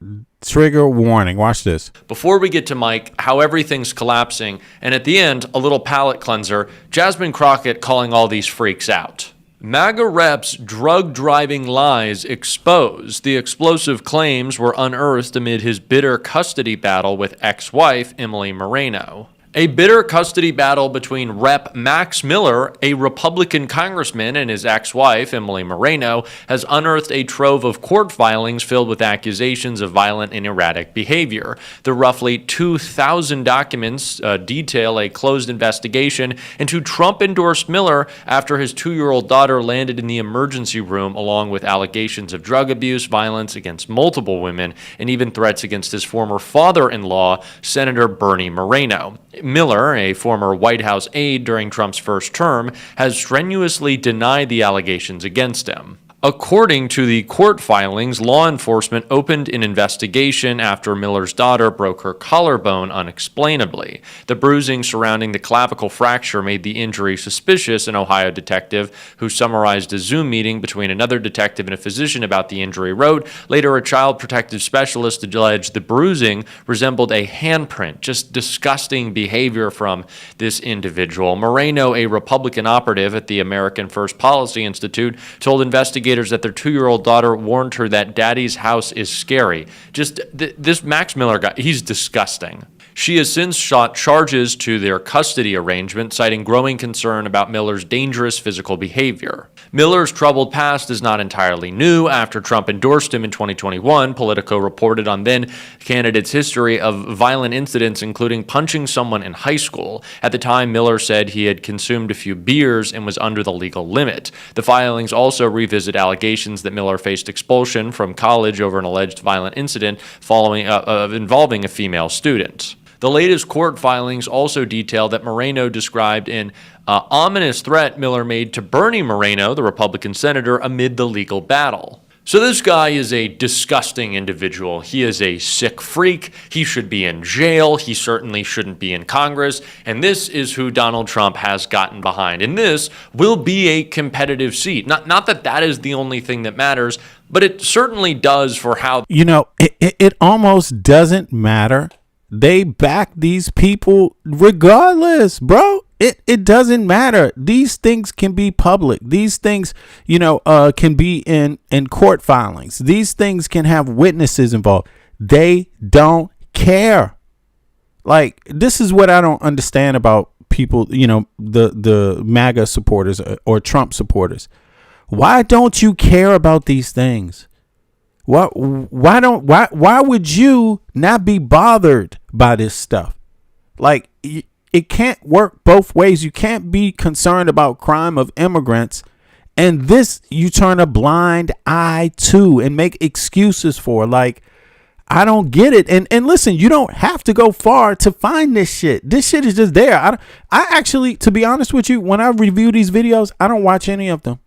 Trigger warning. Watch this. Before we get to Mike, how everything's collapsing, and at the end, a little palate cleanser, Jasmine Crockett calling all these freaks out. MAGA reps' drug-driving lies exposed. The explosive claims were unearthed amid his bitter custody battle with ex-wife Emily Moreno. A bitter custody battle between Rep. Max Miller, a Republican congressman, and his ex-wife, Emily Moreno, has unearthed a trove of court filings filled with accusations of violent and erratic behavior. The roughly 2,000 documents detail a closed investigation into Trump-endorsed Miller after his 2-year-old daughter landed in the emergency room, along with allegations of drug abuse, violence against multiple women, and even threats against his former father-in-law, Senator Bernie Moreno. Miller, a former White House aide during Trump's first term, has strenuously denied the allegations against him. According to the court filings, law enforcement opened an investigation after Miller's daughter broke her collarbone unexplainably. The bruising surrounding the clavicle fracture made the injury suspicious, an Ohio detective who summarized a Zoom meeting between another detective and a physician about the injury wrote. Later, a child protective specialist alleged the bruising resembled a handprint. Just disgusting behavior from this individual. Moreno, a Republican operative at the American First Policy Institute, told investigators that their 2-year-old daughter warned her that daddy's house is scary. Just this Max Miller guy, he's disgusting. She has since shot charges to their custody arrangement, citing growing concern about Miller's dangerous physical behavior. Miller's troubled past is not entirely new. After Trump endorsed him in 2021, Politico reported on then candidate's history of violent incidents, including punching someone in high school. At the time, Miller said he had consumed a few beers and was under the legal limit. The filings also revisit allegations that Miller faced expulsion from college over an alleged violent incident involving a female student. The latest court filings also detail that Moreno described an ominous threat Miller made to Bernie Moreno, the Republican senator, amid the legal battle. So this guy is a disgusting individual. He is a sick freak. He should be in jail. He certainly shouldn't be in Congress. And this is who Donald Trump has gotten behind. And this will be a competitive seat. Not that that is the only thing that matters, but it certainly does for how... It almost doesn't matter. They back these people regardless, bro. It doesn't matter. These things can be public. These things, can be in court filings. These things can have witnesses involved. They don't care. Like, this is what I don't understand about people, the MAGA supporters or Trump supporters. Why don't you care about these things? Why would you not be bothered by this stuff? Like, it can't work both ways. You can't be concerned about crime of immigrants and this you turn a blind eye to and make excuses for. Like, I don't get it. And listen, you don't have to go far to find this shit. This shit is just there. I actually, to be honest with you, when I review these videos, I don't watch any of them.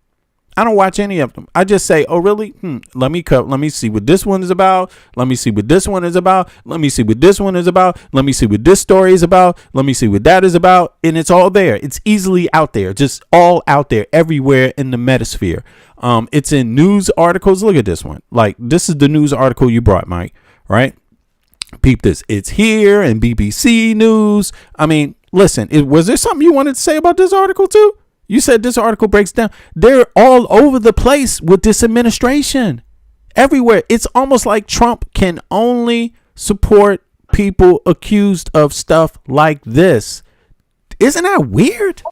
I just say, oh, really? Let me see what this one is about. Let me see what this one is about. Let me see what this one is about. Let me see what this story is about. Let me see what that is about. And it's all there. It's easily out there. Just all out there everywhere in the metasphere. It's in news articles. Look at this one. Like, this is the news article you brought, Mike, right? Peep this. It's here in BBC News. I mean, listen, was there something you wanted to say about this article too? You said this article breaks down. They're all over the place with this administration. Everywhere. It's almost like Trump can only support people accused of stuff like this. Isn't that weird?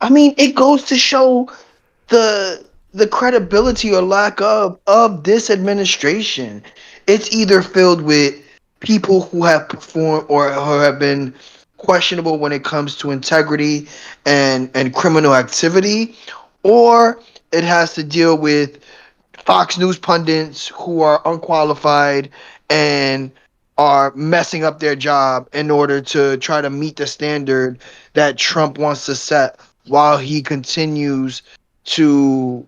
I mean, it goes to show the credibility or lack of this administration. It's either filled with people who have performed or who have been questionable when it comes to integrity and criminal activity, or it has to deal with Fox News pundits who are unqualified and are messing up their job in order to try to meet the standard that Trump wants to set while he continues to,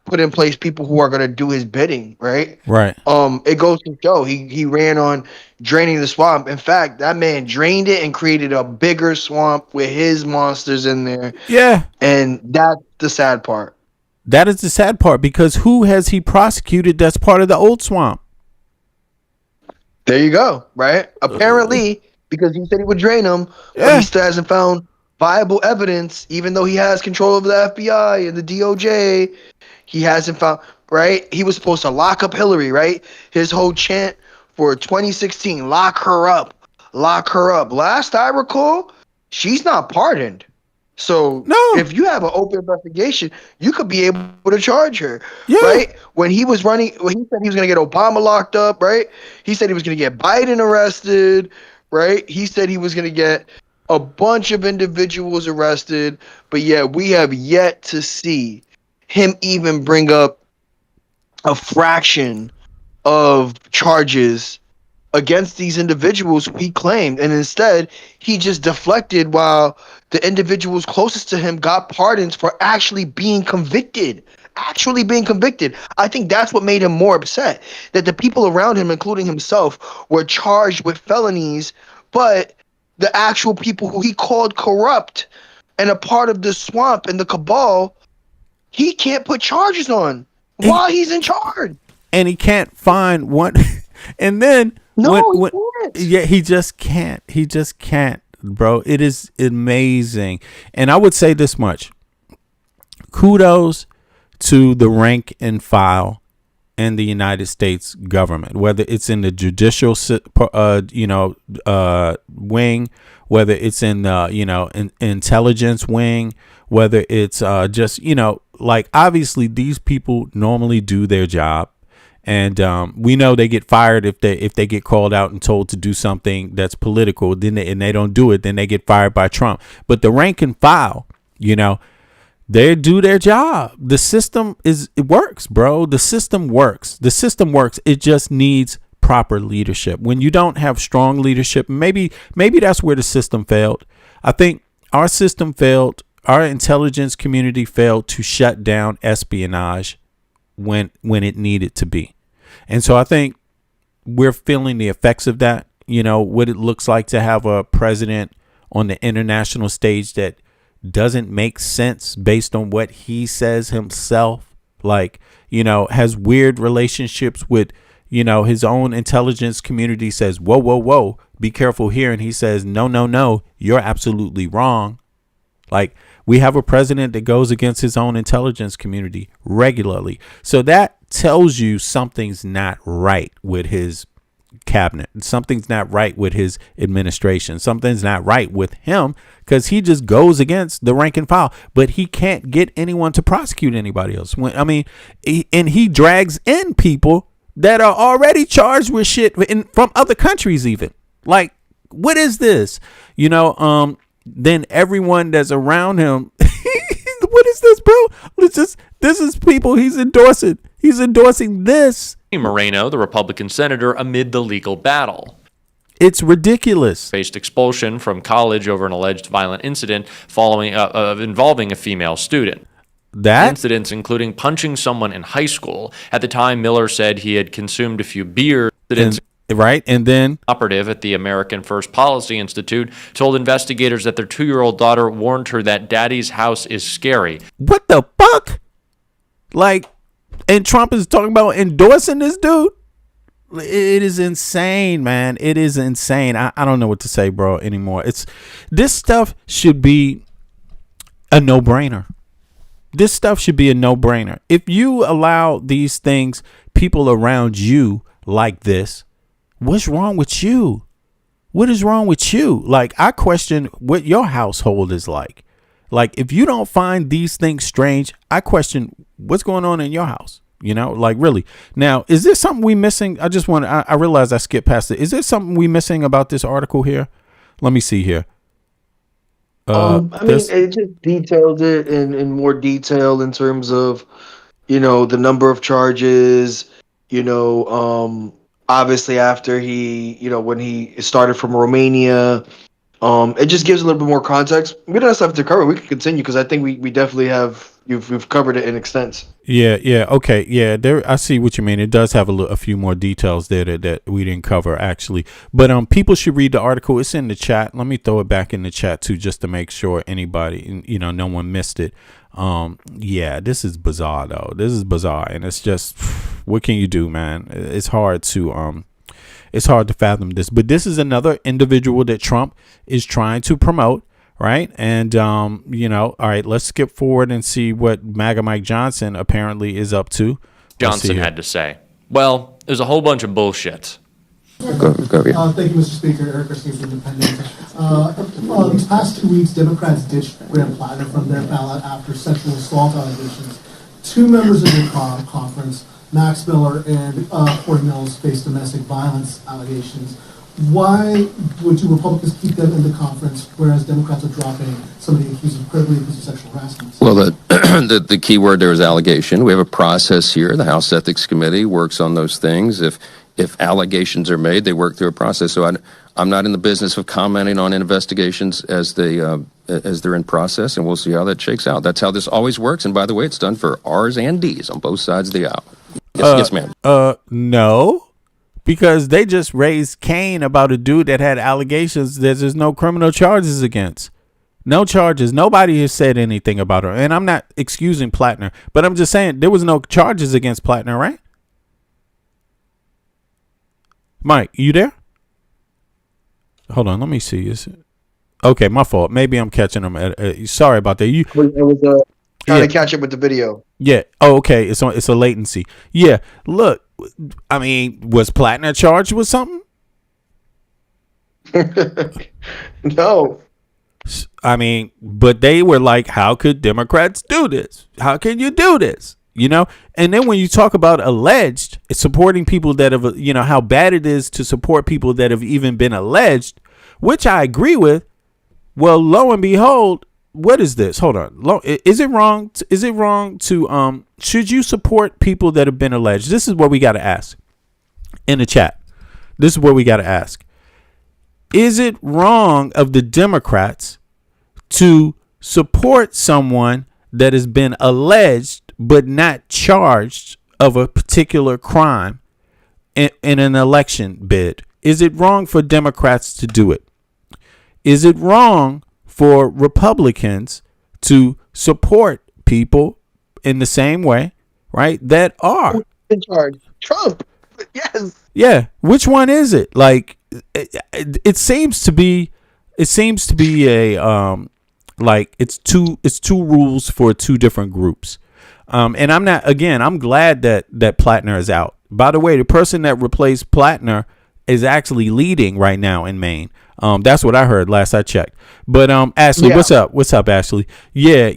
put in place people who are going to do his bidding, right? Right. It goes to show he ran on draining the swamp. In fact, that man drained it and created a bigger swamp with his monsters in there. Yeah. And that's the sad part. That is the sad part, because who has he prosecuted that's part of the old swamp? There you go, right? Apparently, because he said he would drain them, but he still hasn't found viable evidence, even though he has control over the FBI and the DOJ. He hasn't found, right? He was supposed to lock up Hillary, right? His whole chant for 2016, lock her up, lock her up. Last I recall, she's not pardoned. So if you have an open investigation, you could be able to charge her, right? When he was running, when he said he was going to get Obama locked up, right? He said he was going to get Biden arrested, right? He said he was going to get a bunch of individuals arrested, but we have yet to see him even bring up a fraction of charges against these individuals who he claimed, and instead he just deflected while the individuals closest to him got pardons for actually being convicted. I think that's what made him more upset, that the people around him, including himself, were charged with felonies, but the actual people who he called corrupt and a part of the swamp and the cabal, he can't put charges on while he's in charge. And he can't find one. And then he just can't. He just can't, bro. It is amazing. And I would say this much: kudos to the rank and file in the United States government, whether it's in the judicial, wing, whether it's in the, intelligence wing, whether it's just, like, obviously these people normally do their job. And we know they get fired if they get called out and told to do something that's political. Then they don't do it. Then they get fired by Trump. But the rank and file, they do their job. The system it works, bro. The system works. It just needs proper leadership. When you don't have strong leadership, maybe that's where the system failed. I think our system failed. Our intelligence community failed to shut down espionage when it needed to be. And so I think we're feeling the effects of that, what it looks like to have a president on the international stage that doesn't make sense based on what he says himself, like, has weird relationships with, his own intelligence community says, whoa, be careful here. And he says, no, you're absolutely wrong. Like, we have a president that goes against his own intelligence community regularly. So that tells you something's not right with his cabinet. Something's not right with his administration. Something's not right with him, because he just goes against the rank and file. But he can't get anyone to prosecute anybody else. And he drags in people that are already charged with shit from other countries even. Like, what is this? Then everyone that's around him, what is this, bro? This is people he's endorsing. He's endorsing this. Moreno, the Republican senator, amid the legal battle. It's ridiculous. Faced expulsion from college over an alleged violent incident involving a female student. Incidents including punching someone in high school. At the time, Miller said he had consumed a few beers. And then operative at the American First Policy Institute told investigators that their 2-year-old daughter warned her that daddy's house is scary. What the fuck? Like, and Trump is talking about endorsing this dude? It is insane, man. It is insane. I don't know what to say, bro, anymore. This stuff should be a no-brainer. This stuff should be a no-brainer. If you allow these things, people around you like this, what's wrong with you? What is wrong with you? Like, I question what your household is like. Like, if you don't find these things strange, I question what's going on in your house. Like, really. Now, is there something we missing? I realize I skipped past it. Is there something we missing about this article here? Let me see here. It just detailed it in more detail in terms of, the number of charges, obviously after he, when he started from Romania, it just gives a little bit more context. We don't have stuff to cover. We can continue because I think we definitely have, we've covered it in extent. Yeah. Okay. Yeah. I see what you mean. It does have a few more details there that we didn't cover actually, but people should read the article. It's in the chat. Let me throw it back in the chat too, just to make sure anybody, no one missed it. Yeah, this is bizarre though. This is bizarre, and it's just, what can you do, man? It's hard to fathom this. But this is another individual that Trump is trying to promote, right? And all right, let's skip forward and see what MAGA Mike Johnson apparently is up to. Johnson had to say, well, there's a whole bunch of bullshit. Thank you, Mr. Speaker. Eric Garcia from Independent. These past 2 weeks, Democrats ditched Graham Platter from their ballot after sexual assault allegations. 2 members of the conference, Max Miller and Corey Mills, faced domestic violence allegations. Why would you Republicans keep them in the conference, whereas Democrats are dropping somebody accused of sexual harassment? Well, the key word there is allegation. We have a process here. The House Ethics Committee works on those things. if allegations are made, they work through a process. So I'm not in the business of commenting on investigations as they're in process, and we'll see how that shakes out. That's how this always works. And by the way, it's done for R's and D's on both sides of the aisle. Yes, ma'am. No, because they just raised Cain about a dude that had allegations that there's no criminal charges against. No charges. Nobody has said anything about her. And I'm not excusing Plattner, but I'm just saying there was no charges against Plattner, right? Mike, you there? Hold on, let me see. Is it? Okay, my fault. Maybe I'm catching them. Sorry about that. It was trying to catch up with the video. Yeah. Oh, okay. It's a latency. Yeah. Look, I mean, was Plattner charged with something? No. I mean, but they were like, how could Democrats do this? How can you do this? You know? And then when you talk about alleged, it's supporting people that have, you know, how bad it is to support people that have even been alleged, which I agree with. Well, lo and behold, what is this? Hold on. Is it wrong? To should you support people that have been alleged? This is what we got to ask in the chat. This is what we got to ask. Is it wrong of the Democrats to support someone that has been alleged but not charged of a particular crime in an election bid? Is it wrong for Democrats to do it? Is it wrong for Republicans to support people in the same way, right, that are in charge? Trump. Yes. Yeah. Which one is it? Like, it seems to be a like it's two rules for two different groups. And I'm glad that Plattner is out. By the way, the person that replaced Plattner is actually leading right now in Maine. That's what I heard last I checked. But Ashley, Yeah. what's up? What's up, Ashley? Yeah,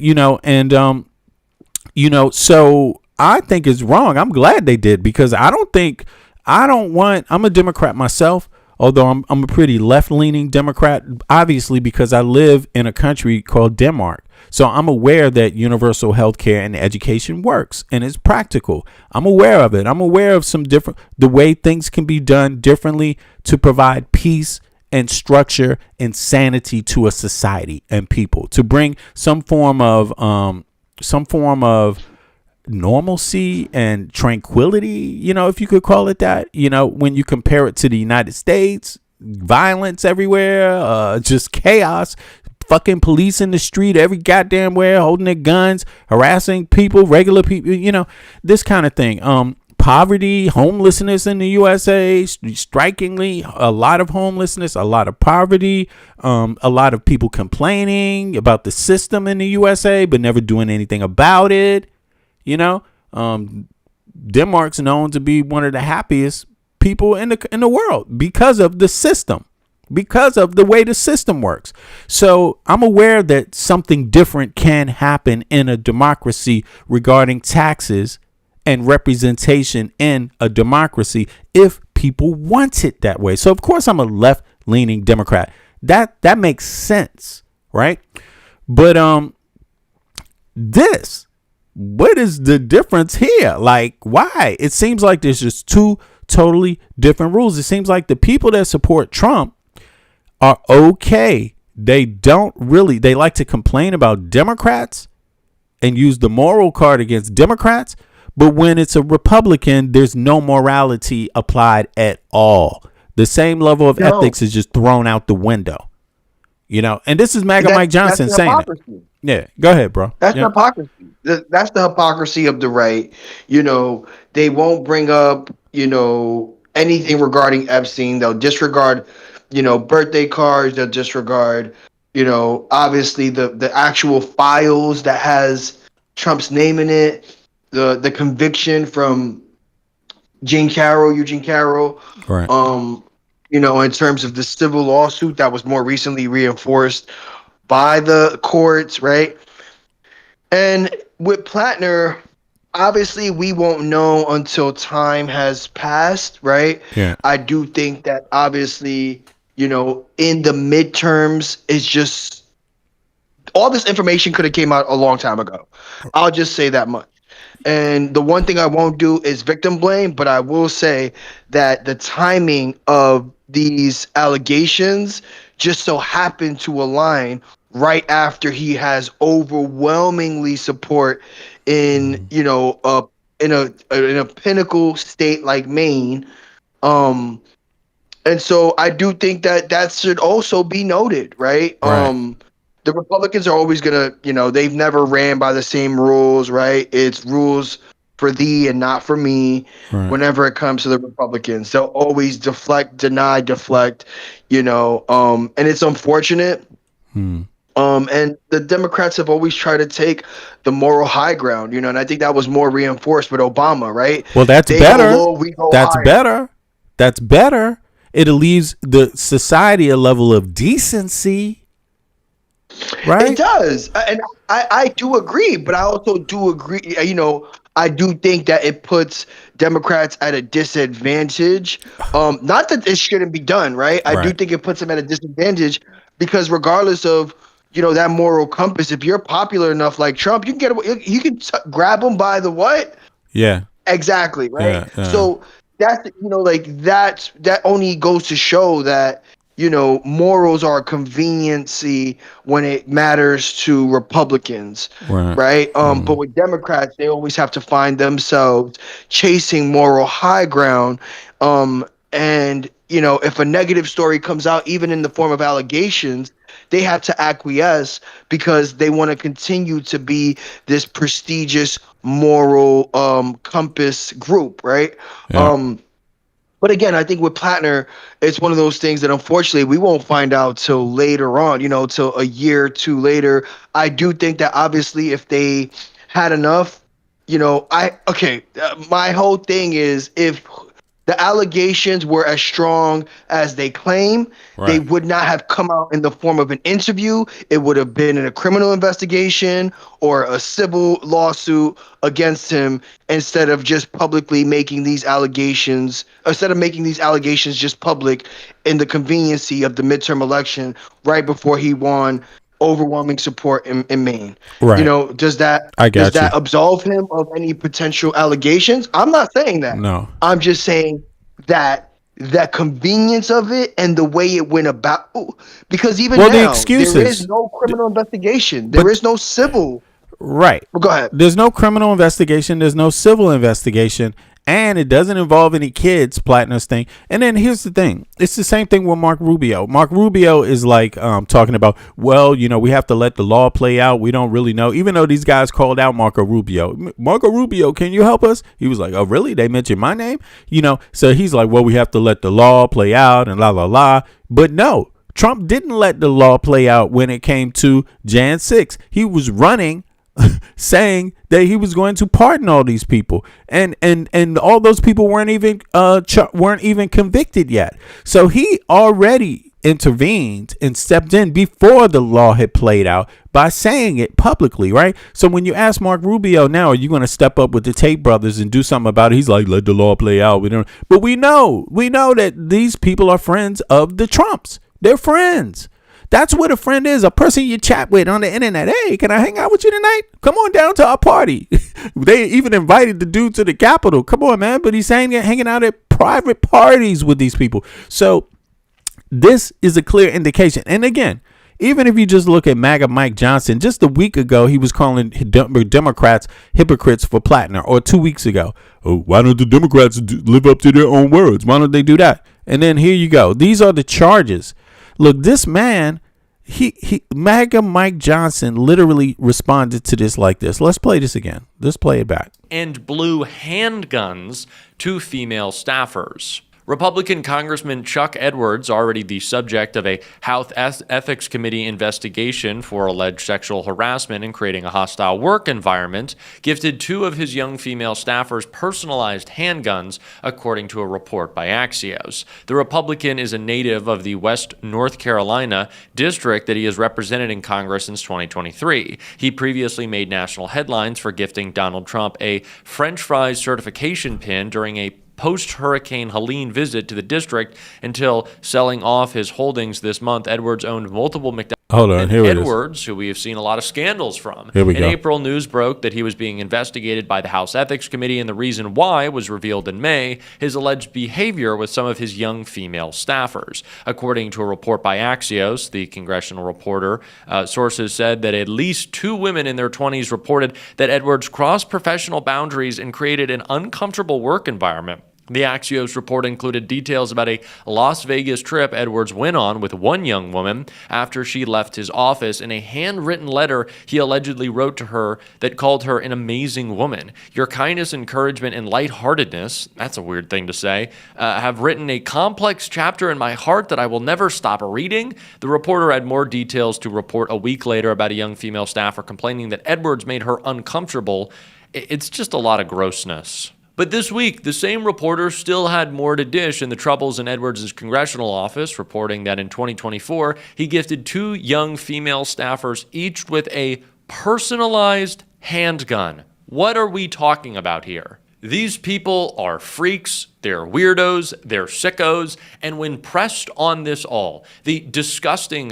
so I think it's wrong. I'm glad they did, because I'm a Democrat myself, although I'm a pretty left-leaning Democrat, obviously, because I live in a country called Denmark. So I'm aware that universal health care and education works and is practical. I'm aware of it. I'm aware of the way things can be done differently to provide peace and structure and sanity to a society and people, to bring some form of normalcy and tranquility, if you could call it that, when you compare it to the United States, violence everywhere, just chaos, fucking police in the street every goddamn where, holding their guns, harassing people, regular people, this kind of thing. Poverty, homelessness in the USA, strikingly, a lot of homelessness, a lot of poverty, a lot of people complaining about the system in the USA, but never doing anything about it. Denmark's known to be one of the happiest people in the world because of the system, because of the way the system works. So I'm aware that something different can happen in a democracy regarding taxes and representation in a democracy if people want it that way. So of course I'm a left-leaning Democrat. That makes sense, right? But what is the difference here? Like, why? It seems like there's just two totally different rules. It seems like the people that support Trump are okay. They like to complain about Democrats and use the moral card against Democrats. But when it's a Republican, there's no morality applied at all. The same level of ethics is just thrown out the window. And this is MAGA Mike Johnson saying it. Yeah, go ahead, bro. That's hypocrisy. That's the hypocrisy of the right. They won't bring up, anything regarding Epstein. They'll disregard, birthday cards. They'll disregard, obviously the actual files that has Trump's name in it. The conviction from Eugene Carroll. Right. In terms of the civil lawsuit that was more recently reinforced by the courts, right? And with Plattner, obviously we won't know until time has passed, right? Yeah. I do think that obviously, in the midterms, it's just all this information could have came out a long time ago. I'll just say that much. And the one thing I won't do is victim blame, but I will say that the timing of these allegations just so happened to align right after he has overwhelmingly support in, in a pinnacle state like Maine. And so I do think that should also be noted, right? The Republicans are always gonna, they've never ran by the same rules, right? It's rules for thee and not for me. Right. Whenever it comes to the Republicans, they'll always deflect, deflect, and it's unfortunate. And the Democrats have always tried to take the moral high ground, and I think that was more reinforced with Obama, right? Well, that's They better. go low, we go That's higher. better. That's better. It leaves the society a level of decency, right? It does, and I do agree, but I also do agree. I do think that it puts Democrats at a disadvantage. Not that this shouldn't be done, right? I do Right. think it puts them at a disadvantage because regardless of that moral compass, if you're popular enough like Trump, you can grab them by the what? Yeah. Exactly, right? Yeah, yeah. So that's that only goes to show that morals are a conveniency when it matters to Republicans, Right. But with Democrats, they always have to find themselves chasing moral high ground. And if a negative story comes out, even in the form of allegations, they have to acquiesce because they want to continue to be this prestigious moral compass group, right? Yeah. But again, I think with Plattner, it's one of those things that unfortunately we won't find out till later on, till a year or two later. I do think that obviously if they had enough, my whole thing is if the allegations were as strong as they claim, they Right. would not have come out in the form of an interview. It would have been in a criminal investigation or a civil lawsuit against him instead of just publicly making these allegations, just public in the conveniency of the midterm election right before he won overwhelming support in Maine. Right. Does that I got you. absolve him of any potential allegations? I'm not saying that. No. I'm just saying that convenience of it and the way it went about, because even Well, the now excuses. there is no criminal investigation. There is no civil. Right. Well, go ahead. There's no criminal investigation. There's no civil investigation. And it doesn't involve any kids, Platinum's thing. And then here's the thing. It's the same thing with Mark Rubio. Mark Rubio is like talking about, well, we have to let the law play out. We don't really know. Even though these guys called out Marco Rubio. Marco Rubio, can you help us? He was like, oh, really? They mentioned my name? So he's like, well, we have to let the law play out and la, la, la. But no, Trump didn't let the law play out when it came to Jan 6. He was running saying that he was going to pardon all these people, and all those people weren't even convicted yet. So he already intervened and stepped in before the law had played out by saying it publicly, right? So when you ask Mark Rubio now, are you going to step up with the Tate brothers and do something about it? He's like, let the law play out. But we know that these people are friends of the Trumps. They're friends. That's what a friend is, a person you chat with on the internet. Hey, can I hang out with you tonight? Come on down to our party. They even invited the dude to the Capitol. Come on, man. But he's hanging out at private parties with these people. So this is a clear indication. And again, even if you just look at MAGA Mike Johnson, just a week ago, he was calling Democrats hypocrites for Plattner, or 2 weeks ago. Oh, why don't the Democrats live up to their own words? Why don't they do that? And then here you go. These are the charges. Look, this man, MAGA Mike Johnson literally responded to this like this. Let's play this again. Let's play it back. And blew handguns to female staffers. Republican Congressman Chuck Edwards, already the subject of a House Ethics Committee investigation for alleged sexual harassment and creating a hostile work environment, gifted 2 of his young female staffers personalized handguns, according to a report by Axios. The Republican is a native of the West North Carolina district that he has represented in Congress since 2023. He previously made national headlines for gifting Donald Trump a French fries certification pin during a post-Hurricane Helene visit to the district until selling off his holdings this month. Edwards owned multiple McDonald's Hold on, And here it is. Edwards, who we have seen a lot of scandals from. Here we in go. April, news broke that he was being investigated by the House Ethics Committee, and the reason why was revealed in May, his alleged behavior with some of his young female staffers. According to a report by Axios, the congressional reporter, sources said that at least 2 women in their 20s reported that Edwards crossed professional boundaries and created an uncomfortable work environment. The Axios report included details about a Las Vegas trip Edwards went on with one young woman after she left his office. In a handwritten letter he allegedly wrote to her that called her an amazing woman. Your kindness, encouragement, and lightheartedness, that's a weird thing to say, have written a complex chapter in my heart that I will never stop reading. The reporter had more details to report a week later about a young female staffer complaining that Edwards made her uncomfortable. It's just a lot of grossness. But this week, the same reporter still had more to dish in the troubles in Edwards' congressional office, reporting that in 2024, he gifted 2 young female staffers, each with a personalized handgun. What are we talking about here? These people are freaks, they're weirdos, they're sickos, and when pressed on this all, the disgusting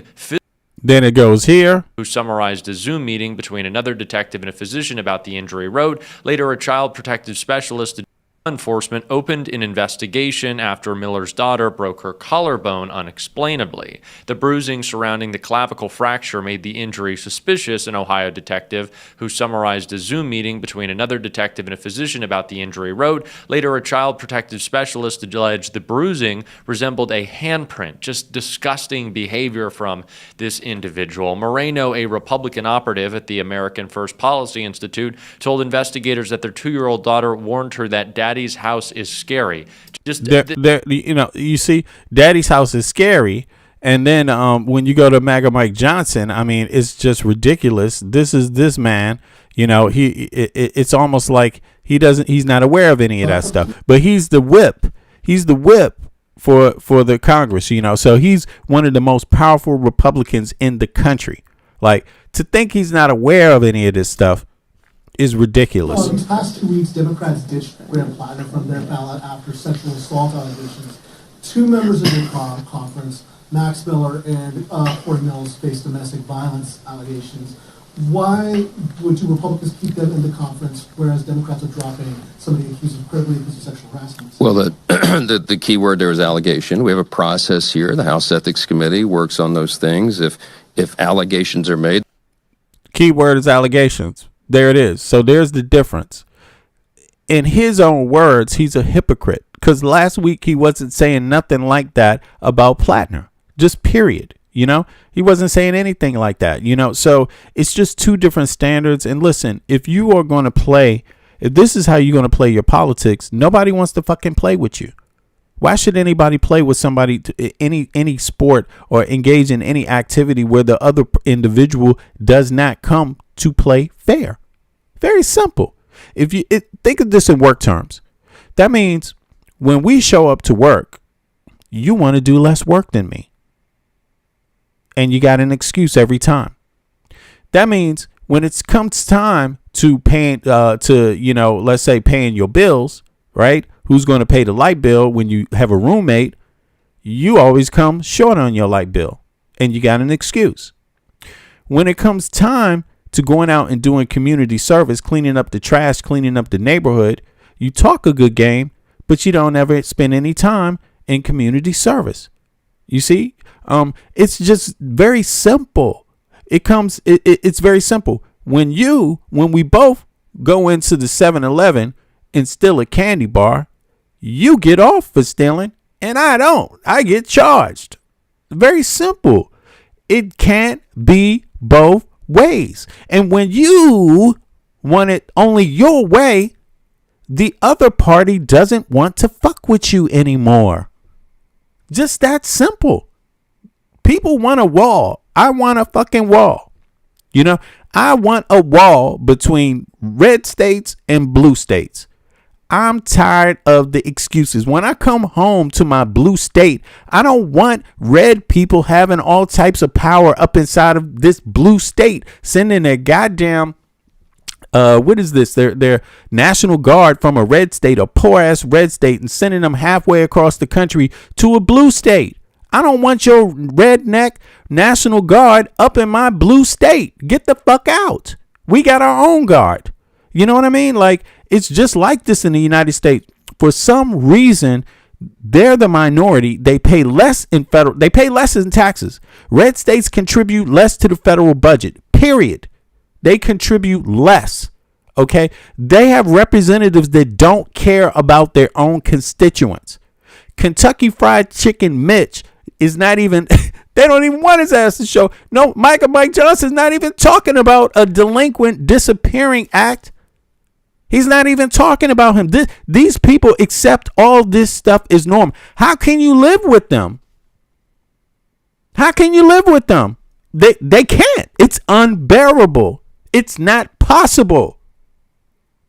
Then it goes here. Who summarized a Zoom meeting between another detective and a physician about the injury wrote, later a child protective specialist enforcement opened an investigation after Miller's daughter broke her collarbone unexplainably. The bruising surrounding the clavicle fracture made the injury suspicious, an Ohio detective who summarized a Zoom meeting between another detective and a physician about the injury wrote. Later, a child protective specialist alleged the bruising resembled a handprint. Just disgusting behavior from this individual. Moreno, a Republican operative at the American First Policy Institute, told investigators that their 2-year-old daughter warned her that Daddy's house is scary. You see, Daddy's house is scary, and then when you go to MAGA Mike Johnson, I mean, it's just ridiculous. This man, it's almost like he's not aware of any of that stuff. But he's the whip. He's the whip for the Congress. So he's one of the most powerful Republicans in the country. Like, to think he's not aware of any of this stuff is ridiculous. These past 2 weeks, Democrats ditched Graham Platter from their ballot after sexual assault allegations. 2 members of the conference, Max Miller and Ford Mills, faced domestic violence allegations. Why would you Republicans keep them in the conference, whereas Democrats are dropping somebody accused of sexual harassment? Well, the key word there is allegation. We have a process here. The House Ethics Committee works on those things. If allegations are made. Key word is allegations. There it is. So there's the difference. In his own words, he's a hypocrite, because last week he wasn't saying nothing like that about Plattner. Just period. He wasn't saying anything like that. So it's just 2 different standards. And listen, if this is how you're going to play your politics, nobody wants to fucking play with you. Why should anybody play with somebody any sport or engage in any activity where the other individual does not come to play fair? Very simple. If you think of this in work terms, that means when we show up to work, you want to do less work than me, and you got an excuse every time. That means when it comes time to paying, let's say paying your bills, right? Who's going to pay the light bill when you have a roommate? You always come short on your light bill, and you got an excuse. When it comes time to going out and doing community service, cleaning up the trash, cleaning up the neighborhood, you talk a good game, but you don't ever spend any time in community service. You see, it's just very simple. It's very simple. When we both go into the 7-Eleven and steal a candy bar, you get off for stealing and I don't. I get charged. Very simple. It can't be both ways. And when you want it only your way, the other party doesn't want to fuck with you anymore. Just that simple. People want a wall. I want a fucking wall. I want a wall between red states and blue states. I'm tired of the excuses. When I come home to my blue state, I don't want red people having all types of power up inside of this blue state, sending their goddamn what is this? Their National Guard from a red state, a poor ass red state, and sending them halfway across the country to a blue state. I don't want your redneck National Guard up in my blue state. Get the fuck out. We got our own guard. You know what I mean? Like, it's just like this in the United States. For some reason, they're the minority. They pay less in taxes. Red states contribute less to the federal budget. Period. They contribute less. Okay? They have representatives that don't care about their own constituents. Kentucky Fried Chicken Mitch is not even, they don't even want his ass to show. No, Mike Johnson's not even talking about a delinquent disappearing act. He's not even talking about him. These people accept all this stuff is normal. How can you live with them? How can you live with them? They can't. It's unbearable. It's not possible.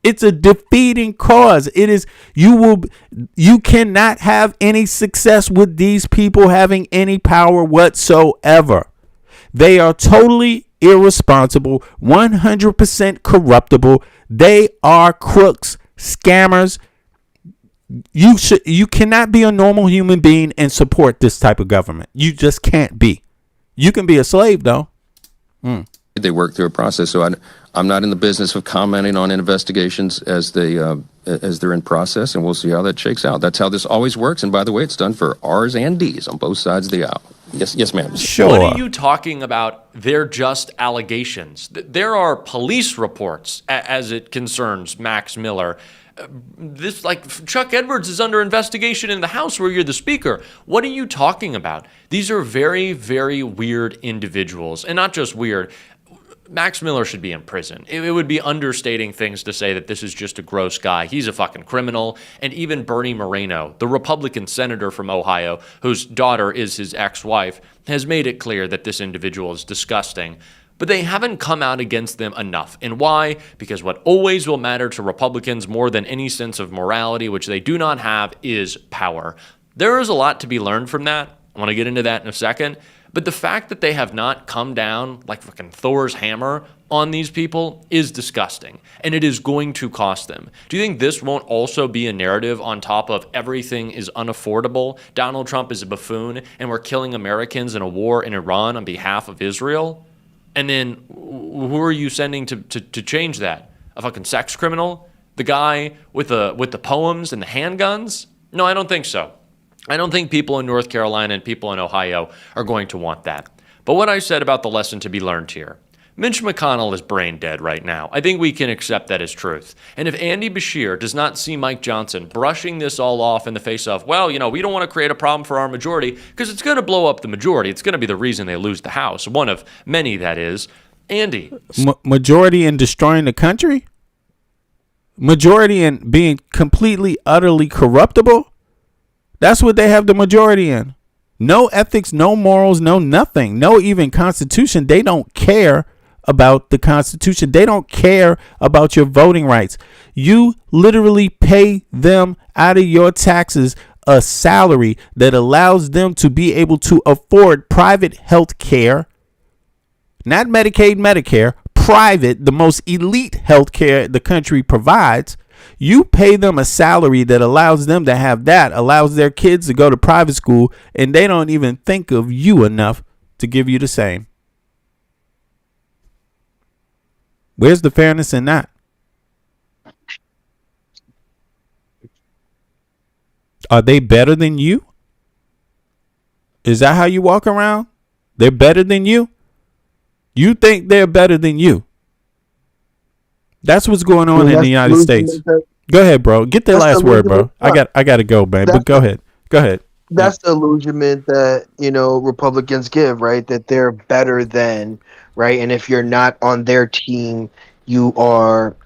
It's a defeating cause. It is, you cannot have any success with these people having any power whatsoever. They are totally irresponsible, 100% corruptible. They are crooks, scammers. You cannot be a normal human being and support this type of government. You just can't be. You can be a slave though. They work through a process, so I'm not in the business of commenting on investigations as they're in process, and we'll see how that shakes out. That's how this always works, and by the way, it's done for R's and D's on both sides of the aisle. Yes, ma'am. Sure. What are you talking about? They're just allegations. There are police reports as it concerns Max Miller. This, like, Chuck Edwards is under investigation in the House where you're the speaker. What are you talking about? These are very, very weird individuals, and not just weird. Max Miller should be in prison. It would be understating things to say that this is just a gross guy. He's a fucking criminal. And even Bernie Moreno, the Republican senator from Ohio, whose daughter is his ex-wife, has made it clear that this individual is disgusting. But they haven't come out against them enough. And why? Because what always will matter to Republicans more than any sense of morality, which they do not have, is power. There is a lot to be learned from that. I want to get into that in a second. But the fact that they have not come down like fucking Thor's hammer on these people is disgusting. And it is going to cost them. Do you think this won't also be a narrative on top of everything is unaffordable? Donald Trump is a buffoon and we're killing Americans in a war in Iran on behalf of Israel? And then who are you sending to change that? A fucking sex criminal? The guy with the poems and the handguns? No, I don't think so. I don't think people in North Carolina and people in Ohio are going to want that. But what I said about the lesson to be learned here, Mitch McConnell is brain dead right now. I think we can accept that as truth. And if Andy Beshear does not see Mike Johnson brushing this all off in the face of, well, you know, we don't want to create a problem for our majority because it's going to blow up the majority. It's going to be the reason they lose the House. One of many, that is. Andy. Majority in destroying the country? Majority in being completely, utterly corruptible? That's what they have the majority in. No ethics, no morals, no nothing. No even Constitution. They don't care about the Constitution. They don't care about your voting rights. You literally pay them out of your taxes a salary that allows them to be able to afford private health care. Not Medicaid, Medicare. Private, the most elite health care the country provides. You pay them a salary that allows them to have that, allows their kids to go to private school, and they don't even think of you enough to give you the same. Where's the fairness in that? Are they better than you? Is that how you walk around? They're better than you? You think they're better than you? That's what's going on in the United States. Go ahead, bro. Get the last word, bro. I got to go, man. But go ahead. That's the illusionment that, you know, Republicans give, right? That they're better than, right? And if you're not on their team, you are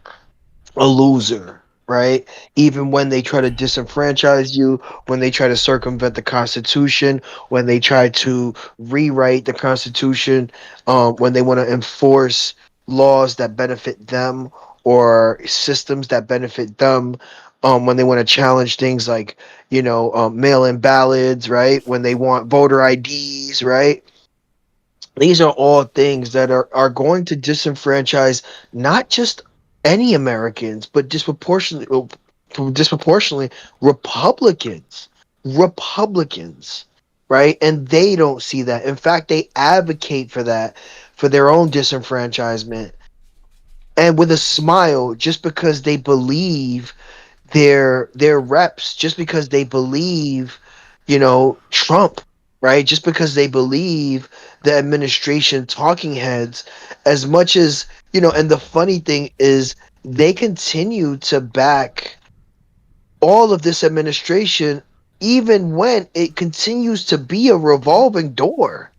a loser, right? Even when they try to disenfranchise you, when they try to circumvent the Constitution, when they try to rewrite the Constitution, when they want to enforce laws that benefit them or systems that benefit them, when they want to challenge things like, you know, mail-in ballots, right? When they want voter IDs, right? These are all things that are going to disenfranchise not just any Americans, but disproportionately Republicans, right? And they don't see that. In fact, they advocate for that, for their own disenfranchisement, and with a smile, just because they believe their reps, just because they believe, Trump, right? Just because they believe the administration talking heads, as much as, and the funny thing is they continue to back all of this administration even when it continues to be a revolving door,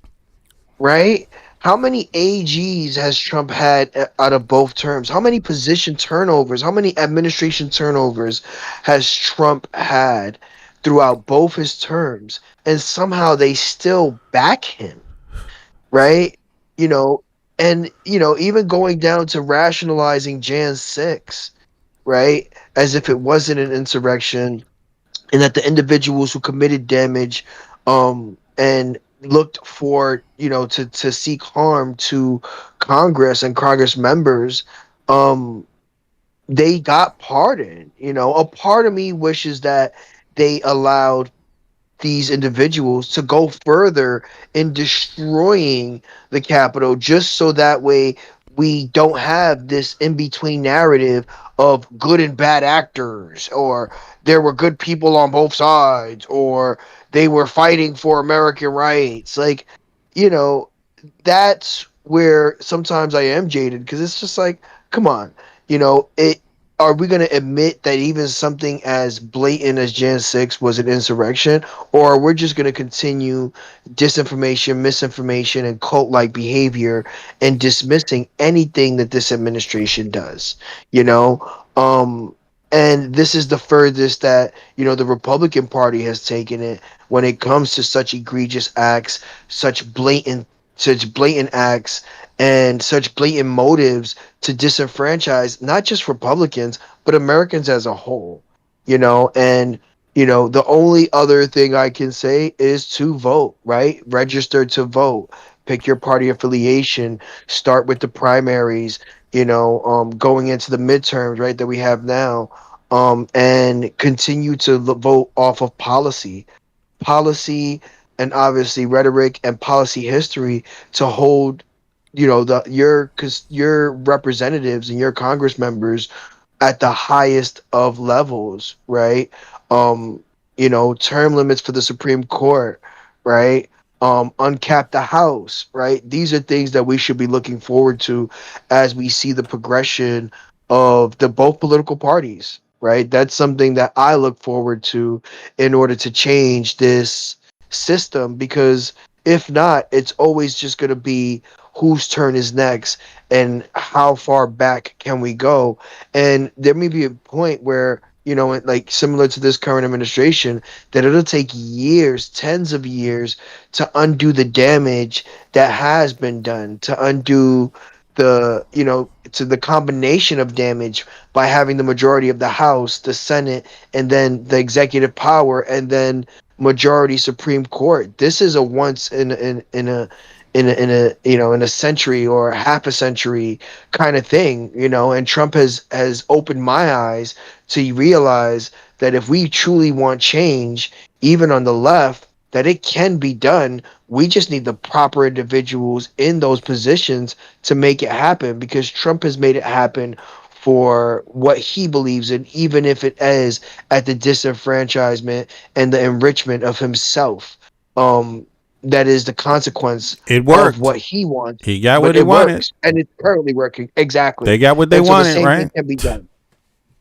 right? How many AGs has Trump had out of both terms? How many position turnovers, how many administration turnovers has Trump had throughout both his terms? And somehow they still back him, right? You know, and even going down to rationalizing Jan 6, right? As if it wasn't an insurrection, and that the individuals who committed damage and looked for to seek harm to Congress and Congress members, they got pardoned. A part of me wishes that they allowed these individuals to go further in destroying the Capitol, just so that way we don't have this in between narrative of good and bad actors, or there were good people on both sides, or they were fighting for American rights. Like, you know, that's where sometimes I am jaded, because it's just like, come on, it. Are we going to admit that even something as blatant as Jan 6 was an insurrection, or we're just going to continue disinformation, misinformation, and cult-like behavior and dismissing anything that this administration does? You know, and this is the furthest that the Republican Party has taken it when it comes to such egregious acts, such blatant acts, and such blatant motives to disenfranchise not just Republicans but Americans as a whole. And the only other thing I can say is to vote, right? Register to vote, pick your party affiliation, start with the primaries, going into the midterms, right, that we have now, and continue to vote off of policy, and obviously rhetoric and policy history to hold your representatives and your Congress members at the highest of levels, right? Term limits for the Supreme Court, right? Uncap the House, right? These are things that we should be looking forward to as we see the progression of the both political parties, right? That's something that I look forward to in order to change this system, because if not, it's always just going to be whose turn is next and how far back can we go. And there may be a point where, like similar to this current administration, that it'll take years, tens of years, to undo the damage that has been done, to undo to the combination of damage by having the majority of the House, the Senate, and then the executive power, and then majority Supreme Court. This is a once in a century or half a century kind of thing, and Trump has opened my eyes to realize that if we truly want change, even on the left, that it can be done. We just need the proper individuals in those positions to make it happen, because Trump has made it happen for what he believes in, even if it is at the disenfranchisement and the enrichment of himself. That is the consequence It worked. of what he wants. He got but what he it wanted. works, and it's currently working. Exactly. They got what they And so wanted, the same right? thing can be done.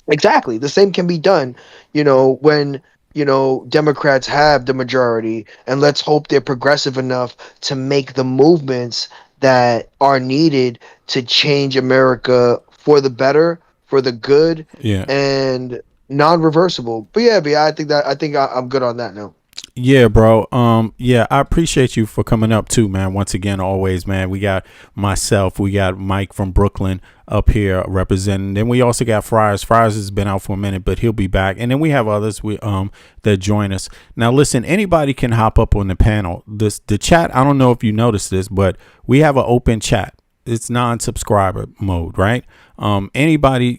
Exactly. The same can be done, when, Democrats have the majority, and let's hope they're progressive enough to make the movements that are needed to change America for the better, for the good, Yeah. and non-reversible. But yeah, I think I'm good on that note. Yeah, bro. Yeah, I appreciate you for coming up too, man. Once again, always, man. We got myself, we got Mike from Brooklyn up here representing. Then we also got Friars. Friars has been out for a minute, but he'll be back. And then we have others that join us. Now, listen, anybody can hop up on the panel. The chat, I don't know if you noticed this, but we have an open chat. it's non-subscriber mode, right? Anybody,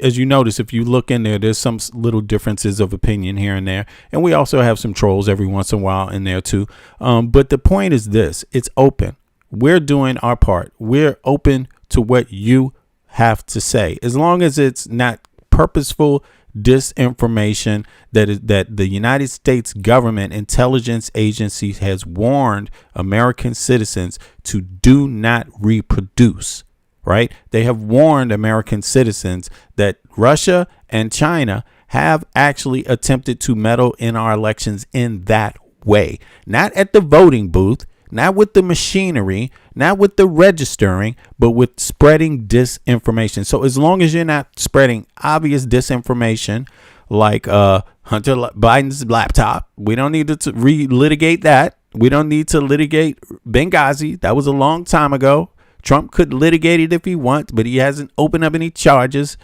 as you notice, if you look in there, there's some little differences of opinion here and there. And we also have some trolls every once in a while in there too. But the point is this, it's open. We're doing our part. We're open to what you have to say, as long as it's not purposeful disinformation that the United States government intelligence agency has warned American citizens to do not reproduce, right? They have warned American citizens that Russia and China have actually attempted to meddle in our elections in that way, not at the voting booth, not with the machinery, not with the registering, but with spreading disinformation. So as long as you're not spreading obvious disinformation like Hunter Biden's laptop, we don't need to relitigate that. We don't need to litigate Benghazi. That was a long time ago. Trump could litigate it if he wants, but he hasn't opened up any charges.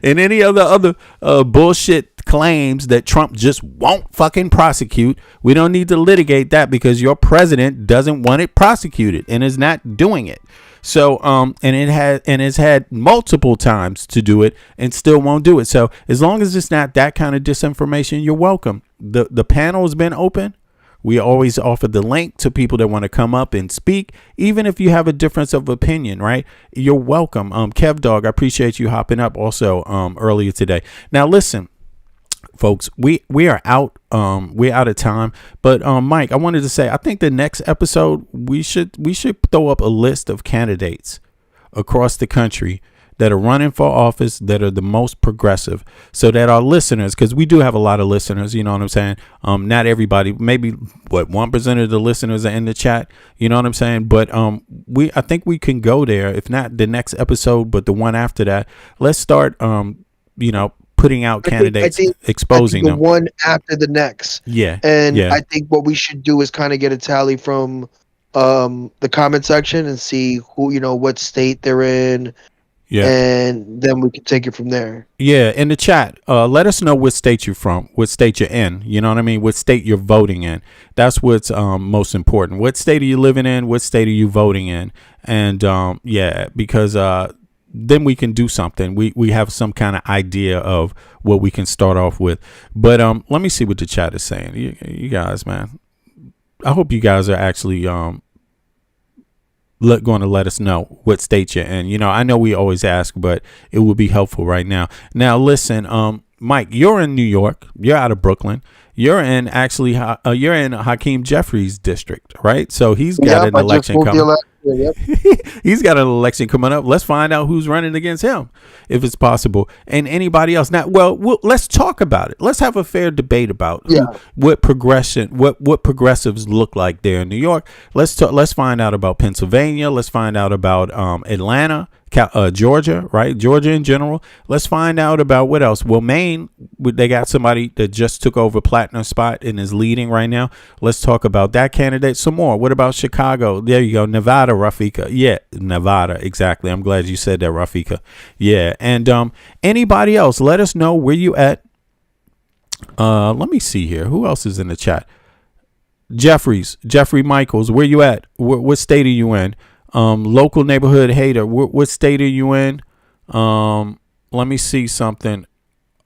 And any other bullshit claims that Trump just won't fucking prosecute. We don't need to litigate that because your president doesn't want it prosecuted and is not doing it. So and it's had multiple times to do it and still won't do it. So as long as it's not that kind of disinformation, you're welcome. The panel has been open. We always offer the link to people that want to come up and speak, even if you have a difference of opinion, right? You're welcome. Kev Dog, I appreciate you hopping up also earlier today. Now, listen, folks, we are out. We're out of time. But Mike, I wanted to say, I think the next episode we should throw up a list of candidates across the country that are running for office that are the most progressive, so that our listeners, because we do have a lot of listeners, you know what I'm saying? Not everybody, maybe 1% of the listeners are in the chat, you know what I'm saying? But I think we can go there, if not the next episode, but the one after that. Let's start, putting out candidates, exposing them. The one after the next. Yeah. And yeah. I think what we should do is kind of get a tally from the comment section and see who, what state they're in. Yeah. And then we can take it from there. Yeah, in the chat, let us know what state you're from, what state you're in. You know what I mean? What state you're voting in. That's what's most important. What state are you living in? What state are you voting in? And because then we can do something. We have some kind of idea of what we can start off with. But let me see what the chat is saying. You guys, man, I hope you guys are actually going to let us know what state you're in. I know we always ask, but it would be helpful right now. Now, listen, Mike, you're in New York. You're out of Brooklyn. You're in you're in Hakeem Jeffries' district, right? So he's got an election coming. He's got an election coming up. Let's find out who's running against him, if it's possible, and anybody else. Now, let's talk about it. Let's have a fair debate about what progressives look like there in New York. Let's find out about Pennsylvania. Let's find out about Atlanta, Georgia, right? Georgia in general. Let's find out about what else. Well, Maine, they got somebody that just took over Platinum spot and is leading right now. Let's talk about that candidate some more. What about Chicago? There you go. Nevada, Rafika. Yeah, Nevada. Exactly. I'm glad you said that, Rafika. Yeah. And anybody else, let us know where you at. Let me see here. Who else is in the chat? Jeffrey Michaels, where you at? What state are you in? Local neighborhood hater, what state are you in? Let me see something.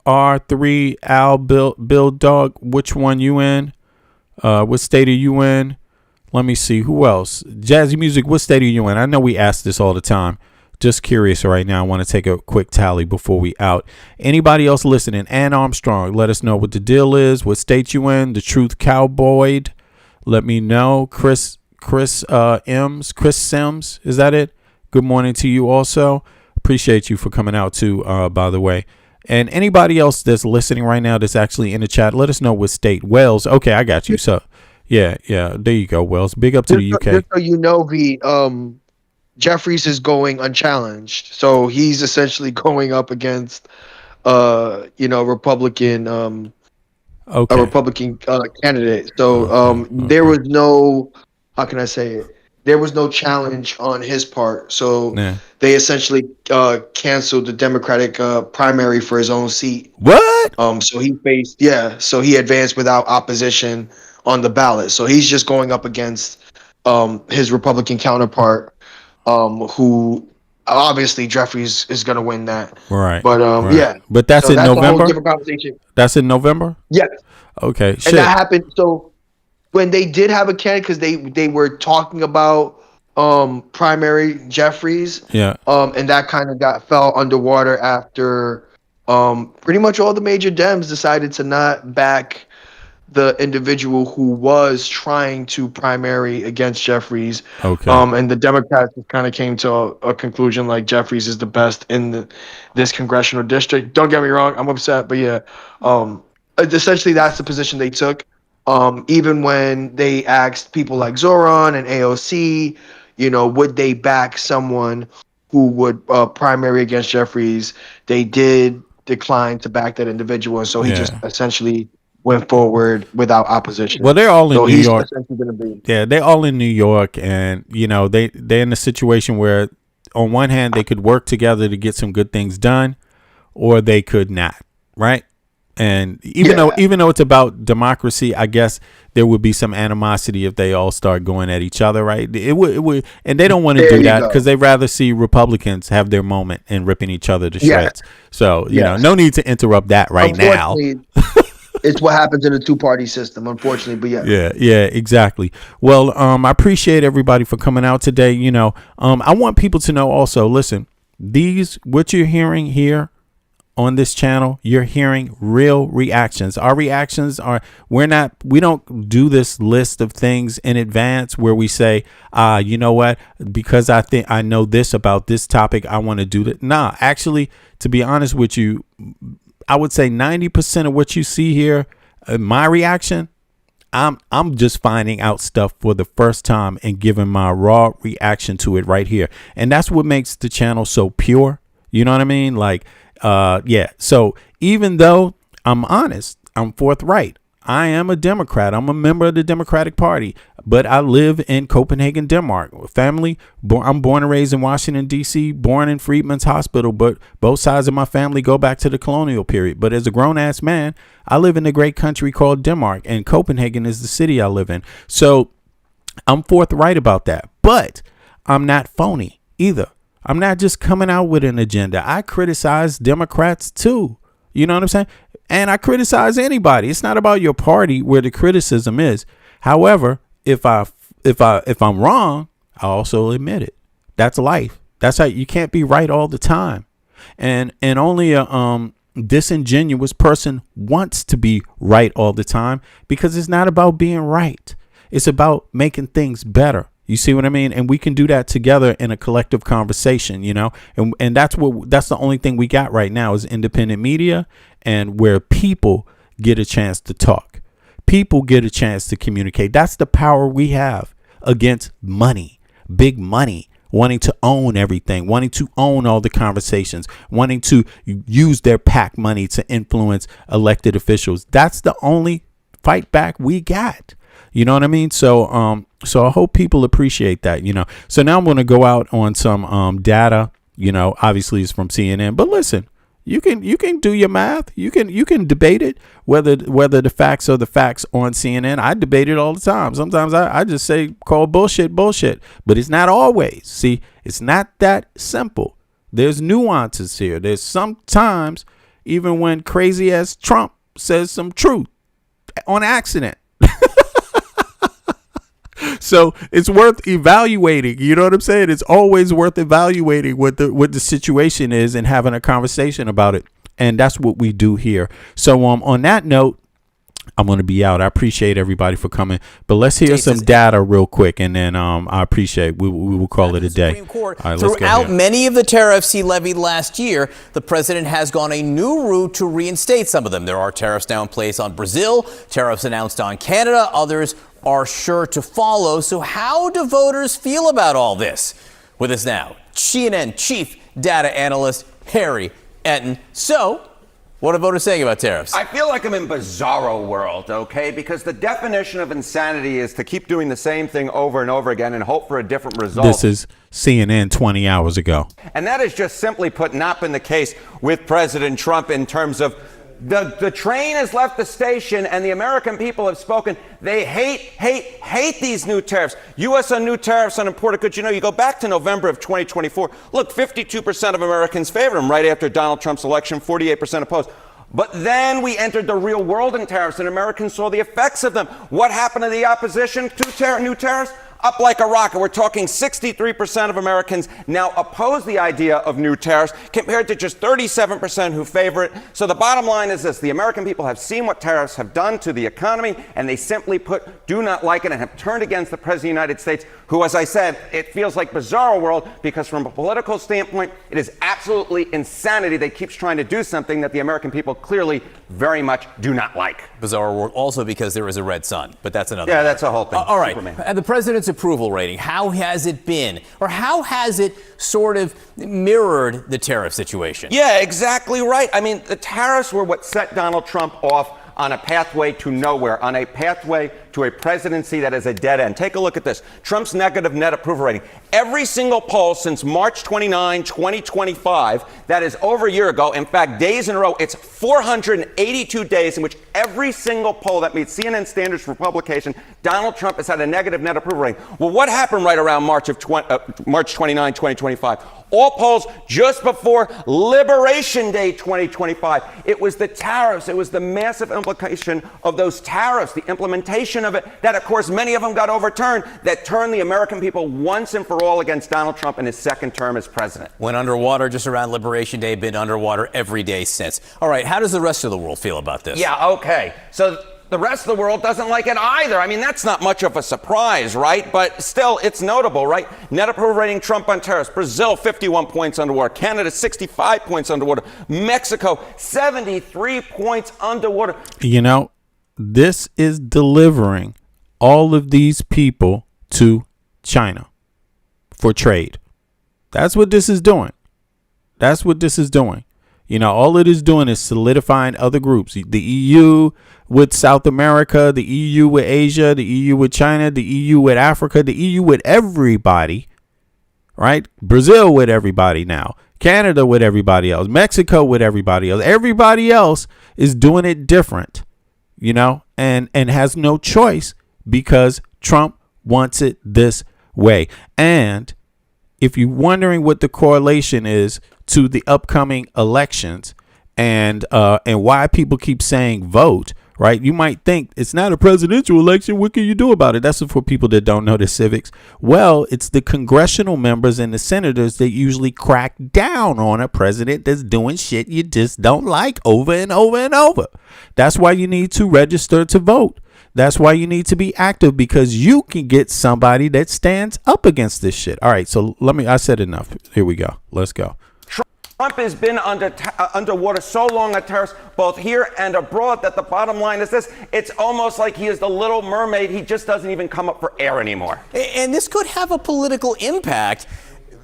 R3 Al Bill Dog, which one you in? What state are you in? Let me see. Who else? Jazzy Music, what state are you in? I know we ask this all the time. Just curious right now. I want to take a quick tally before we out. Anybody else listening? Ann Armstrong, let us know what the deal is. What state you in? The Truth Cowboy, let me know. Chris Sims, is that it? Good morning to you also. Appreciate you for coming out too, by the way. And anybody else that's listening right now that's actually in the chat, let us know what state. Wales, okay, I got you. So yeah, there you go, Wales. Big up to the UK. Just so you know, Jeffries is going unchallenged. So he's essentially going up against Republican a Republican candidate. So there was no, how can I say it? There was no challenge on his part. So they essentially canceled the Democratic primary for his own seat. What? So he advanced without opposition on the ballot. So he's just going up against his Republican counterpart, who obviously Jeffries is going to win that. Right. But right. yeah. But that's So in that's a whole November. different conversation. That's in November. Yes. Okay. And that happened. So when they did have a candidate, because they were talking about primary Jeffries, Yeah. and that kind of fell underwater after pretty much all the major Dems decided to not back the individual who was trying to primary against Jeffries. Okay. And the Democrats kind of came to a conclusion like Jeffries is the best in this congressional district. Don't get me wrong, I'm upset, but yeah, essentially that's the position they took. Even when they asked people like Zoran and AOC, would they back someone who would primary against Jeffries, they did decline to back that individual, and so he just essentially went forward without opposition. Well, they're all in so New he's York. essentially gonna be. Yeah, they're all in New York, and they're in a situation where, on one hand, they could work together to get some good things done, or they could not. Right. And even though it's about democracy, I guess there would be some animosity if they all start going at each other, right? It would, and they don't want to do that because they'd rather see Republicans have their moment and ripping each other to shreds. So no need to interrupt that right now. It's what happens in a two-party system, unfortunately. But yeah, exactly. Well, I appreciate everybody for coming out today. I want people to know also. Listen, what you're hearing here on this channel, you're hearing real reactions. Our reactions we don't do this list of things in advance where we say, you know what, because I think I know this about this topic, I want to do that. Nah, actually, to be honest with you, I would say 90% of what you see here, my reaction, I'm just finding out stuff for the first time and giving my raw reaction to it right here. And that's what makes the channel so pure. You know what I mean? Like, so even though I'm honest, I'm forthright, I am a Democrat, I'm a member of the Democratic Party, but I live in Copenhagen, Denmark. Family, I'm born and raised in Washington, D.C., born in Freedman's Hospital, but both sides of my family go back to the colonial period. But as a grown-ass man, I live in a great country called Denmark, and Copenhagen is the city I live in. So I'm forthright about that, but I'm not phony either. I'm not just coming out with an agenda. I criticize Democrats too. You know what I'm saying? And I criticize anybody. It's not about your party where the criticism is. However, if I'm wrong, I also admit it. That's life. That's how you can't be right all the time. And only a disingenuous person wants to be right all the time, because it's not about being right. It's about making things better. You see what I mean? And we can do that together in a collective conversation, and that's the only thing we got right now is independent media, and where people get a chance to talk. People get a chance to communicate. That's the power we have against money, big money, wanting to own everything, wanting to own all the conversations, wanting to use their PAC money to influence elected officials. That's the only fight back we got. You know what I mean? So I hope people appreciate that, So now I'm going to go out on some data, obviously it's from CNN, but listen, you can do your math. You can debate it, whether the facts are the facts on CNN. I debate it all the time. Sometimes I just say, call bullshit, but it's not always. See, it's not that simple. There's nuances here. There's sometimes, even when crazy ass Trump says some truth on accident. So it's worth evaluating. You know what I'm saying? It's always worth evaluating what the situation is and having a conversation about it. And that's what we do here. So on that note, I'm going to be out. I appreciate everybody for coming, but let's hear some data real quick, and then I appreciate we will call it a day. All right, throughout many of the tariffs he levied last year, the president has gone a new route to reinstate some of them. There are tariffs now in place on Brazil, tariffs announced on Canada, others are sure to follow. So how do voters feel about all this? With us now, CNN chief data analyst Harry Etten. So, what are voters saying about tariffs? I feel like I'm in bizarro world, okay? Because the definition of insanity is to keep doing the same thing over and over again and hope for a different result. This is CNN 20 hours ago. And that is just simply put not been the case with President Trump in terms of The train has left the station, and the American people have spoken. They hate these new tariffs. U.S. on new tariffs on imported goods. You know, you go back to November of 2024. Look, 52% of Americans favored them right after Donald Trump's election, 48% opposed. But then we entered the real world in tariffs, and Americans saw the effects of them. What happened to the opposition to new tariffs? Up like a rocket. We're talking 63% of Americans now oppose the idea of new tariffs, compared to just 37% who favor it. So the bottom line is this: the American people have seen what tariffs have done to the economy, and they simply put do not like it and have turned against the President of the United States, who, as I said, it feels like bizarro world, because from a political standpoint, it is absolutely insanity that keeps trying to do something that the American people clearly very much do not like. Bizarro world also because there is a red sun, but that's another. Yeah, that's a whole thing. All right. Superman. And the president's approval rating, how has it been? Or how has it sort of mirrored the tariff situation? Yeah, exactly right. I mean, the tariffs were what set Donald Trump off on a pathway to nowhere, on a pathway to a presidency that is a dead end. Take a look at this. Trump's negative net approval rating. Every single poll since March 29, 2025, that is over a year ago, in fact, days in a row, it's 482 days in which every single poll that meets CNN standards for publication, Donald Trump has had a negative net approval rating. Well, what happened right around March 29, 2025? All polls just before Liberation Day 2025. It was the tariffs. It was the massive implication of those tariffs, the implementation of it, that, of course, many of them got overturned, that turned the American people once and for all against Donald Trump in his second term as president. Went underwater just around Liberation Day, been underwater every day since. All right, how does the rest of the world feel about this? Yeah, okay. So the rest of the world doesn't like it either. I mean, that's not much of a surprise, right? But still, it's notable, right? Net approval rating Trump on tariffs. Brazil, 51 points underwater. Canada, 65 points underwater. Mexico, 73 points underwater. You know, this is delivering all of these people to China for trade. That's what this is doing. That's what this is doing. You know, all it is doing is solidifying other groups. The EU with South America, the EU with Asia, the EU with China, the EU with Africa, the EU with everybody, right? Brazil with everybody now. Canada with everybody else. Mexico with everybody else. Everybody else is doing it different, you know, and has no choice because Trump wants it this way. And if you're wondering what the correlation is to the upcoming elections and why people keep saying vote, right? You might think it's not a presidential election. What can you do about it? That's for people that don't know the civics. Well, it's the congressional members and the senators that usually crack down on a president that's doing shit you just don't like over and over and over. That's why you need to register to vote. That's why you need to be active, because you can get somebody that stands up against this shit. All right, so I said enough. Here we go. Let's go. Trump has been underwater so long at tariffs, both here and abroad, that the bottom line is this: it's almost like he is the Little Mermaid. He just doesn't even come up for air anymore. And this could have a political impact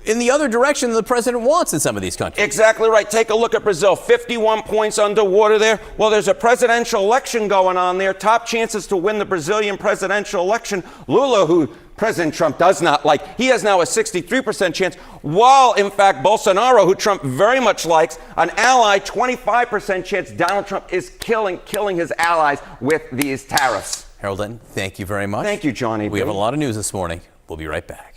in the other direction the president wants in some of these countries. Exactly right. Take a look at Brazil. 51 points underwater there. Well, there's a presidential election going on there. Top chances to win the Brazilian presidential election. Lula, who President Trump does not like, he has now a 63% chance, while, in fact, Bolsonaro, who Trump very much likes, an ally, 25% chance. Donald Trump is killing his allies with these tariffs. Harold Denton, thank you very much. Thank you, Johnny. We have a lot of news this morning. We'll be right back.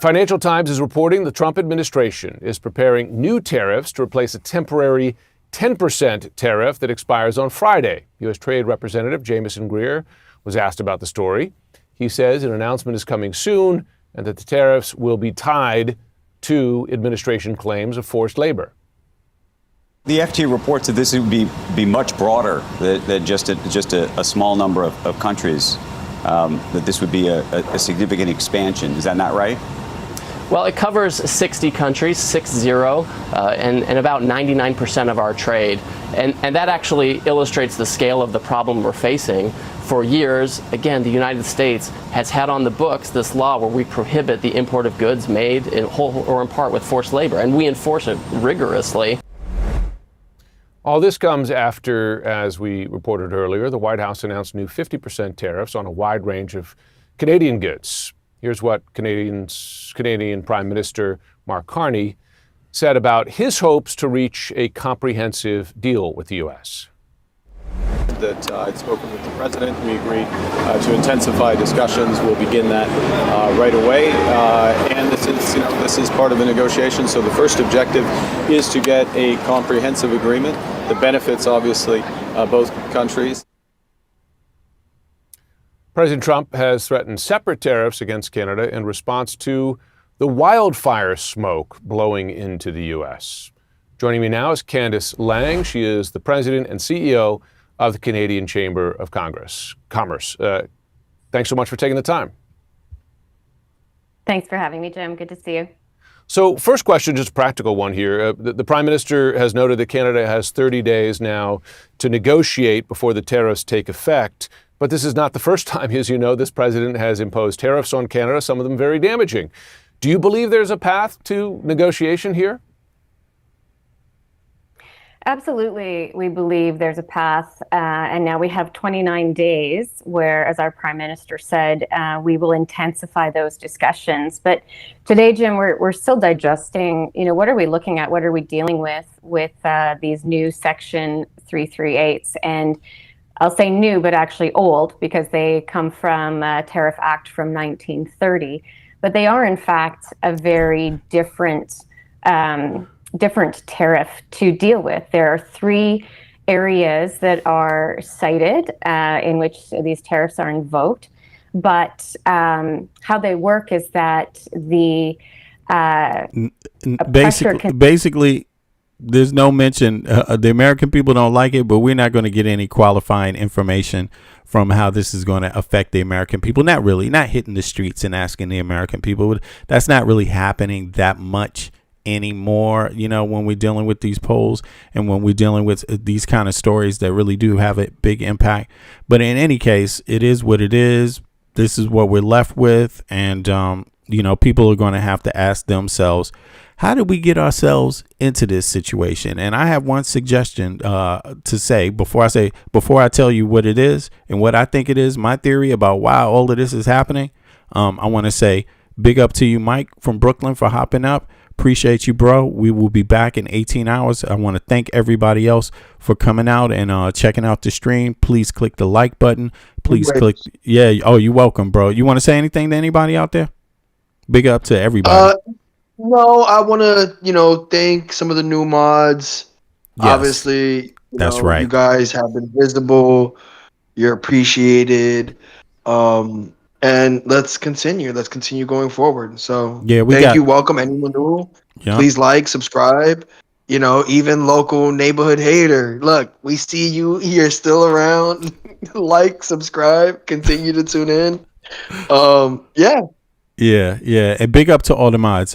Financial Times is reporting the Trump administration is preparing new tariffs to replace a temporary 10% tariff that expires on Friday. U.S. Trade Representative Jamieson Greer was asked about the story. He says an announcement is coming soon and that the tariffs will be tied to administration claims of forced labor. The FT reports that this would be much broader than just a small number of countries, that this would be a significant expansion. Is that not right? Well, it covers 60 countries, 60, and about 99% of our trade. And that actually illustrates the scale of the problem we're facing. For years, again, the United States has had on the books this law where we prohibit the import of goods made in whole or in part with forced labor, and we enforce it rigorously. All this comes after, as we reported earlier, the White House announced new 50% tariffs on a wide range of Canadian goods. Here's what Canadian Prime Minister Mark Carney said about his hopes to reach a comprehensive deal with the U.S. That I'd spoken with the president. We agreed to intensify discussions. We'll begin that right away. And this is part of the negotiation. So the first objective is to get a comprehensive agreement that benefits, obviously, both countries. President Trump has threatened separate tariffs against Canada in response to the wildfire smoke blowing into the U.S. Joining me now is Candice Lang. She is the president and CEO of the Canadian Chamber of Commerce. Thanks so much for taking the time. Thanks for having me, Jim. Good to see you. So first question, just a practical one here. The Prime Minister has noted that Canada has 30 days now to negotiate before the tariffs take effect. But this is not the first time, as you know, this president has imposed tariffs on Canada, some of them very damaging. Do you believe there's a path to negotiation here? Absolutely. We believe there's a path. And now we have 29 days where, as our Prime Minister said, we will intensify those discussions. But today, Jim, we're still digesting, what are we looking at? What are we dealing with these new Section 338s? And I'll say new, but actually old, because they come from a Tariff Act from 1930. But they are, in fact, a very different tariff to deal with. There are three areas that are cited in which these tariffs are invoked. But how they work is that the basically, there's no mention. The American people don't like it, but we're not going to get any qualifying information from how this is going to affect the American people. Not really, not hitting the streets and asking the American people. That's not really happening that much anymore, when we're dealing with these polls and when we're dealing with these kind of stories that really do have a big impact. But in any case, it is what it is. This is what we're left with. And, people are going to have to ask themselves, how did we get ourselves into this situation? And I have one suggestion to say before I tell you what it is and what I think it is, my theory about why all of this is happening. I want to say big up to you, Mike from Brooklyn, for hopping up. Appreciate you, bro. We will be back in 18 hours. I want to thank everybody else for coming out and checking out the stream. Please click the like button. Please click. Yeah. Oh, you're welcome, bro. You want to say anything to anybody out there? Big up to everybody. No, I want to, thank some of the new mods. Yes, obviously, that's right. You guys have been visible. You're appreciated. And let's continue. Let's continue going forward. So yeah, thank you. Welcome anyone new. Yeah. Please like, subscribe. Even local neighborhood hater. Look, we see you here still around. Like, subscribe, continue to tune in. Yeah, and big up to all the mods.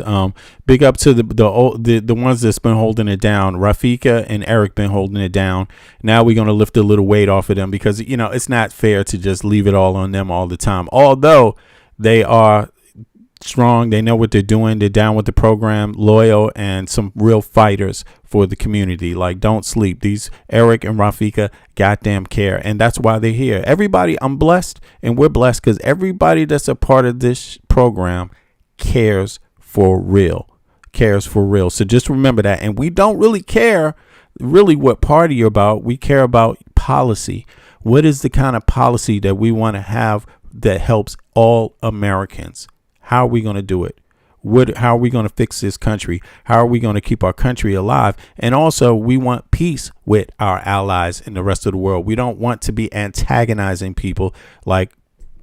Big up to the ones that's been holding it down. Rafika and Eric been holding it down. Now we're gonna lift a little weight off of them because it's not fair to just leave it all on them all the time. Although they are strong, they know what they're doing. They're down with the program, loyal, and some real fighters for the community. Like, don't sleep. These Eric and Rafika goddamn care, and that's why they're here. Everybody, I'm blessed, and we're blessed because everybody that's a part of this program cares for real. So just remember that. And we don't really care what party you're about. We care about policy. What is the kind of policy that we want to have that helps all Americans? How are we going to do it? How are we going to fix this country? How are we going to keep our country alive? And also, we want peace with our allies in the rest of the world. We don't want to be antagonizing people like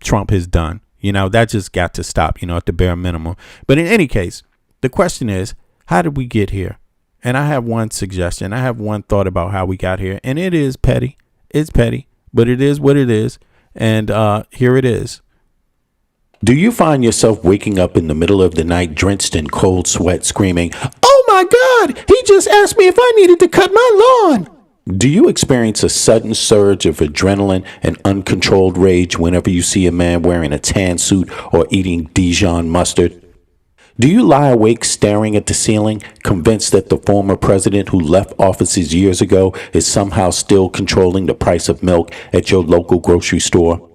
Trump has done. That just got to stop, at the bare minimum. But in any case, the question is, how did we get here? And I have one suggestion. I have one thought about how we got here. And it is petty. It's petty, but it is what it is. And here it is. Do you find yourself waking up in the middle of the night drenched in cold sweat screaming, "Oh my God, he just asked me if I needed to cut my lawn"? Do you experience a sudden surge of adrenaline and uncontrolled rage whenever you see a man wearing a tan suit or eating Dijon mustard? Do you lie awake staring at the ceiling, convinced that the former president who left offices years ago is somehow still controlling the price of milk at your local grocery store?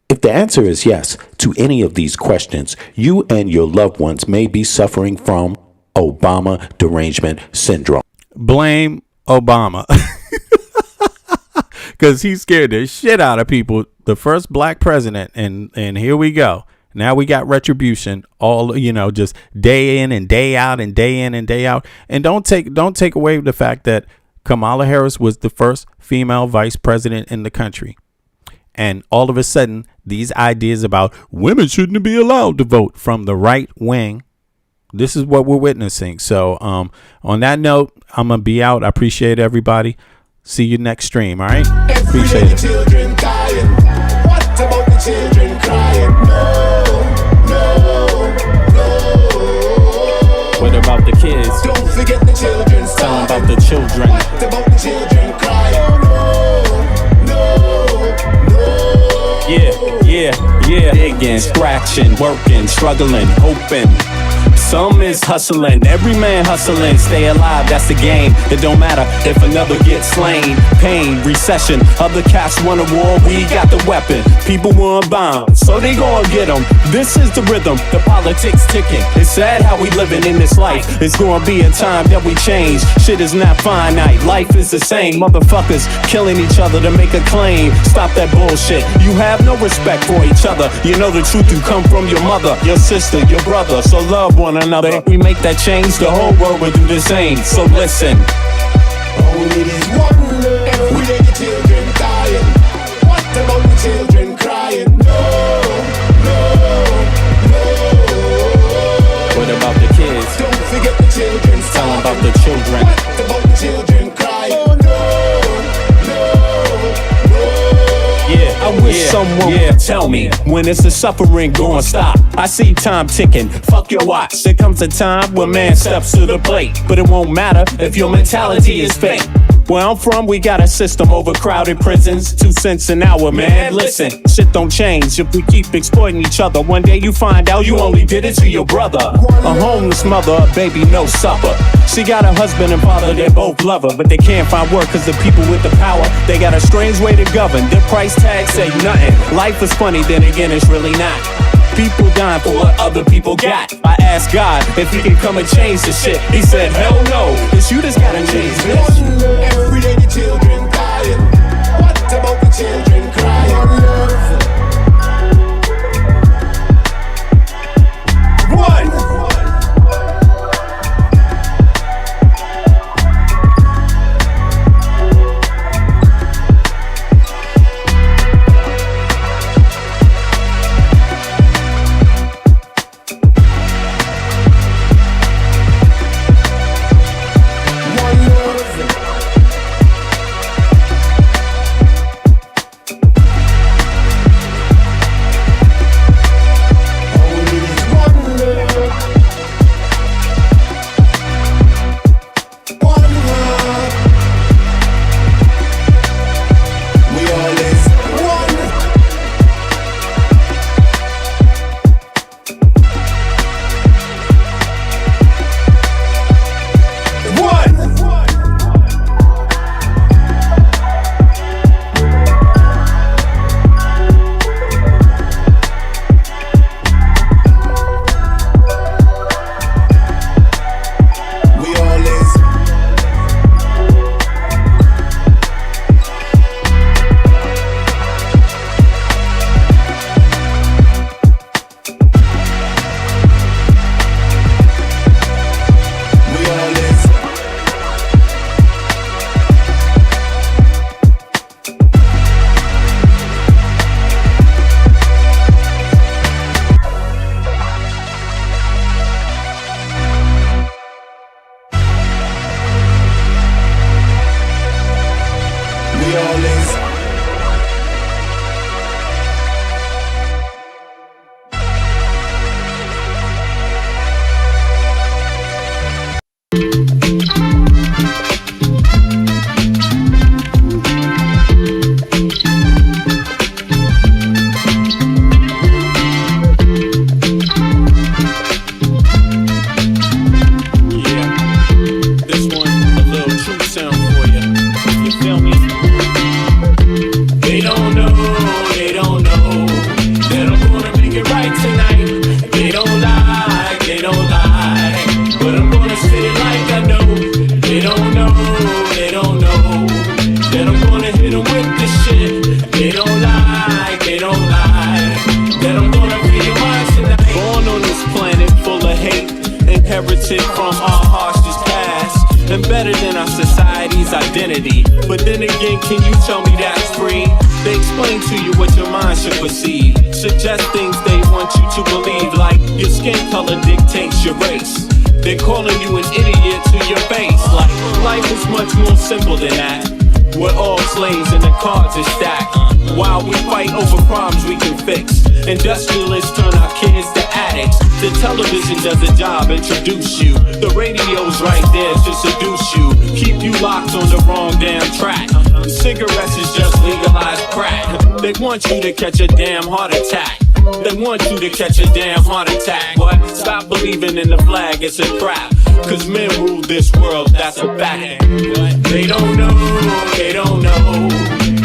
If the answer is yes to any of these questions, you and your loved ones may be suffering from Obama derangement syndrome. Blame Obama. Because he scared the shit out of people. The first black president. And here we go. Now we got retribution all, just day in and day out and day in and day out. And don't take away the fact that Kamala Harris was the first female vice president in the country. And all of a sudden, these ideas about women shouldn't be allowed to vote from the right wing. This is what we're witnessing. So on that note, I'm going to be out. I appreciate everybody. See you next stream. All right. Appreciate it. Children dying. What about the children crying? What about the kids? Don't forget the children. Tell them about the children. What about the children crying? Yeah. Digging, scratching, working, struggling, hoping. Some is hustling, every man hustling, stay alive, that's the game. It don't matter if another gets slain. Pain, recession, other cats want a war, we got the weapon. People want bombs, so they gon' get them. This is the rhythm, the politics ticking. It's sad how we living in this life. It's gonna be a time that we change. Shit is not finite, life is the same. Motherfuckers killing each other to make a claim. Stop that bullshit, you have no respect for each other. You know the truth, you come from your mother, your sister, your brother. So love one another. If we make that change, the whole world will do the same. So listen. Only there's one love. Every day the children dying. What about the children crying? What about the kids? Don't forget the children. Tell them about the children. What about the children crying? I wish someone would tell me when is the suffering gonna stop. I see time ticking, fuck your watch. There comes a time when man steps to the plate, but it won't matter if your mentality is fake. Where I'm from, we got a system, overcrowded prisons, 2 cents an hour, man. Listen, shit don't change if we keep exploiting each other. One day you find out you only did it to your brother. A homeless mother, a baby, no supper. She got a husband and father, they both love her, but they can't find work cause the people with the power, they got a strange way to govern. Their price tag say nothing. Life is funny, then again it's really not. People dying for what other people got. I asked God if he can come and change the shit. He said, hell no, it's you that's gotta change, bitch. Every day the children dying. What about the children crying? better than our society's identity. But then again, can you tell me that's free? They explain to you what your mind should perceive, suggest things they want you to believe, like your skin color dictates your race. They're calling you an idiot to your face, like life is much more simple than that. We're all slaves and the cards are stacked. While we fight over problems we can fix, industrialists turn our kids to addicts. The television does a job, introduce you. The radio's right there to seduce you, keep you locked on the wrong damn track. Cigarettes is just legalized crack. They want you to catch a damn heart attack. They want you to catch a damn heart attack. What? Stop believing in the flag, it's a trap. Cause men rule this world, that's a fact. They don't know, they don't know,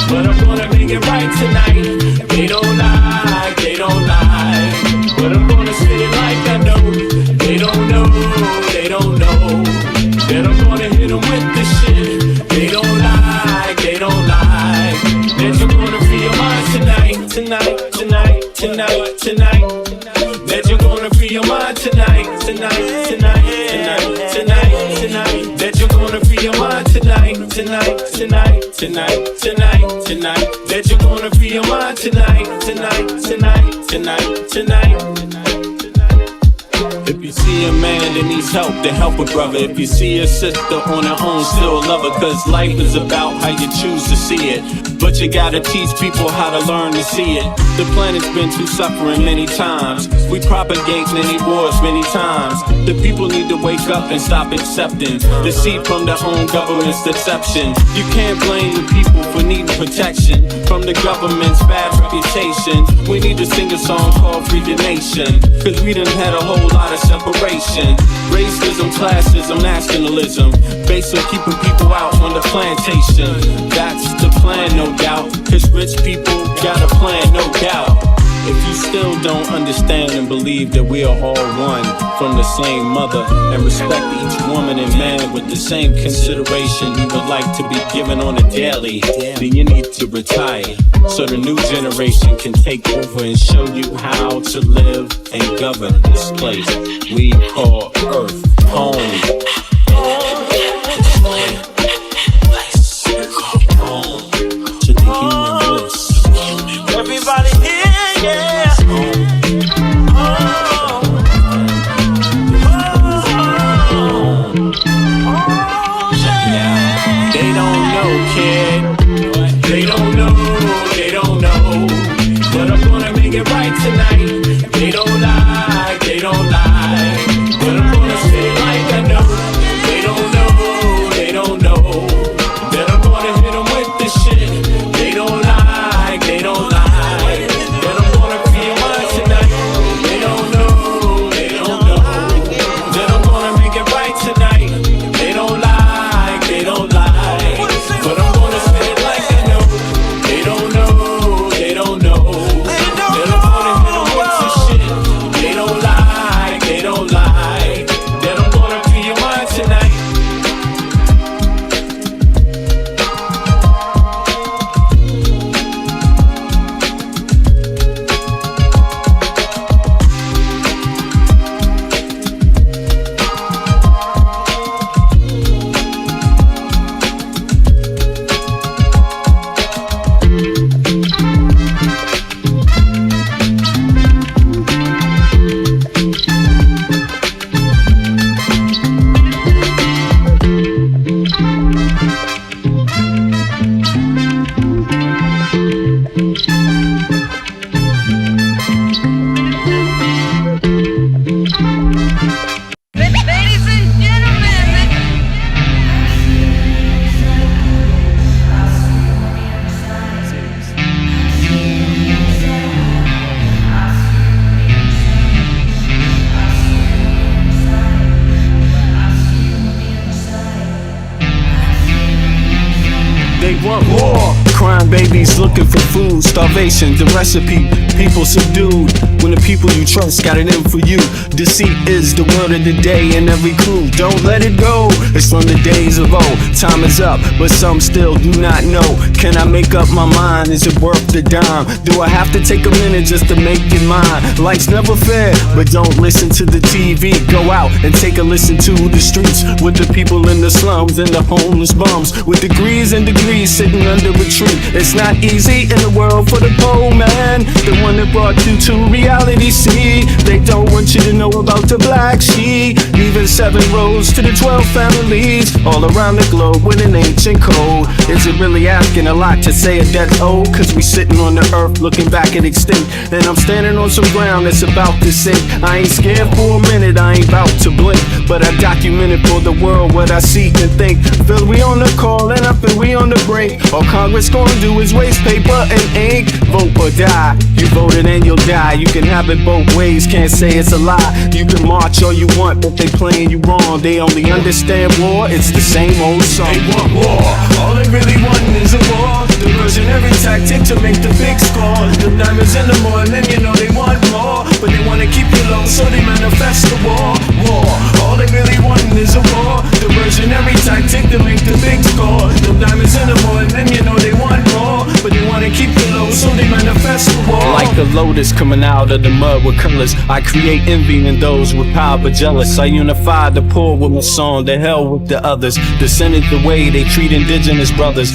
but I'm gonna make it right tonight. They don't lie, they don't lie, but I'm gonna say it like I know. They don't know, they don't know, that I'm gonna hit them with this shit. They don't lie, they don't lie, that you're gonna free your mind tonight, tonight, tonight, tonight, tonight. That you're gonna free your mind tonight, tonight, tonight, tonight, tonight, tonight. That you're gonna free your mind tonight, tonight, tonight, tonight, tonight, tonight. That you're gonna free your mind tonight, tonight, tonight, tonight, tonight. If you see a man that needs help, then help a brother. If you see a sister on her own, still love her. Cause life is about how you choose to see it. But you gotta teach people how to learn to see it. The planet's been through suffering many times. We propagate many wars many times. The people need to wake up and stop accepting deceit from their own government's deception. You can't blame the people for needing protection from the government's bad reputation. We need to sing a song called Free the Nation, cause we done had a whole lot of separation. Racism, classism, nationalism, based on keeping people out on the plantation. That's the plan, no doubt, cause rich people got a plan, no doubt. If you still don't understand and believe that we are all one from the same mother, and respect each woman and man with the same consideration you would like to be given on a daily, then you need to retire so the new generation can take over and show you how to live and govern this place we call Earth home. Everybody here, yeah. They don't know, kid. They don't know, they don't know, but I'm gonna make it right tonight. They don't lie, they don't lie, but I'm gonna say it like I know. They don't know, they don't know, that I'm gonna hit them with this shit. They don't lie, they don't lie, that I'm gonna free your mind tonight. They don't know, they don't know, that I'm gonna make it right tonight. They don't lie, they don't lie, but I'm gonna say it like I know. They don't know, they don't know, that I'm gonna hit them with this shit. They don't lie, they don't lie, that I'm gonna free your mind tonight. Ladies and gentlemen, They want more. Crime babies looking for food, starvation, the recipe, people subdued. when the people you trust got it in for you. Deceit is the word of the day and every clue. Don't let it go, it's from the days of old. Time is up, but some still do not know. Can I make up my mind? Is it worth the dime? Do I have to take a minute just to make it mine? Life's never fair, but don't listen to the TV. Go out and take a listen to the streets with the people in the slums and the homeless bums with degrees and degrees sitting under a tree. It's not easy in the world for the poor man, the one that brought you to reality. See, they don't want you to know about the black sheep. Even 7 roads to the 12 families all around the globe with an ancient code. Is it really asking a lot to say a death old? Cause we sitting on the earth looking back at extinct, and I'm standing on some ground that's about to sink. I ain't scared for a minute, I ain't about to blink, but I documented for the world what I see and think. Feel we on the call and I feel we on the brink. All Congress gonna do is waste paper and ink. Vote or die, you voted and you'll die. You can have it both ways, can't say it's a lie. You can march all you want, but they playing you wrong. They only understand war, it's the same old song. They want war, all they really want is a war. Diversionary tactic to make the big score. The diamonds in the morning, you know they want more, but they wanna keep you low, so they manifest the war. War, all they really want is a war. Diversionary tactic to make the big score. The diamonds in the morning, you know they want more, but they wanna keep you low, so they manifest the war. Like a lotus coming out of the mud with colors, I create envy in those with power but jealous. I unify the poor with my song, the hell with the others. Descended the way they treat indigenous brothers,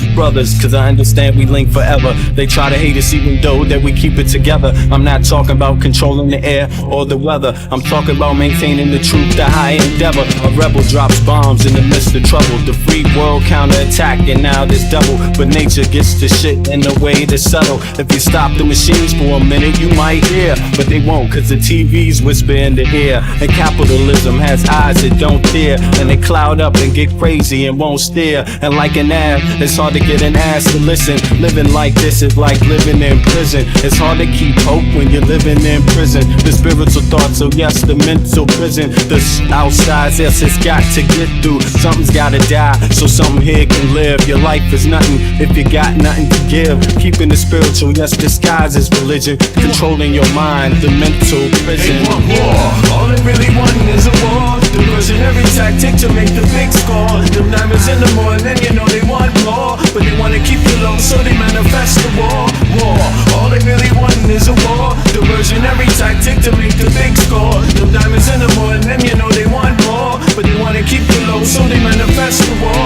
cause I understand we link forever. They try to hate us even though that we keep it together. I'm not talking about controlling the air or the weather, I'm talking about maintaining the truth, the high endeavor. A rebel drops bombs in the midst of trouble. The free world counterattack and now there's double, but nature gets the shit in the way to settle. If you stop the machines for a minute you might hear, but they won't cause the TVs whisper in the ear. And capitalism has eyes that don't dare, and they cloud up and get crazy and won't stare. And like an ad, it's hard to get an ass to listen. Living like this is like living in prison. It's hard to keep hope when you're living in prison. The spiritual thoughts, so yes, the mental prison. The outside, yes, it's got to get through. Something's gotta die, so something here can live. Your life is nothing if you got nothing to give. Keeping the spiritual, yes, disguised as religion. Controlling your mind, the mental prison. They want war, all they really want is a war. Diversionary tactic to make the big score. The diamonds in the morning, you know they want more, but they wanna keep you low, so they manifest the war. War, all they really want is a war. Diversionary tactic to make the big score. The diamonds in the morning, you know they want more, but they wanna keep you low, so they manifest the war.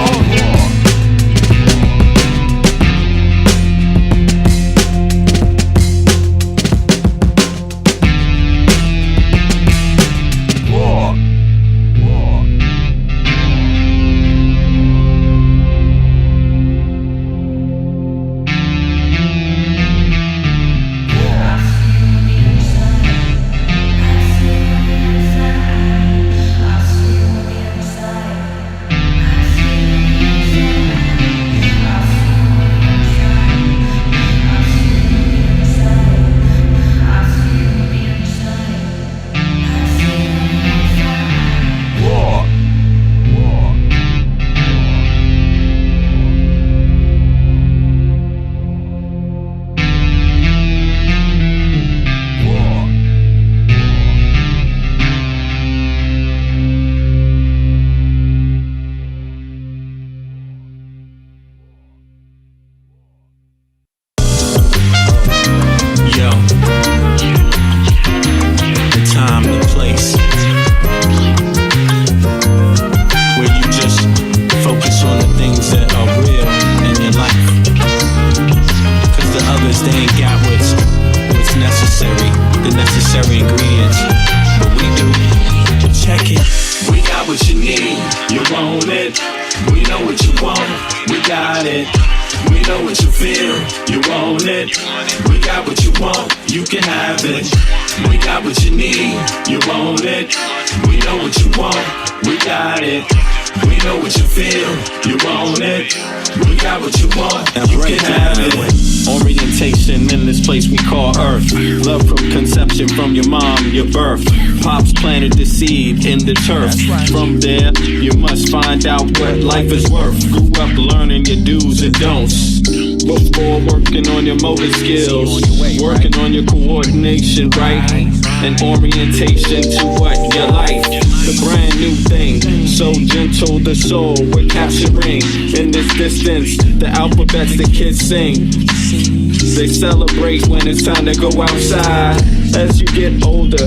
In the turf. From there, you must find out what life is worth. Grew up learning your do's and don'ts. before working on your motor skills. Working on your coordination, right? And orientation to what you like. The brand new thing, so gentle the soul. We're capturing in this distance the alphabets the kids sing. They celebrate when it's time to go outside. As you get older,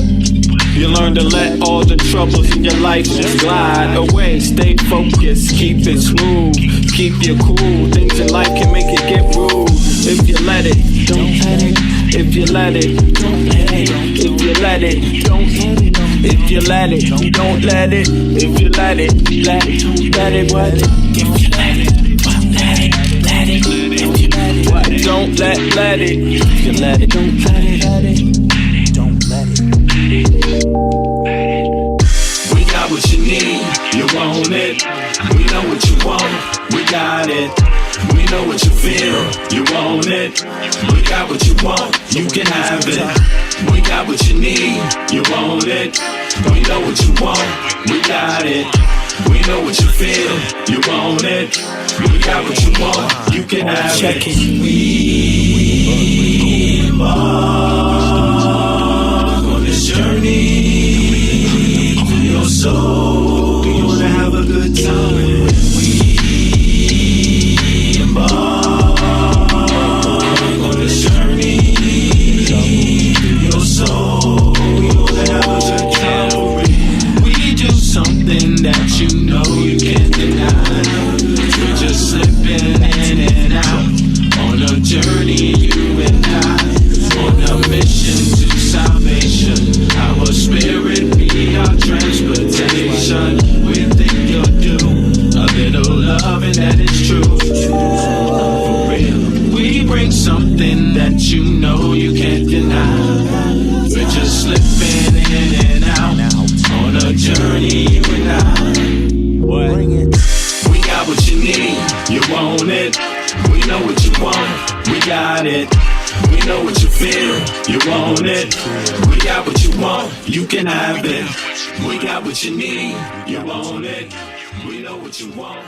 you learn to let all the troubles in your life just glide away. Stay focused, keep it smooth, keep you cool. Things in life can make it get rude. If you let it, don't let it. If you let it, don't let it. If you let it, don't let it. If you let it, don't let it. If you let it, let it, let it, what? If you let it, don't let it, let it. If you let it, what? Don't let it. If you let it, don't let it, let it. Don't let it. We got what you need, you want it. We know what you want, we got it. We know what you feel, you want it. We got what you want, you can have it. We got what you need, you want it. We know what you want, we got it. We know what you feel, you want it. We got what you want, you can have it. We embark on this journey through your soul. We wanna have a good time. We embark on this journey through your soul. We wanna have a good time. We do something that you know you can't deny. We're just slipping in and out on a journey, you and I, on a mission to salvation. Our spirit be our transportation. We think you'll do a little loving that is true. For real, we bring something that you know you can't deny. We're just slipping in and out on a journey, you and I. Bring it. We got what you need, you want it. We know what you want, we got it. We know what you feel, you want it. We got what you want, you can have it. We got what you need, you want it. We know what you want.